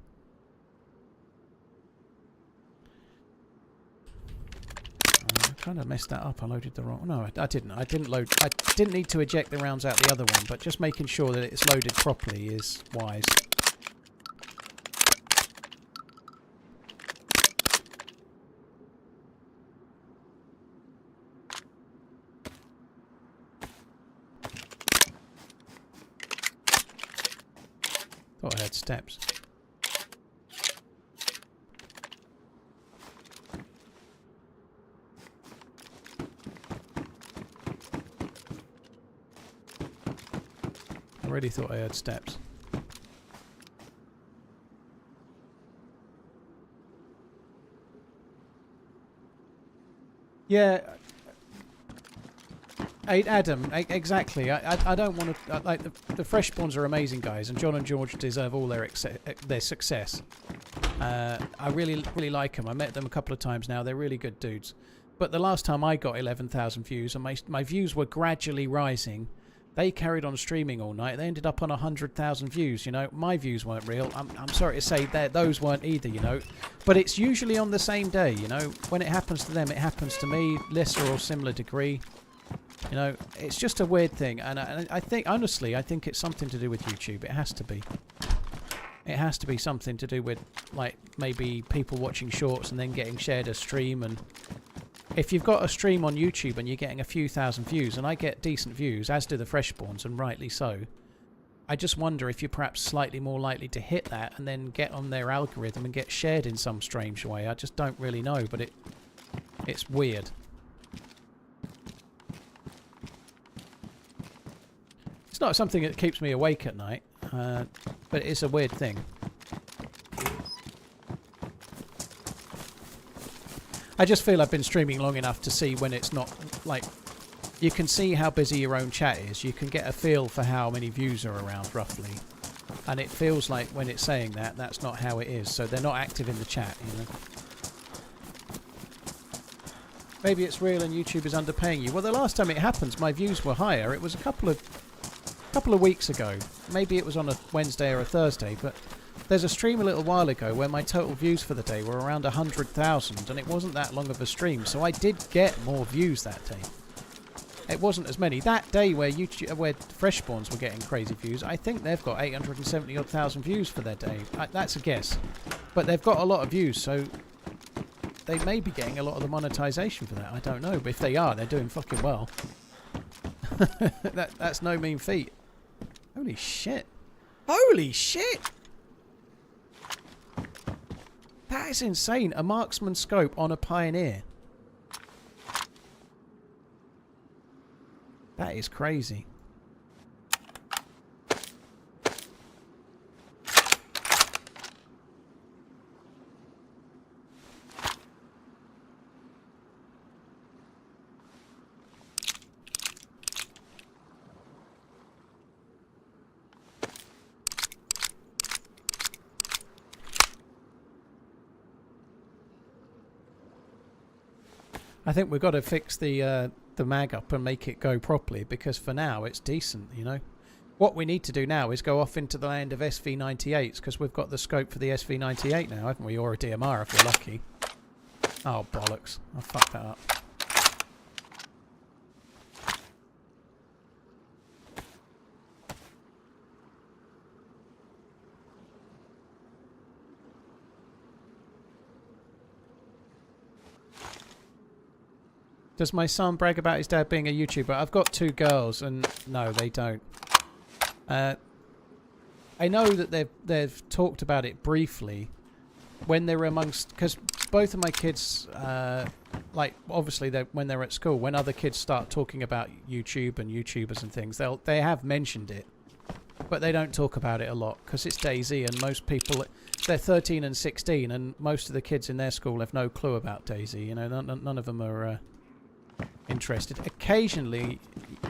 I kind of messed that up. I loaded the wrong... No, I didn't. I didn't need to eject the rounds out the other one, but just making sure that it's loaded properly is wise. Thought I heard steps. I really thought I heard steps. Yeah. Adam, exactly. I don't want to... like, the fresh spawns are amazing, guys, and John and George deserve all their success. I really like them. I met them a couple of times now. They're really good dudes. But the last time I got 11,000 views, and my views were gradually rising, They carried on streaming all night. They ended up on 100,000 views, you know. My views weren't real. I'm sorry to say that those weren't either, you know. But it's usually on the same day, you know. When it happens to them, it happens to me, lesser or similar degree. You know, it's just a weird thing. And I think, honestly, I think it's something to do with YouTube. It has to be. It has to be something to do with, like, maybe people watching shorts and then getting shared a stream. And if you've got a stream on YouTube and you're getting a few thousand views, and I get decent views, as do the Freshborns, and rightly so, I just wonder if you're perhaps slightly more likely to hit that and then get on their algorithm and get shared in some strange way. I just don't really know, but it's weird. It's not something that keeps me awake at night, but it is a weird thing. I just feel I've been streaming long enough to see when it's not, like, you can see how busy your own chat is. You can get a feel for how many views are around, roughly. And it feels like when it's saying that, that's not how it is. So they're not active in the chat, you know. Maybe it's real and YouTube is underpaying you. Well, the last time it happens, my views were higher. It was a couple of weeks ago. Maybe it was on a Wednesday or a Thursday, but there's a stream a little while ago where my total views for the day were around 100,000, and it wasn't that long of a stream, so I did get more views that day. It wasn't as many. That day where Freshborns were getting crazy views, I think they've got 870,000 views for their day. That's a guess. But they've got a lot of views, so they may be getting a lot of the monetization for that. I don't know, but if they are, they're doing fucking well. That's no mean feat. Holy shit. Holy shit! That is insane. A marksman scope on a Pioneer. That is crazy. I think we've got to fix the mag up and make it go properly, because for now it's decent, you know. What we need to do now is go off into the land of SV98s, because we've got the scope for the SV98 now, haven't we? Or a DMR if we're lucky. Oh, bollocks. I fucked that up. Does my son brag about his dad being a YouTuber? I've got 2 girls, and no, they don't. I know that they've talked about it briefly when they're amongst, because both of my kids, like obviously when they're at school, when other kids start talking about YouTube and YouTubers and things, they have mentioned it, but they don't talk about it a lot because it's DayZ, and most people, they're 13 and 16, and most of the kids in their school have no clue about DayZ. You know, none of them are interested. Occasionally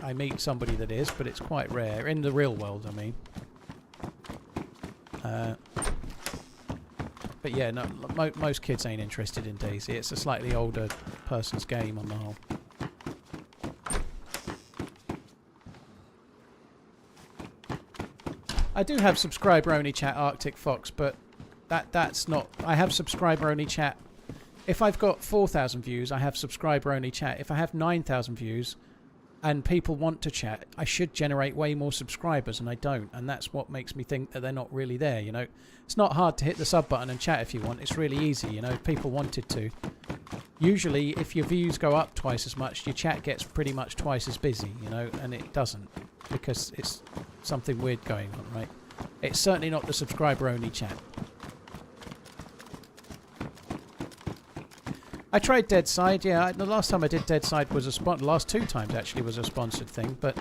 I meet somebody that is, but it's quite rare in the real world, I mean. But yeah, no, most kids ain't interested in DayZ. It's a slightly older person's game on the whole. I do have subscriber only chat, Arctic Fox, but that's not. I have subscriber only chat. If I've got 4,000 views, I have subscriber only chat. If I have 9,000 views and people want to chat, I should generate way more subscribers, and I don't. And that's what makes me think that they're not really there, you know. It's not hard to hit the sub button and chat if you want. It's really easy, you know, if people wanted to. Usually, if your views go up twice as much, your chat gets pretty much twice as busy, you know, and it doesn't, because it's something weird going on, right? It's certainly not the subscriber only chat. I tried DayZ, yeah. The last time I did DayZ was the last 2 times actually was a sponsored thing, but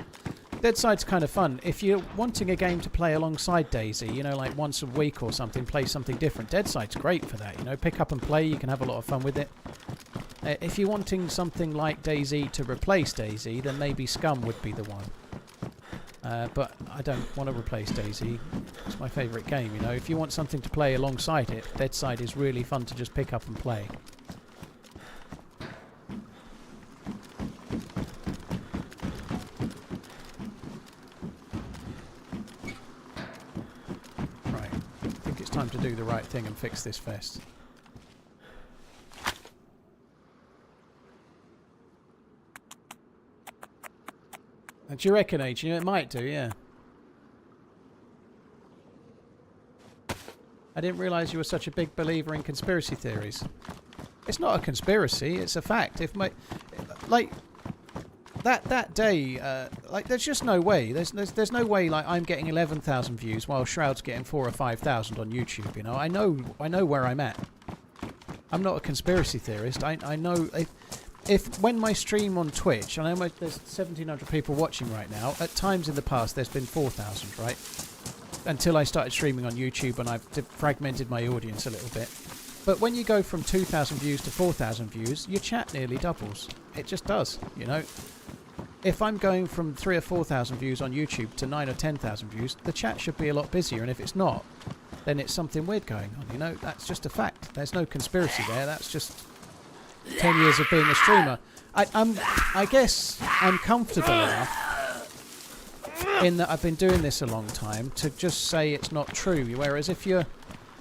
DayZ's kind of fun. If you're wanting a game to play alongside DayZ, you know, like once a week or something, play something different, DayZ's great for that, you know. Pick up and play, you can have a lot of fun with it. If you're wanting something like DayZ to replace DayZ, then maybe Scum would be the one. But I don't want to replace DayZ. It's my favourite game, you know. If you want something to play alongside it, DayZ is really fun to just pick up and play. time to do the right thing and fix this fest. And do you reckon, H? It might do, yeah. I didn't realise you were such a big believer in conspiracy theories. It's not a conspiracy, it's a fact. If my... Like... That day, like, there's just no way. There's no way, like, I'm getting 11,000 views while Shroud's getting 4,000 or 5,000 on YouTube, you know? I know where I'm at. I'm not a conspiracy theorist. I know... If when my stream on Twitch, I know there's 1,700 people watching right now. At times in the past, there's been 4,000, right? Until I started streaming on YouTube and I've fragmented my audience a little bit. But when you go from 2,000 views to 4,000 views, your chat nearly doubles. It just does, you know? If I'm going from 3,000 or 4,000 views on YouTube to 9,000 or 10,000 views, the chat should be a lot busier. And if it's not, then it's something weird going on, you know? That's just a fact. There's no conspiracy there. That's just 10 years of being a streamer. I guess I'm comfortable enough in that I've been doing this a long time to just say it's not true. Whereas if you're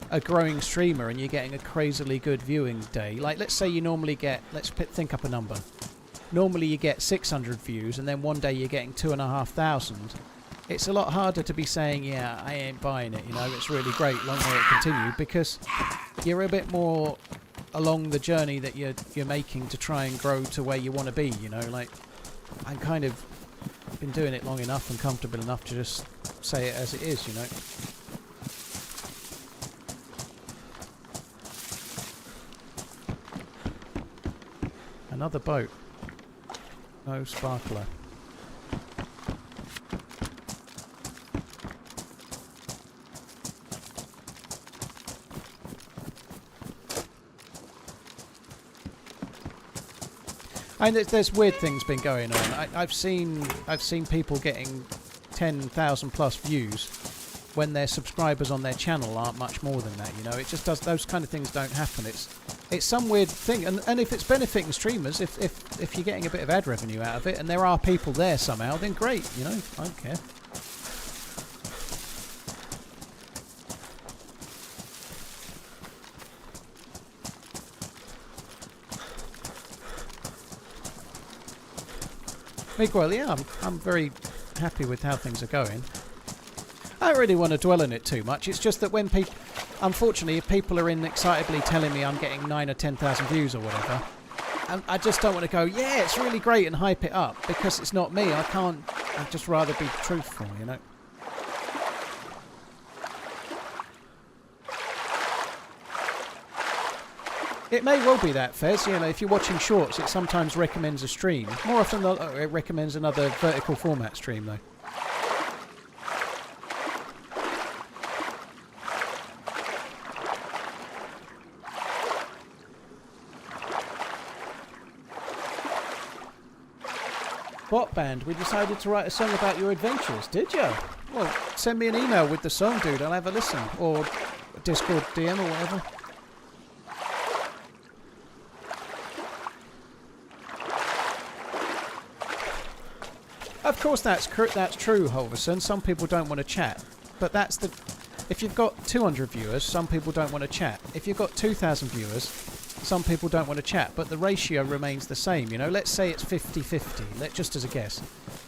a growing streamer and you're getting a crazily good viewing day, like let's say you normally get, think up a number. Normally you get 600 views and then one day you're getting 2,500. It's a lot harder to be saying, yeah, I ain't buying it, you know, it's really great, long may it continue, because you're a bit more along the journey that you're making to try and grow to where you want to be, you know, like I'm kind of been doing it long enough and comfortable enough to just say it as it is, you know. Another boat. No sparkler. And there's weird things been going on. I've seen people getting 10,000 plus views when their subscribers on their channel aren't much more than that. You know, it just does. Those kind of things don't happen. It's some weird thing. And if it's benefiting streamers, if you're getting a bit of ad revenue out of it, and there are people there somehow, then great. You know, I don't care. Well, yeah, I'm very happy with how things are going. I don't really want to dwell on it too much. It's just that when people, unfortunately, if people are excitably telling me I'm getting 9,000 or 10,000 views or whatever, and I just don't want to go, yeah, it's really great and hype it up, because it's not me. I can't. I'd just rather be truthful, you know. It may well be that, Fez. You know, if you're watching shorts, it sometimes recommends a stream. More often than not, it recommends another vertical format stream, though. What band? We decided to write a song about your adventures, did you? Well, send me an email with the song, dude. I'll have a listen. Or a Discord DM or whatever. Of course that's true, Holverson. Some people don't want to chat. But that's the... If you've got 200 viewers, some people don't want to chat. If you've got 2,000 viewers, some people don't want to chat. But the ratio remains the same, you know. Let's say it's 50-50, just as a guess.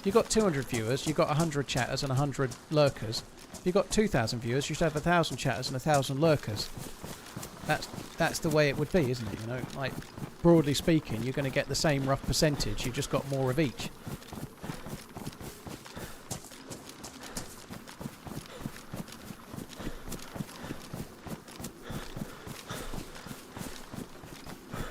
You've got 200 viewers, you've got 100 chatters and 100 lurkers. If you've got 2,000 viewers, you should have 1,000 chatters and 1,000 lurkers. That's the way it would be, isn't it? You know, like, broadly speaking, you're going to get the same rough percentage. You've just got more of each.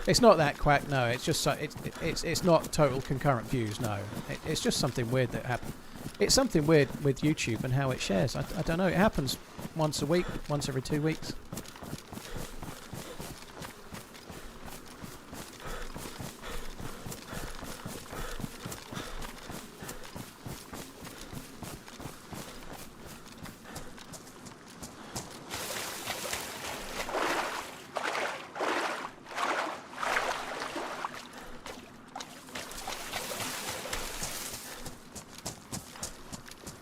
It's not that quack, no. It's just it's not total concurrent views, no. It's just something weird that happened. It's something weird with YouTube and how it shares. I don't know. It happens once a week, once every 2 weeks.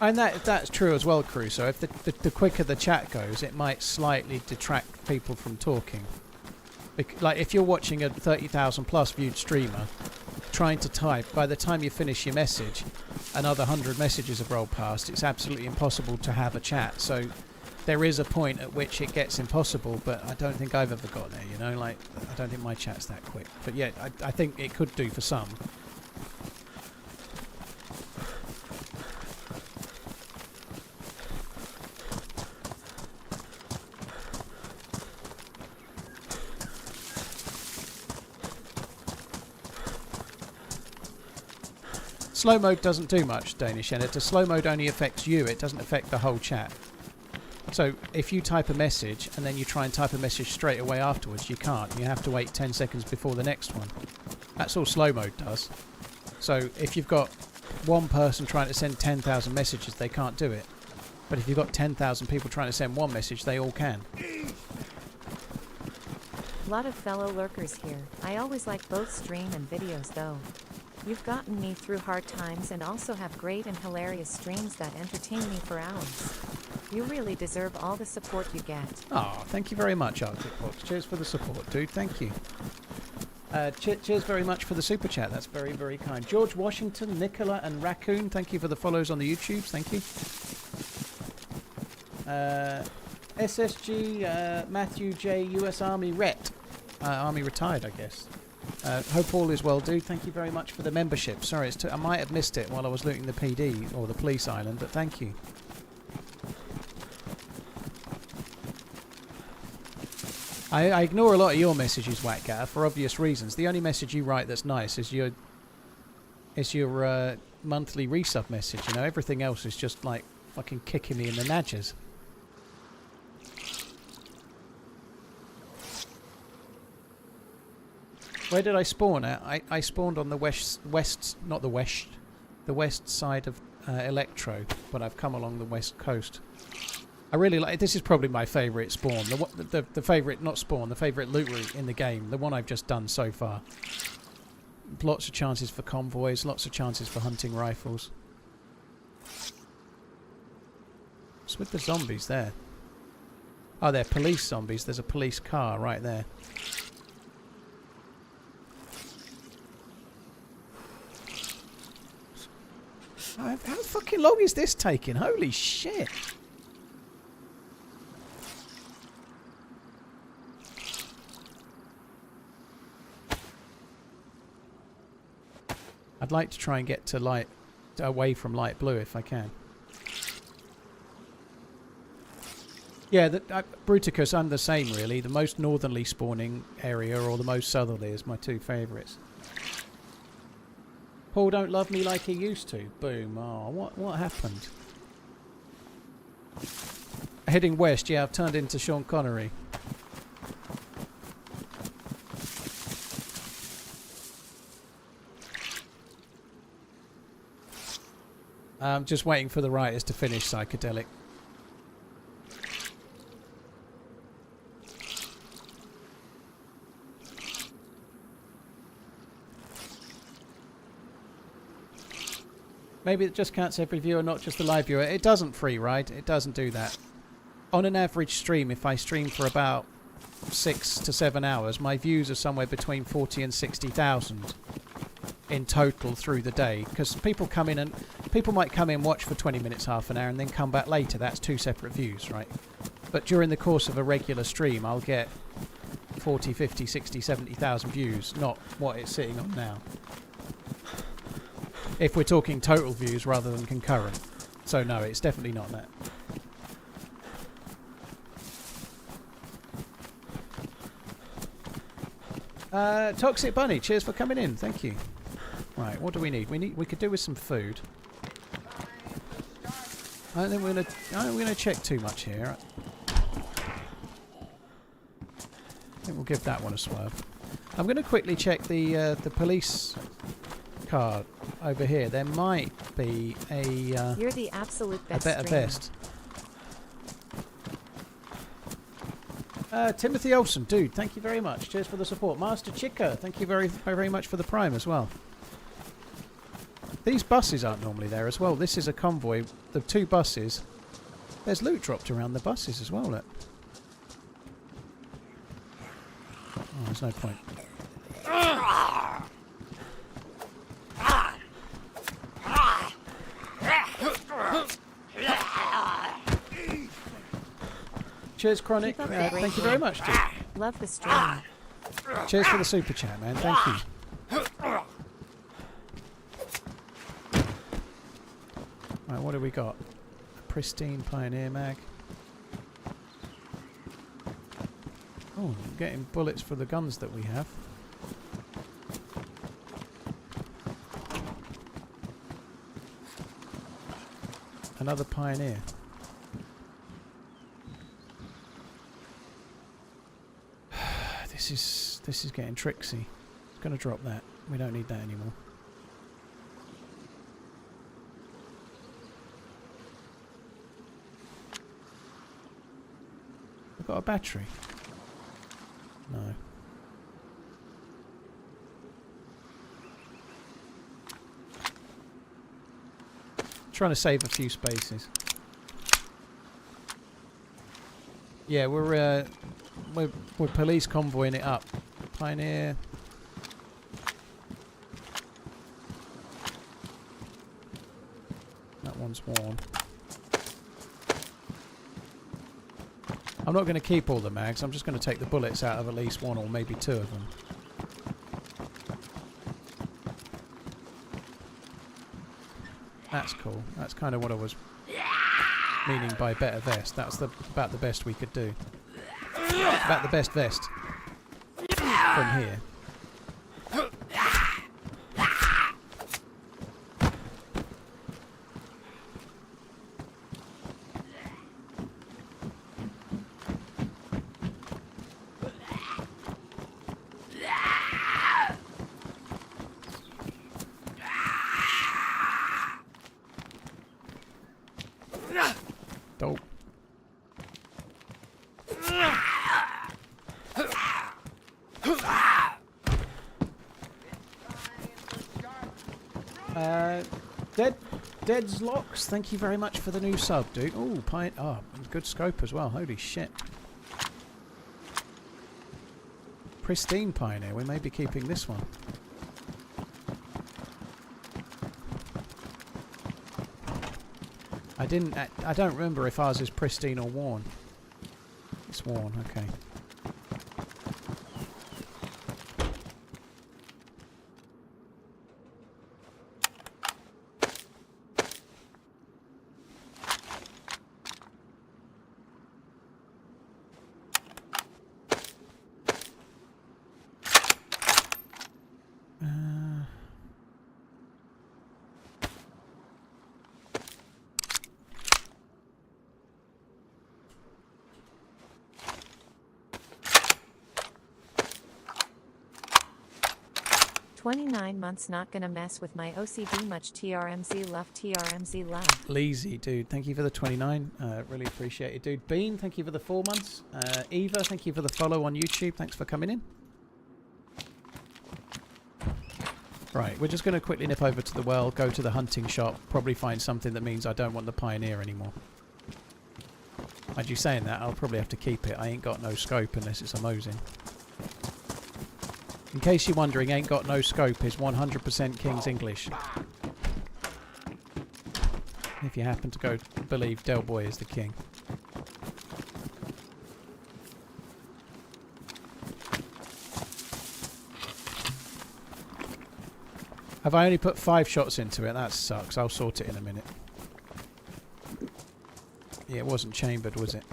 And that's true as well, Crew. So if the quicker the chat goes, it might slightly detract people from talking. Like if you're watching a 30,000 plus viewed streamer, trying to type, by the time you finish your message, another 100 messages have rolled past. It's absolutely impossible to have a chat. So there is a point at which it gets impossible, but I don't think I've ever got there, you know? Like, I don't think my chat's that quick. But yeah, I think it could do for some. Slow mode doesn't do much, Danish Editor. Slow mode only affects you, it doesn't affect the whole chat. So if you type a message and then you try and type a message straight away afterwards, you can't. You have to wait 10 seconds before the next one. That's all slow mode does. So if you've got one person trying to send 10,000 messages, they can't do it. But if you've got 10,000 people trying to send one message, they all can. Lot of fellow lurkers here. I always like both stream and videos though. You've gotten me through hard times and also have great and hilarious streams that entertain me for hours. You really deserve all the support you get. Oh, thank you very much, Argofox. Cheers for the support, dude. Thank you. Cheers very much for the super chat. That's very, very kind. George Washington, Nicola and Raccoon, thank you for the follows on the YouTubes. Thank you. SSG, Matthew J, US Army Ret. Army retired, I guess. Hope all is well, dude. Thank you very much for the membership. Sorry, I might have missed it while I was looting the PD or the police island, but thank you. I ignore a lot of your messages, Whackgatter, for obvious reasons. The only message you write that's nice is your monthly resub message. You know, everything else is just like fucking kicking me in the nadgers. Where did I spawn at? I spawned on the west, not the west, the west side of Electro, but I've come along the west coast. I really like. This is probably my favourite spawn. The favourite, not spawn, the favourite loot route in the game. The one I've just done so far. Lots of chances for convoys. Lots of chances for hunting rifles. What's with the zombies there? Oh, they're police zombies. There's a police car right there. How fucking long is this taking? Holy shit. I'd like to try and get to away from light blue if I can. Yeah, Bruticus, I'm the same really. The most northerly spawning area or the most southerly is my two favourites. Paul don't love me like he used to. Boom. Oh, what happened? Heading west, yeah, I've turned into Sean Connery. I'm just waiting for the writers to finish Psychedelic. Maybe it just counts every viewer, not just the live viewer. It doesn't free ride. It doesn't do that. On an average stream, if I stream for about 6 to 7 hours, my views are somewhere between 40 and 60,000 in total through the day. Because people might come in, watch for 20 minutes, half an hour, and then come back later. That's two separate views, right? But during the course of a regular stream, I'll get 40, 50, 60, 70,000 views, not what it's sitting on now. If we're talking total views rather than concurrent. So no, it's definitely not that. Toxic Bunny, cheers for coming in. Thank you. Right, what do we need? We could do with some food. I don't think we're gonna check too much here. I think we'll give that one a swerve. I'm gonna quickly check the police card over here. There might be a You're the absolute best a better streamer. vest. Timothy Olsen, dude, thank you very much. Cheers for the support. Master Chica, thank you very, very much for the prime as well. These buses aren't normally there as well. This is a convoy. The 2 buses. There's loot dropped around the buses as well, look. Oh, there's no point. Cheers, Chronic. Thank you very much, dude. Love the stream. Cheers for the super chat, man. Thank you. Right, what do we got? A pristine Pioneer mag. Oh, I'm getting bullets for the guns that we have. Another Pioneer. This is getting tricksy. It's going to drop that. We don't need that anymore. I've got a battery. No. Trying to save a few spaces. Yeah, we're police convoying it up. Pioneer. That one's worn. I'm not going to keep all the mags. I'm just going to take the bullets out of at least 1 or maybe 2 of them. That's cool. That's kind of what I was meaning by better vest. That's about the best we could do. About the best vest from here. Dope. Dead's Locks, thank you very much for the new sub, dude. Ooh, good scope as well. Holy shit. Pristine Pioneer. We may be keeping this one. I don't remember if ours is pristine or worn. It's worn, okay. Months not gonna mess with my OCD much. TRMZ love, TRMZ love. Leezy, dude, thank you for the 29. Really appreciate it, dude. Bean, thank you for the 4 months. Eva, thank you for the follow on YouTube. Thanks for coming in. Right, we're just going to quickly nip over to the well, go to the hunting shop, probably find something that means I don't want the Pioneer anymore. As you saying that, I'll probably have to keep it. I ain't got no scope unless it's a Mosin. In case you're wondering, ain't got no scope is 100% King's English. If you happen to go believe Del Boy is the king. Have I only put 5 shots into it? That sucks. I'll sort it in a minute. Yeah, it wasn't chambered, was it?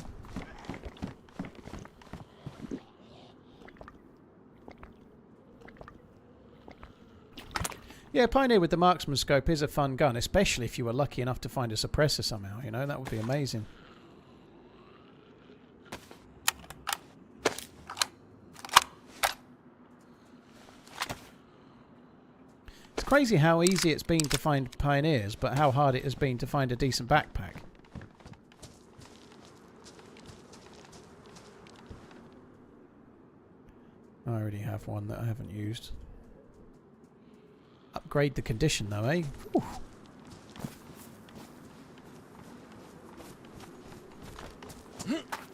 Yeah, Pioneer with the marksman scope is a fun gun, especially if you were lucky enough to find a suppressor somehow, you know, that would be amazing. It's crazy how easy it's been to find Pioneers, but how hard it has been to find a decent backpack. I already have one that I haven't used. upgrade the condition though, eh? Whew.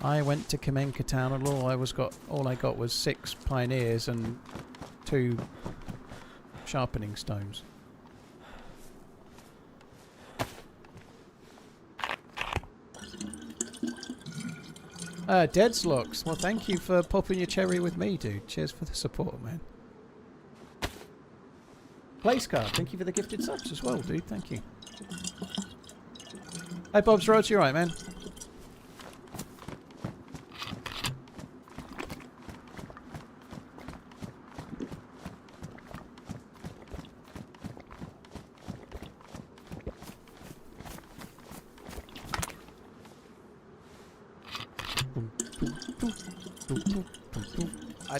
I went to Kamenka Town and all I got was 6 pioneers and 2 sharpening stones. Deadslocks. Well, thank you for popping your cherry with me, dude. Cheers for the support, man. Placecard, thank you for the gifted subs as well, dude. Thank you. Hey, Bob's Rods, you alright, man?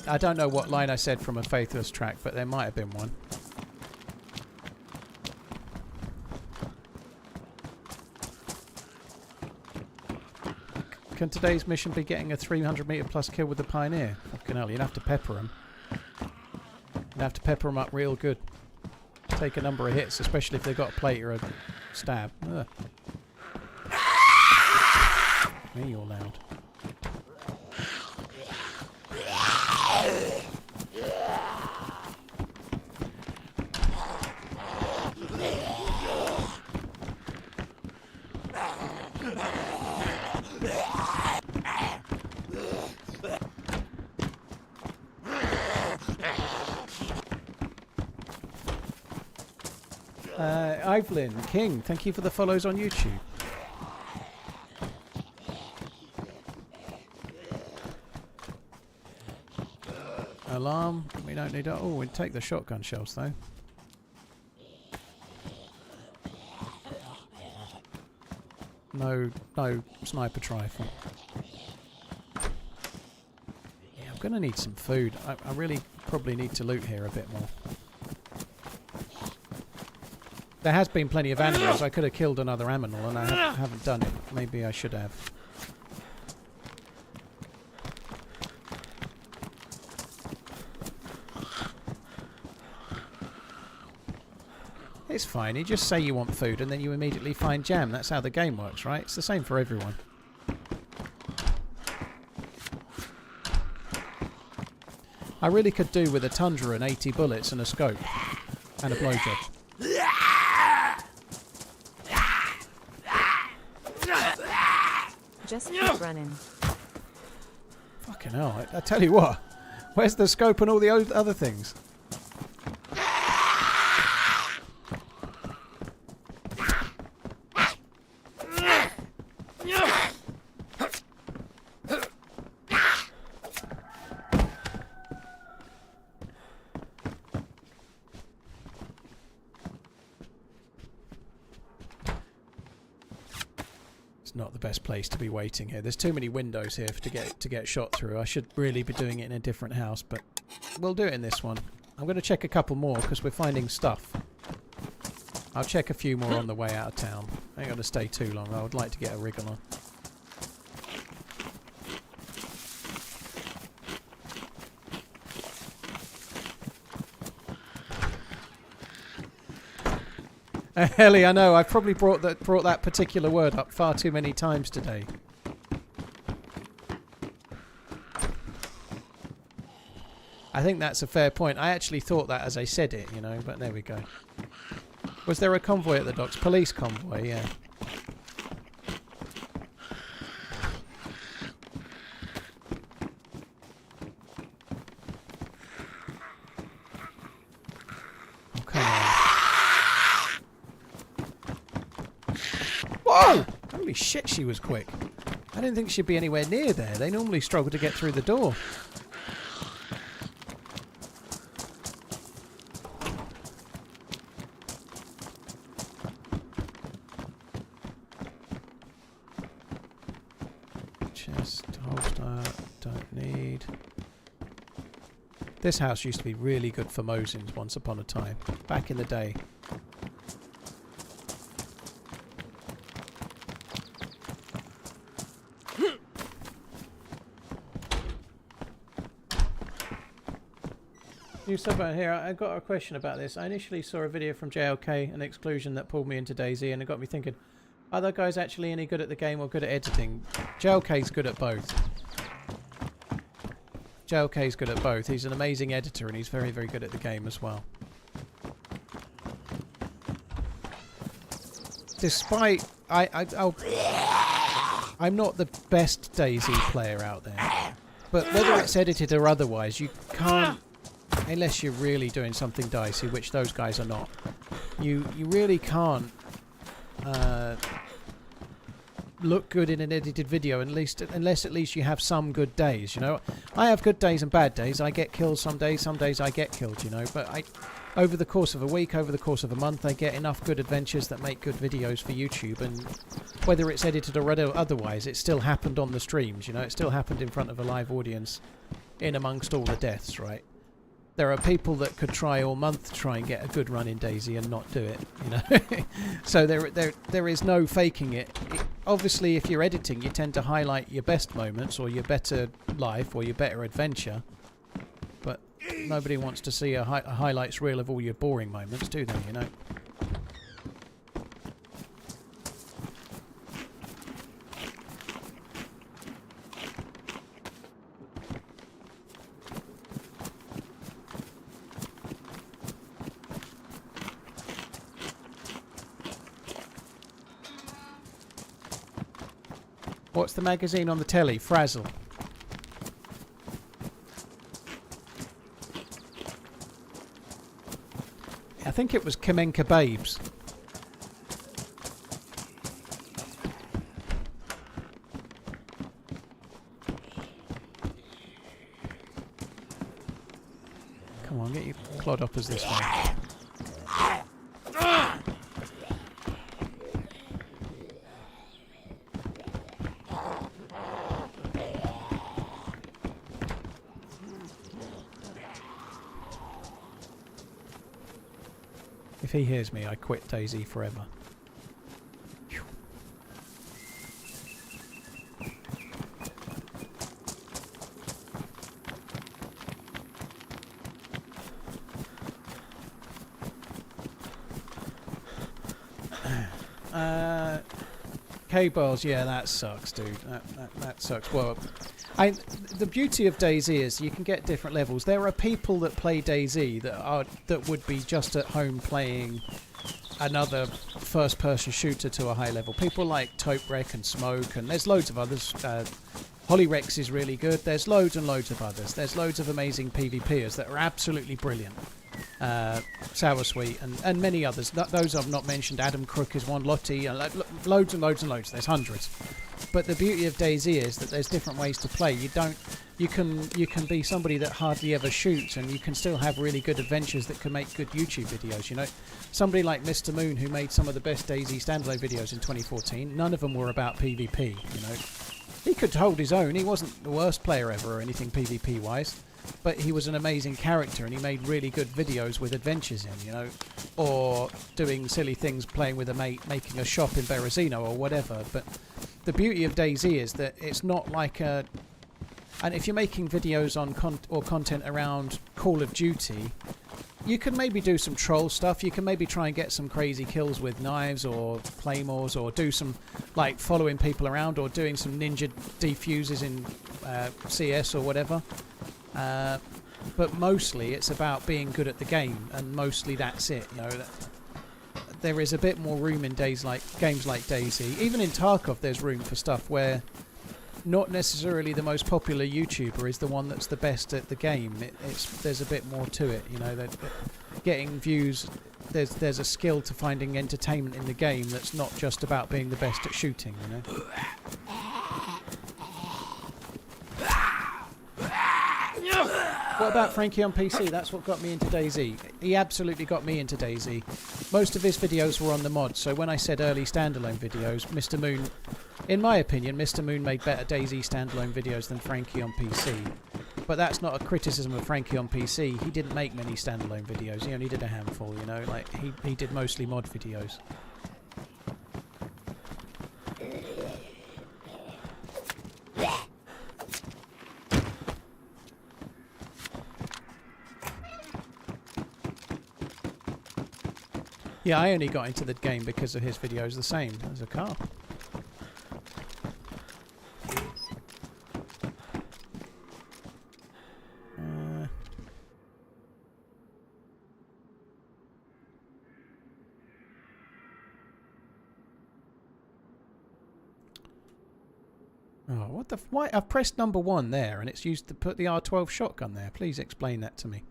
I don't know what line I said from a Faithless track, but there might have been one. Can today's mission be getting a 300 meter plus kill with the Pioneer? Fucking hell, you'd have to pepper them. You'd have to pepper them up real good. Take a number of hits, especially if they've got a plate or a stab. Ugh. Me, you're loud. Evelyn King, thank you for the follows on YouTube. Alarm, we don't need it. Oh, we'd take the shotgun shells though. No sniper rifle. Yeah, I'm gonna need some food. I really probably need to loot here a bit more. There has been plenty of animals. I could have killed another animal and I haven't done it. Maybe I should have. It's fine. You just say you want food and then you immediately find jam. That's how the game works, right? It's the same for everyone. I really could do with a Tundra and 80 bullets and a scope. And a blowjob. Just keep running. Fucking hell. I tell you what. Where's the scope and all the other things? Not the best place to be waiting here. There's too many windows here to get shot through. I should really be doing it in a different house, but we'll do it in this one. I'm going to check a couple more because we're finding stuff. I'll check a few more on the way out of town. I ain't going to stay too long. I would like to get a wriggle on. Ellie, I know. I've probably brought that particular word up far too many times today. I think that's a fair point. I actually thought that as I said it, you know, but there we go. Was there a convoy at the docks? Police convoy, yeah. Whoa! Holy shit, she was quick. I didn't think she'd be anywhere near there. They normally struggle to get through the door. Chest, holster, don't need. This house used to be really good for Mosins once upon a time. Back in the day. New sub out here. I got a question about this. I initially saw a video from JLK, an exclusion that pulled me into DayZ, and it got me thinking, are those guys actually any good at the game or good at editing? JLK's good at both. JLK's good at both. He's an amazing editor and he's very, very good at the game as well. Despite... I'm not the best DayZ player out there. But whether it's edited or otherwise, you can't... Unless you're really doing something dicey, which those guys are not. You really can't look good in an edited video, unless at least you have some good days, you know. I have good days and bad days. I get killed some days I get killed, you know. But over the course of a week, over the course of a month, I get enough good adventures that make good videos for YouTube. And whether it's edited or otherwise, it still happened on the streams, you know. It still happened in front of a live audience in amongst all the deaths, right? There are people that could try all month to try and get a good run in DayZ and not do it, you know. So there is no faking it. Obviously, if you're editing, you tend to highlight your best moments or your better life or your better adventure. But nobody wants to see a highlights reel of all your boring moments, do they, you know? What's the magazine on the telly? Frazzle. I think it was Kamenka Babes. Come on, get your clodhoppers this way. If he hears me, I quit DayZ forever. K-bars, yeah, that sucks, dude. That sucks. Well, the beauty of DayZ is you can get different levels. There are people that play DayZ that would be just at home playing another first-person shooter to a high level. People like Taupe and Smoke, and there's loads of others. Holyrex is really good. There's loads and loads of others. There's loads of amazing PvPers that are absolutely brilliant. Sour Sweet and many others. Those I've not mentioned. Adam Crook is one. Lottie, loads and loads and loads. There's hundreds. But the beauty of DayZ is that there's different ways to play. You can be somebody that hardly ever shoots, and you can still have really good adventures that can make good YouTube videos. You know, somebody like Mr. Moon, who made some of the best DayZ standalone videos in 2014. None of them were about PvP. You know, he could hold his own. He wasn't the worst player ever or anything PvP wise. But he was an amazing character, and he made really good videos with adventures in, you know, or doing silly things, playing with a mate, making a shop in Berezino or whatever. But the beauty of DayZ is that it's not like a... And if you're making videos on content around Call of Duty, you can maybe do some troll stuff. You can maybe try and get some crazy kills with knives or claymores, or do some, like, following people around, or doing some ninja defuses in CS or whatever. But mostly it's about being good at the game, and mostly that's it. You know, there is a bit more room in games like DayZ. Even in Tarkov, there's room for stuff where not necessarily the most popular YouTuber is the one that's the best at the game. There's a bit more to it. You know, that getting views. There's a skill to finding entertainment in the game that's not just about being the best at shooting. You know. What about Frankie on PC? That's what got me into DayZ. He absolutely got me into DayZ. Most of his videos were on the mods, so when I said early standalone videos, Mr. Moon, in my opinion, Mr. Moon made better DayZ standalone videos than Frankie on PC. But that's not a criticism of Frankie on PC. He didn't make many standalone videos. He only did a handful, you know. Like, he did mostly mod videos. Yeah, I only got into the game because of his videos. The same. There's a car. Oh, what the... Why? I've pressed number 1 there, and it's used to put the R12 shotgun there. Please explain that to me.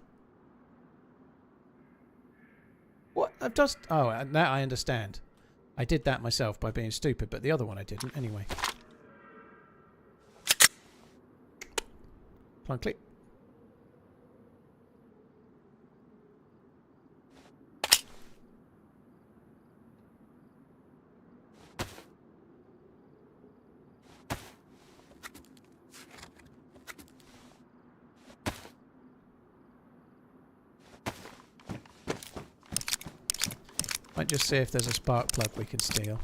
What? I've just... Oh, now I understand. I did that myself by being stupid, but the other one I didn't. Anyway. Come on, click. Might just see if there's a spark plug we can steal.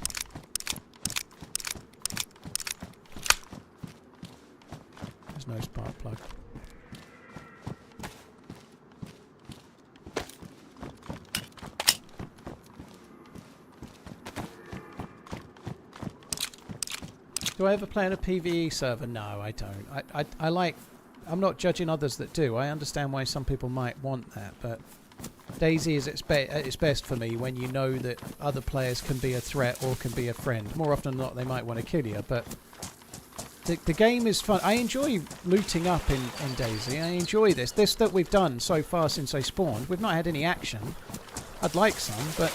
There's no spark plug. Do I ever play on a PvE server? No, I don't. I like... I'm not judging others that do. I understand why some people might want that, but... DayZ is at its best for me when you know that other players can be a threat or can be a friend. More often than not, they might want to kill you, but the game is fun. I enjoy looting up in DayZ. I enjoy this. This that we've done so far since I spawned. We've not had any action. I'd like some, but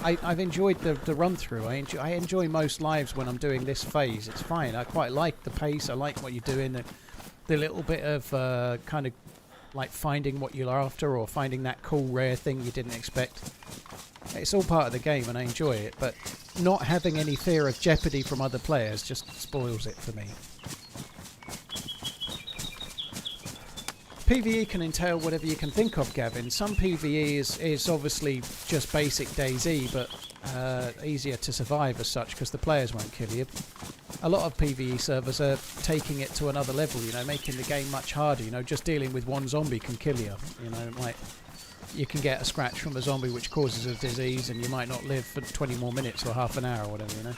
I've enjoyed the run-through. I enjoy most lives when I'm doing this phase. It's fine. I quite like the pace. I like what you're doing. The little bit of kind of like finding what you're after or finding that cool rare thing you didn't expect. It's all part of the game and I enjoy it, but not having any fear of jeopardy from other players just spoils it for me. PvE can entail whatever you can think of, Gavin. Some PvE is obviously just basic DayZ, but easier to survive as such because the players won't kill you. A lot of PvE servers are taking it to another level, you know, making the game much harder. You know, just dealing with one zombie can kill you. You know, like you can get a scratch from a zombie which causes a disease and you might not live for 20 more minutes or half an hour or whatever, you know.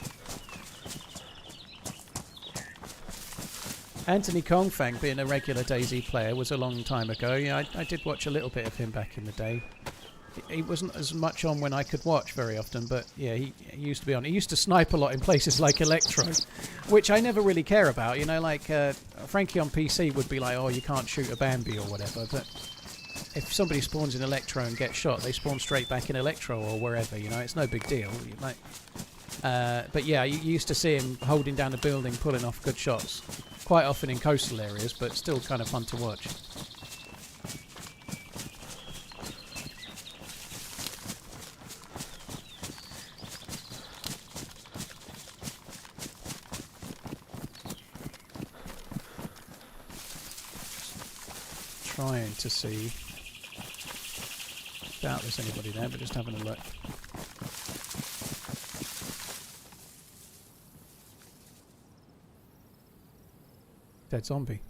Anthony Kongfang, being a regular DayZ player, was a long time ago. Yeah, I did watch a little bit of him back in the day. He wasn't as much on when I could watch very often, but yeah, he used to be on. He used to snipe a lot in places like Electro, which I never really care about. You know, like Frankie on PC would be like, oh, you can't shoot a Bambi or whatever, but if somebody spawns in Electro and gets shot, they spawn straight back in Electro or wherever, you know, it's no big deal. Like, but yeah, you used to see him holding down a building, pulling off good shots, quite often in coastal areas, but still kind of fun to watch. Trying to see. Doubt there's anybody there, but just having a look. Dead zombie.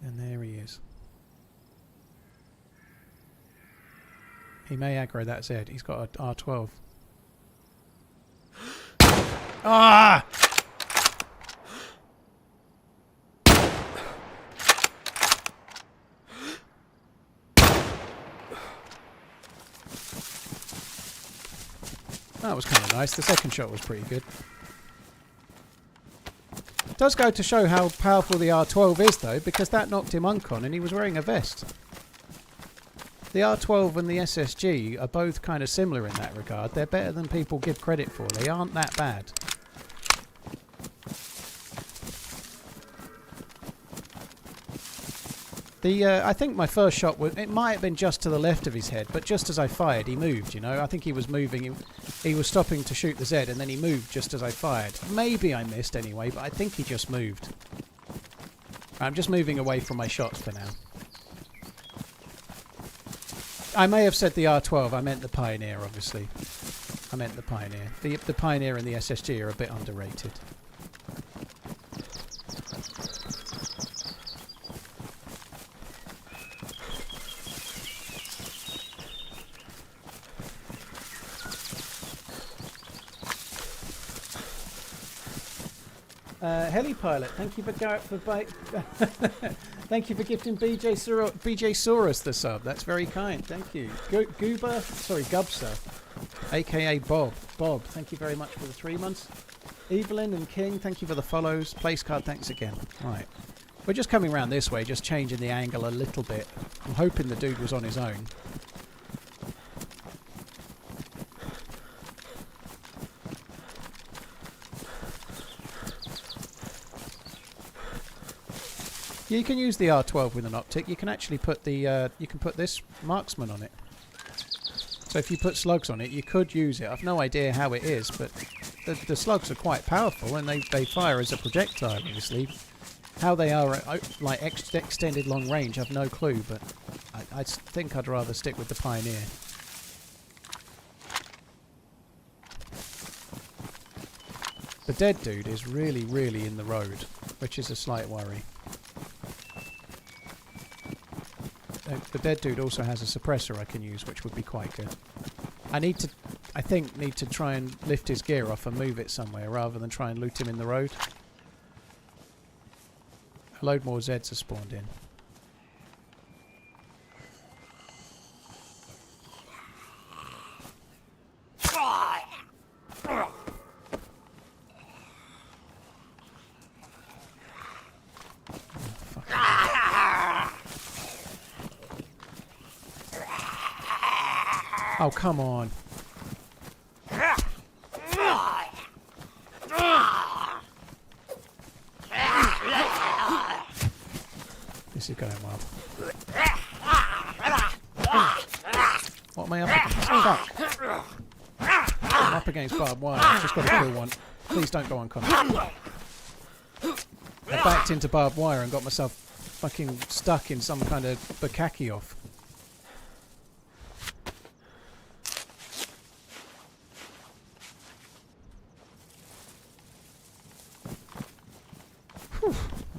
And there he is. He may aggro that Z. He's got a R12. Ah! That was kind of nice. The second shot was pretty good. Does go to show how powerful the R12 is, though, because that knocked him uncon and he was wearing a vest. The R12 and the SSG are both kind of similar in that regard. They're better than people give credit for. They aren't that bad. I think my first shot was, it might have been just to the left of his head, but just as I fired, he moved, you know. I think he was moving. He was stopping to shoot the Z, and then he moved just as I fired. Maybe I missed anyway, but I think he just moved. I'm just moving away from my shots for now. I may have said the R12. I meant the Pioneer, obviously. I meant the Pioneer. The Pioneer and the SSG are a bit underrated. Helipilot, thank you for thank you for gifting BJ Saurus the sub. That's very kind. Thank you. Gubser, aka Bob. Bob, thank you very much for the 3 months. Evelyn and King, thank you for the follows. Placecard, thanks again. Right, we're just coming around this way, just changing the angle a little bit. I'm hoping the dude was on his own. You can use the R12 with an optic. You can actually put the you can put this marksman on it. So if you put slugs on it, you could use it. I've no idea how it is, but the slugs are quite powerful and they fire as a projectile. Obviously, how they are at, like extended long range, I've no clue. But I think I'd rather stick with the Pioneer. The dead dude is really, really in the road, which is a slight worry. The dead dude also has a suppressor I can use, which would be quite good. I think need to try and lift his gear off and move it somewhere rather than try and loot him in the road. A load more Zeds are spawned in. Oh, come on. This is going well. What am I up against? Fuck. I'm up against barbed wire. I've just got to kill one. Please don't go unconscious. I backed into barbed wire and got myself fucking stuck in some kind of bukkake off.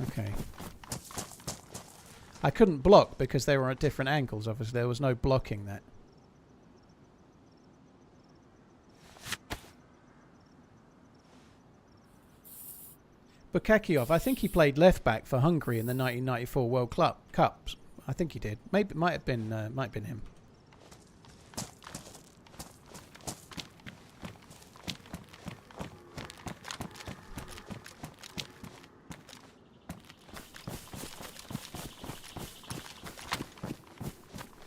Okay. I couldn't block because they were at different angles, obviously. There was no blocking that. Bukakioff, I think he played left back for Hungary in the 1994 World Cups. I think he did. Maybe it might have been him.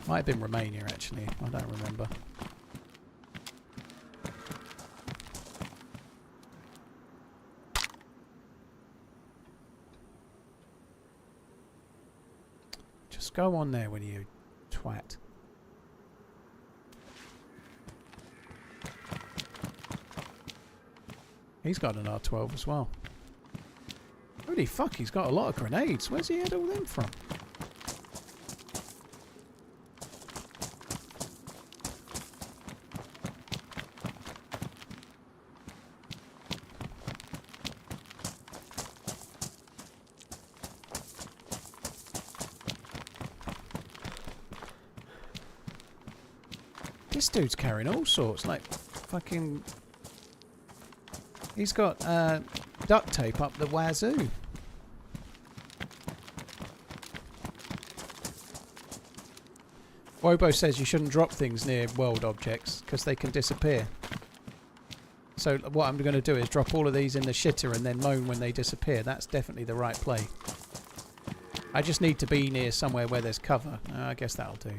Might have been Romania, actually. I don't remember. Just go on there, will you, twat? He's got an R12 as well. Holy fuck, he's got a lot of grenades. Where's he had all them from? This dude's carrying all sorts, like fucking... He's got duct tape up the wazoo. Wobo says you shouldn't drop things near world objects because they can disappear. So what I'm going to do is drop all of these in the shitter and then moan when they disappear. That's definitely the right play. I just need to be near somewhere where there's cover. I guess that'll do.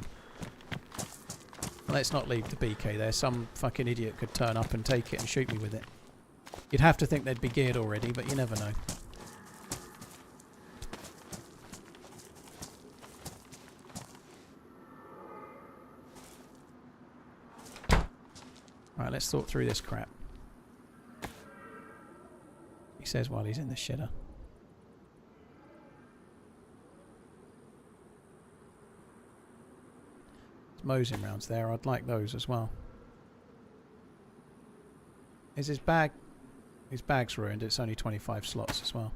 Let's not leave the BK there. Some fucking idiot could turn up and take it and shoot me with it. You'd have to think they'd be geared already, but you never know. Right, let's sort through this crap. He says while he's in the shitter. Mosin rounds there. I'd like those as well. Is his bag... His bag's ruined. It's only 25 slots as well.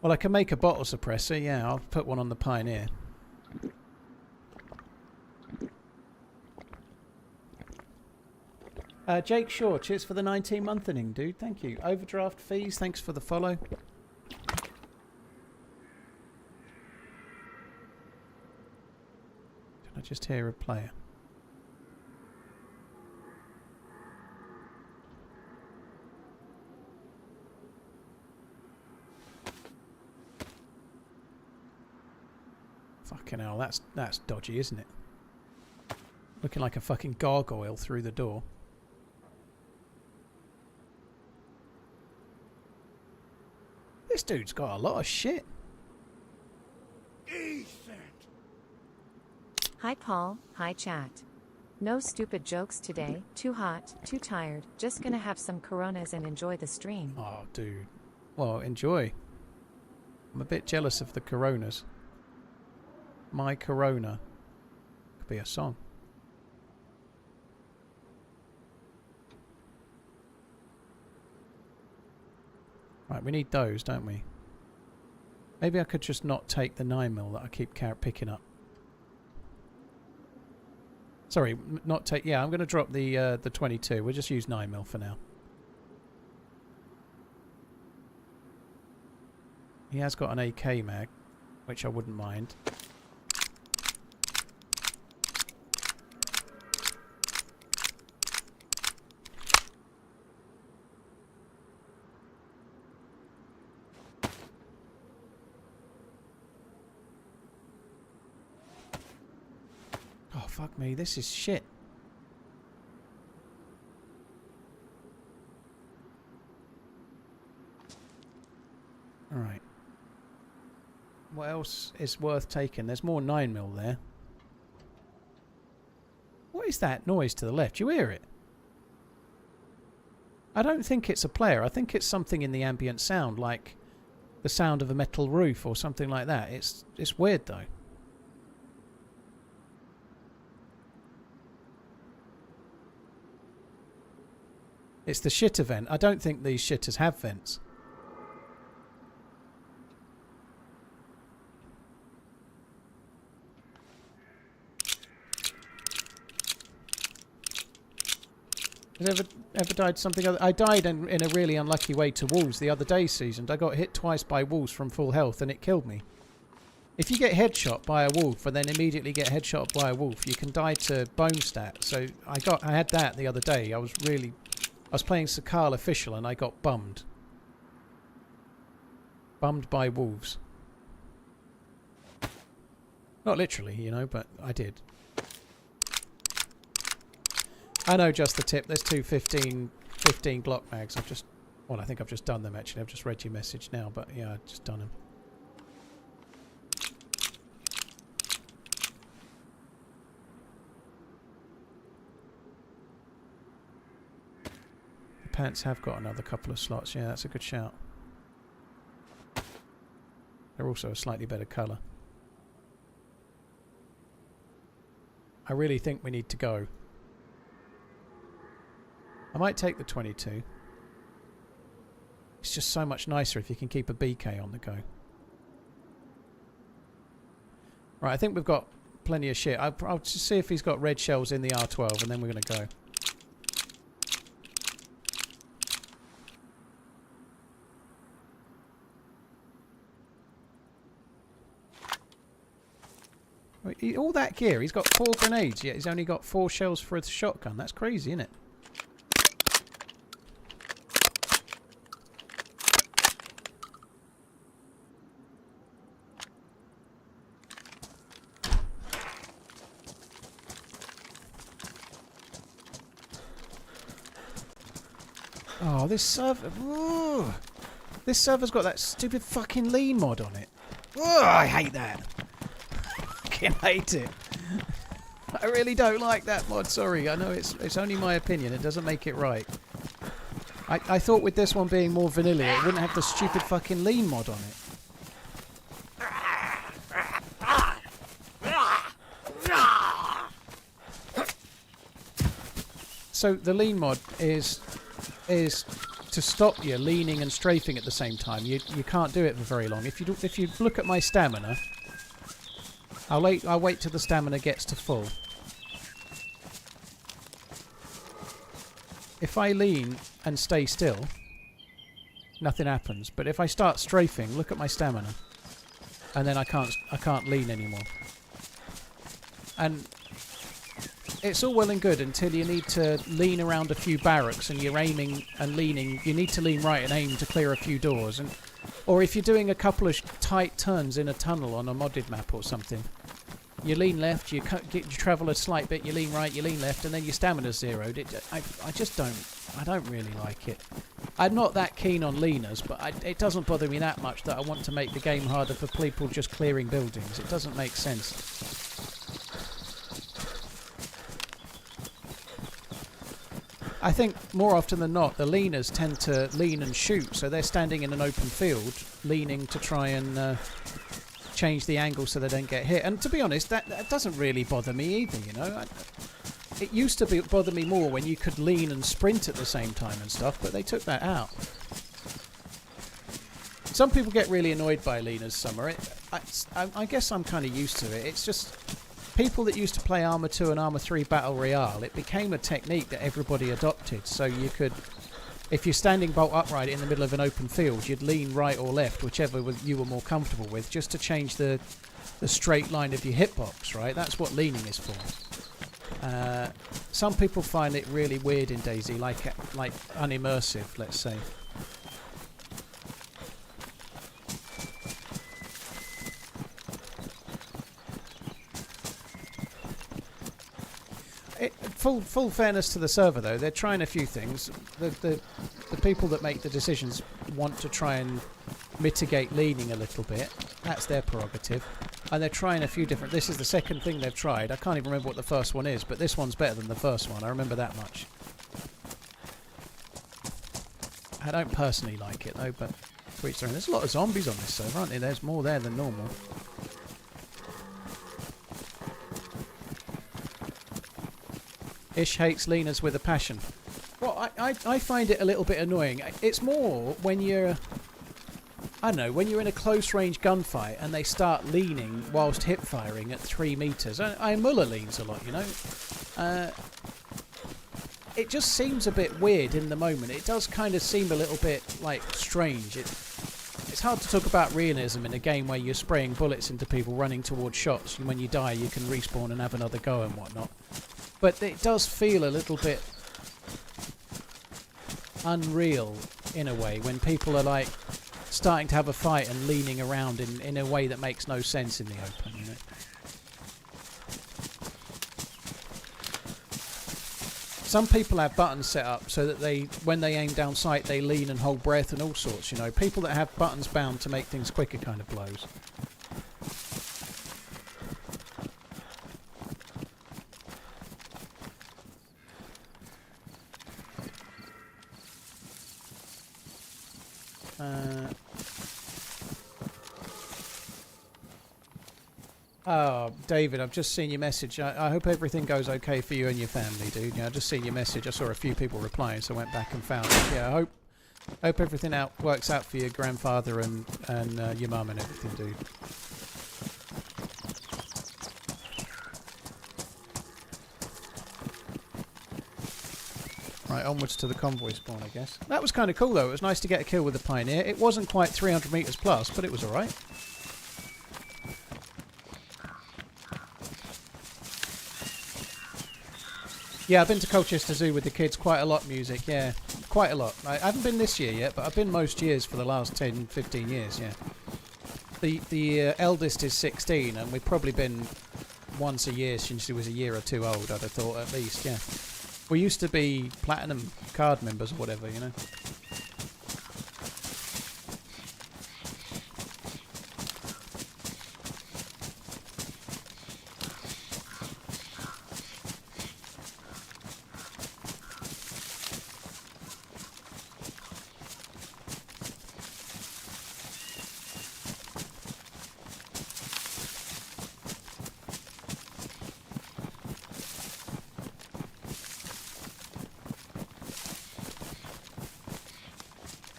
Well, I can make a bottle suppressor. Yeah, I'll put one on the Pioneer. Jake Shaw, cheers for the 19-month inning, dude. Thank you. Overdraft fees, thanks for the follow. Can I just hear a player? Fucking hell, that's dodgy, isn't it? Looking like a fucking gargoyle through the door. This dude's got a lot of shit. Hi Paul, hi chat. No stupid jokes today, too hot, too tired, just gonna have some Coronas and enjoy the stream. Oh, dude. Well, enjoy. I'm a bit jealous of the Coronas. My Corona. Could be a song. Right, we need those, don't we? Maybe I could just not take the 9mm that I keep picking up. Sorry, not take... Yeah, I'm going to drop the 22. We'll just use 9mm for now. He has got an AK mag, which I wouldn't mind. Oh, fuck me. This is shit. Alright. What else is worth taking? There's more 9mm there. What is that noise to the left? You hear it? I don't think it's a player. I think it's something in the ambient sound, like the sound of a metal roof or something like that. It's weird though. It's the shitter vent. I don't think these shitters have vents. Has ever died something other? I died in a really unlucky way to wolves the other day, seasoned. I got hit twice by wolves from full health and it killed me. If you get headshot by a wolf and then immediately get headshot by a wolf, you can die to bone stat. So I had that the other day. I was playing Sakal official and I got bummed. Bummed by wolves. Not literally, you know, but I did. I know just the tip. There's two 15 Glock mags. Well, I think I've just done them actually. I've just read your message now, but yeah, I've just done them. The pants have got another couple of slots. Yeah, that's a good shout. They're also a slightly better colour. I really think we need to go. I might take the 22. It's just so much nicer if you can keep a BK on the go. Right, I think we've got plenty of shit. I'll just see if he's got red shells in the R12 and then we're going to go. All that gear, he's got 4 grenades, yet he's only got 4 shells for a shotgun. That's crazy, isn't it? Oh, this server... Ooh, this server's got that stupid fucking lean mod on it. Oh, I hate that. I hate it. I really don't like that mod, sorry. I know it's only my opinion, it doesn't make it right. I thought with this one being more vanilla it wouldn't have the stupid fucking lean mod on it. So the lean mod is to stop you leaning and strafing at the same time. You can't do it for very long. If you look at my stamina, I'll wait till the stamina gets to full. If I lean and stay still, nothing happens. But if I start strafing, look at my stamina, and then I can't lean anymore. And it's all well and good until you need to lean around a few barracks and you're aiming and leaning. You need to lean right and aim to clear a few doors, or if you're doing a couple of tight turns in a tunnel on a modded map or something, you lean left, you travel a slight bit, you lean right, you lean left, and then your stamina's zeroed. I don't really like it. I'm not that keen on leaners, but it doesn't bother me that much that I want to make the game harder for people just clearing buildings. It doesn't make sense. I think more often than not, the leaners tend to lean and shoot, so they're standing in an open field, leaning to try and change the angle so they don't get hit. And to be honest, that doesn't really bother me either, you know. It used to bother me more when you could lean and sprint at the same time and stuff, but they took that out. Some people get really annoyed by leaners, Summer. I guess I'm kind of used to it. It's just people that used to play Arma 2 and Arma 3 Battle Royale, it became a technique that everybody adopted. So you could, if you're standing bolt upright in the middle of an open field, you'd lean right or left, whichever you were more comfortable with, just to change the straight line of your hitbox, right? That's what leaning is for. Some people find it really weird in DayZ, like unimmersive, let's say. Full fairness to the server, though, they're trying a few things. The people that make the decisions want to try and mitigate leaning a little bit. That's their prerogative. And they're trying a few different... This is the second thing they've tried. I can't even remember what the first one is, but this one's better than the first one. I remember that much. I don't personally like it, though, but to each their own. There's a lot of zombies on this server, aren't there? There's more there than normal. Ish hates leaners with a passion. Well, I find it a little bit annoying. It's more when you're... I don't know, when you're in a close-range gunfight and they start leaning whilst hip-firing at 3 metres. I Muller leans a lot, you know. It just seems a bit weird in the moment. It does kind of seem a little bit, like, strange. It's hard to talk about realism in a game where you're spraying bullets into people running towards shots, and when you die you can respawn and have another go and whatnot. But it does feel a little bit unreal in a way when people are like starting to have a fight and leaning around in a way that makes no sense in the open, you know. Some people have buttons set up so that when they aim down sight, they lean and hold breath and all sorts, you know. People that have buttons bound to make things quicker kind of blows. Oh, David, I've just seen your message. I hope everything goes okay for you and your family, dude. Yeah, I've just seen your message. I saw a few people replying, so I went back and found it. Yeah, I hope everything works out for your grandfather and your mum and everything, dude. Right, onwards to the convoy spawn, I guess. That was kind of cool, though. It was nice to get a kill with the Pioneer. It wasn't quite 300 metres plus, but it was alright. Yeah, I've been to Colchester Zoo with the kids quite a lot, music, yeah. Quite a lot. I haven't been this year yet, but I've been most years for the last 10, 15 years, yeah. The eldest is 16, and we've probably been once a year since he was a year or two old, I'd have thought, at least, yeah. We used to be platinum card members or whatever, you know.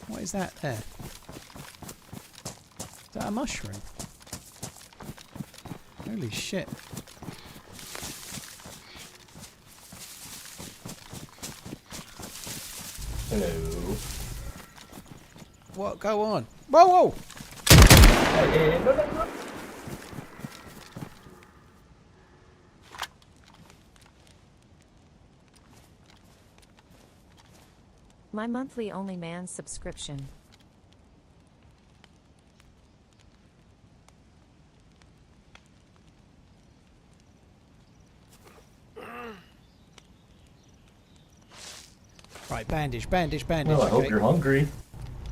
What is that there? Is that a mushroom? Holy shit. Hello. What? Go on. Whoa, whoa! Hey, no. My monthly OnlyManZ subscription. Right, bandage, bandage, bandage. Well, I hope you're hungry.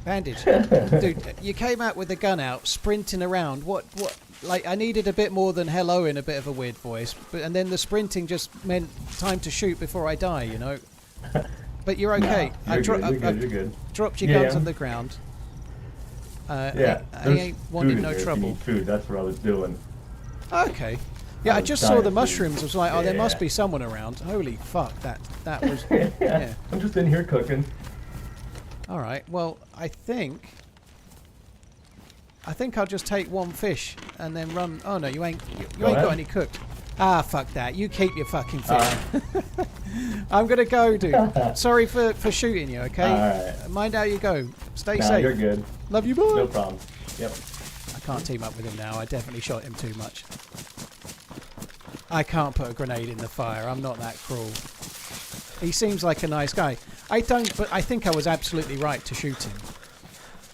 Bandage. Dude, you came out with the gun out, sprinting around. What, like, I needed a bit more than hello in a bit of a weird voice. And then the sprinting just meant time to shoot before I die, you know? But you're okay. Nah, you're good. Dropped your guns on the ground. Yeah, I ain't wanting no trouble. If you need food, that's what I was doing. Okay. Yeah, I just saw the mushrooms. I was like, oh, there must be someone around. Holy fuck, that was... yeah. I'm just in here cooking. Alright, well, I think I'll just take one fish and then run... Oh, no, you ain't got any cooked. Ah, fuck that. You keep your fucking fish. I'm going to go, dude. Sorry for shooting you, okay? Alright. Mind how you go. Stay safe. You're good. Love you, boy. No problem. Yep. I can't team up with him now. I definitely shot him too much. I can't put a grenade in the fire. I'm not that cruel. He seems like a nice guy. But I think I was absolutely right to shoot him.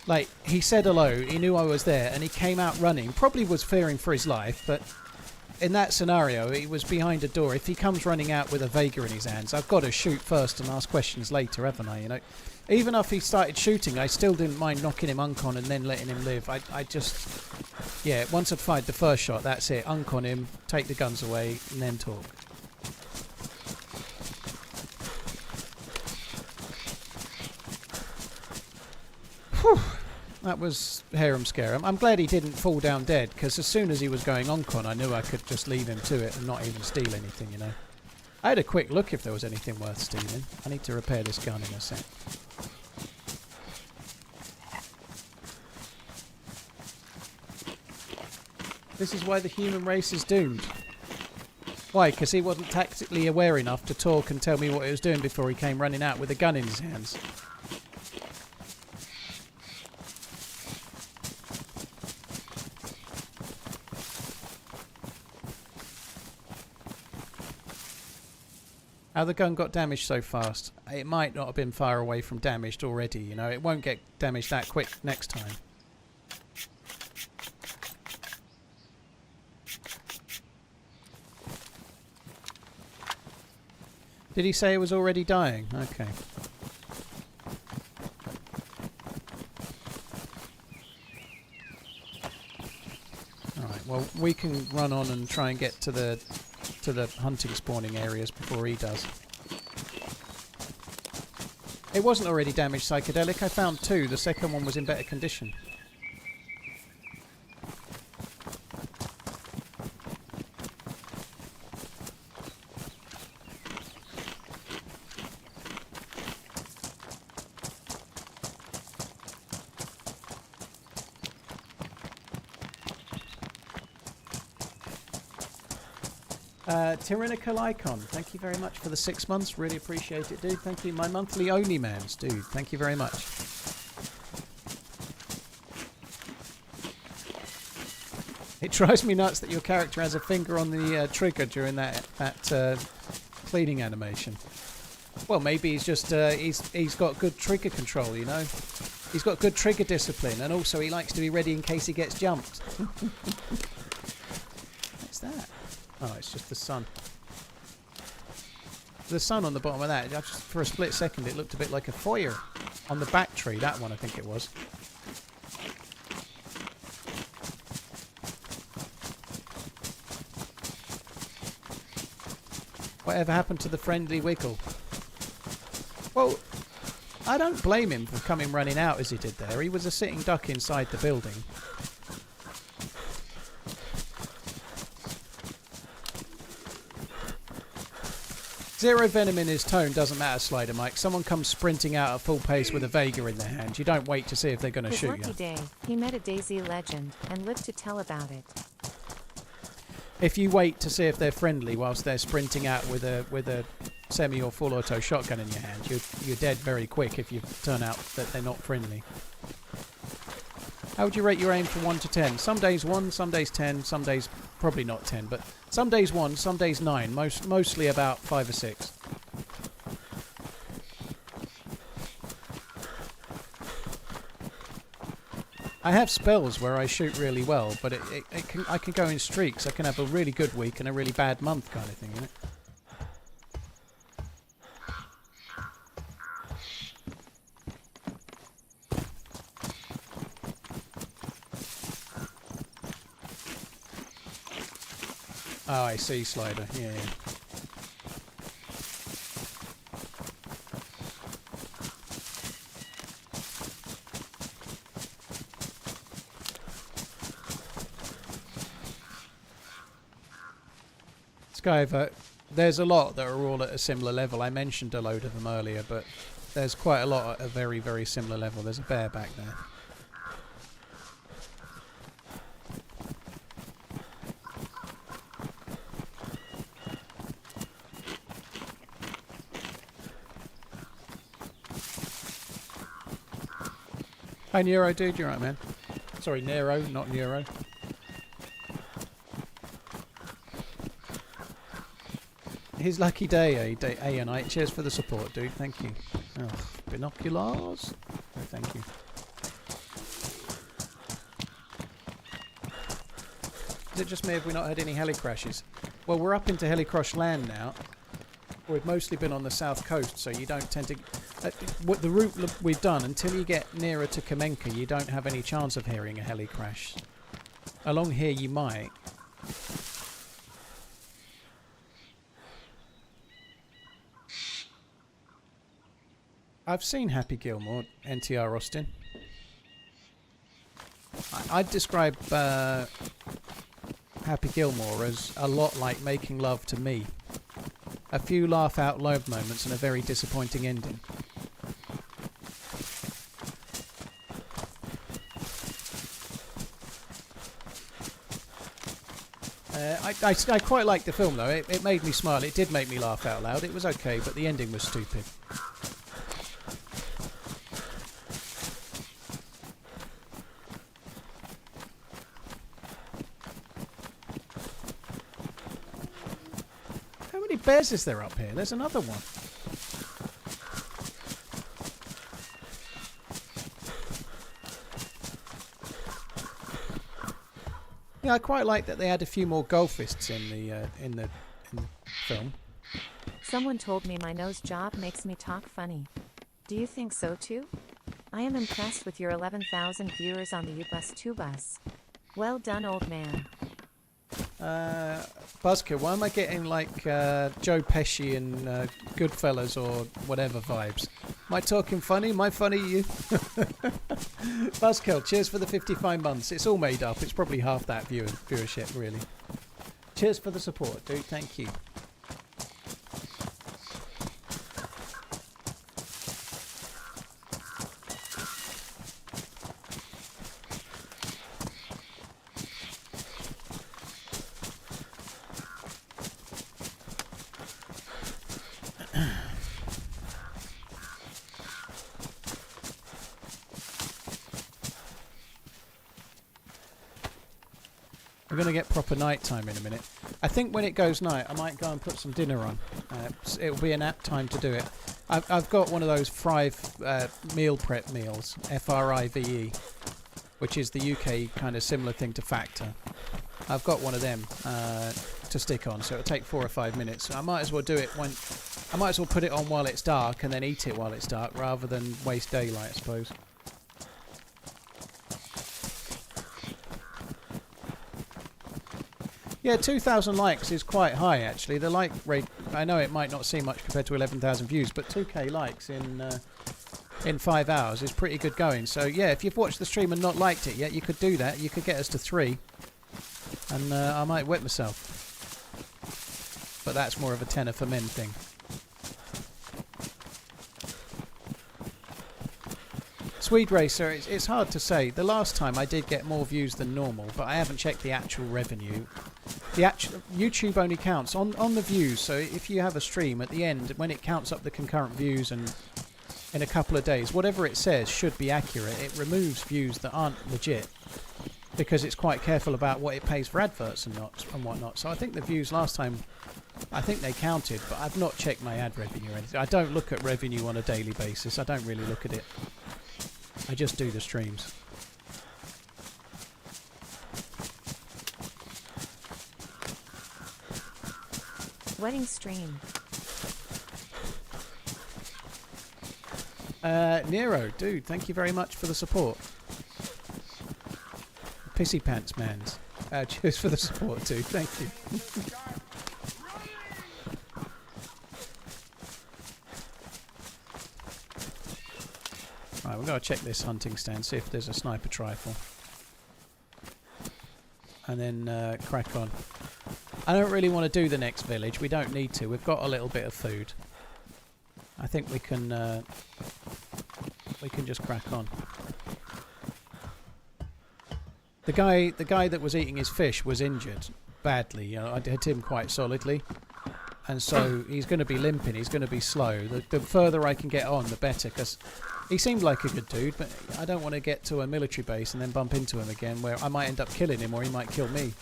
Like, he said hello, he knew I was there, and he came out running. Probably was fearing for his life, but in that scenario, he was behind a door. If he comes running out with a Vega in his hands, I've got to shoot first and ask questions later, haven't I, you know? Even if he started shooting, I still didn't mind knocking him uncon and then letting him live. I just... Yeah, once I'd fired the first shot, that's it. Uncon him, take the guns away, and then talk. Whew. That was harem-scarum. I'm glad he didn't fall down dead, because as soon as he was going oncon, I knew I could just leave him to it and not even steal anything, you know. I had a quick look if there was anything worth stealing. I need to repair this gun in a sec. This is why the human race is doomed. Why? Because he wasn't tactically aware enough to talk and tell me what he was doing before he came running out with a gun in his hands. How the gun got damaged so fast? It might not have been far away from damaged already, you know. It won't get damaged that quick next time. Did he say it was already dying? Okay. Alright, well, we can run on and try and get to the hunting spawning areas before he does. It wasn't already damaged psychedelic. I found two. The second one was in better condition. Tyrannical Icon, thank you very much for the 6 months. Really appreciate it, dude. Thank you. My monthly OnlyManZ, dude. Thank you very much. It drives me nuts that your character has a finger on the trigger during that cleaning animation. Well, maybe he's just he's got good trigger control, you know. He's got good trigger discipline, and also he likes to be ready in case he gets jumped. What's that? Oh, it's just the sun. The sun on the bottom of that, just for a split second, it looked a bit like a foyer on the back tree. That one, I think it was. Whatever happened to the friendly wiggle? Well, I don't blame him for coming running out as he did there. He was a sitting duck inside the building. Zero venom in his tone doesn't matter, Slider Mike. Someone comes sprinting out at full pace with a Vega in their hand. You don't wait to see if they're going to His shoot lucky you. day, he met a DayZ legend and lived to tell about it. If you wait to see if they're friendly whilst they're sprinting out with a semi or full auto shotgun in your hand, you're dead very quick if you turn out that they're not friendly. How would you rate your aim from 1 to 10? Some days 1, some days 10, some days probably not 10, but some days 1, some days 9, mostly about 5 or 6. I have spells where I shoot really well, but I can go in streaks. I can have a really good week and a really bad month kind of thing, you know? Oh, I see, Slider. Yeah. Skyver, there's a lot that are all at a similar level. I mentioned a load of them earlier, but there's quite a lot at a very, very similar level. There's a bear back there. Hi Nero, dude, you're right, man. Sorry, Nero, not Neuro. His lucky day, A and I. Cheers for the support, dude. Thank you. Oh, binoculars. Oh, thank you. Is it just me if we've not had any heli crashes? Well, we're up into helicross land now. We've mostly been on the south coast, so you don't tend to... what the route we've done, until you get nearer to Kamenka, you don't have any chance of hearing a heli crash. Along here, you might. I've seen Happy Gilmore, NTR Austin. I'd describe Happy Gilmore as a lot like making love to me. A few laugh out loud moments and a very disappointing ending. I quite liked the film though. It made me smile. It did make me laugh out loud. It was okay, but the ending was stupid. How many bears is there up here? There's another one. Yeah, I quite like that they had a few more golfists in the film. Someone told me my nose job makes me talk funny. Do you think so too? I am impressed with your 11,000 viewers on the U-Bus 2-Bus. Well done, old man. Buzzkill, why am I getting like Joe Pesci and Goodfellas or whatever vibes? Am I talking funny? Am I funny you? Buzzkill, cheers for the 55 months. It's all made up. It's probably half that viewership, really. Cheers for the support, dude. Thank you. We're going to get proper night time in a minute. I think when it goes night, I might go and put some dinner on. It'll be an apt time to do it. I've got one of those Thrive meal prep meals, FRIVE, which is the UK kind of similar thing to Factor. I've got one of them to stick on, so it'll take 4 or 5 minutes. I might as well do it when... I might as well put it on while it's dark and then eat it while it's dark, rather than waste daylight, I suppose. Yeah, 2,000 likes is quite high, actually. The like rate, I know it might not seem much compared to 11,000 views, but 2k likes in 5 hours is pretty good going. So, yeah, if you've watched the stream and not liked it yet, you could do that. You could get us to 3, and I might wet myself. But that's more of a tenner for men thing. Swede Racer, it's hard to say. The last time I did get more views than normal, but I haven't checked the actual revenue. The actual YouTube only counts on the views, so if you have a stream at the end, when it counts up the concurrent views and in a couple of days, whatever it says should be accurate. It removes views that aren't legit because it's quite careful about what it pays for adverts and whatnot. So I think the views last time, I think they counted, but I've not checked my ad revenue or anything. I don't look at revenue on a daily basis. I don't really look at it. I just do the streams. Wedding stream. Nero, dude, thank you very much for the support. Pissy Pants Mans. Cheers for the support too, thank you. Right, we're going to check this hunting stand, see if there's a sniper rifle. And then crack on. I don't really want to do the next village, we don't need to, we've got a little bit of food. I think we can just crack on. The guy that was eating his fish was injured badly. You know, I hit him quite solidly, and so he's going to be limping. He's going to be slow. The further I can get on, the better. Because he seemed like a good dude, but I don't want to get to a military base and then bump into him again, where I might end up killing him or he might kill me.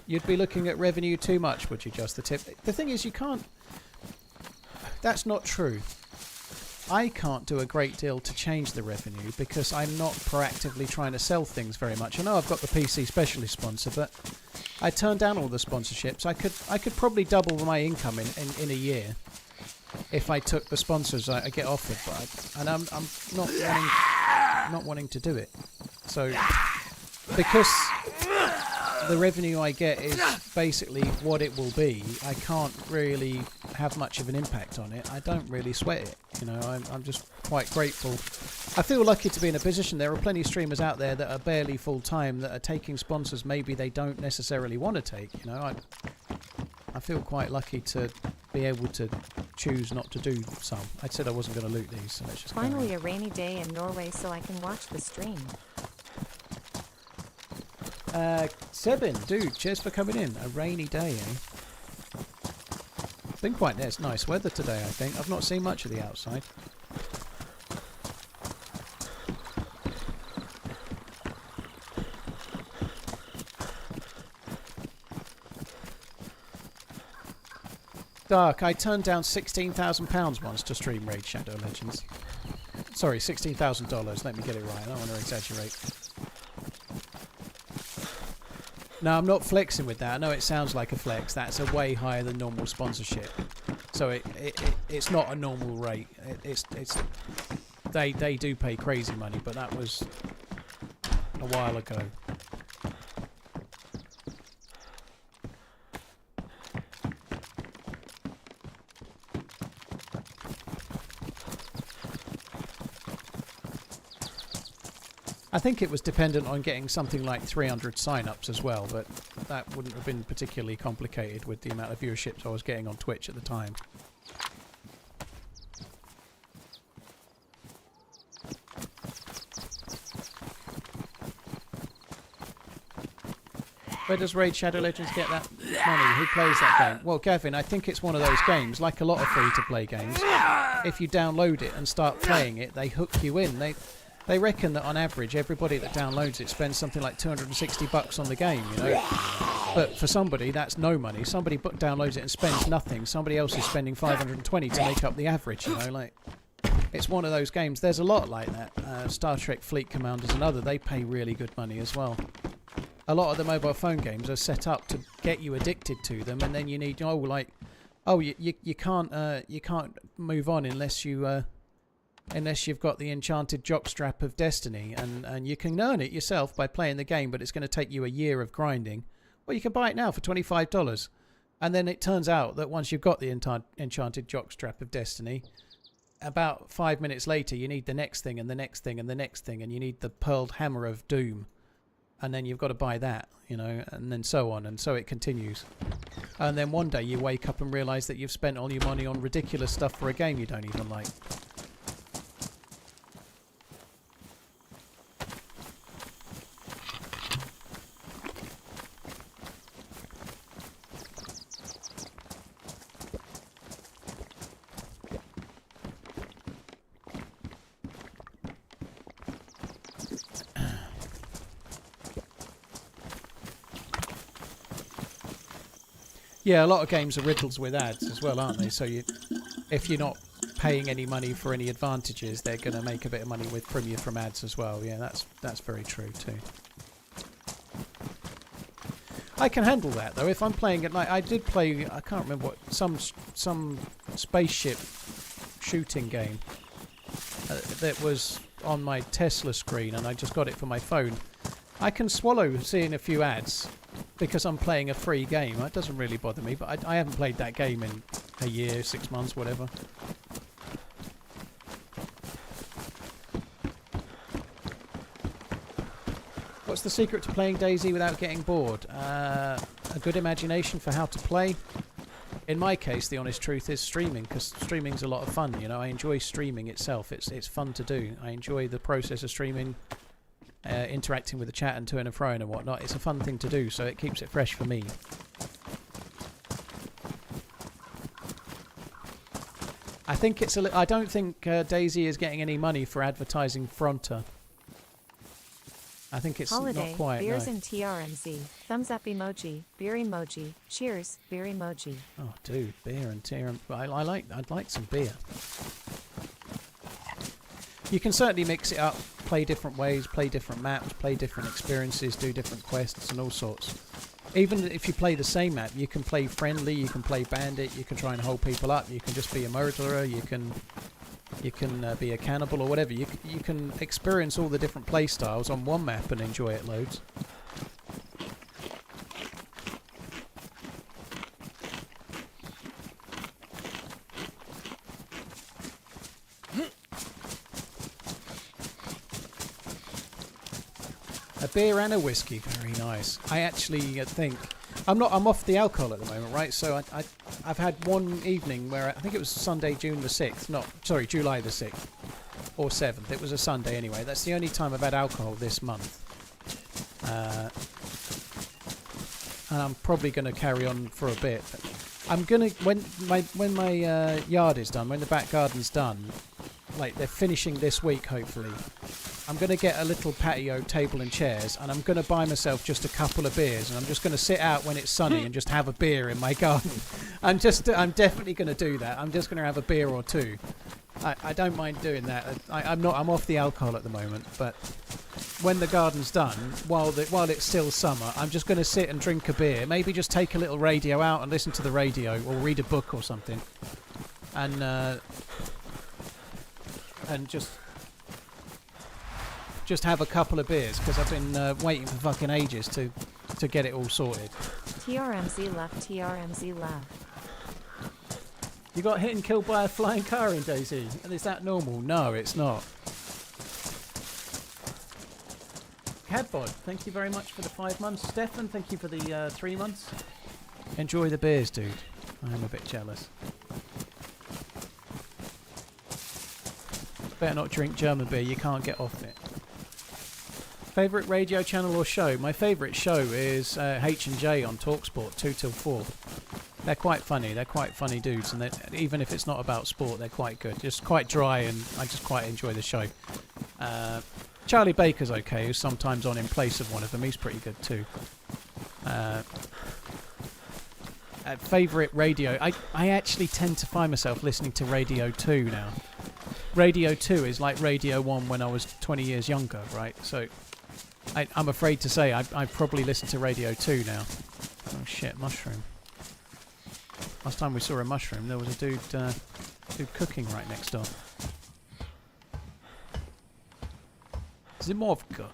You'd be looking at revenue too much, would you, just the tip? The thing is, you can't... That's not true. I can't do a great deal to change the revenue because I'm not proactively trying to sell things very much. I know I've got the PC Specialist sponsor, but I turned down all the sponsorships. I could probably double my income in a year if I took the sponsors I get offered, but I'm not wanting to do it. So because the revenue I get is basically what it will be, I can't really have much of an impact on it. I don't really sweat it, you know. I'm just quite grateful. I feel lucky to be in a position. There are plenty of streamers out there that are barely full-time that are taking sponsors maybe they don't necessarily want to take, you know. I feel quite lucky to be able to choose not to do some. I said I wasn't going to loot these, so let's just Finally a rainy day in Norway so I can watch the stream. Sebin, dude, cheers for coming in. A rainy day, eh? It's been quite nice weather today, I think. I've not seen much of the outside. Dark, I turned down £16,000 once to stream Raid Shadow Legends. Sorry, $16,000. Let me get it right. I don't want to exaggerate. No, I'm not flexing with that. I know it sounds like a flex. That's a way higher than normal sponsorship. So it's not a normal rate. They do pay crazy money, but that was a while ago. I think it was dependent on getting something like 300 sign-ups as well, but that wouldn't have been particularly complicated with the amount of viewerships I was getting on Twitch at the time. Where does Raid Shadow Legends get that money? Who plays that game? Well, Gavin, I think it's one of those games, like a lot of free-to-play games. If you download it and start playing it, they hook you in. They reckon that on average, everybody that downloads it spends something like $260 on the game, you know. But for somebody, that's no money. Somebody downloads it and spends nothing. Somebody else is spending $520 to make up the average, you know. Like, it's one of those games. There's a lot like that. Star Trek Fleet Commanders and other, they pay really good money as well. A lot of the mobile phone games are set up to get you addicted to them, and then you need, you can't move on unless you've got the enchanted jockstrap of destiny, and you can earn it yourself by playing the game, but it's going to take you a year of grinding. Well, you can buy it now for $25, and then it turns out that once you've got the enchanted jockstrap of destiny, about 5 minutes later you need the next thing and the next thing and the next thing, and you need the pearled hammer of doom. and then you've got to buy that, you know, and then so on, and so it continues. And then one day you wake up and realise that you've spent all your money on ridiculous stuff for a game you don't even like. Yeah, a lot of games are riddles with ads as well, aren't they? So if you're not paying any money for any advantages, they're going to make a bit of money from you from ads as well. Yeah, that's very true too. I can handle that though. If I'm playing at night, I did play. I can't remember what some spaceship shooting game that was on my Tesla screen, and I just got it for my phone. I can swallow seeing a few ads because I'm playing a free game. That doesn't really bother me, but I haven't played that game in a year, 6 months, whatever. What's the secret to playing DayZ without getting bored? A good imagination for how to play. In my case, the honest truth is streaming, because streaming's a lot of fun. You know, I enjoy streaming itself. It's fun to do. I enjoy the process of streaming. Interacting with the chat and to and fro and whatnot. It's a fun thing to do, so it keeps it fresh for me. I think it's I don't think DayZ is getting any money for advertising Fronter. I think it's Holiday, not quite. beers No. and TRMZ, thumbs up emoji, beer emoji, cheers, beer emoji. Oh, dude, beer and TRMZ. I'd like some beer. You can certainly mix it up, play different ways, play different maps, play different experiences, do different quests and all sorts. Even if you play the same map, you can play friendly, you can play bandit, you can try and hold people up, you can just be a murderer, you can be a cannibal or whatever. You can experience all the different play styles on one map and enjoy it loads. A beer and a whiskey, very nice. I actually think I'm off the alcohol at the moment, right? So I've had one evening where I think it was Sunday, June the 6th. July the 6th or 7th. It was a Sunday anyway. That's the only time I've had alcohol this month. And I'm probably going to carry on for a bit. I'm gonna when my yard is done, when the back garden's done, like they're finishing this week, hopefully. I'm going to get a little patio table and chairs, and I'm going to buy myself just a couple of beers, and I'm just going to sit out when it's sunny and just have a beer in my garden. I'm definitely going to do that. I'm just going to have a beer or two. I don't mind doing that. I'm off the alcohol at the moment, but when the garden's done, while it's still summer, I'm just going to sit and drink a beer. Maybe just take a little radio out and listen to the radio, or read a book or something, and just have a couple of beers, because I've been waiting for fucking ages to get it all sorted. TRMZ left, TRMZ left. You got hit and killed by a flying car in DayZ, and is that normal? No, it's not. Cadbod, thank you very much for the 5 months. Stefan, thank you for the 3 months. Enjoy the beers, dude. I am a bit jealous. Better not drink German beer, you can't get off it. Favourite radio channel or show? My favourite show is H&J on TalkSport, 2 till 4. They're quite funny. They're quite funny dudes, and even if it's not about sport, they're quite good. Just quite dry, and I just quite enjoy the show. Charlie Baker's okay, who's sometimes on in place of one of them. He's pretty good too. Favourite radio? I actually tend to find myself listening to Radio 2 now. Radio 2 is like Radio 1 when I was 20 years younger, right? So I'm afraid to say I probably listen to Radio 2 now. Oh shit, mushroom. Last time we saw a mushroom, there was a dude cooking right next door. Zimovka.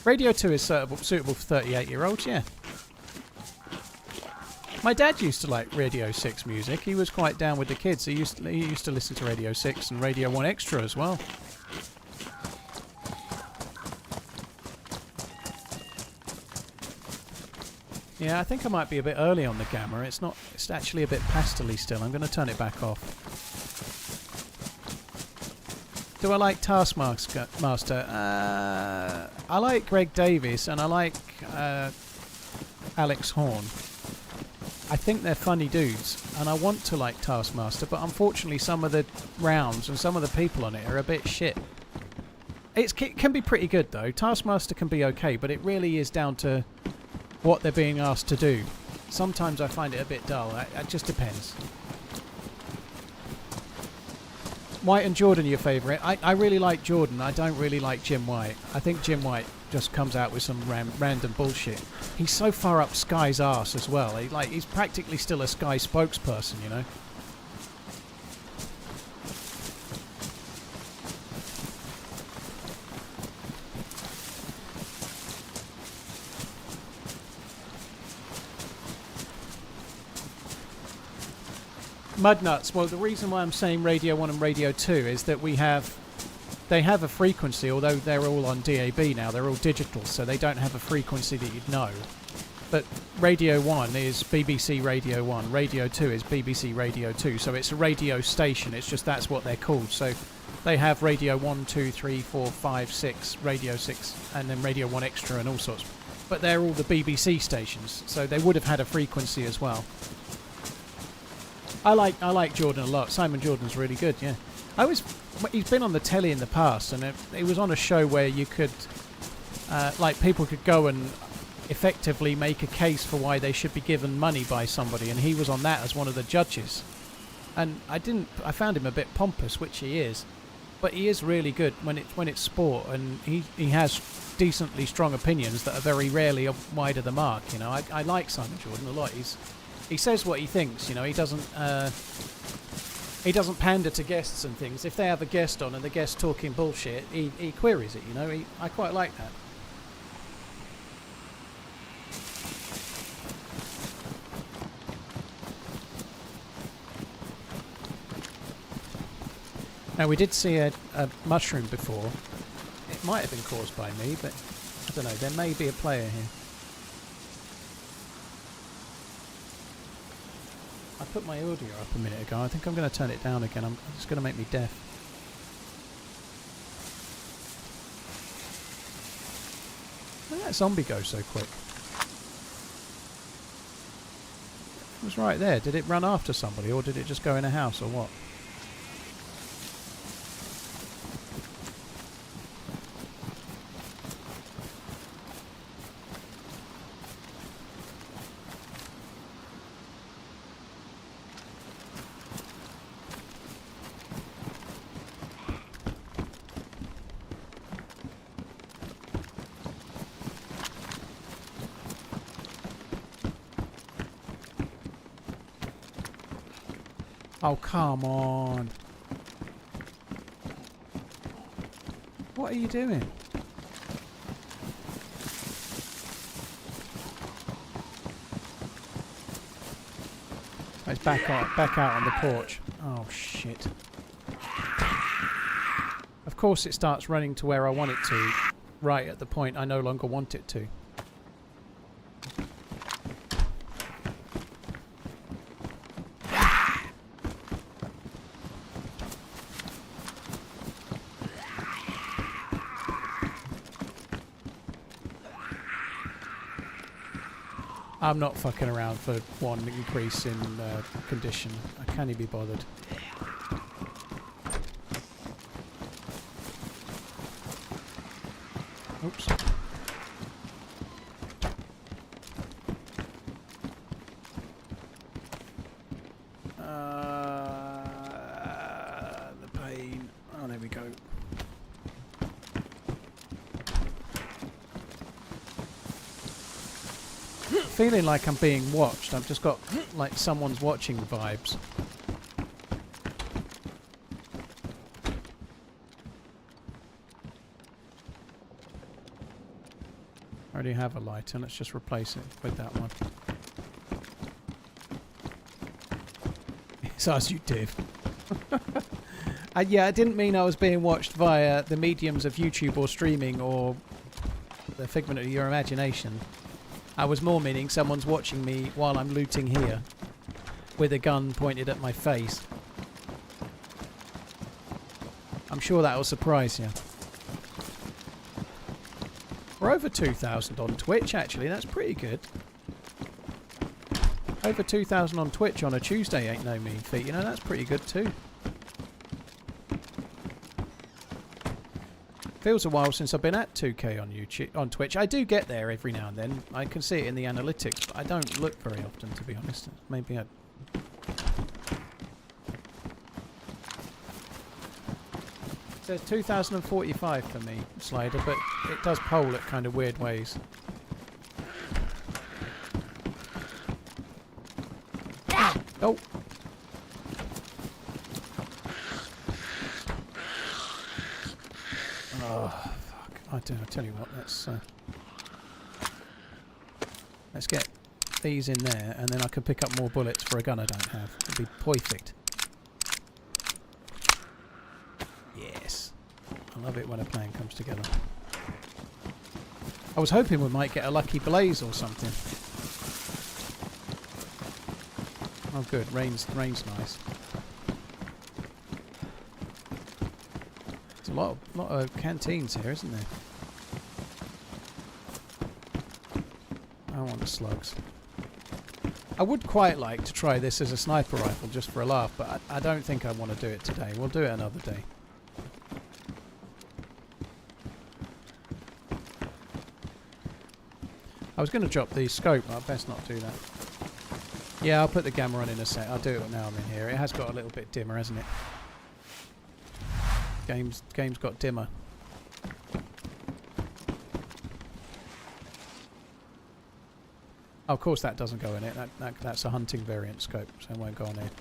Radio 2 is suitable for 38-year-olds, yeah. My dad used to like Radio 6 music. He was quite down with the kids. He used to listen to Radio 6 and Radio 1 Extra as well. Yeah, I think I might be a bit early on the gamma. It's not. It's actually a bit pastely still. I'm going to turn it back off. Do I like Taskmaster? I like Greg Davies and I like Alex Horn. I think they're funny dudes, and I want to like Taskmaster, but unfortunately some of the rounds and some of the people on it are a bit shit. It can be pretty good though. Taskmaster can be okay, but it really is down to what they're being asked to do. Sometimes I find it a bit dull. It just depends. White and Jordan are your favourite. I really like Jordan. I don't really like Jim White. I think Jim White just comes out with some random bullshit. He's so far up Sky's arse as well. He's practically still a Sky spokesperson, you know. Mudnuts. Well, the reason why I'm saying Radio 1 and Radio 2 is that they have a frequency, although they're all on DAB now, they're all digital, so they don't have a frequency that you'd know. But Radio 1 is BBC Radio 1, Radio 2 is BBC Radio 2, so it's a radio station, it's just that's what they're called. So they have Radio 1, 2, 3, 4, 5, 6, Radio 6, and then Radio 1 Extra and all sorts. But they're all the BBC stations, so they would have had a frequency as well. I like Jordan a lot. Simon Jordan's really good, yeah. He's been on the telly in the past, and it was on a show where you could, people could go and effectively make a case for why they should be given money by somebody, and he was on that as one of the judges. And I found him a bit pompous, which he is, but he is really good when it's sport, and he has decently strong opinions that are very rarely wide of the mark. You know, I like Simon Jordan a lot. He says what he thinks, you know. He doesn't pander to guests and things. If they have a guest on and the guest talking bullshit, he queries it, you know. I quite like that. Now, we did see a mushroom before. It might have been caused by me, but I don't know. There may be a player here. I put my audio up a minute ago. I think I'm going to turn it down again. It's going to make me deaf. Where did that zombie go so quick? It was right there. Did it run after somebody, or did it just go in a house, or what? Oh, come on. What are you doing? Oh, it's back out on the porch. Oh, shit. Of course it starts running to where I want it to, right at the point I no longer want it to. I'm not fucking around for one increase in condition. I can't even be bothered. Oops. The pain. Oh, there we go. Feeling like I'm being watched. I've just got like someone's watching vibes. I already have a lighter. Let's just replace it with that one. It's as you did. Yeah, I didn't mean I was being watched via the mediums of YouTube or streaming or the figment of your imagination. I was more meaning someone's watching me while I'm looting here with a gun pointed at my face. I'm sure that will surprise you. We're over 2,000 on Twitch, actually. That's pretty good. Over 2,000 on Twitch on a Tuesday ain't no mean feat. You know, that's pretty good too. Feels a while since I've been at 2K on YouTube, on Twitch. I do get there every now and then. I can see it in the analytics, but I don't look very often, to be honest. Maybe I... It says 2,045 for me, Slider, but it does poll at kind of weird ways. Oh! Oh, fuck. I tell you what, let's get these in there, and then I can pick up more bullets for a gun I don't have. It'd be perfect. Yes. I love it when a plan comes together. I was hoping we might get a lucky blaze or something. Oh good, rain's nice. There's a lot of canteens here, isn't there? I want the slugs. I would quite like to try this as a sniper rifle just for a laugh, but I don't think I want to do it today. We'll do it another day. I was going to drop the scope, but I'd best not do that. Yeah, I'll put the gamma on in a sec. I'll do it now I'm in here. It has got a little bit dimmer, hasn't it? Game's got dimmer. Oh, of course that doesn't go in it. That's a hunting variant scope, so it won't go on here.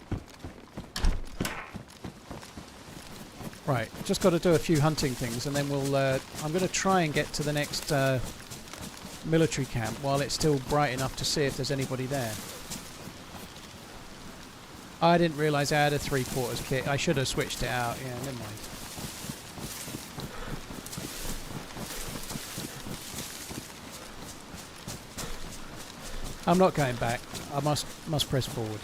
Right, just got to do a few hunting things, and then we'll... I'm going to try and get to the next military camp while it's still bright enough to see if there's anybody there. I didn't realise I had a 3/4 kit. I should have switched it out. Yeah, never mind. I'm not going back. I must press forward.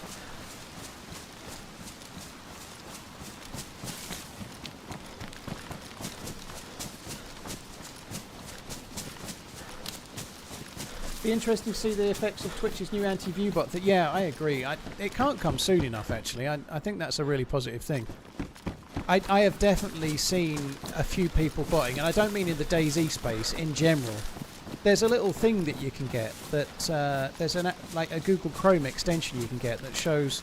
Be interesting to see the effects of Twitch's new anti-view bot. Yeah, I agree. It can't come soon enough, actually. I think that's a really positive thing. I have definitely seen a few people botting, and I don't mean in the DayZ space, in general. There's a little thing that you can get that there's like a Google Chrome extension you can get that shows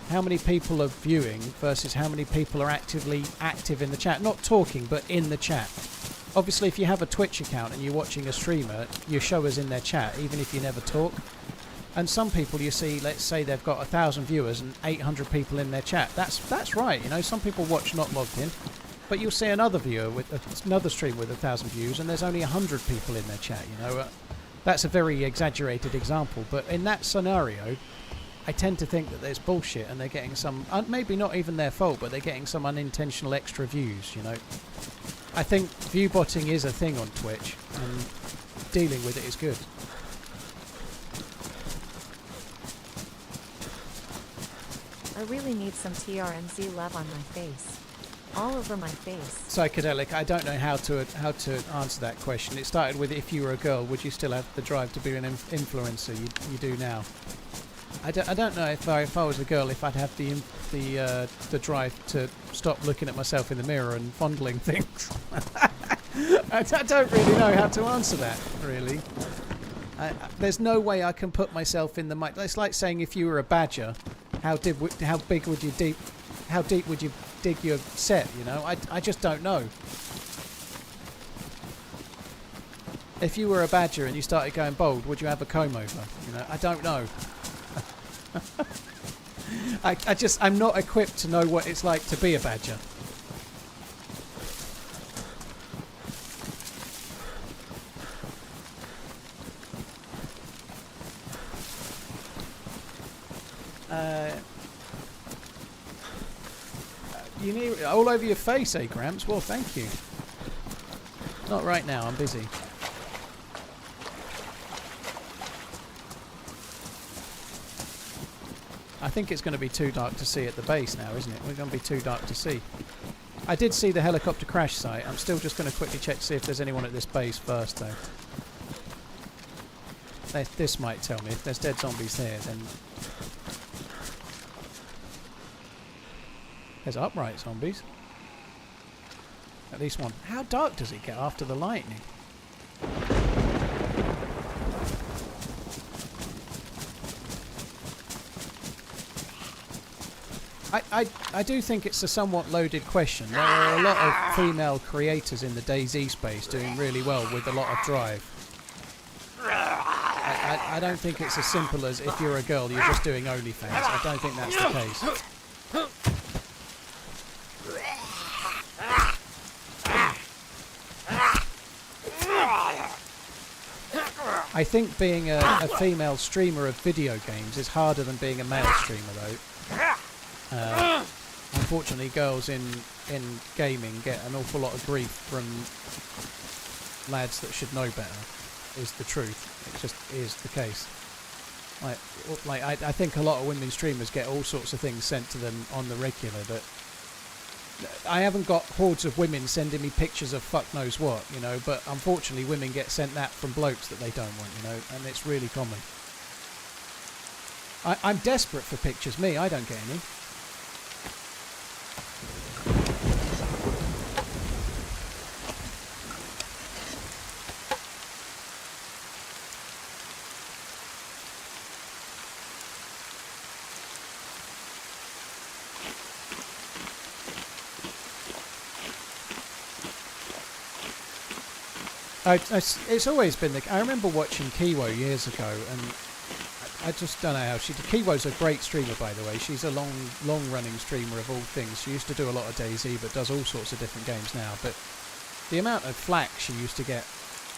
how many people are viewing versus how many people are actively active in the chat. Not talking, but in the chat. Obviously, if you have a Twitch account and you're watching a streamer, you show us in their chat, even if you never talk. And some people you see, let's say they've got 1,000 viewers and 800 people in their chat. That's right, you know. Some people watch not logged in, but you'll see another viewer with another stream with 1,000 views, and there's only 100 people in their chat. You know, that's a very exaggerated example, but in that scenario, I tend to think that there's bullshit, and they're getting some, maybe not even their fault, but they're getting some unintentional extra views. You know. I think view botting is a thing on Twitch, and dealing with it is good. I really need some TRMZ love on my face. All over my face. Psychedelic, I don't know how to answer that question. It started with, if you were a girl, would you still have the drive to be an influencer? You do now. I don't know if I was a girl, if I'd have the drive to stop looking at myself in the mirror and fondling things. I don't really know how to answer that, really. There's no way I can put myself in the mic. It's like saying, if you were a badger, how deep would you dig your set? You know, I just don't know. If you were a badger and you started going bald, would you have a comb over? You know, I don't know. I'm not equipped to know what it's like to be a badger. You need all over your face, eh, Gramps? Well, thank you. Not right now, I'm busy. I think it's going to be too dark to see at the base now, isn't it? We're going to be too dark to see. I did see the helicopter crash site. I'm still just going to quickly check to see if there's anyone at this base first, though. This might tell me. If there's dead zombies there, then... There's upright zombies. At least one. How dark does it get after the lightning? I do think it's a somewhat loaded question. There are a lot of female creators in the DayZ space doing really well with a lot of drive. I don't think it's as simple as if you're a girl, you're just doing OnlyFans. I don't think that's the case. I think being a female streamer of video games is harder than being a male streamer, though. Unfortunately, girls in gaming get an awful lot of grief from lads that should know better, is the truth. It just is the case. I think a lot of women streamers get all sorts of things sent to them on the regular that... I haven't got hordes of women sending me pictures of fuck knows what, you know, but unfortunately women get sent that from blokes that they don't want, you know, and it's really common. I'm desperate for pictures, me, I don't get any. It's always been I remember watching Kiwo years ago, and I just don't know how she did. Kiwo's a great streamer, by the way. She's a long-running streamer of all things. She used to do a lot of DayZ, but does all sorts of different games now. But the amount of flack she used to get,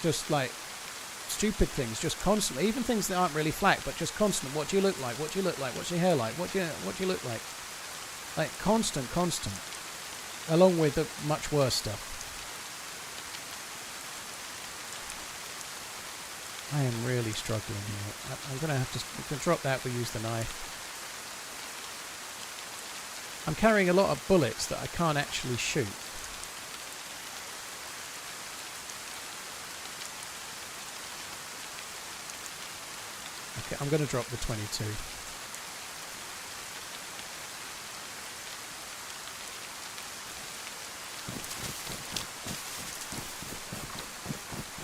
just like stupid things, just constantly, even things that aren't really flack, but just constant. What do you look like? What do you look like? What's your hair like? What do you look like? Like constant, along with the much worse stuff. I am really struggling here. I'm going to have to drop that, we'll use the knife. I'm carrying a lot of bullets that I can't actually shoot. Okay, I'm going to drop the 22.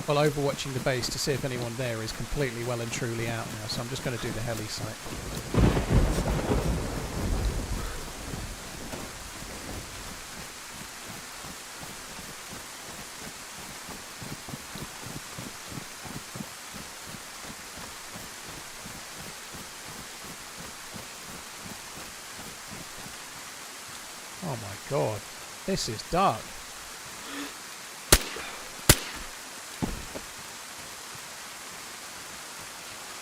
Well, overwatching the base to see if anyone there is completely well and truly out now, so I'm just going to do the heli site. Oh my god, this is dark.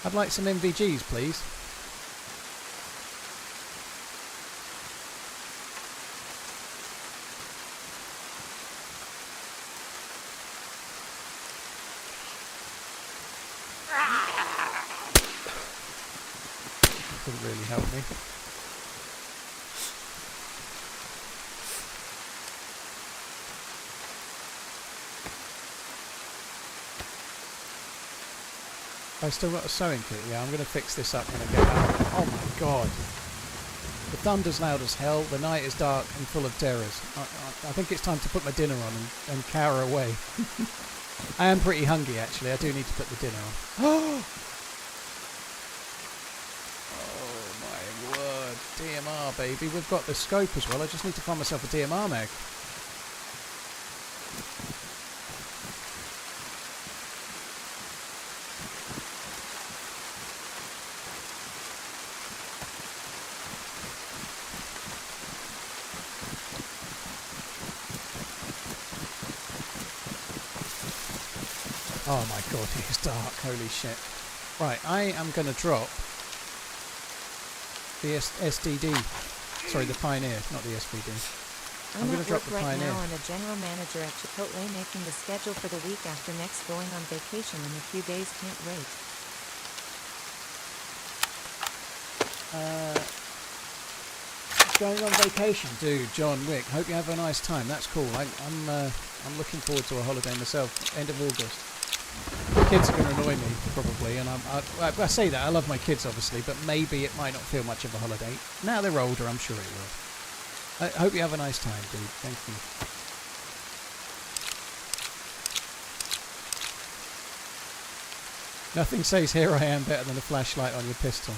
I'd like some MVGs, please. Couldn't really help me. I still got a sewing kit, yeah, I'm going to fix this up when I get out. Oh my god. The thunder's loud as hell, the night is dark and full of terrors. I think it's time to put my dinner on and cower away. I am pretty hungry actually, I do need to put the dinner on. Oh my word, DMR baby, we've got the scope as well, I just need to find myself a DMR mag. Oh my god, it is dark, holy shit. Right, I am going to drop the SDD. Sorry, the Pioneer, not the SVD. I'm going to drop the Pioneer. Now I'm a general manager at Chipotle making the schedule for the week after next, going on vacation in a few days, can't wait. going on vacation, dude. John Wick. Hope you have a nice time. That's cool. I'm looking forward to a holiday myself. End of August. The kids are going to annoy me probably, and I say that I love my kids obviously, but maybe it might not feel much of a holiday. Now they're older, I'm sure it will. I hope you have a nice time, dude. Thank you. Nothing says "here I am" better than a flashlight on your pistol.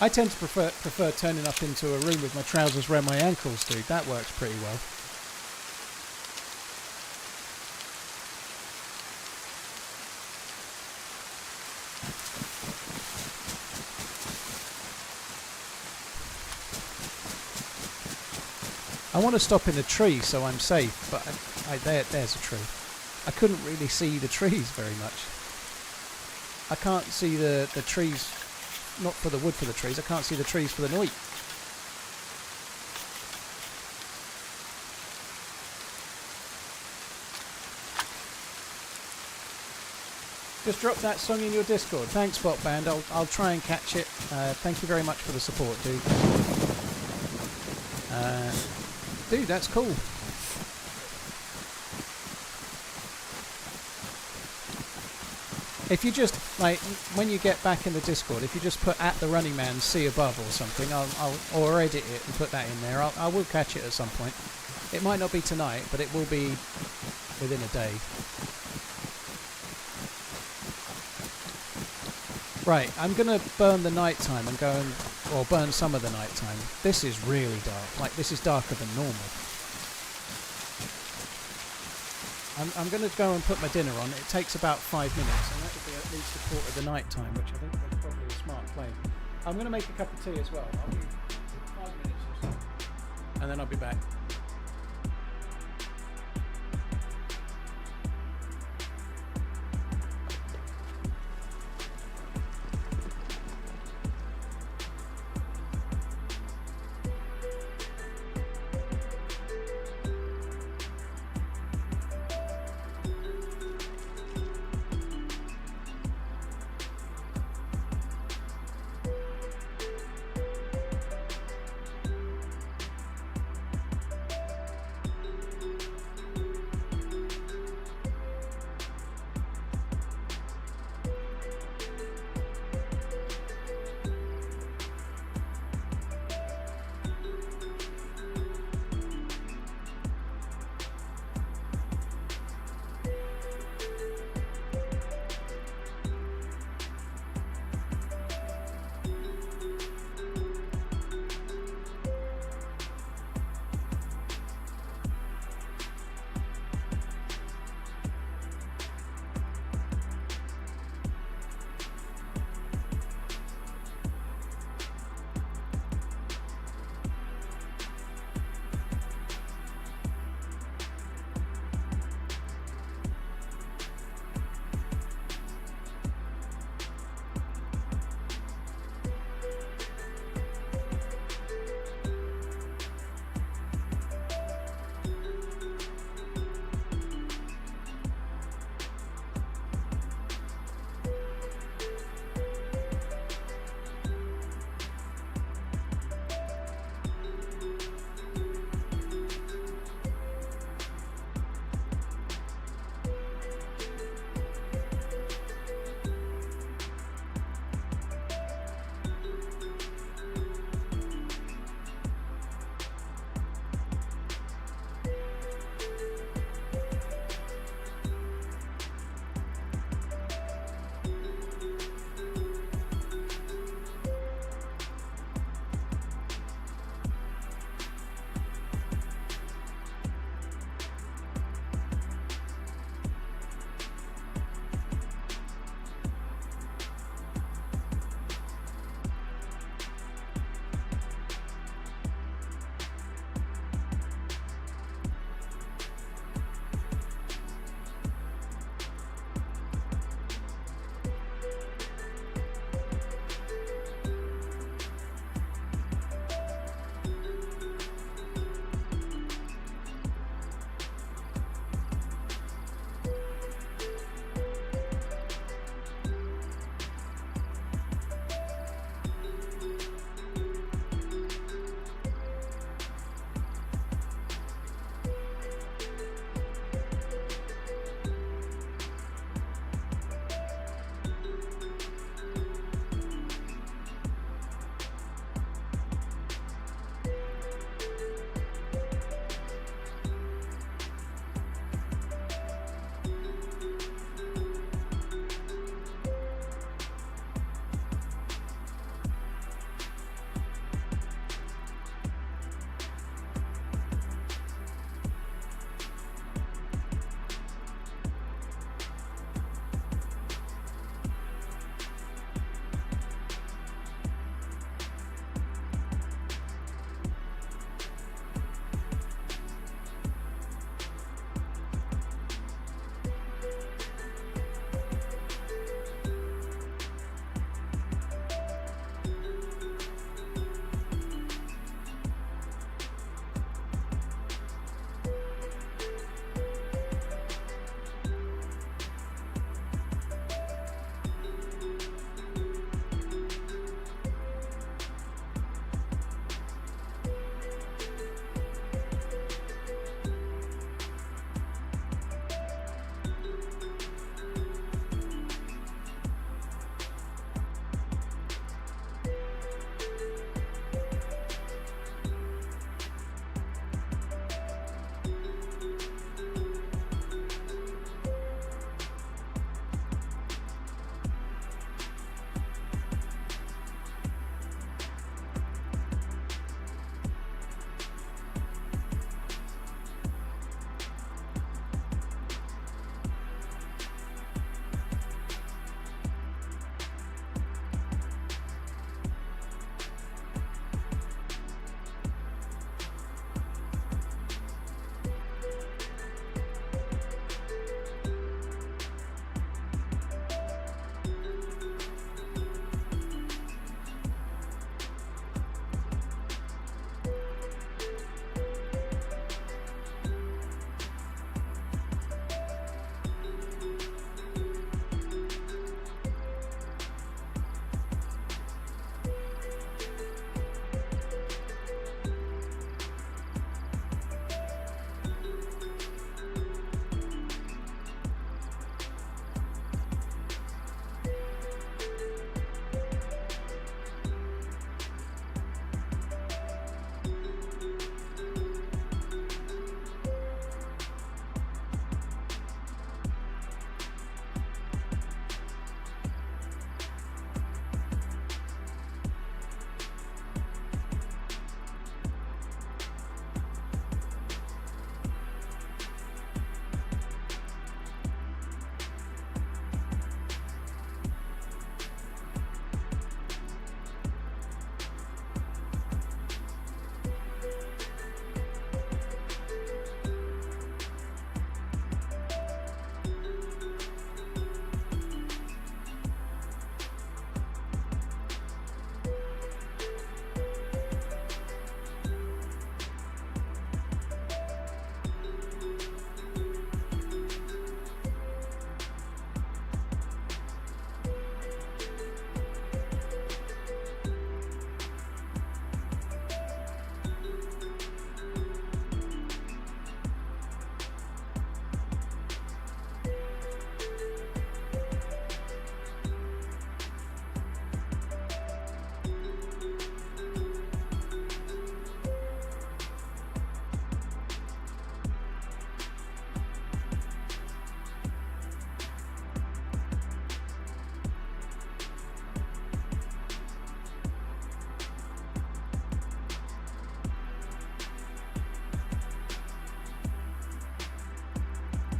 I tend to prefer turning up into a room with my trousers around my ankles, dude. That works pretty well. I want to stop in a tree so I'm safe, but there's a tree. I couldn't really see the trees very much. I can't see the trees, not for the wood for the trees, I can't see the trees for the night. Just drop that song in your Discord. Thanks, Bot Band. I'll try and catch it. Thank you very much for the support, dude. Dude, that's cool. If you just, like, when you get back in the Discord, if you just put @TheRunningManZ above or something, or edit it and put that in there, I will catch it at some point. It might not be tonight, but it will be within a day. Right, I'm going to burn the nighttime and or burn some of the nighttime. This is really dark. Like, this is darker than normal. I'm going to go and put my dinner on. It takes about 5 minutes, and that will be at least a quarter of the nighttime, which I think is probably a smart play. I'm going to make a cup of tea as well. I'll be 5 minutes or so, and then I'll be back.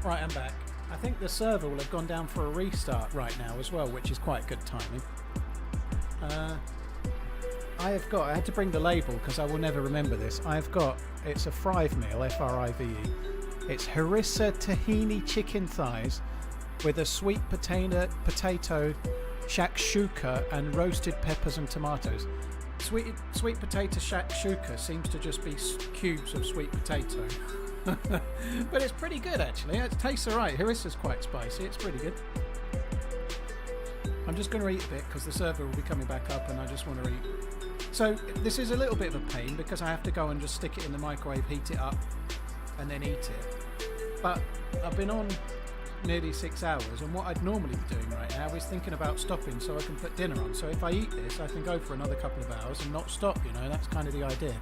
Right, I'm back. I think the server will have gone down for a restart right now as well, which is quite good timing. I had to bring the label because I will never remember this. It's a frive meal, F-R-I-V-E. It's harissa tahini chicken thighs with a sweet potato shakshuka and roasted peppers and tomatoes. Sweet potato shakshuka seems to just be cubes of sweet potato. But it's pretty good actually. It tastes alright. Harissa's quite spicy. It's pretty good. I'm just going to eat a bit because the server will be coming back up and I just want to eat. So this is a little bit of a pain because I have to go and just stick it in the microwave, heat it up and then eat it. But I've been on nearly 6 hours and what I'd normally be doing right now is thinking about stopping so I can put dinner on. So if I eat this I can go for another couple of hours and not stop, you know, that's kind of the idea.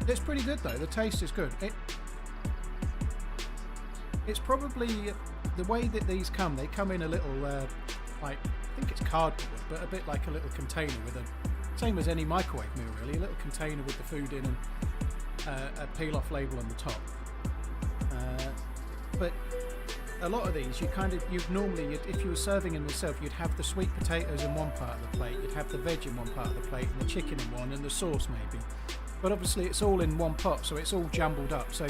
It's pretty good though, the taste is good. It's probably the way that these come, they come in a little like, I think it's cardboard, but a bit like a little container with same as any microwave meal really, a little container with the food in and a peel off label on the top. But a lot of these you'd normally, if you were serving them yourself, you'd have the sweet potatoes in one part of the plate, you'd have the veg in one part of the plate and the chicken in one and the sauce maybe. But obviously it's all in one pot, so it's all jumbled up. So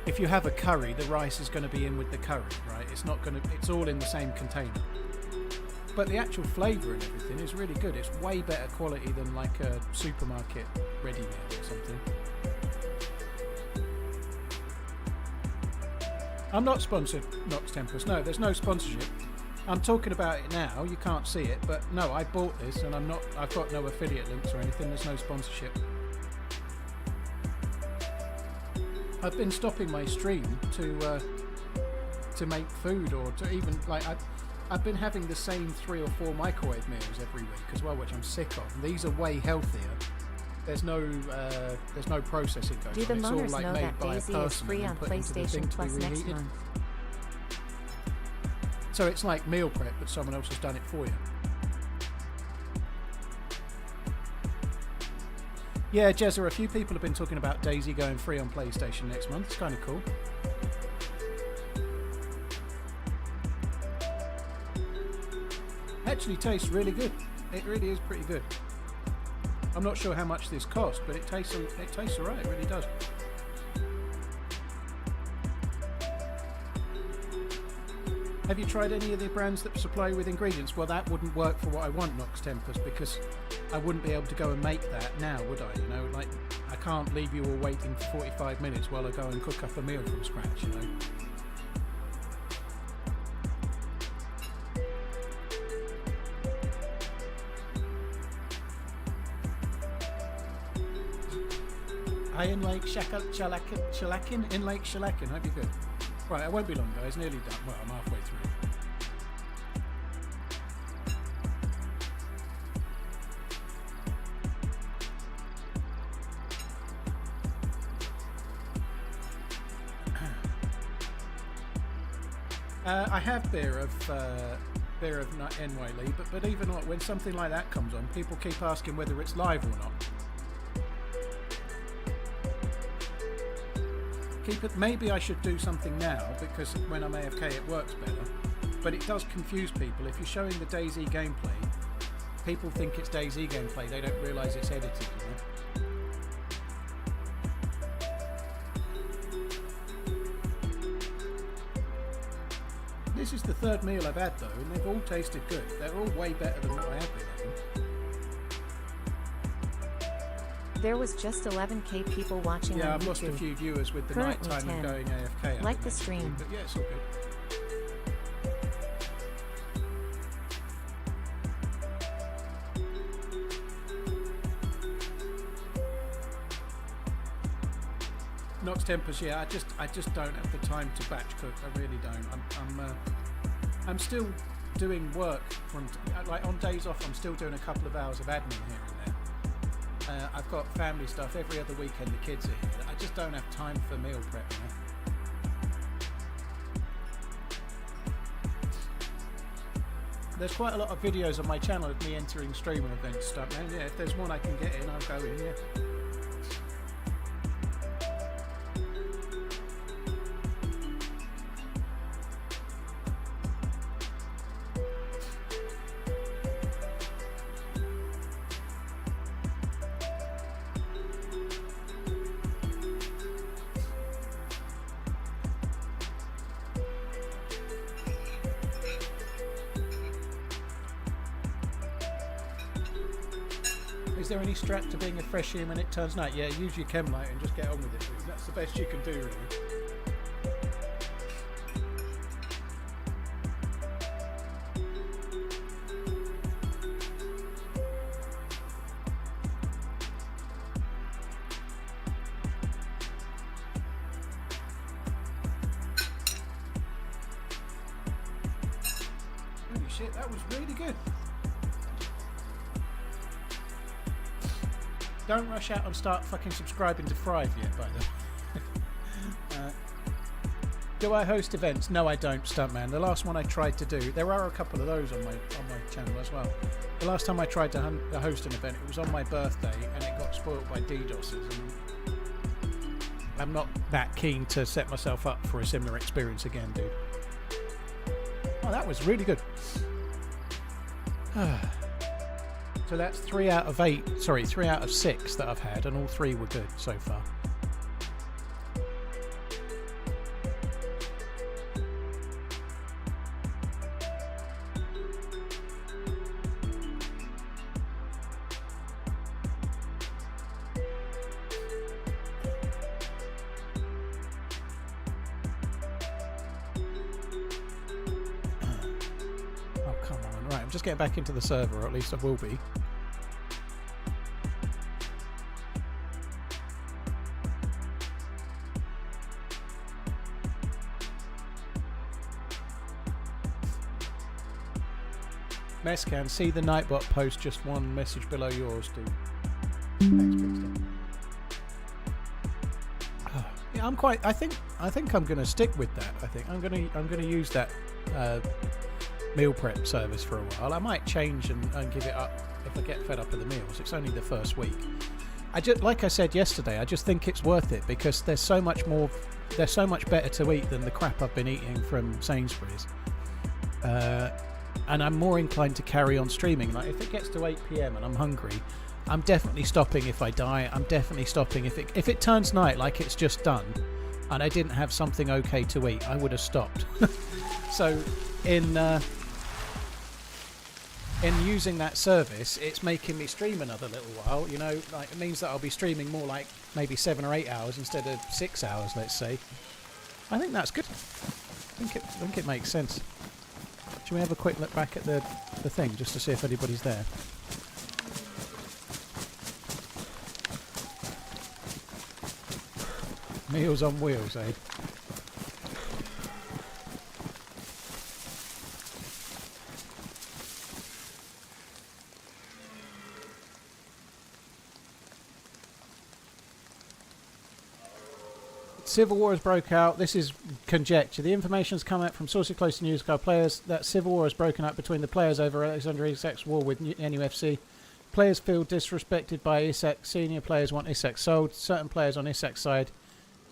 if you have a curry, the rice is going to be in with the curry, right? It's all in the same container. But the actual flavour and everything is really good. It's way better quality than like a supermarket ready meal or something. I'm not sponsored, Nox Tempest. No, there's no sponsorship. I'm talking about it now. You can't see it, but no, I bought this and I've got no affiliate links or anything. There's no sponsorship. I've been stopping my stream to make food or to even like I've been having the same 3 or 4 microwave meals every week as well, which I'm sick of. These are way healthier. There's no processing going on. Do the it's all modders like know made that by a DayZ is person free and on put into the thing PlayStation to be Plus next reheated. month? So it's like meal prep, but someone else has done it for you. Yeah, Jezza, a few people have been talking about DayZ going free on PlayStation next month. It's kind of cool. Actually tastes really good. It really is pretty good. I'm not sure how much this cost, but it tastes alright, it really does. Have you tried any of the brands that supply with ingredients? Well, that wouldn't work for what I want, Nox Tempest, because I wouldn't be able to go and make that now, would I? You know, like, I can't leave you all waiting for 45 minutes while I go and cook up a meal from scratch, you know. Hi, in Lake Shalakin, in Lake Shalakin, hope you're good. Right, I won't be long guys, nearly done. Well, I'm halfway through. I have beer of NY Lee, but even like when something like that comes on, people keep asking whether it's live or not. Maybe I should do something now because when I'm AFK it works better, but it does confuse people. If you're showing the DayZ gameplay, people think it's DayZ gameplay, they don't realise it's edited, you know? This is the third meal I've had though, and they've all tasted good. They're all way better than what I have been, I think. There was just 11k people watching Yeah, on I've YouTube. lost a few viewers with the Currently night time 10. and going AFK. Like the stream. But yeah, it's all good. Nox Tempest, yeah, I just don't have the time to batch cook. I really don't. I'm still doing work from like on days off. I'm still doing a couple of hours of admin here and there. I've got family stuff every other weekend. The kids are here. I just don't have time for meal prep. You know? There's quite a lot of videos on my channel of me entering streamer events stuff. And yeah, if there's one I can get in, I'll go in. Yeah. Is there any strat to being a freshie when it turns night? Yeah, use your chem light and just get on with it. That's the best you can do, really. Holy shit, that was really good. Don't rush out and start fucking subscribing to Thrive yet, by the way. Do I host events? No, I don't, Stuntman. The last one I tried to do, there are a couple of those on my channel as well. The last time I tried to host an event, it was on my birthday, and it got spoiled by DDoSes. And I'm not that keen to set myself up for a similar experience again, dude. Oh, that was really good. So that's 3 out of 6 that I've had, and all 3 were good so far. Oh, come on. Right, I'm just getting back into the server, or at least I will be. Mescan, see the Nightbot post, just one message below yours, dude. Thanks, Brixton. Yeah, I think I'm gonna stick with that. I think I'm gonna use that meal prep service for a while. I might change and give it up if I get fed up of the meals. It's only the first week. Like I said yesterday, I just think it's worth it because there's so much better to eat than the crap I've been eating from Sainsbury's. And I'm more inclined to carry on streaming. Like if it gets to 8 PM and I'm hungry, I'm definitely stopping if I die. I'm definitely stopping if it turns night like it's just done and I didn't have something okay to eat, I would have stopped. So in using that service, it's making me stream another little while, you know, like it means that I'll be streaming more like maybe 7 or 8 hours instead of 6 hours, let's say. I think that's good. I think it makes sense. Should we have a quick look back at the thing just to see if anybody's there? Meals on wheels, eh? Civil war has broke out. This is conjecture. The information has come out from sources close to newscast players that civil war has broken out between the players over Alexander Isak's war with NUFC. Players feel disrespected by Isak. Senior players want Isak sold. Certain players on Isak's side.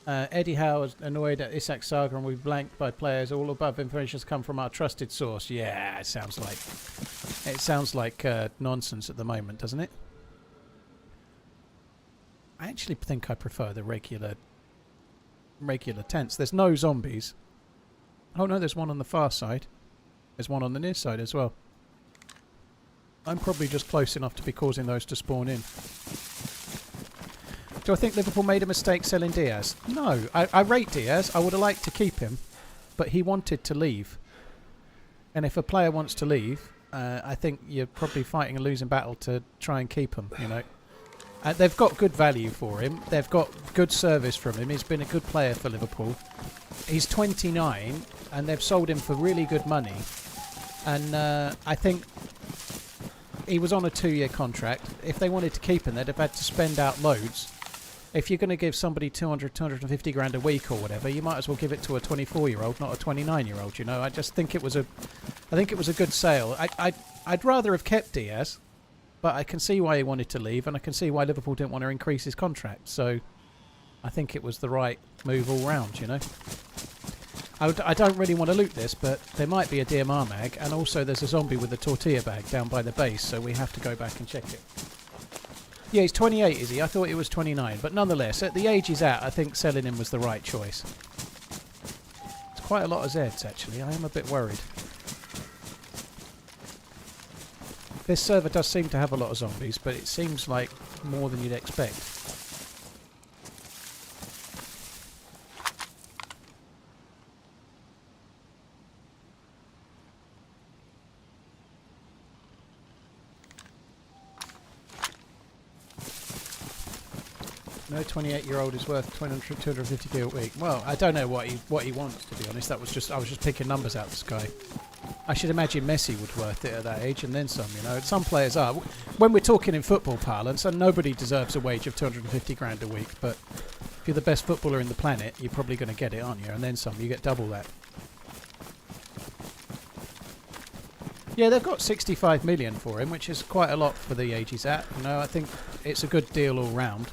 Eddie Howe is annoyed at Isak's saga and we're blanked by players. All above information has come from our trusted source. Yeah, it sounds like nonsense at the moment, doesn't it? I actually think I prefer the regular tents. There's no zombies. Oh no, there's one on the far side. There's one on the near side as well. I'm probably just close enough to be causing those to spawn in. Do I think Liverpool made a mistake selling Diaz? No. I rate Diaz. I would have liked to keep him, but he wanted to leave. And if a player wants to leave, I think you're probably fighting a losing battle to try and keep him, you know. They've got good value for him. They've got good service from him. He's been a good player for Liverpool. He's 29, and they've sold him for really good money. And I think he was on a 2-year contract. If they wanted to keep him, they'd have had to spend out loads. If you're going to give somebody 250 grand a week or whatever, you might as well give it to a 24-year-old, not a 29-year-old. You know, I just think it was a good sale. I'd rather have kept Diaz. But I can see why he wanted to leave, and I can see why Liverpool didn't want to increase his contract. So I think it was the right move all round, you know. I don't really want to loot this, but there might be a DMR mag, and also there's a zombie with a tortilla bag down by the base, so we have to go back and check it. Yeah, he's 28, is he? I thought he was 29, but nonetheless, at the age he's at, I think selling him was the right choice. It's quite a lot of Zeds, actually. I am a bit worried. This server does seem to have a lot of zombies, but it seems like more than you'd expect. No 28-year-old is worth 250k a week. Well, I don't know what he wants, to be honest. I was just picking numbers out of the sky. I should imagine Messi would worth it at that age, and then some. You know, some players are. When we're talking in football parlance, and nobody deserves a wage of 250 grand a week. But if you're the best footballer in the planet, you're probably going to get it, aren't you? And then some. You get double that. Yeah, they've got 65 million for him, which is quite a lot for the age he's at. You know, I think it's a good deal all round.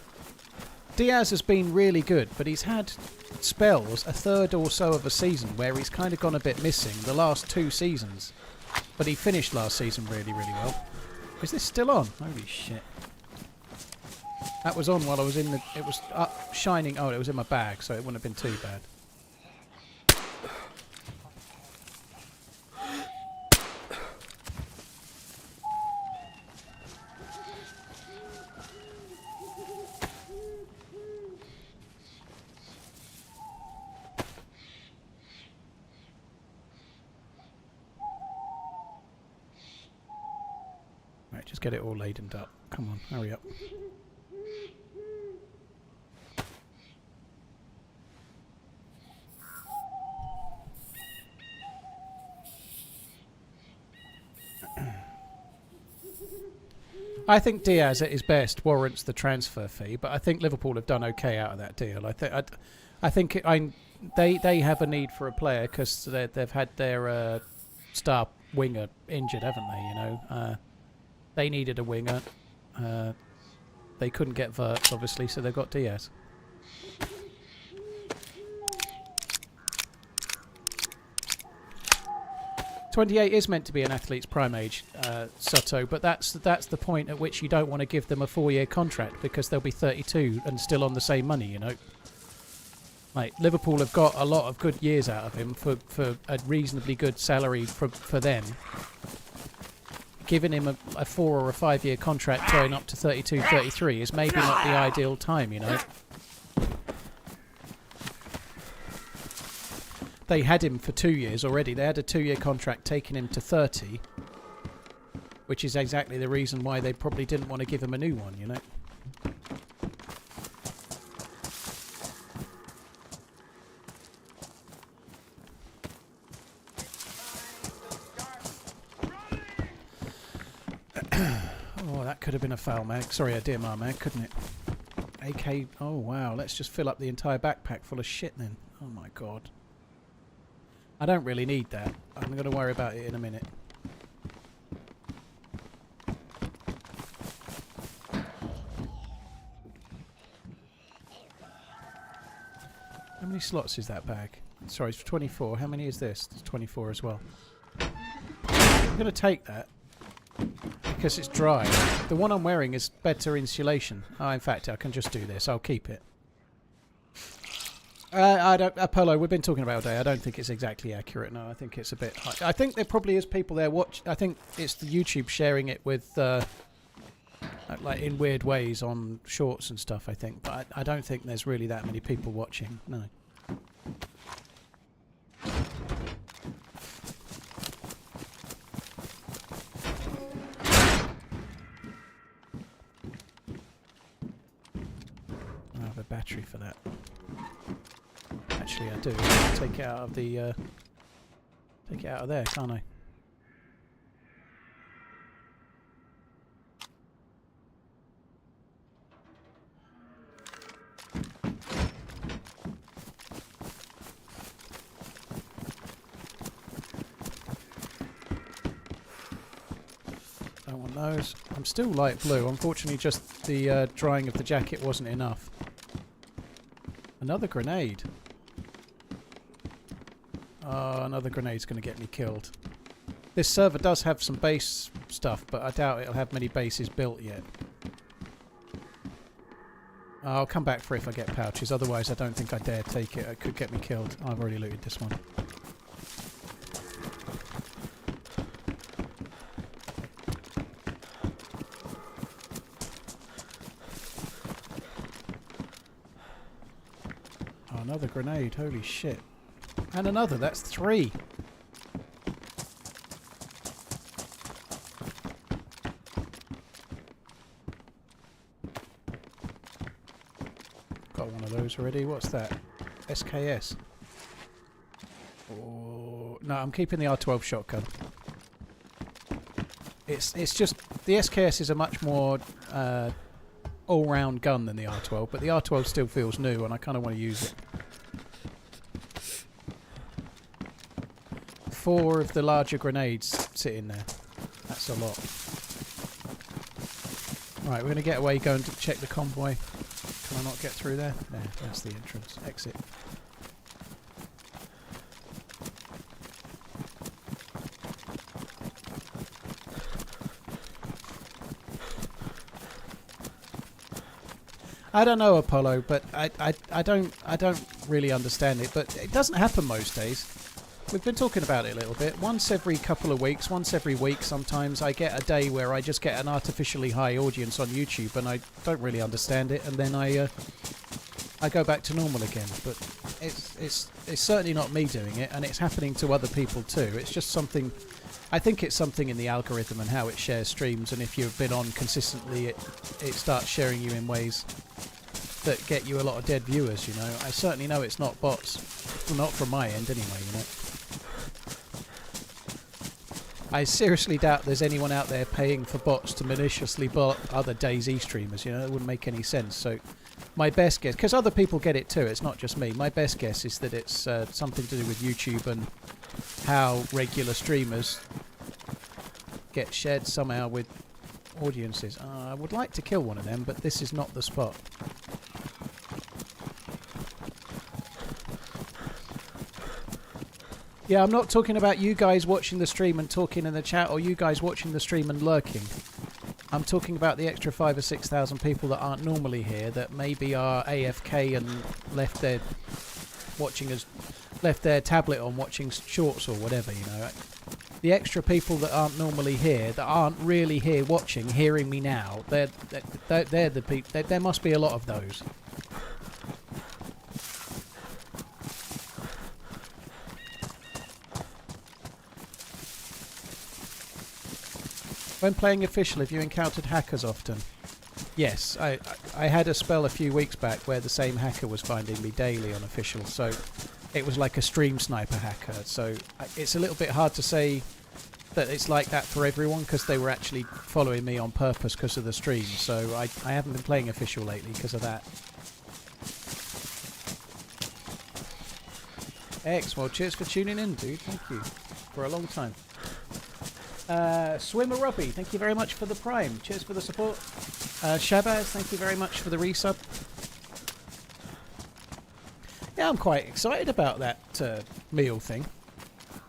Diaz has been really good, but he's had spells, a third or so of a season, where he's kind of gone a bit missing, the last 2 seasons. But he finished last season really, really well. Is this still on? Holy shit. That was on while I was in the... It was up, shining... Oh, it was in my bag, so it wouldn't have been too bad. Right, just get it all ladened up. Come on, hurry up. I think Diaz at his best warrants the transfer fee, but I think Liverpool have done okay out of that deal. I think they have a need for a player because they've had their star winger injured, haven't they? You know, they needed a winger. They couldn't get Wirtz, obviously, so they've got Diaz. .28 is meant to be an athlete's prime age, Soto, but that's the point at which you don't want to give them a 4-year contract because they'll be 32 and still on the same money, you know. Like, Liverpool have got a lot of good years out of him for a reasonably good salary for them. Giving him a 4 or a 5-year contract going up to 32, 33 is maybe not the ideal time, you know. They had him for 2 years already. They had a 2-year contract taking him to 30, which is exactly the reason why they probably didn't want to give him a new one, you know. Oh, that could have been a foul mag. Sorry, a DMR mag, couldn't it? AK... Oh, wow. Let's just fill up the entire backpack full of shit then. Oh, my God. I don't really need that. I'm going to worry about it in a minute. How many slots is that bag? Sorry, it's 24. How many is this? It's 24 as well. I'm going to take that because it's dry. The one I'm wearing is better insulation. Oh, in fact, I can just do this. I'll keep it. Apollo, we've been talking about it all day. I don't think it's exactly accurate. No, I think it's a bit high. I think there probably is people there watch. I think it's the YouTube sharing it with, like in weird ways on shorts and stuff. I think, but I don't think there's really that many people watching. No. I have a battery for that. Actually, I do. Take it out of the. Take it out of there, can't I? Don't want those. I'm still light blue. Unfortunately, just the drying of the jacket wasn't enough. Another grenade. Oh, another grenade's going to get me killed. This server does have some base stuff, but I doubt it'll have many bases built yet. I'll come back for it if I get pouches, otherwise I don't think I dare take it. It could get me killed. I've already looted this one. another grenade. Holy shit. And another. That's 3. Got one of those already. What's that? SKS. Oh, no, I'm keeping the R12 shotgun. It's just the SKS is a much more all-round gun than the R12, but the R12 still feels new, and I kind of want to use it. 4 of the larger grenades sit in there. That's a lot. Right, we're going to get away, go and check the convoy. Can I not get through there? There, that's the entrance. Exit. I don't know, Apollo, but I don't really understand it. But it doesn't happen most days. We've been talking about it a little bit. Once every couple of weeks, once every week, sometimes I get a day where I just get an artificially high audience on YouTube, and I don't really understand it, and then I go back to normal again. But it's certainly not me doing it, and it's happening to other people too. It's just something. I think it's something in the algorithm and how it shares streams, and if you've been on consistently, it starts sharing you in ways that get you a lot of dead viewers, you know. I certainly know it's not bots. Well, not from my end anyway, you know. I seriously doubt there's anyone out there paying for bots to maliciously bot other DayZ streamers, you know. It wouldn't make any sense. So my best guess, because other people get it too, it's not just me, my best guess is that it's something to do with YouTube and how regular streamers get shared somehow with audiences. I would like to kill one of them, but this is not the spot. Yeah, I'm not talking about you guys watching the stream and talking in the chat, or you guys watching the stream and lurking. I'm talking about the extra 5,000 or 6,000 people that aren't normally here, that maybe are AFK and left their tablet on watching shorts or whatever, you know. The extra people that aren't normally here, that aren't really here watching, hearing me now, they're the people. There must be a lot of those. When playing official, have you encountered hackers often? Yes, I had a spell a few weeks back where the same hacker was finding me daily on official, so it was like a stream sniper hacker. So it's a little bit hard to say that it's like that for everyone, because they were actually following me on purpose because of the stream. So I haven't been playing official lately because of that. X, well, cheers for tuning in, dude. Thank you for a long time. Swimmer Robbie, thank you very much for the prime. Cheers for the support. Shabazz, thank you very much for the resub. Yeah, I'm quite excited about that meal thing.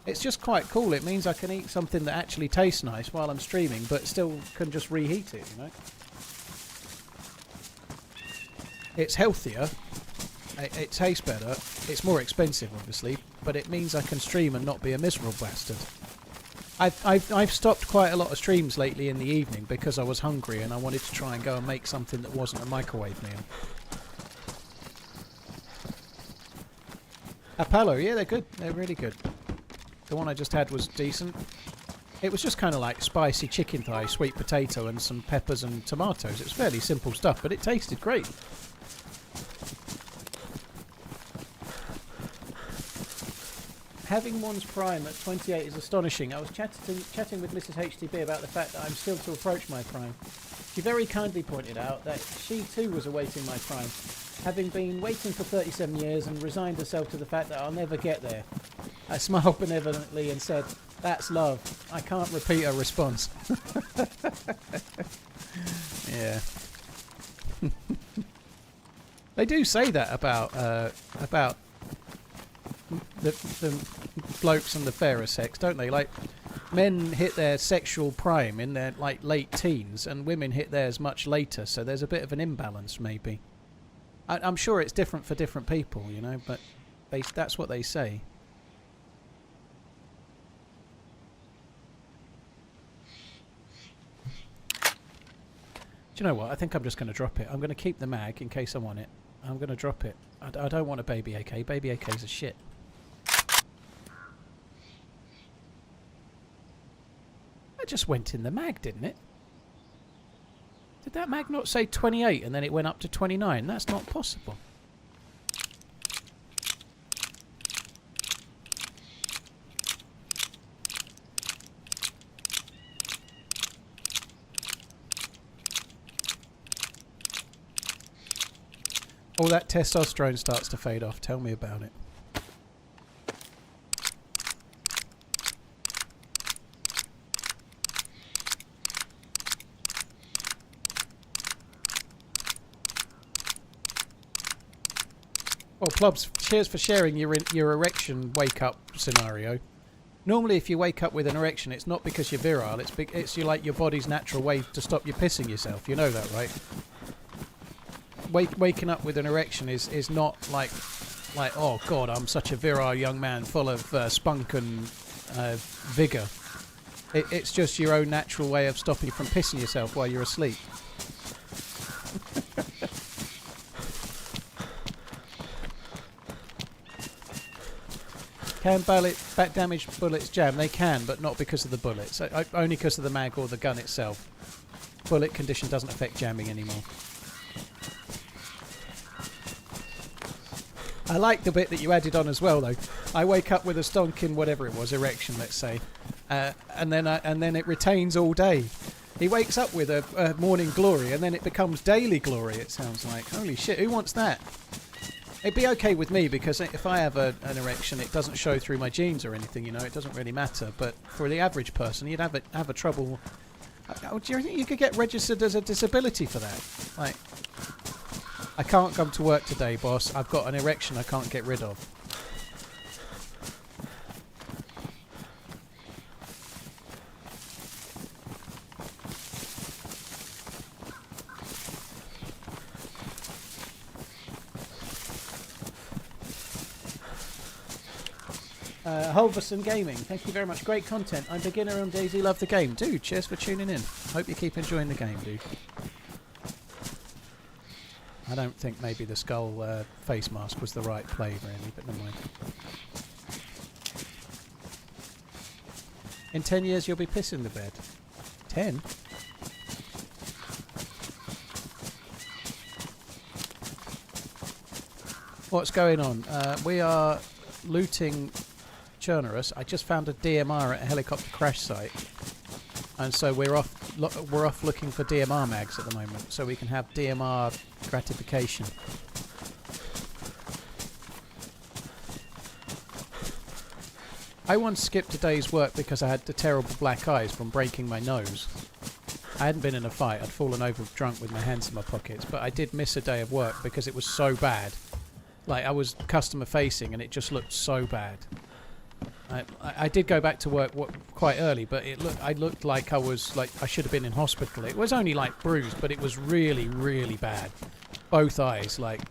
It's just quite cool. It means I can eat something that actually tastes nice while I'm streaming, but still can just reheat it, you know. It's healthier. It tastes better. It's more expensive, obviously, but it means I can stream and not be a miserable bastard. I've stopped quite a lot of streams lately in the evening because I was hungry and I wanted to try and go and make something that wasn't a microwave meal. Apollo, yeah, they're good. They're really good. The one I just had was decent. It was just kind of like spicy chicken thigh, sweet potato and some peppers and tomatoes. It was fairly simple stuff, but it tasted great. Having one's prime at 28 is astonishing. I was chatting with Mrs. HTB about the fact that I'm still to approach my prime. She very kindly pointed out that she too was awaiting my prime, having been waiting for 37 years and resigned herself to the fact that I'll never get there. I smiled benevolently and said, "That's love." I can't repeat her response. Yeah. They do say that about the blokes and the fairer sex, don't they? Like, men hit their sexual prime in their like late teens, and women hit theirs much later. So there's a bit of an imbalance, maybe. I'm sure it's different for different people, you know, but that's what they say. Do you know what? I think I'm just going to drop it. I'm going to keep the mag in case I want it. I'm going to drop it. I don't want a baby AK. Baby AKs are shit. That just went in the mag, didn't it? Did that mag not say 28 and then it went up to 29? That's not possible. All that testosterone starts to fade off. Tell me about it. Well, Plubs, cheers for sharing your erection wake-up scenario. Normally, if you wake up with an erection, it's not because you're virile. It's like your body's natural way to stop you pissing yourself. You know that, right? Waking up with an erection is not like oh god, I'm such a virile young man full of spunk and vigour. It's just your own natural way of stopping you from pissing yourself while you're asleep. Can back damage bullets jam? They can, but not because of the bullets. Only because of the mag or the gun itself. Bullet condition doesn't affect jamming anymore. I like the bit that you added on as well, though. I wake up with a stonking whatever it was, erection, let's say, and then it retains all day. He wakes up with a morning glory, and then it becomes daily glory. It sounds like, holy shit, who wants that? It'd be okay with me because if I have an erection, it doesn't show through my genes or anything. You know, it doesn't really matter. But for the average person, you'd have a trouble. Do you think you could get registered as a disability for that? Like, I can't come to work today, boss. I've got an erection I can't get rid of. Holverson Gaming, thank you very much. Great content. I'm beginner on DayZ. Love the game. Dude, cheers for tuning in. Hope you keep enjoying the game, dude. I don't think maybe the skull face mask was the right play, really, but never mind. In 10 years, you'll be pissing the bed. 10? What's going on? We are looting Chernarus. I just found a DMR at a helicopter crash site, and so we're off looking for DMR mags at the moment, so we can have DMR gratification. I once skipped a day's work because I had the terrible black eyes from breaking my nose. I hadn't been in a fight. I'd fallen over drunk with my hands in my pockets, but I did miss a day of work because it was so bad. Like, I was customer facing and it just looked so bad. I did go back to work quite early, but I looked like I should have been in hospital. It was only like bruised, but it was really, really bad. Both eyes, like,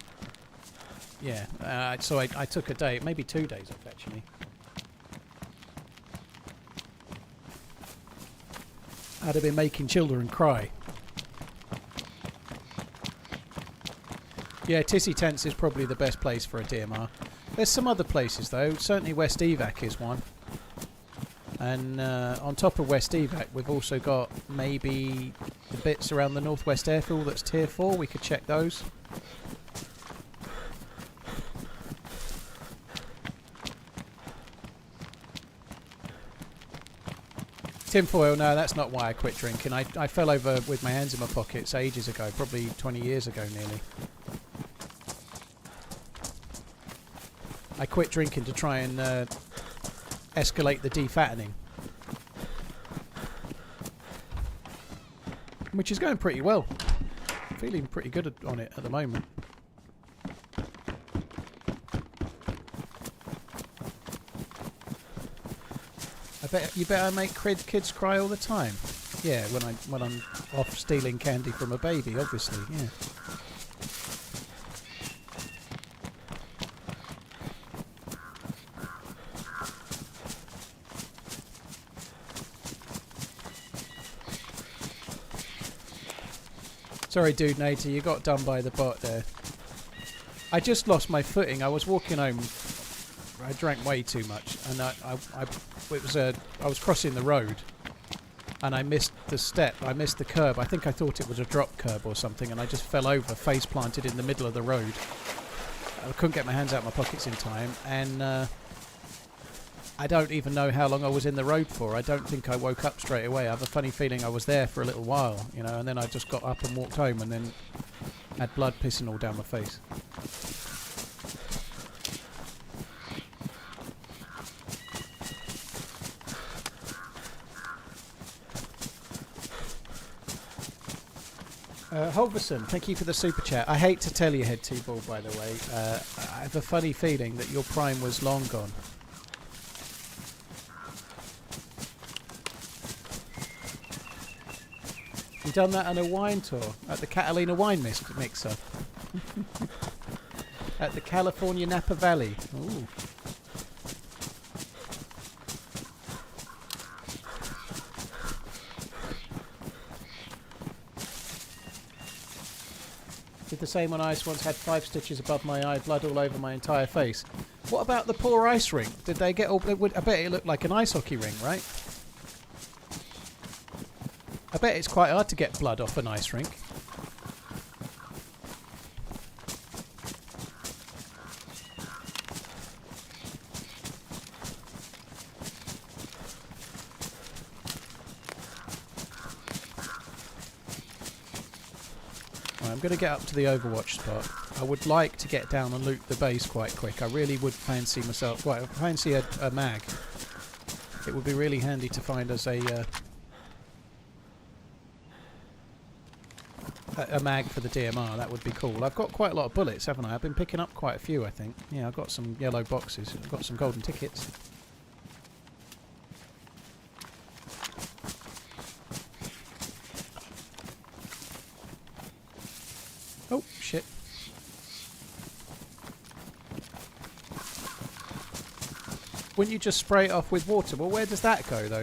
yeah. So I took a day, maybe 2 days off actually. I'd have been making children cry. Yeah, Tissy Tents is probably the best place for a DMR. There's some other places though, certainly West Evac is one. And on top of West Evac we've also got maybe the bits around the Northwest Airfield that's tier 4, we could check those. Tinfoil, no, that's not why I quit drinking. I fell over with my hands in my pockets ages ago, probably 20 years ago nearly. I quit drinking to try and escalate the defattening. Which is going pretty well. Feeling pretty good on it at the moment. You bet I make kids cry all the time. Yeah, when I'm off stealing candy from a baby, obviously, yeah. Sorry, dude, Nater, you got done by the bot there. I just lost my footing. I was walking home. I drank way too much, and I was crossing the road, and I missed the step. I missed the curb. I think I thought it was a drop curb or something, and I just fell over, face planted in the middle of the road. I couldn't get my hands out of my pockets in time, and I don't even know how long I was in the road for. I don't think I woke up straight away. I have a funny feeling I was there for a little while, you know, and then I just got up and walked home, and then had blood pissing all down my face. Holverson, thank you for the super chat. I hate to tell you, Head T-Ball, by the way, I have a funny feeling that your prime was long gone. You done that on a wine tour at the Catalina Wine Mixer. At the California Napa Valley. Ooh. Did the same on ice once, had 5 stitches above my eye, blood all over my entire face. What about the poor ice rink? Did they get all... I bet it looked like an ice hockey rink, right? I bet it's quite hard to get blood off an ice rink. I'm going to get up to the Overwatch spot. I would like to get down and loot the base quite quick. I really would fancy myself... Well, fancy a mag. It would be really handy to find us a mag for the DMR. That would be cool. I've got quite a lot of bullets, haven't I? I've been picking up quite a few, I think. Yeah, I've got some yellow boxes. I've got some golden tickets. Oh, shit. Wouldn't you just spray it off with water? Well, where does that go, though?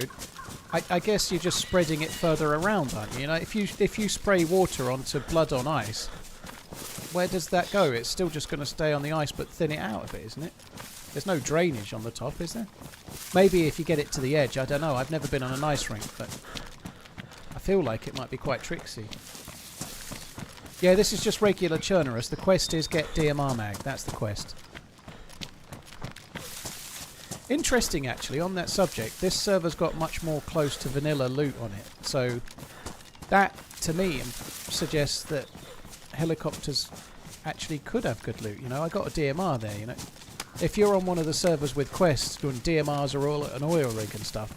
I guess you're just spreading it further around, aren't you? You know, if you spray water onto blood on ice, where does that go? It's still just going to stay on the ice, but thin it out a bit, isn't it? There's no drainage on the top, is there? Maybe if you get it to the edge, I don't know. I've never been on an ice rink, but I feel like it might be quite tricksy. Yeah, this is just regular Chernarus. The quest is get DMR mag. That's the quest. Interesting, actually, on that subject. This server's got much more close to vanilla loot on it. So that, to me, suggests that helicopters actually could have good loot. You know, I got a DMR there, you know. If you're on one of the servers with quests, when DMRs are all at an oil rig and stuff,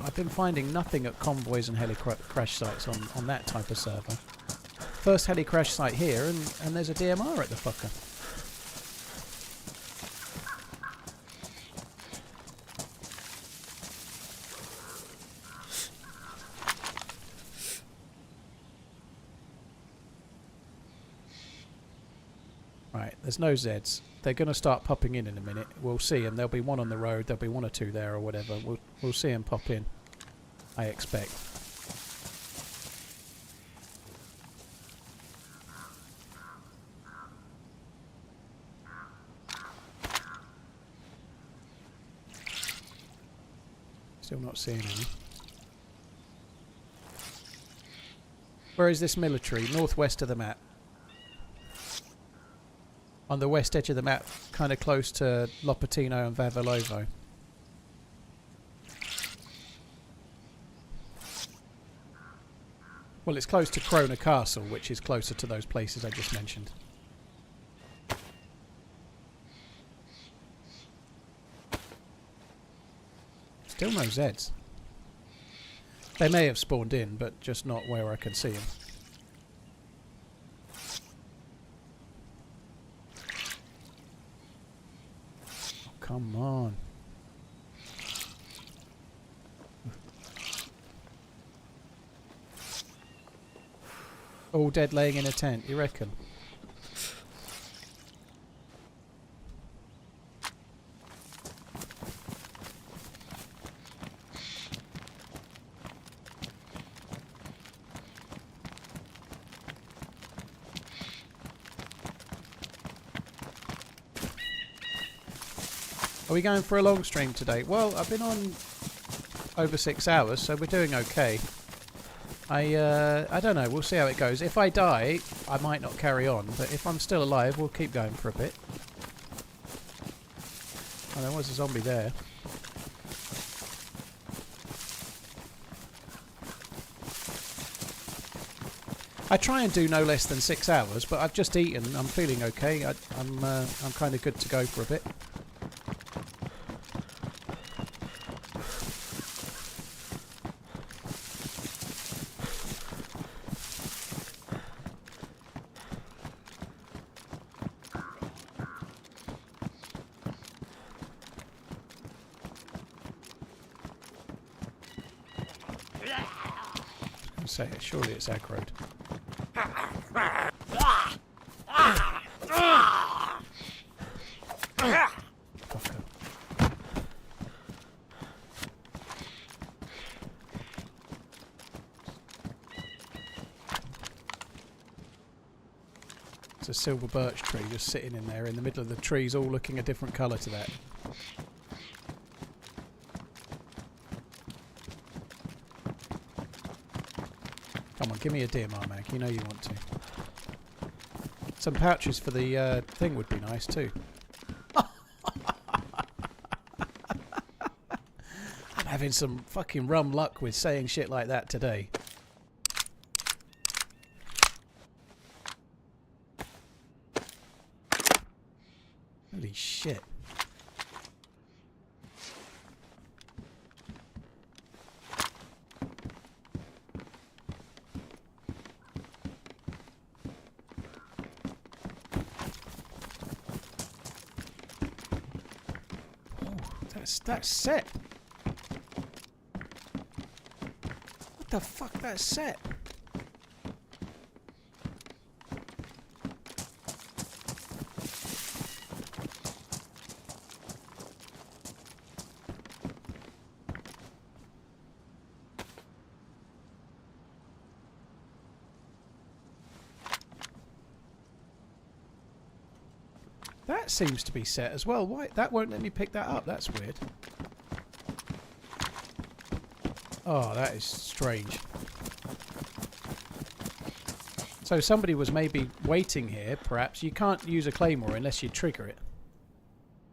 I've been finding nothing at convoys and heli crash sites on that type of server. First heli crash site here, and there's a DMR at the fucker. Right, there's no Zeds. They're going to start popping in a minute. We'll see them. There'll be one on the road. There'll be 1 or 2 there or whatever. We'll see them pop in, I expect. Still not seeing any. Where is this military? Northwest of the map. On the west edge of the map, kind of close to Lopatino and Vavalovo. Well, it's close to Krona Castle, which is closer to those places I just mentioned. Still no Zeds. They may have spawned in, but just not where I can see them. Oh, come on. All dead laying in a tent, you reckon? Are we going for a long stream today? Well, I've been on over 6 hours, so we're doing okay. I don't know. We'll see how it goes. If I die, I might not carry on, but if I'm still alive, we'll keep going for a bit. Oh, there was a zombie there. I try and do no less than 6 hours, but I've just eaten. I'm feeling okay. I'm kind of good to go for a bit. Say it. Surely it's aggroed. Fucker. It's a silver birch tree just sitting in there in the middle of the trees, all looking a different colour to that. Come on, give me a deer marmag. You know you want to. Some pouches for the thing would be nice too. I'm having some fucking rum luck with saying shit like that today. Holy shit. That's set. What the fuck? That's set. That seems to be set as well. Why? That won't let me pick that up. That's weird. Oh, that is strange. So somebody was maybe waiting here, perhaps. You can't use a claymore unless you trigger it.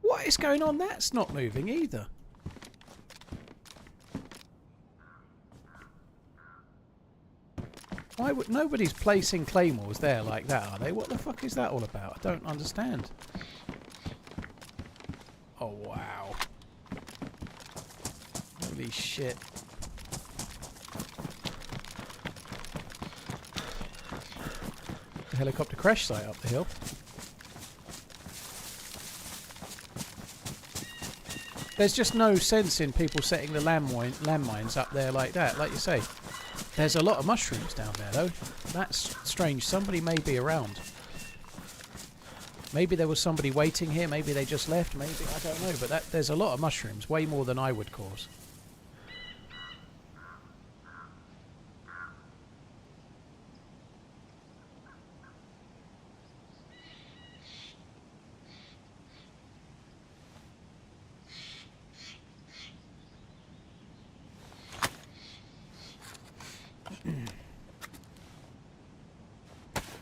What is going on? That's not moving either. Why would nobody's placing claymores there like that, are they? What the fuck is that all about? I don't understand. Oh wow. Holy shit. The helicopter crash site up the hill. There's just no sense in people setting the landmines up there like that, like you say. There's a lot of mushrooms down there, though. That's strange. Somebody may be around. Maybe there was somebody waiting here. Maybe they just left. Maybe, I don't know. But there's a lot of mushrooms. Way more than I would cause.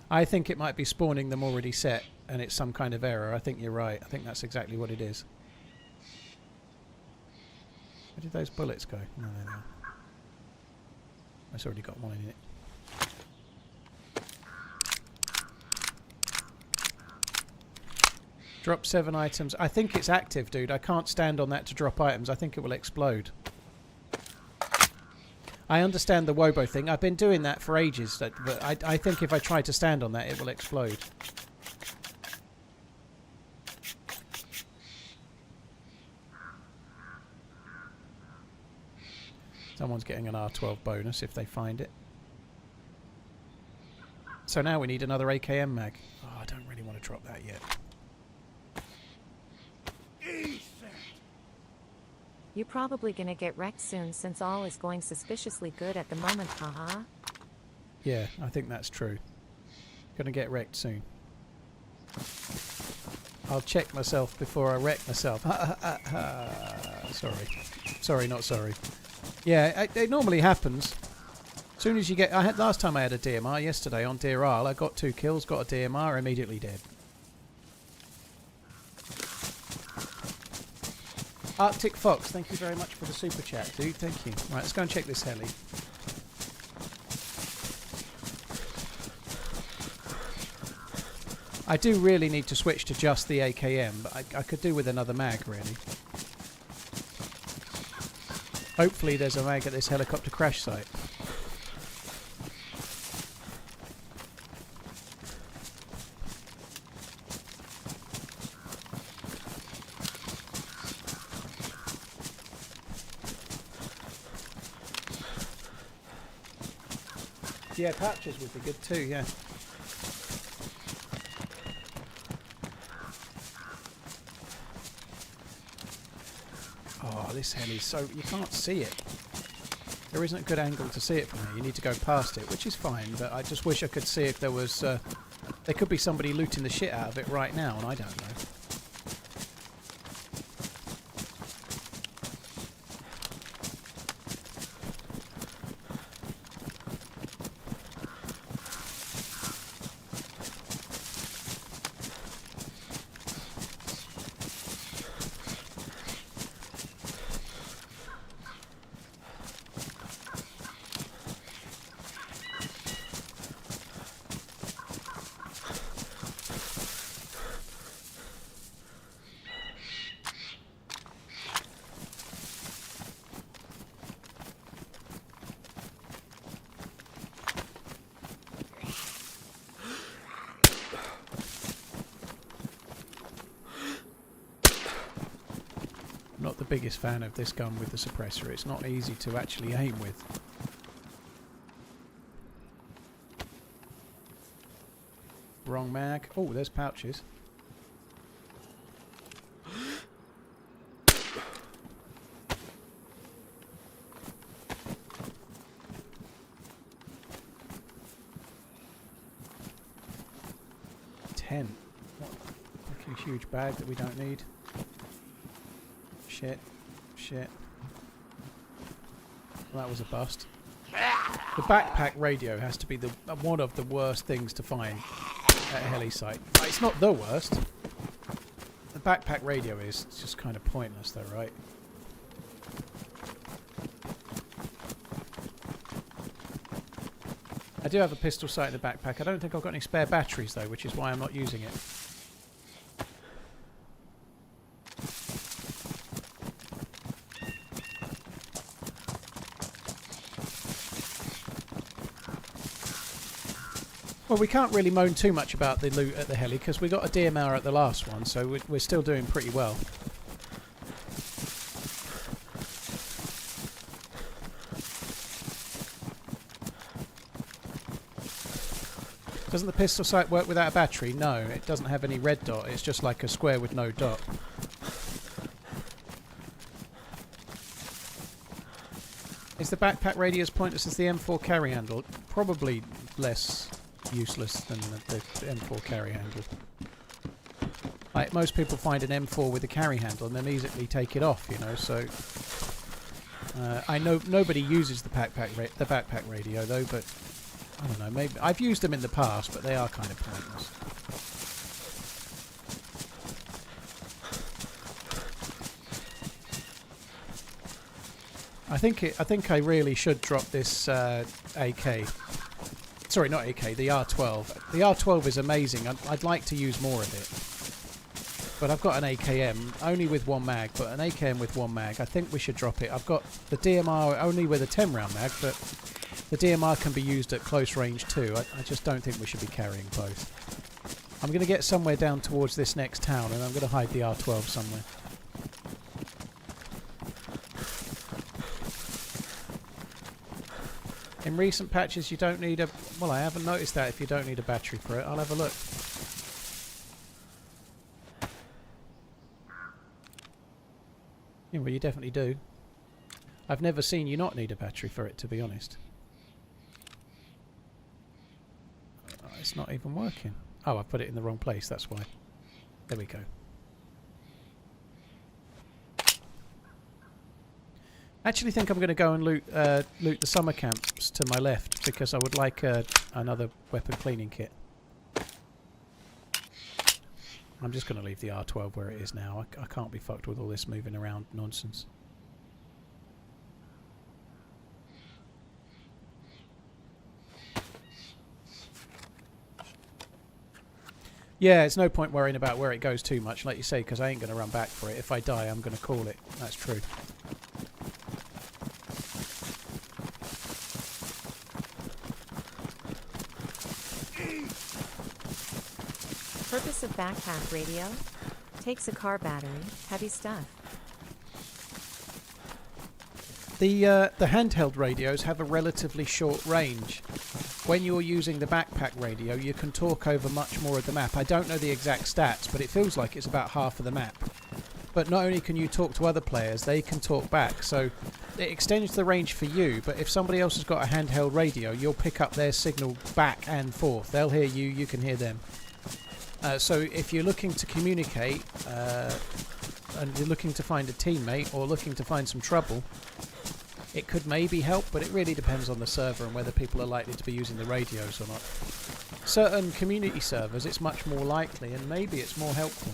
I think it might be spawning them already set, and it's some kind of error. I think you're right. I think that's exactly what it is. Where did those bullets go? No, no, no. It's already got one in it. Drop 7 items. I think it's active, dude. I can't stand on that to drop items. I think it will explode. I understand the Wobo thing. I've been doing that for ages, but I think if I try to stand on that, it will explode. Someone's getting an R12 bonus if they find it. So now we need another AKM mag. Oh, I don't really want to drop that yet. You're probably gonna get wrecked soon since all is going suspiciously good at the moment, haha. Yeah, I think that's true. Gonna get wrecked soon. I'll check myself before I wreck myself. Sorry. Sorry, not sorry. Yeah, it normally happens. As soon as you get... last time I had a DMR, yesterday on Deerisle, I got 2 kills, got a DMR, immediately dead. Arctic Fox, thank you very much for the super chat, dude. Thank you. Right, let's go and check this heli. I do really need to switch to just the AKM, but I could do with another mag, really. Hopefully there's a mag at this helicopter crash site. Yeah, patches would be good too, yeah. Oh, this heli is so... you can't see it. There isn't a good angle to see it from here. You need to go past it, which is fine, but I just wish I could see if there was... there could be somebody looting the shit out of it right now, and I don't know. Not the biggest fan of this gun with the suppressor. It's not easy to actually aim with. Wrong mag. Oh, there's pouches. $10. What a fucking huge bag that we don't need. Shit. Shit. Well, that was a bust. The backpack radio has to be the one of the worst things to find at a heli site. It's not the worst. The backpack radio is just kind of pointless though, right? I do have a pistol sight in the backpack. I don't think I've got any spare batteries though, which is why I'm not using it. Well, we can't really moan too much about the loot at the heli because we got a DMR at the last one, so we're still doing pretty well. Doesn't the pistol sight work without a battery? No, it doesn't have any red dot. It's just like a square with no dot. Is the backpack radio as pointless as the M4 carry handle? Probably less useless than the M4 carry handle. Like, most people find an M4 with a carry handle and then easily take it off, you know, so... I know nobody uses the backpack radio though, but I don't know, maybe... I've used them in the past, but they are kind of pointless. I think I really should drop this AK. Sorry, not AK, the R12. The R12 is amazing. I'd like to use more of it. But I've got an AKM, only with one mag, but an AKM with one mag. I think we should drop it. I've got the DMR only with a 10 round mag, but the DMR can be used at close range too. I just don't think we should be carrying both. I'm going to get somewhere down towards this next town, and I'm going to hide the R12 somewhere. In recent patches you don't need a... Well, I haven't noticed that if you don't need a battery for it. I'll have a look. Yeah, well, you definitely do. I've never seen you not need a battery for it, to be honest. It's not even working. Oh, I put it in the wrong place, that's why. There we go. I actually think I'm going to go and loot the summer camps to my left because I would like another weapon cleaning kit. I'm just going to leave the R12 where it is now. I can't be fucked with all this moving around nonsense. Yeah, it's no point worrying about where it goes too much, like you say, because I ain't going to run back for it. If I die, I'm going to call it. That's true. Purpose of backpack radio? Takes a car battery, heavy stuff. The handheld radios have a relatively short range. When you're using the backpack radio, you can talk over much more of the map. I don't know the exact stats, but it feels like it's about half of the map. But not only can you talk to other players, they can talk back. So it extends the range for you, but if somebody else has got a handheld radio, you'll pick up their signal back and forth. They'll hear you, you can hear them. So if you're looking to communicate and you're looking to find a teammate or looking to find some trouble, it could maybe help, but it really depends on the server and whether people are likely to be using the radios or not. Certain community servers, it's much more likely, and maybe it's more helpful.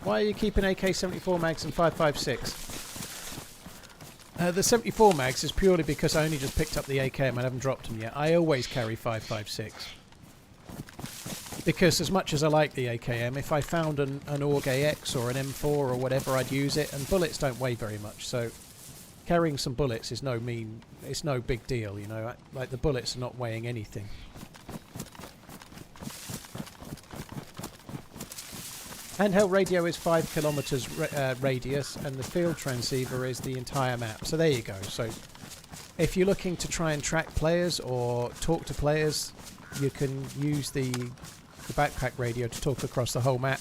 Why are you keeping AK-74 mags and 5.56? The 74 mags is purely because I only just picked up the AKM and I haven't dropped them yet. I always carry 5.56. Because as much as I like the AKM, if I found an AUG AX or an M4 or whatever, I'd use it, and bullets don't weigh very much, so carrying some bullets is it's no big deal, you know, like the bullets are not weighing anything. Handheld radio is 5 kilometers radius, and the field transceiver is the entire map, so there you go. So if you're looking to try and track players or talk to players, you can use the backpack radio to talk across the whole map,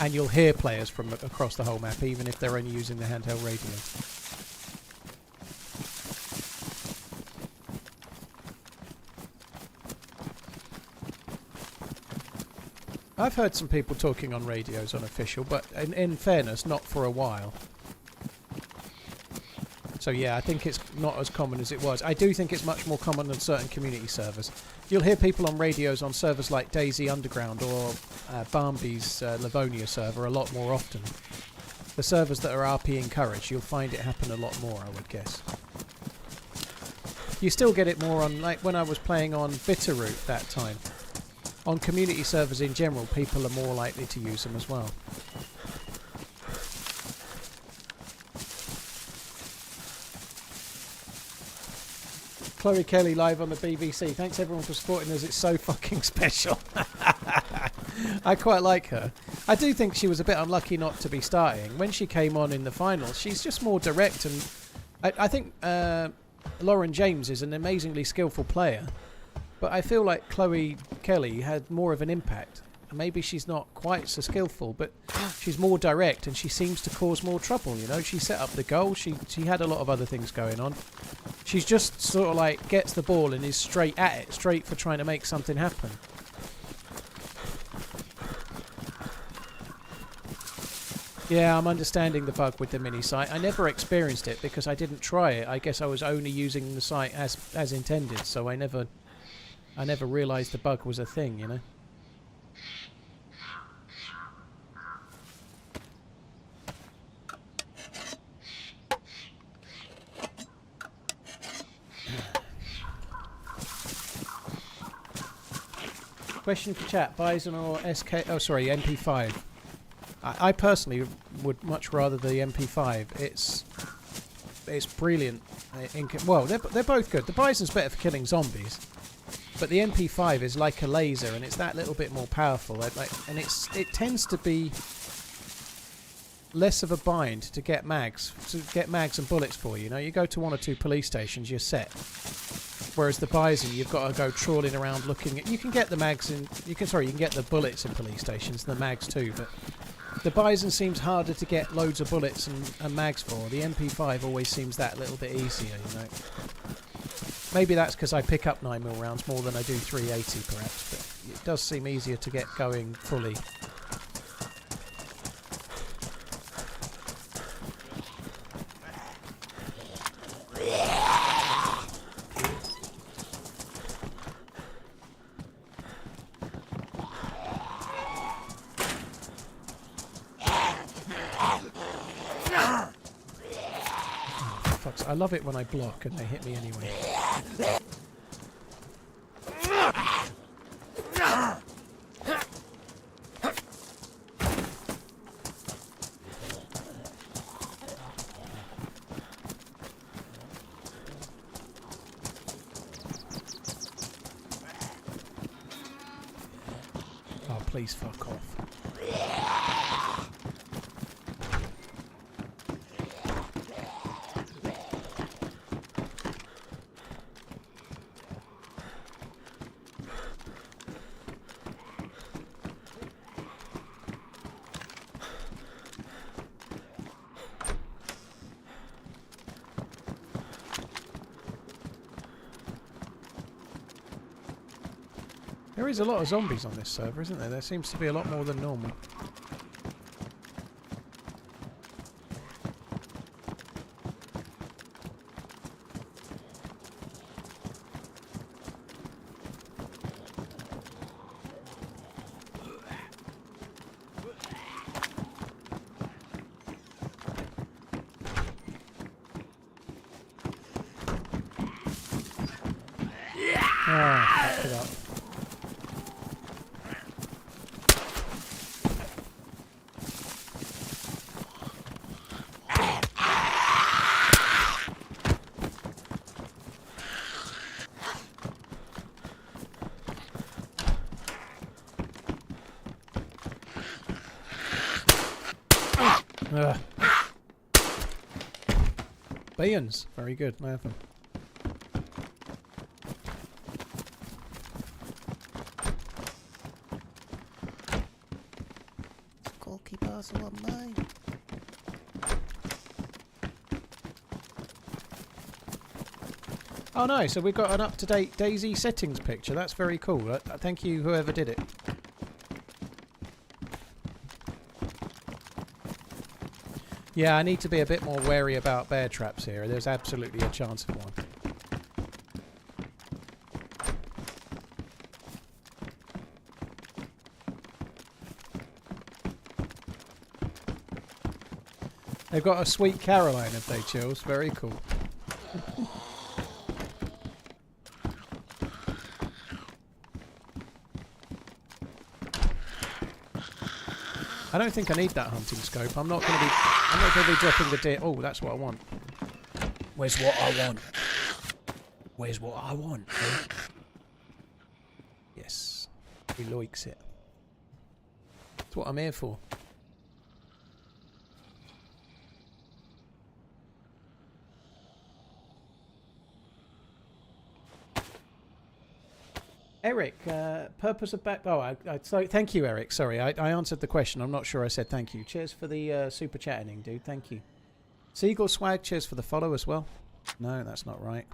and you'll hear players from across the whole map even if they're only using the handheld radio. I've heard some people talking on radios on official, but in fairness, not for a while. So yeah, I think it's not as common as it was. I do think it's much more common on certain community servers. You'll hear people on radios on servers like DayZ Underground or Barmby's Livonia server a lot more often. The servers that are RP encouraged, you'll find it happen a lot more, I would guess. You still get it more on, like when I was playing on Bitterroot that time. On community servers in general, people are more likely to use them as well. Chloe Kelly live on the BBC. Thanks everyone for supporting us. It's so fucking special. I quite like her. I do think she was a bit unlucky not to be starting. When she came on in the finals, she's just more direct, and I think Lauren James is an amazingly skillful player, but I feel like Chloe Kelly had more of an impact. Maybe she's not quite so skillful, but she's more direct and she seems to cause more trouble, you know. She set up the goal, she had a lot of other things going on. She's just sort of like gets the ball and is straight at it, straight for trying to make something happen. Yeah, I'm understanding the bug with the mini sight. I never experienced it because I didn't try it. I guess I was only using the sight as intended, so I never realised the bug was a thing, you know. Question for chat: Bison or SK? Oh, sorry, MP5. I personally would much rather the MP5. It's brilliant. Well, they're both good. The Bison's better for killing zombies, but the MP5 is like a laser, and it's that little bit more powerful. And it tends to be less of a bind to get mags and bullets for you. You know, you go to one or two police stations, you're set. Whereas the Bison, you've got to go trawling around looking at. You can get the mags in. You can get the bullets in police stations, and the mags too. But the Bison seems harder to get loads of bullets and mags for. The MP5 always seems that little bit easier, you know. Maybe that's because I pick up 9mm rounds more than I do 380, perhaps. But it does seem easier to get going fully. I love it when I block and they hit me anyway. Oh, please fuck off. There is a lot of zombies on this server, isn't there? There seems to be a lot more than normal. Ah, fucked it up. Bayons, very good, I have them. Goalkeepers are mine. Oh no, so we've got an up-to-date DayZ settings picture. That's very cool. Thank you whoever did it. Yeah, I need to be a bit more wary about bear traps here. There's absolutely a chance of one. They've got a Sweet Caroline if they chills. Very cool. I don't think I need that hunting scope. I'm not going to be dropping the deer. Oh, that's what I want. Where's what I want? Where's what I want? Eh? Yes. He likes it. That's what I'm here for. Eric, purpose of back... Oh, so thank you, Eric. Sorry, I answered the question. I'm not sure I said thank you. Cheers for the super chatting, dude. Thank you. Seagull Swag, cheers for the follow as well. No, that's not right.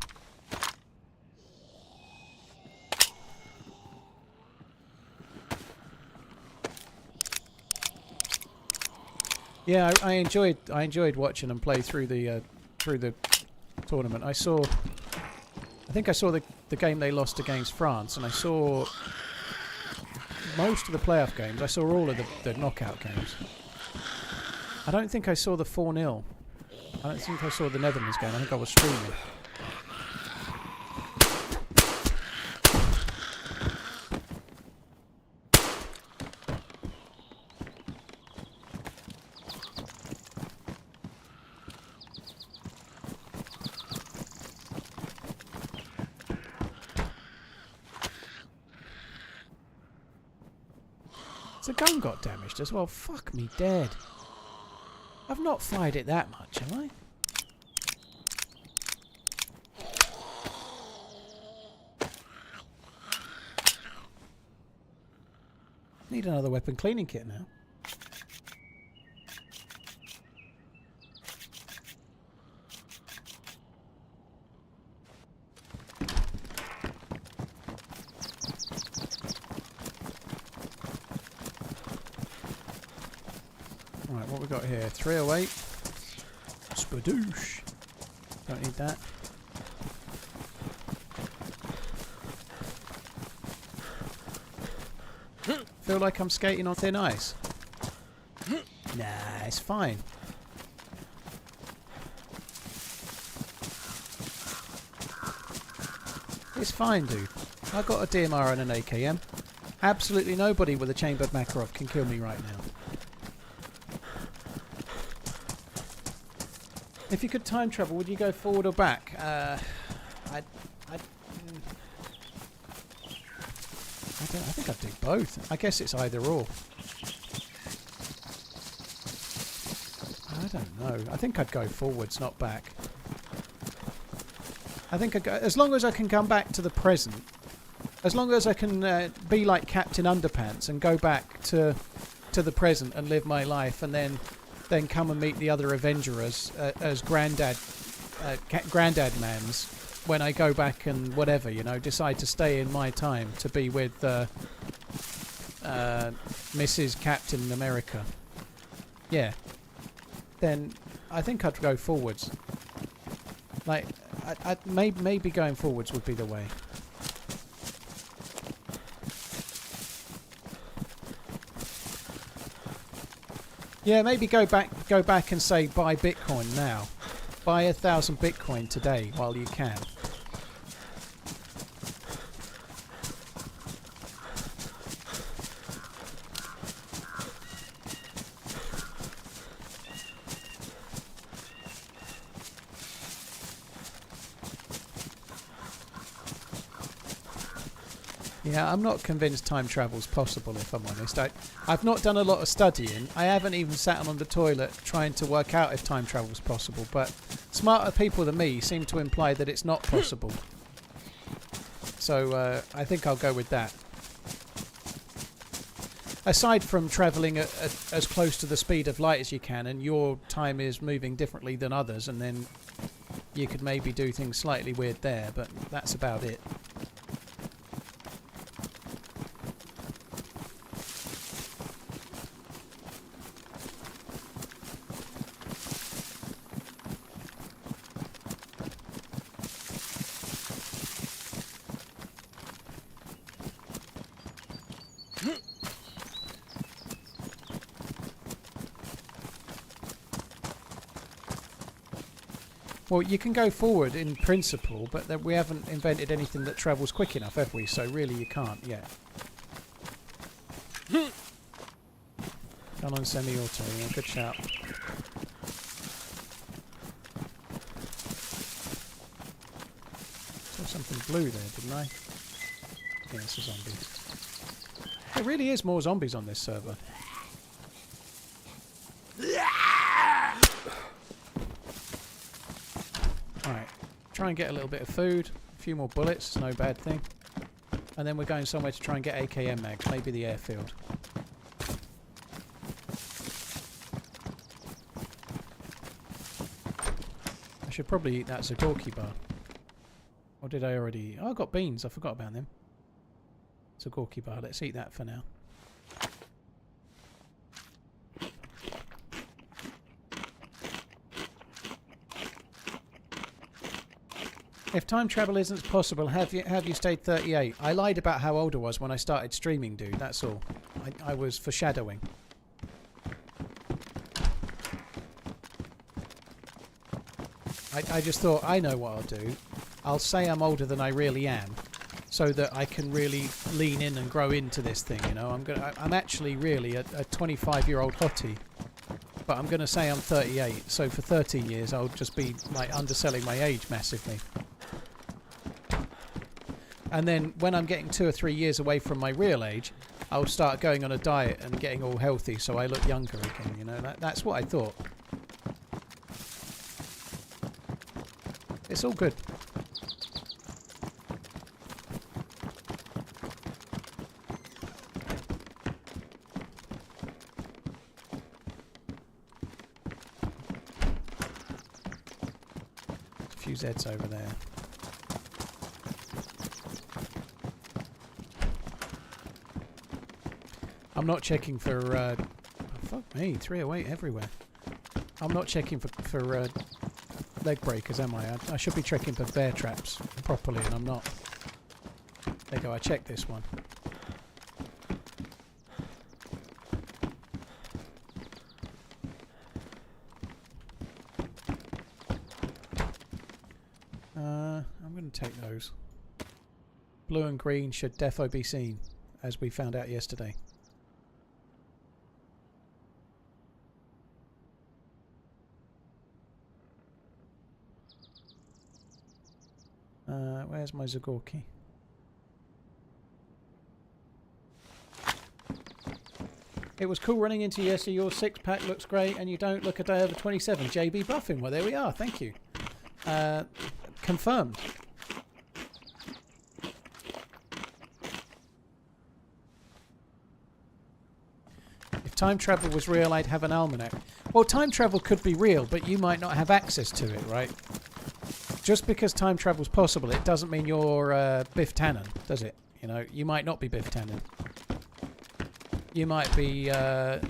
Yeah, I enjoyed watching them play through the tournament. I think I saw the game they lost against France, and I saw most of the playoff games. I saw all of the knockout games. I don't think I saw the 4-0. I don't think I saw the Netherlands game. I think I was streaming. The gun got damaged as well. Fuck me dead. I've not fired it that much, have I? Need another weapon cleaning kit now. we got here? 308. Spadoosh. Don't need that. Feel like I'm skating on thin ice. Nah, it's fine. It's fine, dude. I got a DMR and an AKM. Absolutely nobody with a chambered Makarov can kill me right now. If you could time travel, would you go forward or back? I think I'd do both. I guess it's either or. I don't know. I think I'd go forwards, not back. I think I'd go, as long as I can come back to the present, as long as I can be like Captain Underpants and go back to the present and live my life, and then come and meet the other Avenger as Grandad Man's. When I go back and whatever, you know, decide to stay in my time to be with Mrs. Captain America. Yeah. Then I think I'd go forwards. Like, maybe going forwards would be the way. Yeah, maybe go back and say buy Bitcoin now. Buy 1,000 Bitcoin today while you can. Yeah, I'm not convinced time travel's possible, if I'm honest. I've not done a lot of studying. I haven't even sat on the toilet trying to work out if time travel's possible, but smarter people than me seem to imply that it's not possible. So I think I'll go with that. Aside from travelling at as close to the speed of light as you can, and your time is moving differently than others, and then you could maybe do things slightly weird there, but that's about it. Well, you can go forward in principle, but we haven't invented anything that travels quick enough, have we? So really you can't yet. Gun on semi-auto, yeah, good shout. Saw something blue there, didn't I? Yeah, it's a zombie. There really is more zombies on this server. Alright, try and get a little bit of food, a few more bullets, no bad thing. And then we're going somewhere to try and get AKM mags, maybe the airfield. I should probably eat that Zagorki bar. Or did I already... Oh, I got beans, I forgot about them. Zagorki bar, let's eat that for now. If time travel isn't possible, have you stayed 38? I lied about how old I was when I started streaming, dude. That's all. I was foreshadowing. I just thought, I know what I'll do. I'll say I'm older than I really am, so that I can really lean in and grow into this thing. You know, I'm actually really a 25-year-old hottie, but I'm gonna say I'm 38. So for 13 years, I'll just be like underselling my age massively. And then when I'm getting 2 or 3 years away from my real age, I'll start going on a diet and getting all healthy so I look younger again, you know. That's what I thought. It's all good. A few Zeds over there. I'm not checking for Fuck me, 308 everywhere. I'm not checking for leg breakers, am I? I should be checking for bear traps properly, and I'm not. There you go, I checked this one. I'm going to take those. Blue and green should defo be seen, as we found out yesterday. Where's my Zagorki? It was cool running into you, so your 6-pack looks great and you don't look a day over 27. JB Buffing, well there we are, thank you. Confirmed. If time travel was real, I'd have an almanac. Well, time travel could be real, but you might not have access to it, right? Just because time travel's possible, it doesn't mean you're Biff Tannen, does it? You know, you might not be Biff Tannen. You might be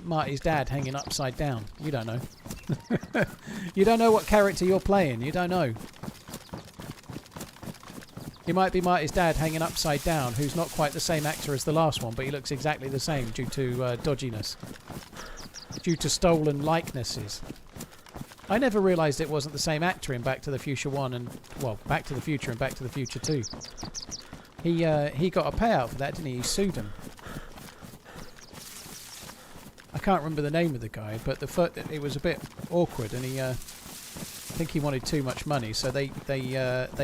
Marty's dad hanging upside down. You don't know. You don't know what character you're playing. You don't know. You might be Marty's dad hanging upside down, who's not quite the same actor as the last one, but he looks exactly the same due to dodginess. Due to stolen likenesses. I never realised it wasn't the same actor in Back to the Future 1 and, well, Back to the Future and Back to the Future 2. He got a payout for that, didn't he? He sued him. I can't remember the name of the guy, but it was a bit awkward, and I think he wanted too much money, so they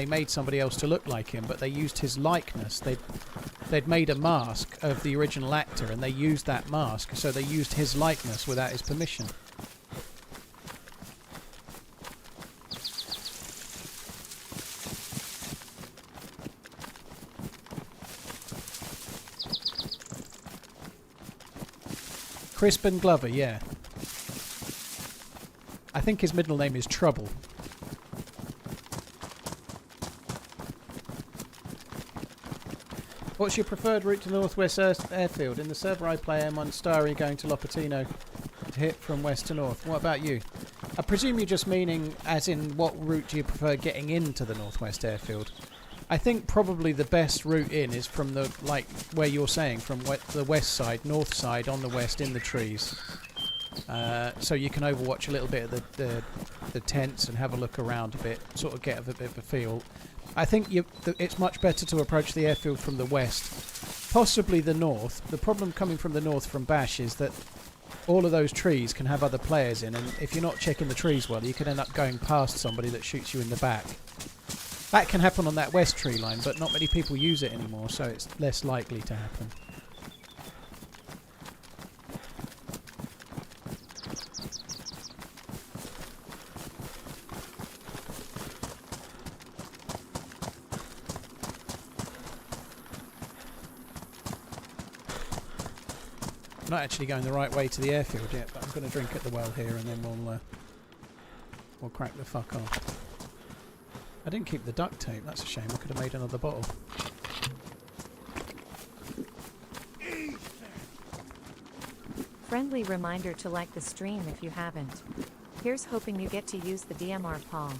made somebody else to look like him, but they used his likeness. They'd made a mask of the original actor, and they used that mask, so they used his likeness without his permission. Crispin Glover, yeah. I think his middle name is Trouble. What's your preferred route to Northwest Airfield? In the server I play, I'm on Starry going to Lopatino to hit from west to north. What about you? I presume you're just meaning as in what route do you prefer getting into the Northwest Airfield? I think probably the best route in is from the, like where you're saying, from the west side, north side, on the west, in the trees. So you can overwatch a little bit of the tents and have a look around a bit, sort of get a bit of a feel. I think it's much better to approach the airfield from the west, possibly the north. The problem coming from the north from Bash is that all of those trees can have other players in, and if you're not checking the trees well, you can end up going past somebody that shoots you in the back. That can happen on that west tree line, but not many people use it anymore, so it's less likely to happen. I'm not actually going the right way to the airfield yet, but I'm going to drink at the well here and then we'll crack the fuck off. I didn't keep the duct tape, that's a shame. I could have made another bottle. Friendly reminder to like the stream if you haven't. Here's hoping you get to use the DMR, Paul.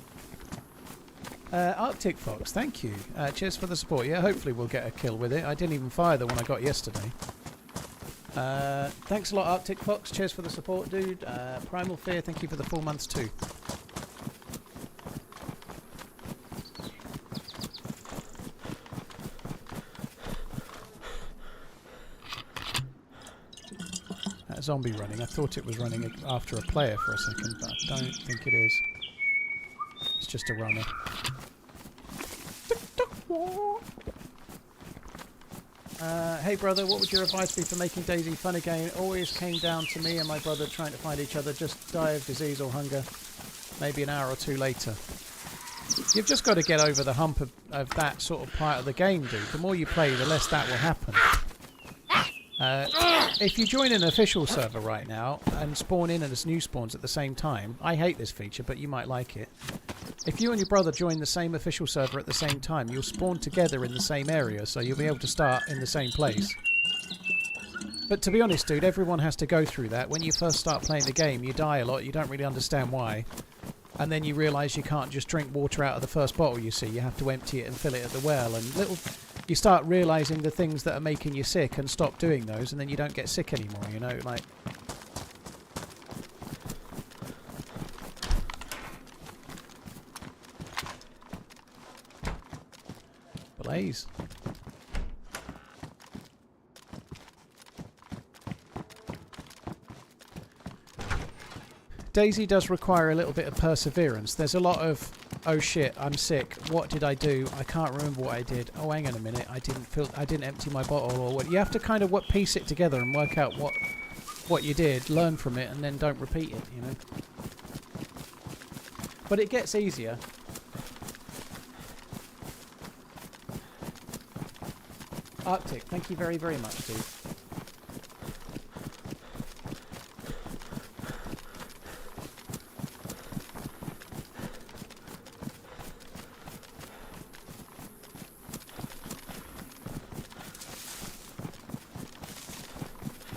Arctic Fox, thank you. Cheers for the support. Yeah, hopefully we'll get a kill with it. I didn't even fire the one I got yesterday. Thanks a lot, Arctic Fox. Cheers for the support, dude. Primal Fear, thank you for the 4 months too. That zombie running. I thought it was running after a player for a second, but I don't think it is. It's just a runner. Hey brother, what would your advice be for making DayZ fun again? It always came down to me and my brother trying to find each other, just die of disease or hunger, maybe an hour or two later. You've just got to get over the hump of that sort of part of the game, dude. The more you play, the less that will happen. If you join an official server right now and spawn in as new spawns at the same time, I hate this feature, but you might like it. If you and your brother join the same official server at the same time, you'll spawn together in the same area, so you'll be able to start in the same place. But to be honest, dude, everyone has to go through that. When you first start playing the game, you die a lot. You don't really understand why. And then you realise you can't just drink water out of the first bottle you see. You have to empty it and fill it at the well. And you start realising the things that are making you sick and stop doing those, and then you don't get sick anymore, you know? Like... Blaze. DayZ does require a little bit of perseverance. There's a lot of, oh shit, I'm sick. What did I do? I can't remember what I did. Oh, hang on a minute. I didn't empty my bottle, or what. You have to kind of piece it together and work out what you did, learn from it, and then don't repeat it, you know. But it gets easier. Arctic, thank you very, very much, dude.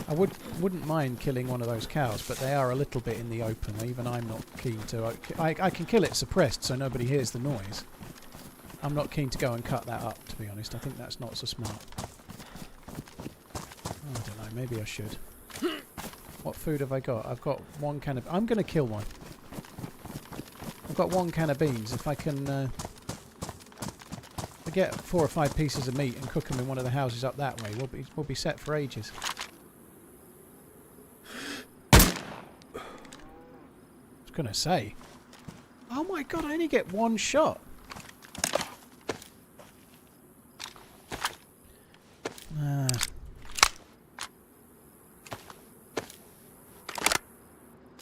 I wouldn't mind killing one of those cows, but they are a little bit in the open. Even I'm not keen to... I can kill it suppressed so nobody hears the noise. I'm not keen to go and cut that up, to be honest. I think that's not so smart. I don't know, maybe I should. What food have I got? I've got one can of... I'm going to kill one. I've got one can of beans. If I can get 4 or 5 pieces of meat and cook them in one of the houses up that way, we'll be set for ages. I was going to say... Oh my god, I only get one shot.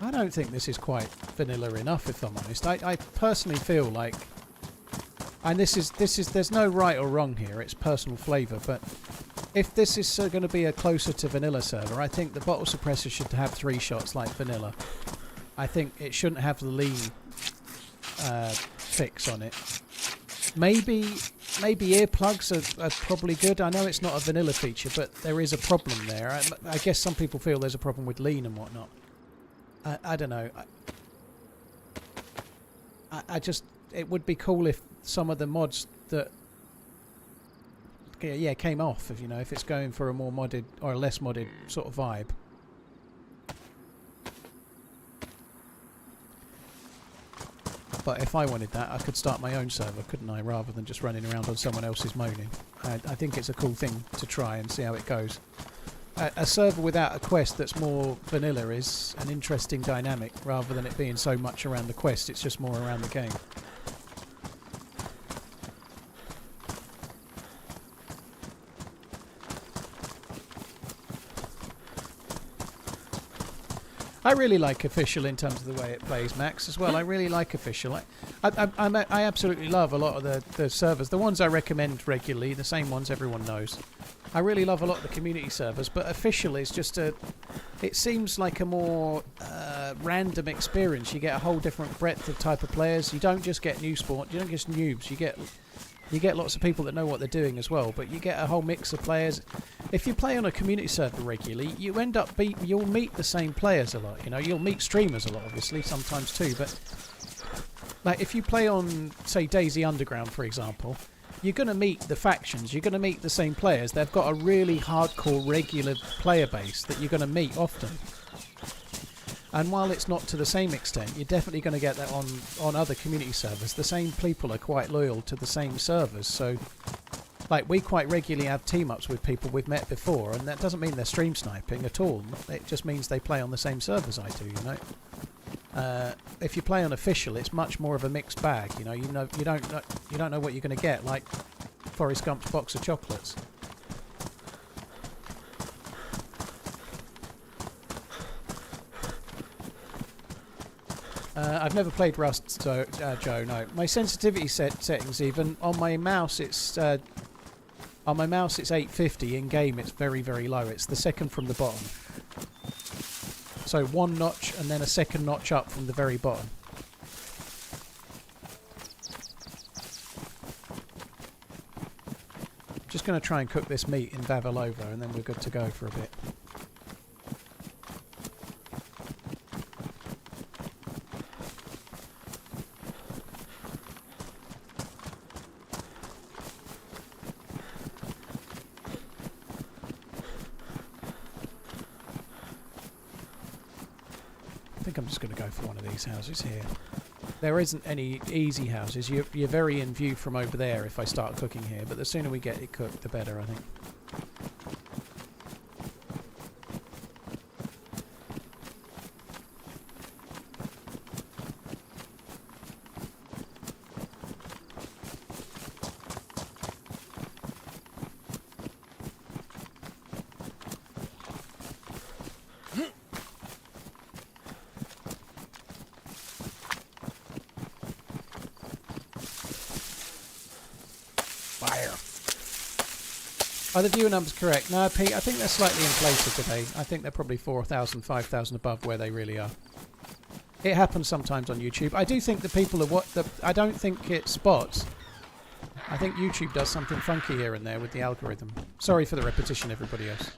I don't think this is quite vanilla enough, if I'm honest. I personally feel like, and this is there's no right or wrong here, it's personal flavour, but if this is going to be a closer to vanilla server, I think the bottle suppressor should have 3 shots like vanilla. I think it shouldn't have the lean fix on it. Maybe earplugs are probably good. I know it's not a vanilla feature, but there is a problem there. I guess some people feel there's a problem with lean and whatnot. I don't know. I just... It would be cool if some of the mods that... Yeah, came off. If, you know, if it's going for a more modded or a less modded sort of vibe. But if I wanted that, I could start my own server, couldn't I? Rather than just running around on someone else's moaning. I think it's a cool thing to try and see how it goes. A server without a quest that's more vanilla is an interesting dynamic, rather than it being so much around the quest, it's just more around the game. I really like Official in terms of the way it plays, Max, as well. I really like Official. I absolutely love a lot of the servers. The ones I recommend regularly, the same ones everyone knows. I really love a lot of the community servers, but Official is just a... It seems like a more random experience. You get a whole different breadth of type of players. You don't just get new spawn. You don't get noobs. You get lots of people that know what they're doing as well, but you get a whole mix of players. If you play on a community server regularly, you end up you'll meet the same players a lot. You know, you'll meet streamers a lot, obviously, sometimes too. But like if you play on, say, DayZ Underground, for example, you're going to meet the factions. You're going to meet the same players. They've got a really hardcore, regular player base that you're going to meet often. And while it's not to the same extent, you're definitely going to get that on other community servers. The same people are quite loyal to the same servers, so like we quite regularly have team-ups with people we've met before, and that doesn't mean they're stream sniping at all. It just means they play on the same servers I do, you know. If you play on Official, it's much more of a mixed bag. You don't know what you're going to get, like Forrest Gump's box of chocolates. I've never played Rust, so, Joe. No, my sensitivity settings even on my mouse. It's 850 in game. It's very, very low. It's the second from the bottom. So 1 notch and then a second notch up from the very bottom. Just going to try and cook this meat in Vavilova, and then we're good to go for a bit. I think I'm just going to go for one of these houses here. There isn't any easy houses. You're very in view from over there if I start cooking here, but the sooner we get it cooked, the better, I think. Are the viewer numbers correct? No, Pete, I think they're slightly inflated today. I think they're probably 4,000, 5,000 above where they really are. It happens sometimes on YouTube. I do think the people are I don't think it's bots. I think YouTube does something funky here and there with the algorithm. Sorry for the repetition, everybody else.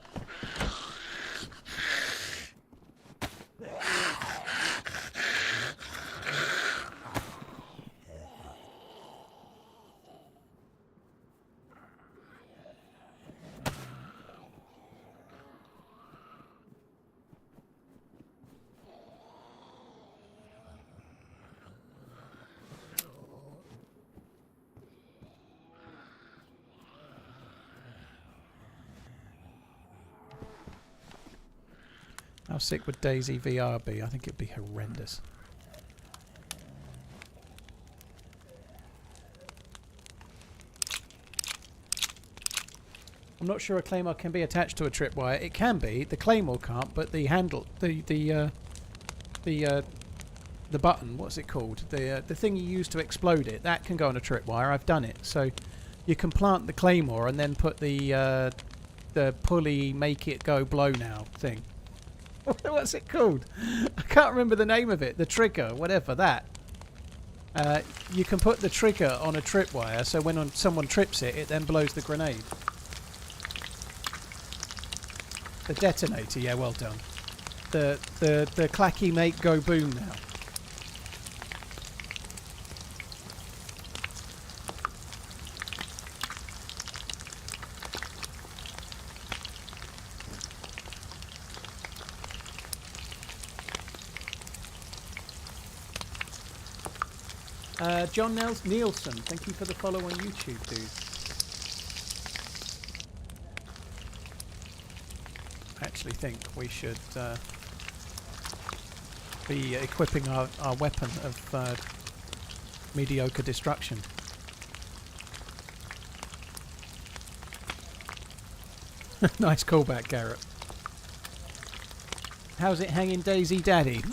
How sick would DayZ VR be? I think it'd be horrendous. I'm not sure a claymore can be attached to a tripwire. It can be. The claymore can't, but the handle, the button, what's it called? The thing you use to explode it, that can go on a tripwire. I've done it. So you can plant the claymore and then put the pulley, make it go blow now thing. What's it called? I can't remember the name of it. The trigger, whatever that. You can put the trigger on a tripwire, so when someone trips it, it then blows the grenade. The detonator, yeah, well done. The clacky make go boom now. John Nielsen, thank you for the follow on YouTube, dude. I actually think we should be equipping our weapon of mediocre destruction. Nice callback, Garrett. How's it hanging, DayZ Daddy?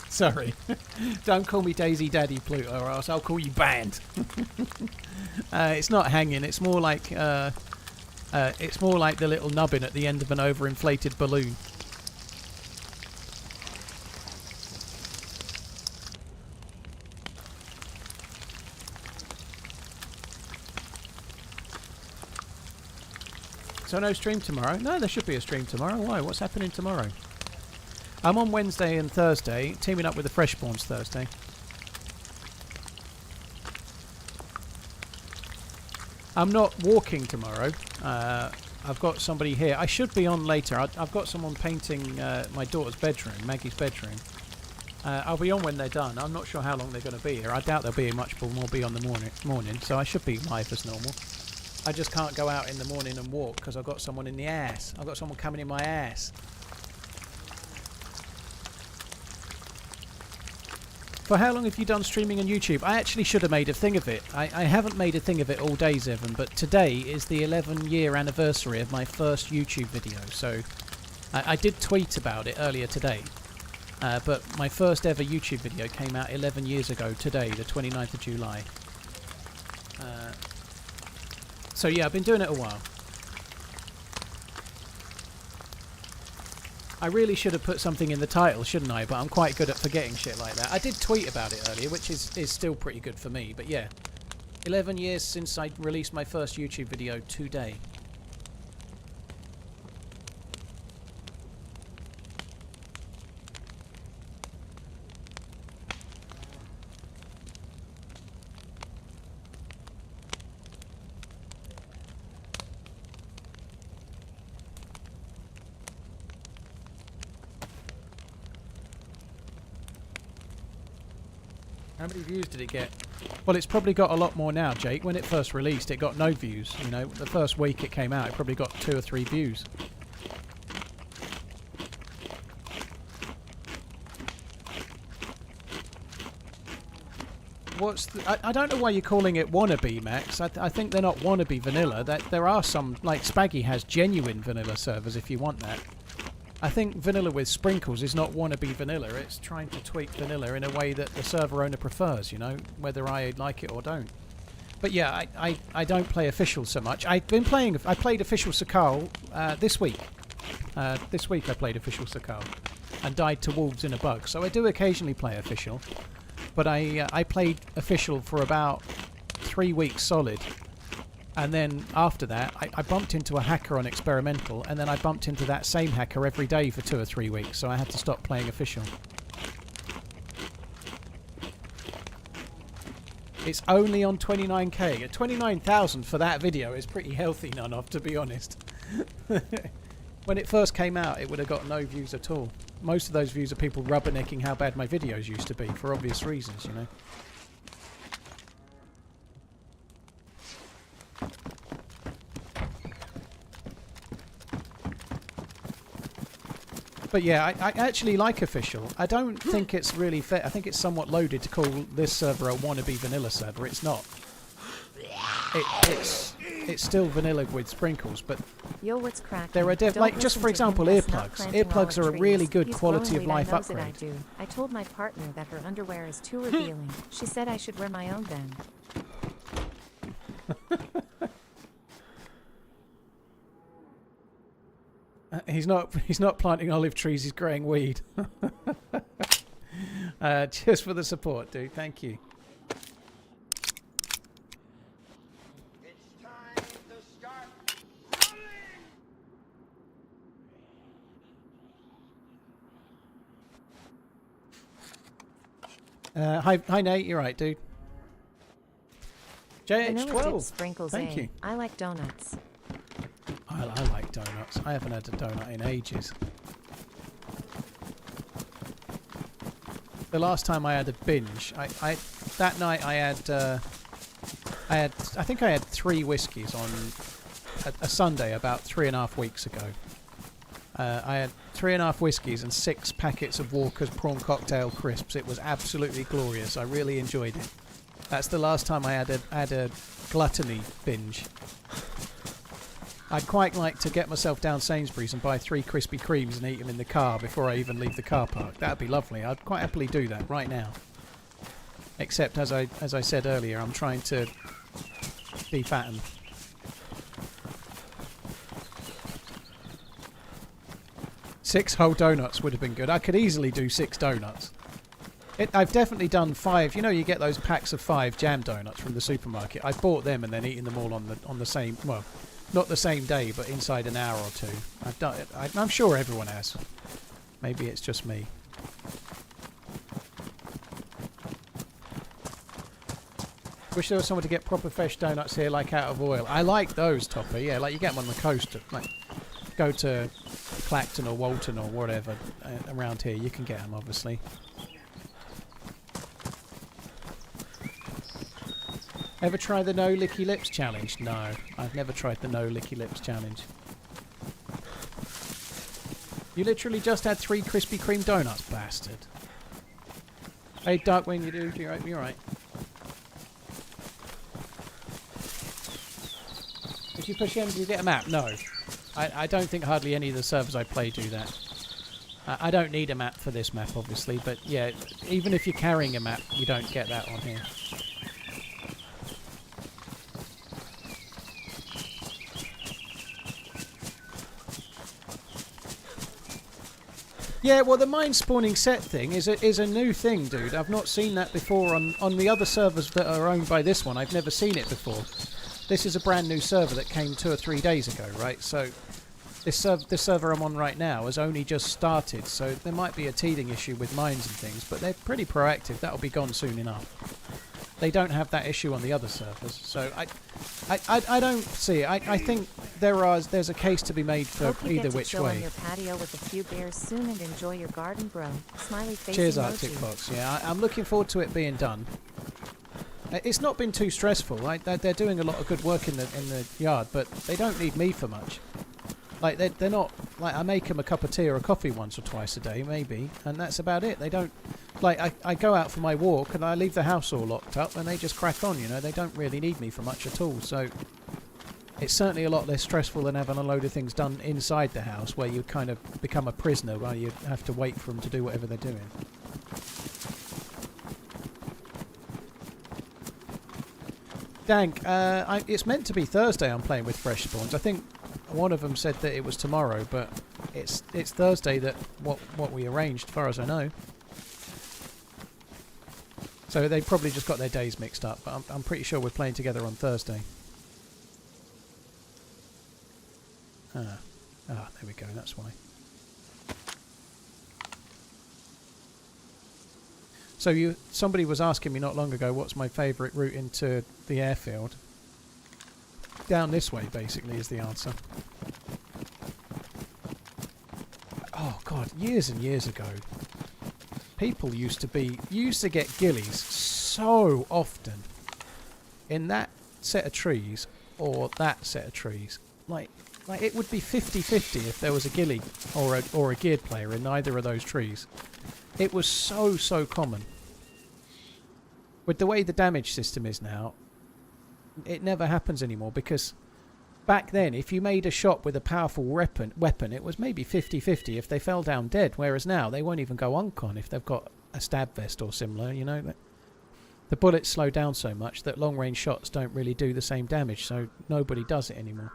Sorry. Don't call me DayZ Daddy, Pluto, or else I'll call you banned. It's not hanging. It's more like the little nubbin at the end of an overinflated balloon. So no stream tomorrow? No, there should be a stream tomorrow. Why? What's happening tomorrow? I'm on Wednesday and Thursday, teaming up with the Freshborns Thursday. I'm not walking tomorrow. I've got somebody here. I should be on later. I've got someone painting my daughter's bedroom, Maggie's bedroom. I'll be on when they're done. I'm not sure how long they're going to be here. I doubt they'll be much more be on the morning, so I should be live as normal. I just can't go out in the morning and walk because I've got someone in the ass. I've got someone coming in my ass. For how long have you done streaming on YouTube? I actually should have made a thing of it. I haven't made a thing of it all day, Zevon, but today is the 11-year anniversary of my first YouTube video. So I did tweet about it earlier today. But my first ever YouTube video came out 11 years ago today, the 29th of July. So yeah, I've been doing it a while. I really should have put something in the title, shouldn't I? But I'm quite good at forgetting shit like that. I did tweet about it earlier, which is still pretty good for me. But yeah, 11 years since I released my first YouTube video today. How many views did it get? Well, it's probably got a lot more now, Jake. When it first released, it got no views. You know, the first week it came out, it probably got 2 or 3 views. I don't know why you're calling it wannabe, Max. I think they're not wannabe vanilla. There are some, like Spaggy has genuine vanilla servers if you want that. I think vanilla with sprinkles is not wannabe vanilla. It's trying to tweak vanilla in a way that the server owner prefers, you know, whether I like it or don't. But yeah, I don't play official so much. I played official Sakal this week. This week I played official Sakal and died to wolves in a bug. So I do occasionally play official. But I played official for about 3 weeks solid. And then after that, I bumped into a hacker on experimental, and then I bumped into that same hacker every day for 2 or 3 weeks, so I had to stop playing official. It's only on 29k. 29,000 for that video is pretty healthy, none of, to be honest. When it first came out, it would have got no views at all. Most of those views are people rubbernecking how bad my videos used to be, for obvious reasons, you know. But yeah, I actually like official. I don't think it's really fair. I think it's somewhat loaded to call this server a wannabe vanilla server. It's not. It's still vanilla with sprinkles, but Yo, what's cracking? there are like just for example earplugs. Earplugs are a really good quality of life upgrade. I told my partner that her underwear is too revealing. She said I should wear my own then. He's not planting olive trees, he's growing weed. Cheers for the support, dude. Thank you. It's time to start running. Hi Nate, you're right, dude. Vanilla JH12. dip sprinkles. Thank you. I like donuts. I like donuts. I haven't had a donut in ages. The last time I had a binge, that night I think I had 3 whiskies on a Sunday about 3.5 weeks ago. I had 3.5 whiskies and 6 packets of Walker's prawn cocktail crisps. It was absolutely glorious. I really enjoyed it. That's the last time I had a gluttony binge. I'd quite like to get myself down Sainsbury's and buy 3 Krispy Kremes and eat them in the car before I even leave the car park. That'd be lovely. I'd quite happily do that right now. Except, as I said earlier, I'm trying to be fattened. Six whole donuts would have been good. I could easily do 6 donuts. I've definitely done 5. You know, you get those packs of 5 jam donuts from the supermarket. I've bought them and then eaten them all on the same, well, not the same day, but inside an hour or 2. I've done it. I'm sure everyone has. Maybe it's just me. Wish there was someone to get proper fresh donuts here, like out of oil. I like those, Topper. Yeah, like you get them on the coast. Like, go to Clacton or Walton or whatever around here. You can get them, obviously. Ever try the No Licky Lips challenge? No, I've never tried the No Licky Lips challenge. You literally just had 3 Krispy Kreme donuts, bastard. Hey, Darkwing, you're right. You're right. Did you push in? Did you get a map? No. I don't think hardly any of the servers I play do that. I don't need a map for this map, obviously, but yeah, even if you're carrying a map, you don't get that on here. Yeah, well, the mine spawning set thing is a new thing, dude. I've not seen that before on the other servers that are owned by this one. I've never seen it before. This is a brand new server that came 2 or 3 days ago, right? So this server I'm on right now has only just started, so there might be a teething issue with mines and things, but they're pretty proactive. That'll be gone soon enough. They don't have that issue on the other servers, so I don't see it. I think there's a case to be made for Hope you either get to which chill on way. your patio with a few beers soon and enjoy your garden, bro. Smiley face Cheers, emoji. Arctic Fox. Yeah, I'm looking forward to it being done. It's not been too stressful. Like they're doing a lot of good work in the yard, but they don't need me for much. Like they're not like, I make them a cup of tea or a coffee once or twice a day, maybe, and that's about it. They don't like I go out for my walk and I leave the house all locked up, and they just crack on. You know, they don't really need me for much at all. So it's certainly a lot less stressful than having a load of things done inside the house, where you kind of become a prisoner, where you have to wait for them to do whatever they're doing. Dank, it's meant to be Thursday. I'm playing with Fresh Spawns. I think one of them said that it was tomorrow, but it's Thursday that what we arranged, as far as I know. So they probably just got their days mixed up, but I'm pretty sure we're playing together on Thursday. There we go. That's why. So somebody was asking me not long ago, what's my favourite route into the airfield? Down this way, basically, is the answer. Oh God, years and years ago, people used to get ghillies so often in that set of trees or that set of trees. Like it would be 50-50 if there was a ghillie or a geared player in either of those trees. It was so common. With the way the damage system is now, it never happens anymore, because back then, if you made a shot with a powerful weapon, it was maybe 50-50 if they fell down dead, whereas now they won't even go uncon if they've got a stab vest or similar, you know. The bullets slow down so much that long-range shots don't really do the same damage, so nobody does it anymore.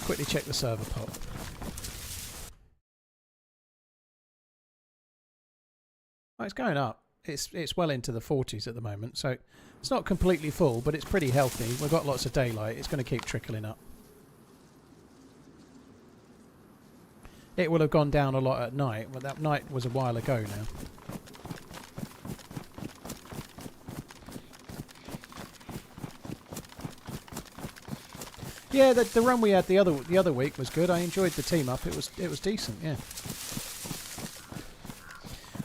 Quickly check the server pop. Oh, it's going up. It's well into the 40s at the moment, so it's not completely full, but it's pretty healthy. We've got lots of daylight. It's going to keep trickling up. It will have gone down a lot at night, but that night was a while ago now. Yeah, the run we had the other week was good. I enjoyed the team up. It was decent. Yeah,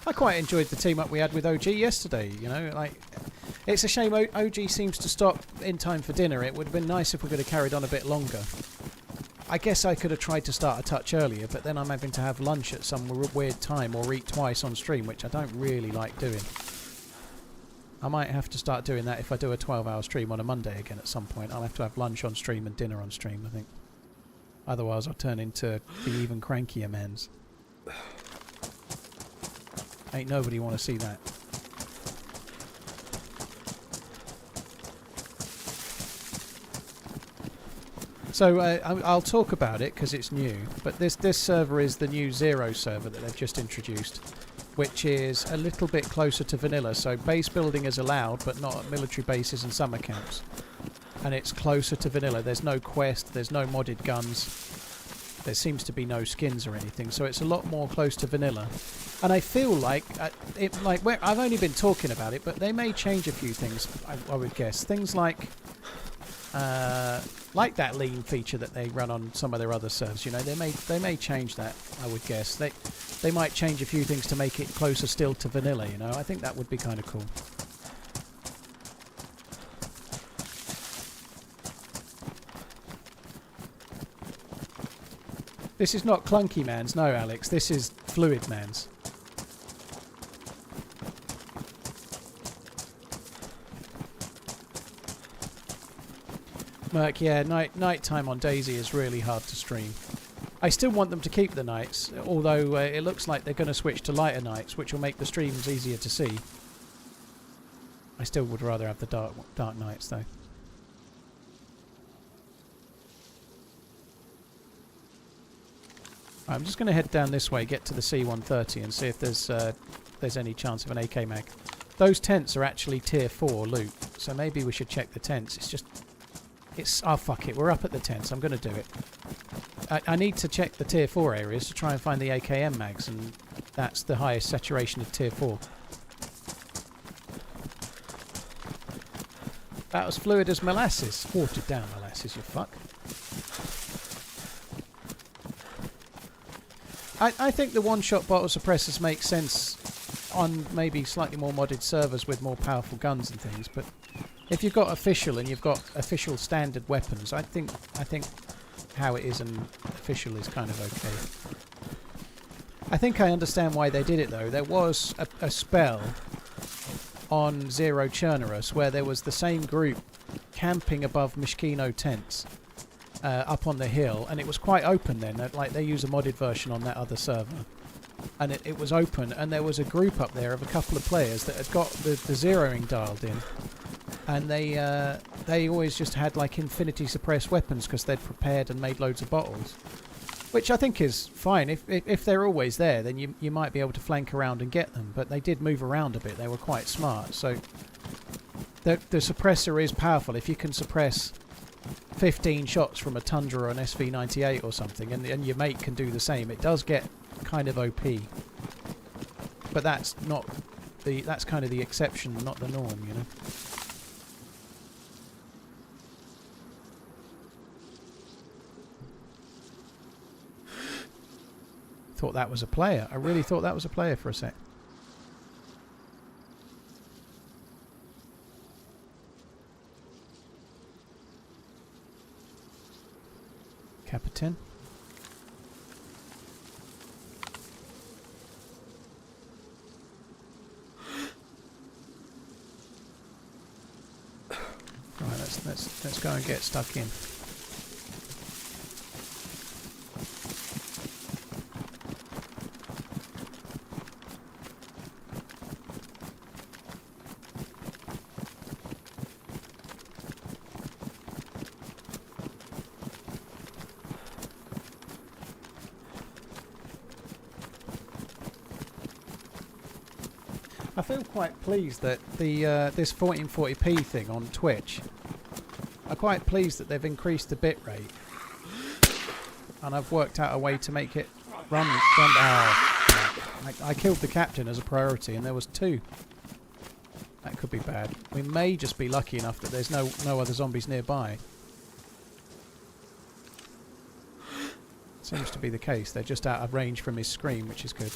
I quite enjoyed the team up we had with OG yesterday. You know, like, it's a shame OG seems to stop in time for dinner. It would have been nice if we could have carried on a bit longer. I guess I could have tried to start a touch earlier, but then I'm having to have lunch at some weird time or eat twice on stream, which I don't really like doing. I might have to start doing that if I do a 12-hour stream on a Monday again at some point. I'll have to have lunch on stream and dinner on stream, I think. Otherwise I'll turn into the even crankier man's. Ain't nobody want to see that. So I'll talk about it because it's new, but this server is the new Zero server that they've just introduced, which is a little bit closer to vanilla. So base building is allowed, but not at military bases and summer camps. And it's closer to vanilla. There's no quest, there's no modded guns, there seems to be no skins or anything. So it's a lot more close to vanilla. And I feel like, I've only been talking about it, but they may change a few things, I would guess. Things like that lean feature that they run on some of their other servers. You know, they may change that, I would guess. They might change a few things to make it closer still to vanilla, you know. I think that would be kind of cool. This is not clunky man's, no, Alex. This is fluid man's. Merc, yeah, night time on DayZ is really hard to stream. I still want them to keep the nights, although it looks like they're going to switch to lighter nights, which will make the streams easier to see. I still would rather have the dark nights, though. I'm just going to head down this way, get to the C-130 and see if there's any chance of an AK mag. Those tents are actually tier 4 loot, so maybe we should check the tents. Oh fuck it, we're up at the tents, I'm going to do it. I need to check the tier 4 areas to try and find the AKM mags, and that's the highest saturation of tier 4. That was fluid as molasses. Watered down molasses, you fuck. I think the one-shot bottle suppressors make sense on maybe slightly more modded servers with more powerful guns and things, but if you've got official and you've got official standard weapons, I think how it is in official is kind of okay. I think I understand why they did it though. There was a spell on Zero Chernarus where there was the same group camping above Mishkino tents up on the hill, and it was quite open then. Like they use a modded version on that other server, and it was open, and there was a group up there of a couple of players that had got the zeroing dialed in, and they always just had like infinity suppressed weapons because they'd prepared and made loads of bottles, which I think is fine. If they're always there, then you might be able to flank around and get them, but they did move around a bit. They were quite smart, so the suppressor is powerful. If you can suppress 15 shots from a Tundra or an SV98 or something, and your mate can do the same, it does get kind of OP. But that's kind of the exception, not the norm, you know. Thought that was a player. I really thought that was a player for a sec. Captain. Right, let's go and get stuck in. I feel quite pleased that this 1440p thing on Twitch, I'm quite pleased that they've increased the bitrate, and I've worked out a way to make it run. I killed the captain as a priority, and there was 2. That could be bad. We may just be lucky enough that there's no other zombies nearby. Seems to be the case. They're just out of range from his screen, which is good.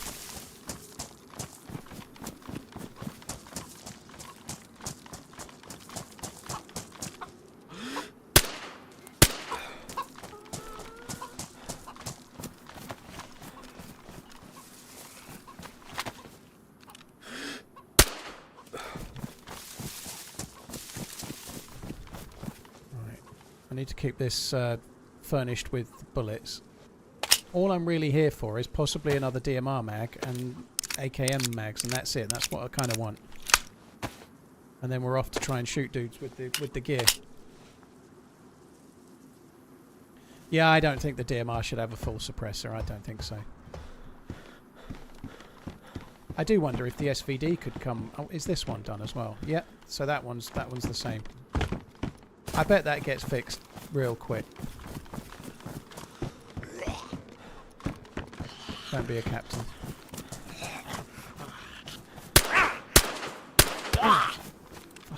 I need to keep this furnished with bullets. All I'm really here for is possibly another DMR mag and AKM mags, and that's it. That's what I kind of want. And then we're off to try and shoot dudes with the gear. Yeah, I don't think the DMR should have a full suppressor. I don't think so. I do wonder if the SVD could come. Oh, is this one done as well? Yep. So that one's the same. I bet that gets fixed real quick. Don't be a captain.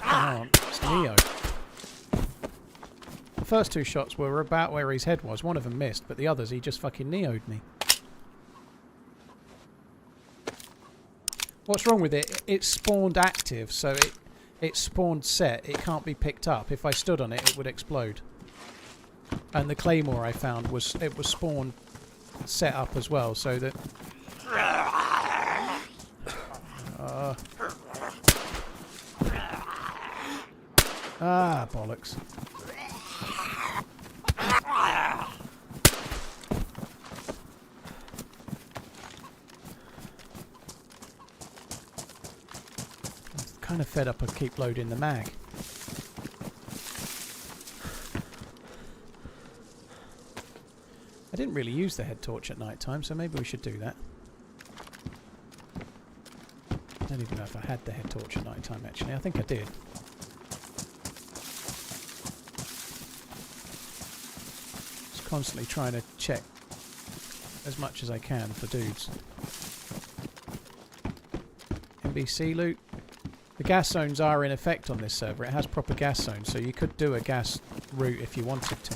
Oh, it's Neo. The first 2 shots were about where his head was. One of them missed, but the others he just fucking Neo'd me. What's wrong with it? It spawned active, so it spawned set. It can't be picked up. If I stood on it, it would explode. And the claymore I found was spawned set up as well, so that bollocks. I'm kind of fed up of keep loading the mag. didn't really use the head torch at night time, so maybe we should do that. I don't even know if I had the head torch at night time, actually. I think I did. Just constantly trying to check as much as I can for dudes. NBC loot. The gas zones are in effect on this server. It has proper gas zones, so you could do a gas route if you wanted to.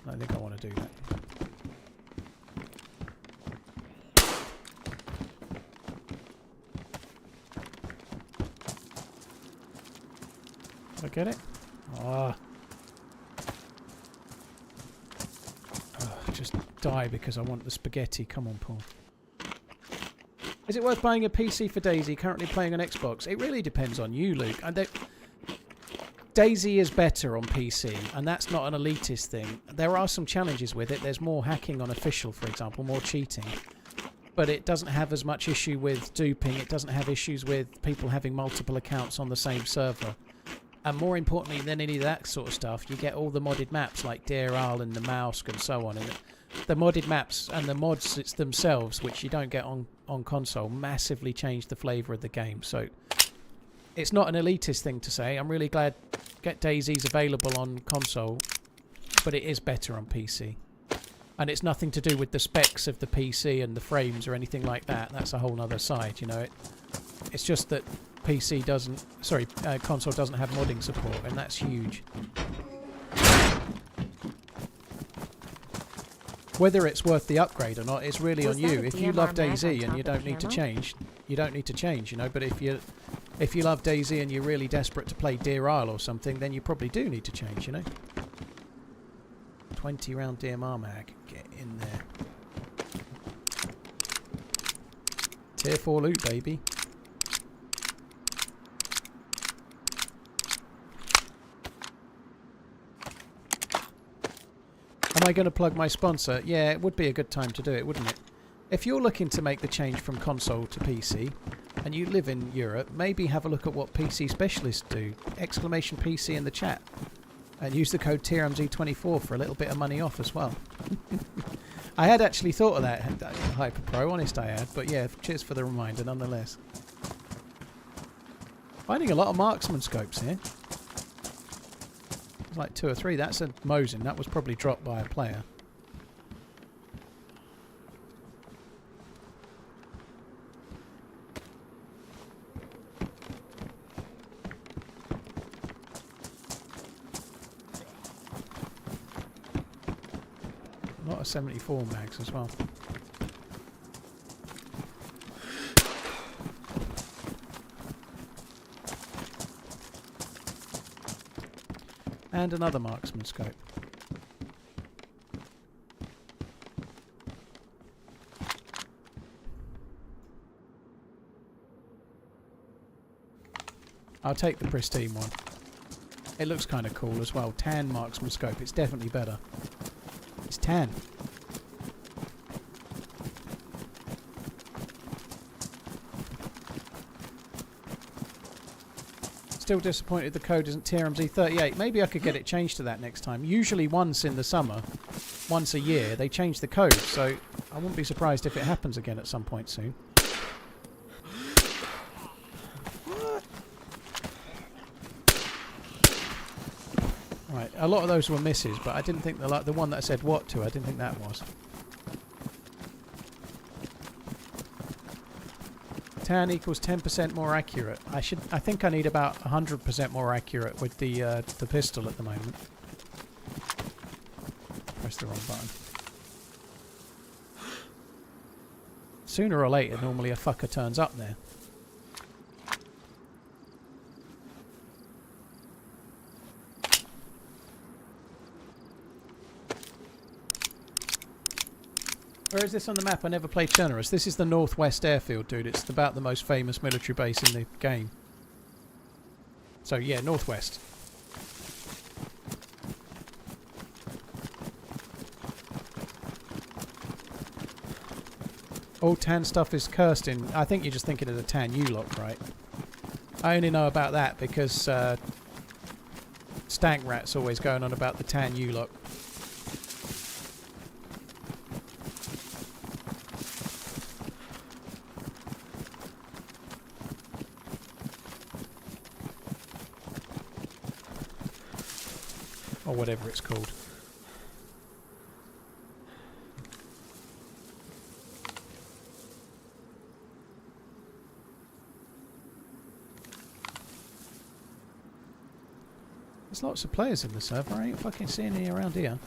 I think I want to do that. Did I get it? Ah. Just die because I want the spaghetti. Come on, Paul. Is it worth buying a PC for DayZ? Currently playing on Xbox. It really depends on you, Luke. And DayZ is better on PC, and that's not an elitist thing. There are some challenges with it. There's more hacking on official, for example, more cheating. But it doesn't have as much issue with duping. It doesn't have issues with people having multiple accounts on the same server. And more importantly than any of that sort of stuff, you get all the modded maps like Deerisle and the Mouse and so on. And the modded maps and the mods themselves, which you don't get on console, massively change the flavour of the game. So it's not an elitist thing to say. I'm really glad DayZ's available on console, but it is better on PC. And it's nothing to do with the specs of the PC and the frames or anything like that. That's a whole other side, you know. It's just that PC doesn't, console doesn't have modding support, and that's huge. Whether it's worth the upgrade or not is really on you. If you love DayZ and you don't need to change, you don't need to change, you know. But if you love DayZ and you're really desperate to play Deerisle or something, then you probably do need to change, you know. 20 round DMR mag, get in there. Tier 4 loot, baby. Am I going to plug my sponsor? Yeah, it would be a good time to do it, wouldn't it? If you're looking to make the change from console to PC, and you live in Europe, maybe have a look at what PC specialists do. Exclamation PC in the chat. And use the code TRMZ24 for a little bit of money off as well. I had actually thought of that, Hyper Pro, honest I had. But yeah, cheers for the reminder nonetheless. Finding a lot of marksman scopes here. There's like 2 or 3. That's a Mosin. That was probably dropped by a player. A lot of 74 mags as well. And another marksman scope. I'll take the pristine one. It looks kind of cool as well. Tan marksman scope. It's definitely better. It's tan. Still disappointed the code isn't TRMZ38. Maybe I could get it changed to that next time. Usually once in the summer, once a year, they change the code. So I wouldn't be surprised if it happens again at some point soon. Right, a lot of those were misses, but I didn't think the one that said what to, I didn't think that was. Tan equals 10% more accurate. I think I need about 100% more accurate with the pistol at the moment. Press the wrong button. Sooner or later, normally a fucker turns up there. Where is this on the map? I never played Chernarus. This is the Northwest Airfield, dude. It's about the most famous military base in the game. So, yeah, Northwest. All tan stuff is cursed in... I think you're just thinking of the tan U-lock, right? I only know about that because Stank Rat's always going on about the tan U-lock. or whatever it's called. There's lots of players in the server. I ain't fucking seeing any around here.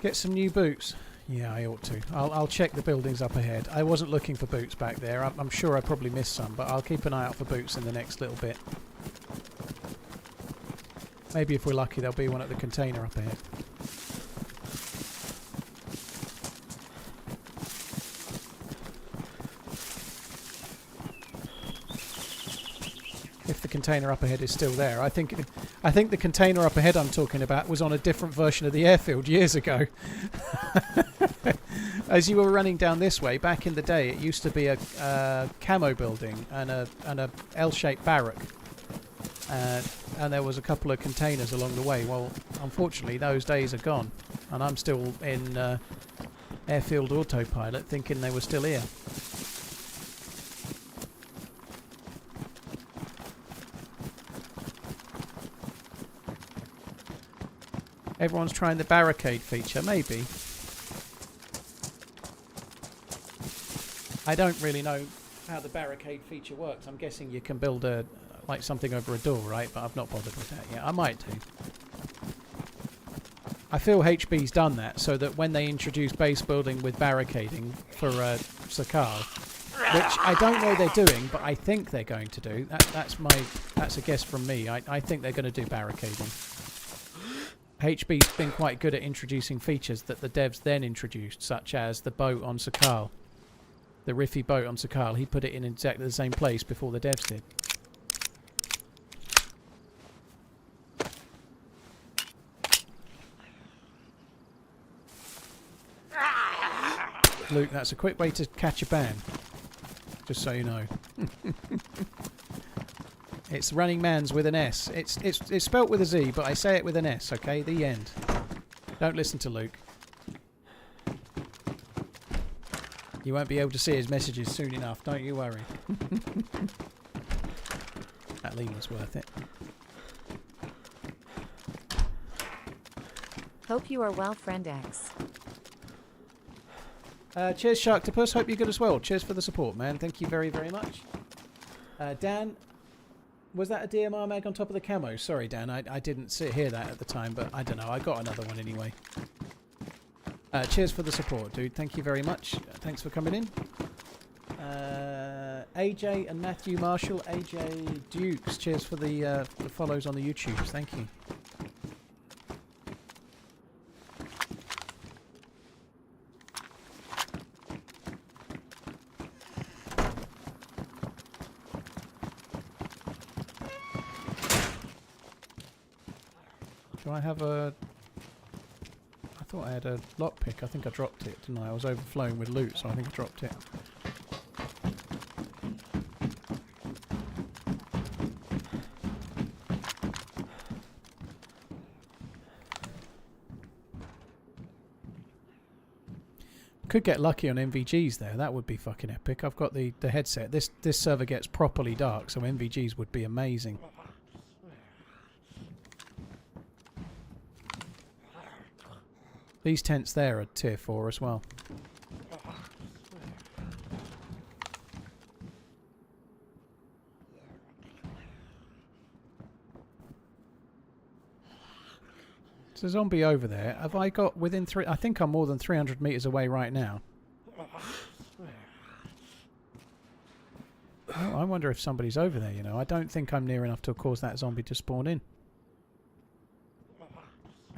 Get some new boots. Yeah, I ought to. I'll check the buildings up ahead. I wasn't looking for boots back there. I'm sure I probably missed some, but I'll keep an eye out for boots in the next little bit. Maybe if we're lucky there'll be one at the container up ahead. If the container up ahead is still there. I think the container up ahead I'm talking about was on a different version of the airfield years ago. As you were running down this way, back in the day, it used to be a camo building and a L-shaped barrack, and there was a couple of containers along the way. Well, unfortunately, those days are gone, and I'm still in airfield autopilot, thinking they were still here. Everyone's trying the barricade feature, maybe. I don't really know how the barricade feature works. I'm guessing you can build like something over a door, right? But I've not bothered with that yet. I might do. I feel HB's done that so that when they introduce base building with barricading for Sakal, which I don't know they're doing, but I think they're going to do. That's a guess from me. I think they're going to do barricading. HB's been quite good at introducing features that the devs then introduced, such as the boat on Sakal. The Riffy boat on Sakal, he put it in exactly the same place before the devs did. Luke, that's a quick way to catch a ban. Just so you know. It's TheRunningManZ with an S. It's spelt with a Z, but I say it with an S, okay? The end. Don't listen to Luke. You won't be able to see his messages soon enough, don't you worry. That lean was worth it. Hope you are well, friend X. Cheers, Sharktopus. Hope you're good as well. Cheers for the support, man. Thank you very, very much. Dan, was that a DMR mag on top of the camo? Sorry, Dan. I didn't hear that at the time, but I don't know. I got another one anyway. Cheers for the support, dude. Thank you very much. Thanks for coming in. AJ and Matthew Marshall. AJ Dukes. Cheers for the follows on the YouTubes. Thank you. Do I have a... I thought I had a lockpick. I think I dropped it, didn't I? I was overflowing with loot, so I think I dropped it. Could get lucky on MVGs there. That would be fucking epic. I've got the headset. This server gets properly dark, so MVGs would be amazing. These tents there are tier 4 as well. There's a zombie over there. Have I got within 3... I think I'm more than 300 metres away right now. Oh, I wonder if somebody's over there, you know. I don't think I'm near enough to cause that zombie to spawn in.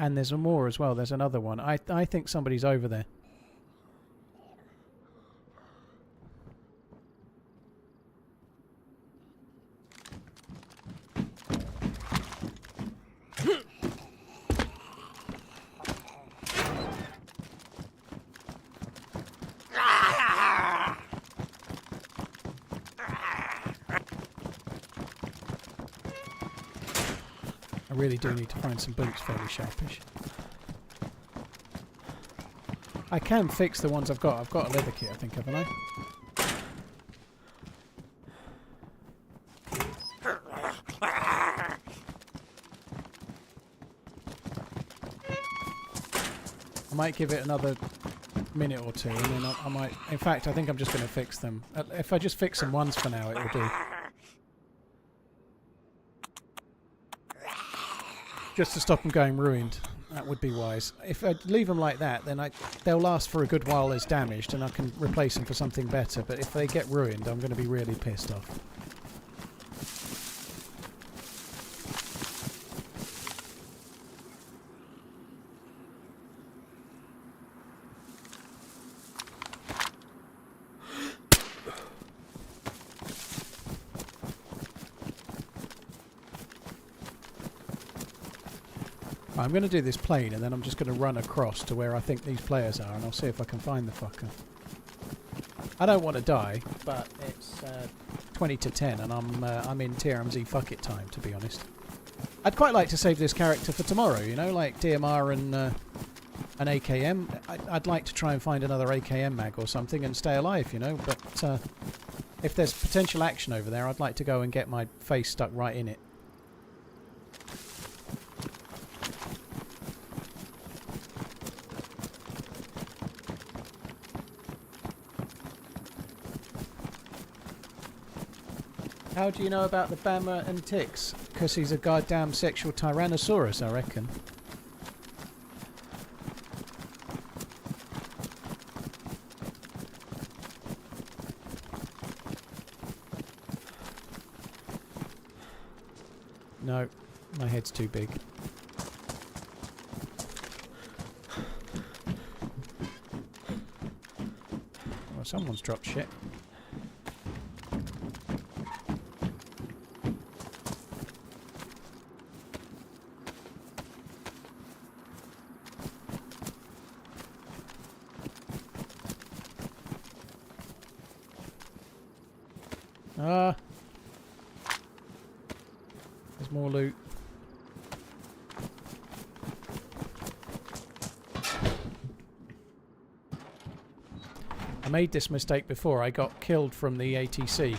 And there's more as well. There's another one. I think somebody's over there. I really do need to find some boots fairly sharpish. I can fix the ones I've got. I've got a leather kit, I think, haven't I? might give it another minute or two, and then I might... In fact, I think I'm just going to fix them. If I just fix them once for now, it will do. Just to stop them going ruined. That would be wise. If I leave them like that, then they'll last for a good while as damaged, and I can replace them for something better. But if they get ruined, I'm going to be really pissed off. I'm going to do this plane, and then I'm just going to run across to where I think these players are, and I'll see if I can find the fucker. I don't want to die, but it's 20 to 10, and I'm in TRMZ fuck it time, to be honest. I'd quite like to save this character for tomorrow, you know, like DMR and an AKM. I'd like to try and find another AKM mag or something and stay alive, you know, but if there's potential action over there, I'd like to go and get my face stuck right in it. How do you know about the Bama and ticks? Because he's a goddamn sexual Tyrannosaurus, I reckon. No, my head's too big. Well, someone's dropped shit. There's more loot. I made this mistake before. I got killed from the ATC.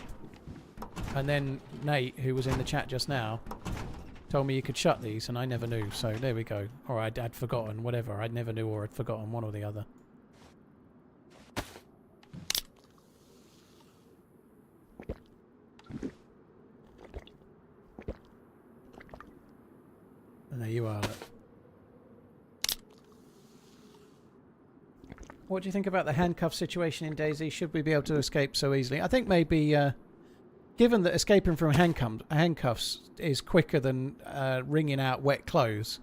And then Nate, who was in the chat just now, told me you could shut these, and I never knew. So there we go. Or I'd forgotten, whatever. I never knew, or I'd forgotten, one or the other. And there you are. Look. What do you think about the handcuff situation in DayZ? Should we be able to escape so easily? I think maybe, given that escaping from handcuffs is quicker than wringing out wet clothes,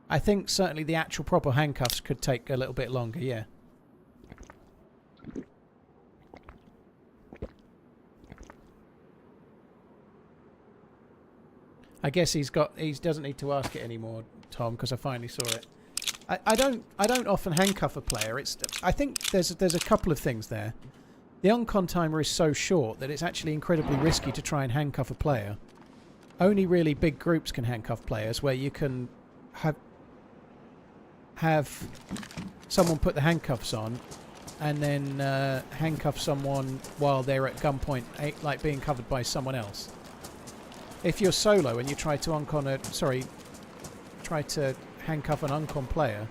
I think certainly the actual proper handcuffs could take a little bit longer, yeah. I guess he doesn't need to ask it anymore, Tom, because I finally saw it. I don't often handcuff a player. I think there's a couple of things there. The on-con timer is so short that it's actually incredibly risky to try and handcuff a player. Only really big groups can handcuff players, where you can have someone put the handcuffs on and then handcuff someone while they're at gunpoint, like being covered by someone else. If you're solo and you try to handcuff an uncon player,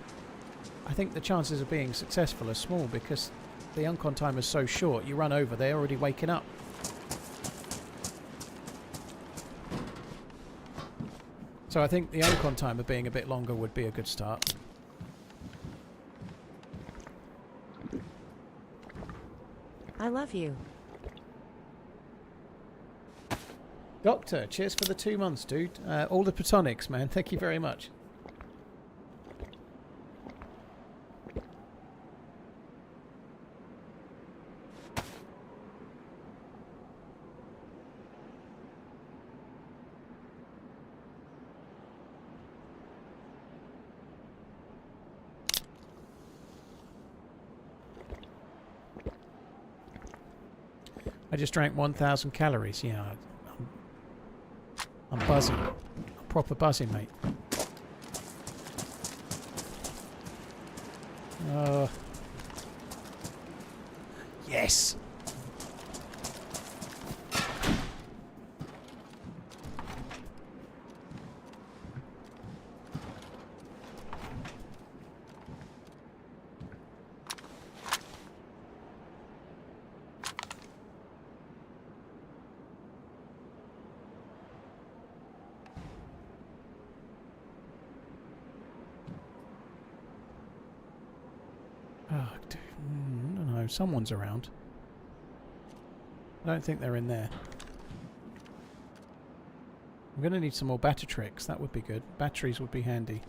I think the chances of being successful are small because the uncon time is so short. You run over, they're already waking up. So I think the uncon timer being a bit longer would be a good start. I love you. Doctor, cheers for the 2 months, dude. All the platonics, man. Thank you very much. I just drank 1,000 calories. Yeah, I'm buzzing. I'm proper buzzing, mate. Yes! Oh, I don't know. Someone's around. I don't think they're in there. I'm going to need some more batter tricks. That would be good. Batteries would be handy.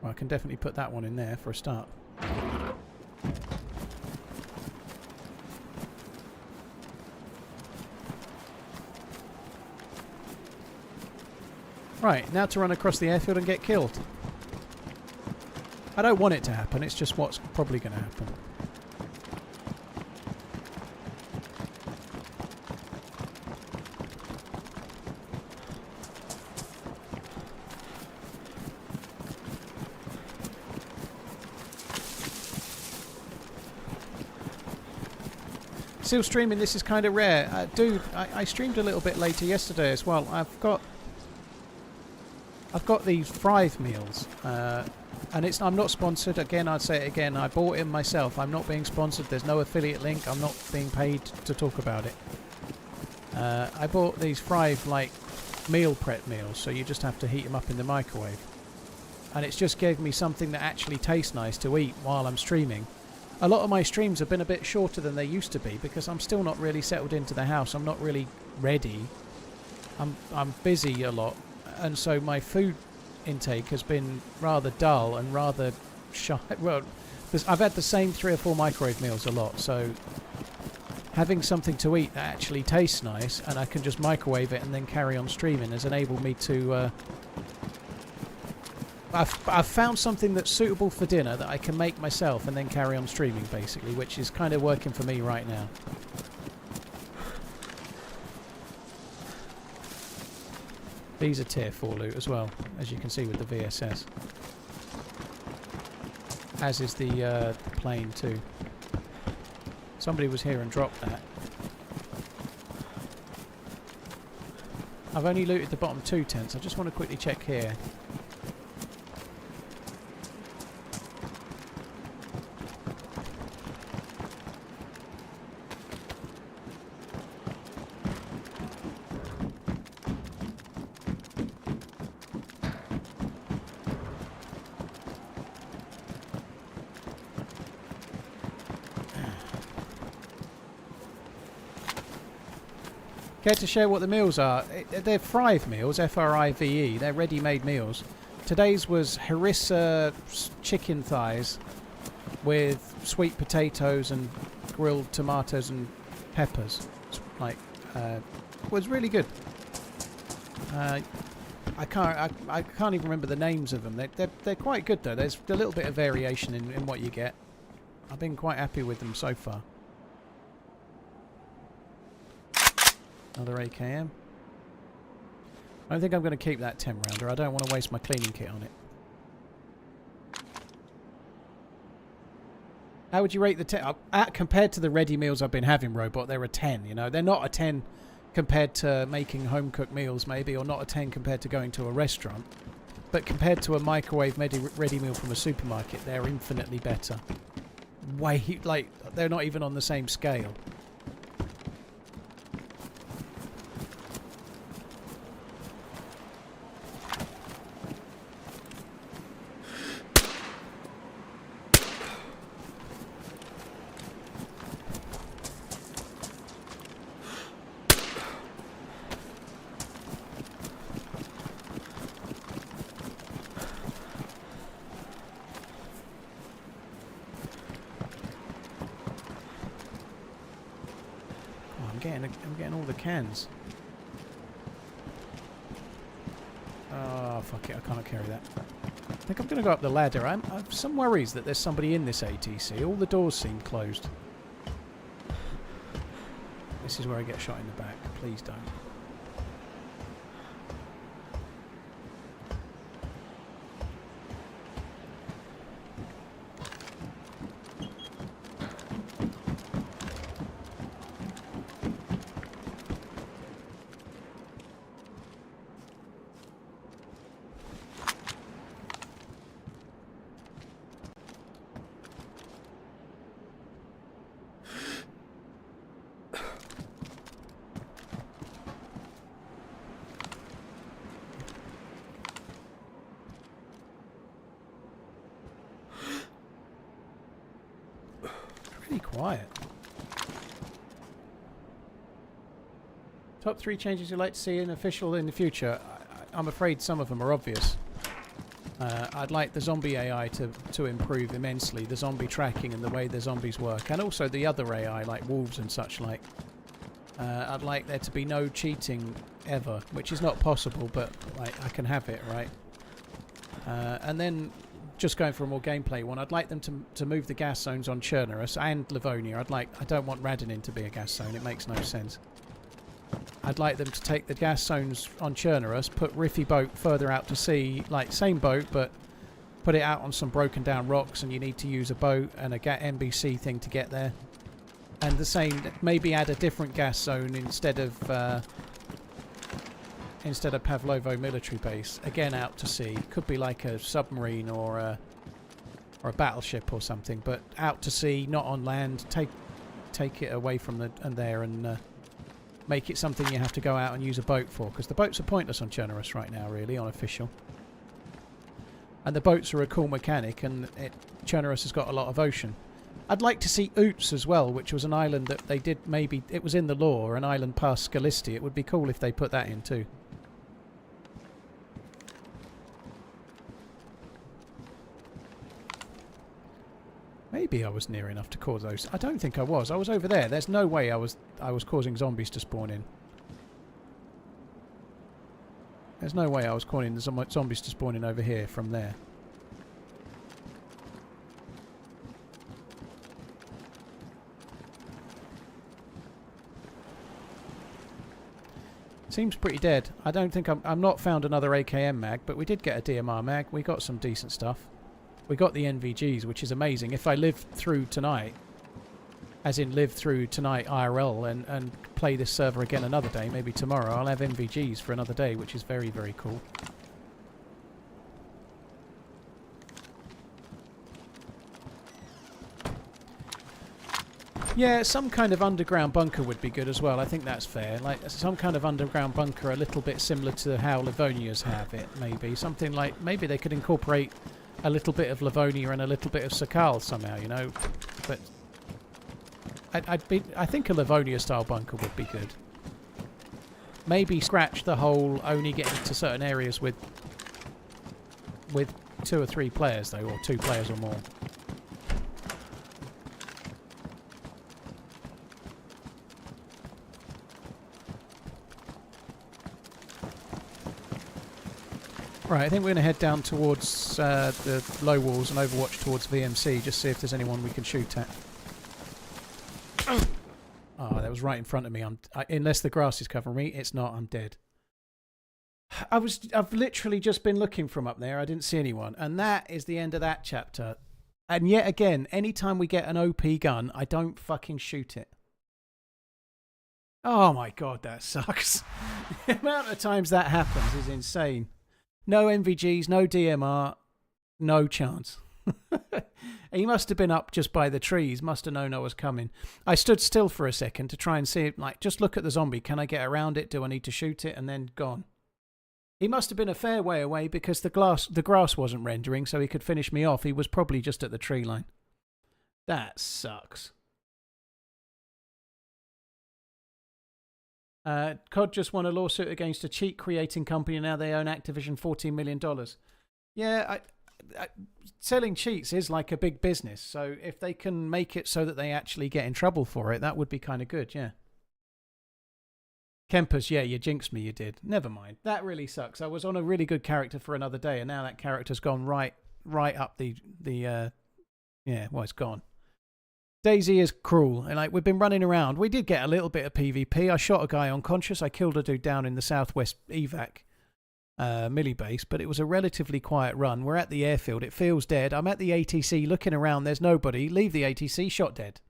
Well, I can definitely put that one in there for a start. Right, now to run across the airfield and get killed. I don't want it to happen, it's just what's probably going to happen. Still streaming, this is kind of rare. Dude, I streamed a little bit later yesterday as well. I've got these Thrive meals, and I'm not sponsored. Again, I'd say it again. I bought it myself. I'm not being sponsored. There's no affiliate link. I'm not being paid to talk about it. I bought these Thrive like meal prep meals, so you just have to heat them up in the microwave, and it's just gave me something that actually tastes nice to eat while I'm streaming. A lot of my streams have been a bit shorter than they used to be because I'm still not really settled into the house. I'm not really ready. I'm busy a lot. And so my food intake has been rather dull and rather shy. Well, I've had the same 3 or 4 microwave meals a lot, so having something to eat that actually tastes nice and I can just microwave it and then carry on streaming has enabled me to... I've found something that's suitable for dinner that I can make myself and then carry on streaming, basically, which is kind of working for me right now. These are tier 4 loot as well, as you can see with the VSS. As is the plane too. Somebody was here and dropped that. I've only looted the bottom 2 tents. I just want to quickly check here. Care to share what the meals are? They're Thrive meals, F-R-I-V-E. They're ready-made meals. Today's was harissa chicken thighs with sweet potatoes and grilled tomatoes and peppers. Like, was really good. I can't even remember the names of them. They're quite good though. There's a little bit of variation in what you get. I've been quite happy with them so far. Another AKM. I don't think I'm going to keep that 10 rounder. I don't want to waste my cleaning kit on it. How would you rate the 10? Compared to the ready meals I've been having, Robot, they're a 10, you know. They're not a 10 compared to making home-cooked meals, maybe, or not a 10 compared to going to a restaurant. But compared to a microwave ready meal from a supermarket, they're infinitely better. Way, like, they're not even on the same scale. I'm getting all the cans. Oh, fuck it, I can't carry that. I think I'm going to go up the ladder. I have some worries that there's somebody in this ATC. All the doors seem closed. This is where I get shot in the back. Please don't. quiet. Top 3 changes you'd like to see in official in the future. I'm afraid some of them are obvious. I'd like the zombie AI to improve immensely. The zombie tracking and the way the zombies work. And also the other AI like wolves and such like. I'd like there to be no cheating ever, which is not possible, but like I can have it, right? And then just going for a more gameplay one, I'd like them to move the gas zones on Chernarus and Livonia. I don't want Radinin to be a gas zone. It makes no sense. I'd like them to take the gas zones on Chernarus, put Riffy boat further out to sea, like same boat, but put it out on some broken down rocks, and you need to use a boat and a NBC thing to get there. And the same, maybe add a different gas zone instead of Pavlovo military base. Again, out to sea. Could be like a submarine or a battleship or something, but out to sea, not on land. Take it away from there and make it something you have to go out and use a boat for, because the boats are pointless on Chernarus right now, really, on official. And the boats are a cool mechanic, and Chernarus has got a lot of ocean. I'd like to see Oots as well, which was an island that they did maybe... It was in the lore, an island past Scalisti. It would be cool if they put that in too. Maybe I was near enough to cause those. I don't think I was. I was over there. There's no way I was causing zombies to spawn in. There's no way I was causing the zombies to spawn in over here from there. Seems pretty dead. I don't think I'm not found another AKM mag, but we did get a DMR mag. We got some decent stuff. We got the NVGs, which is amazing. If I live through tonight, as in live through tonight IRL and play this server again another day, maybe tomorrow, I'll have NVGs for another day, which is very, very cool. Yeah, some kind of underground bunker would be good as well. I think that's fair. Like some kind of underground bunker a little bit similar to how Livonia's have it, maybe. Something like, maybe they could incorporate a little bit of Livonia and a little bit of Sakal somehow, you know. But I think a Livonia style bunker would be good. Maybe scratch the whole only getting to certain areas with 2 or 3 players though, or 2 players or more. Right, I think we're going to head down towards the low walls and overwatch towards VMC, just see if there's anyone we can shoot at. Oh, that was right in front of me. Unless the grass is covering me, it's not. I'm dead. I've literally just been looking from up there. I didn't see anyone, and that is the end of that chapter. And yet again, anytime we get an OP gun, I don't fucking shoot it. Oh my god, that sucks. The amount of times that happens is insane. No NVGs, no DMR, no chance. He must have been up just by the trees, must have known I was coming. I stood still for a second to try and see it, like, just look at the zombie. Can I get around it? Do I need to shoot it? And then gone. He must have been a fair way away because the grass wasn't rendering, so he could finish me off. He was probably just at the tree line. That sucks. COD just won a lawsuit against a cheat creating company, and now they own Activision $14 million. Yeah, selling cheats is like a big business, so if they can make it so that they actually get in trouble for it, that would be kind of good, yeah. Kempers, yeah, you jinxed me, you did. Never mind. That really sucks. I was on a really good character for another day, and now that character's gone right up yeah, well, it's gone. DayZ is cruel, and like we've been running around. We did get a little bit of PvP. I shot a guy unconscious. I killed a dude down in the southwest evac milli base, but it was a relatively quiet run. We're at the airfield. It feels dead. I'm at the ATC looking around. There's nobody. Leave the ATC. Shot dead.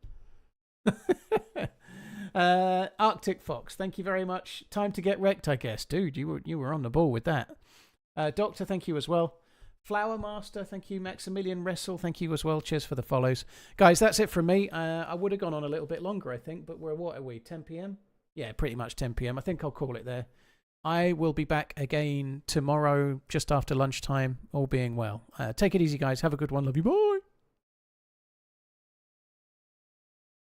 Arctic Fox, thank you very much. Time to get wrecked, I guess. Dude, you were on the ball with that. Doctor, thank you as well. Flower Master, thank you. Maximilian Wrestle, thank you as well. Cheers for the follows. Guys, that's it from me. I would have gone on a little bit longer, I think, but what are we, 10 p.m? Yeah, pretty much 10 p.m. I think I'll call it there. I will be back again tomorrow, just after lunchtime, all being well. Take it easy, guys. Have a good one. Love you. Bye.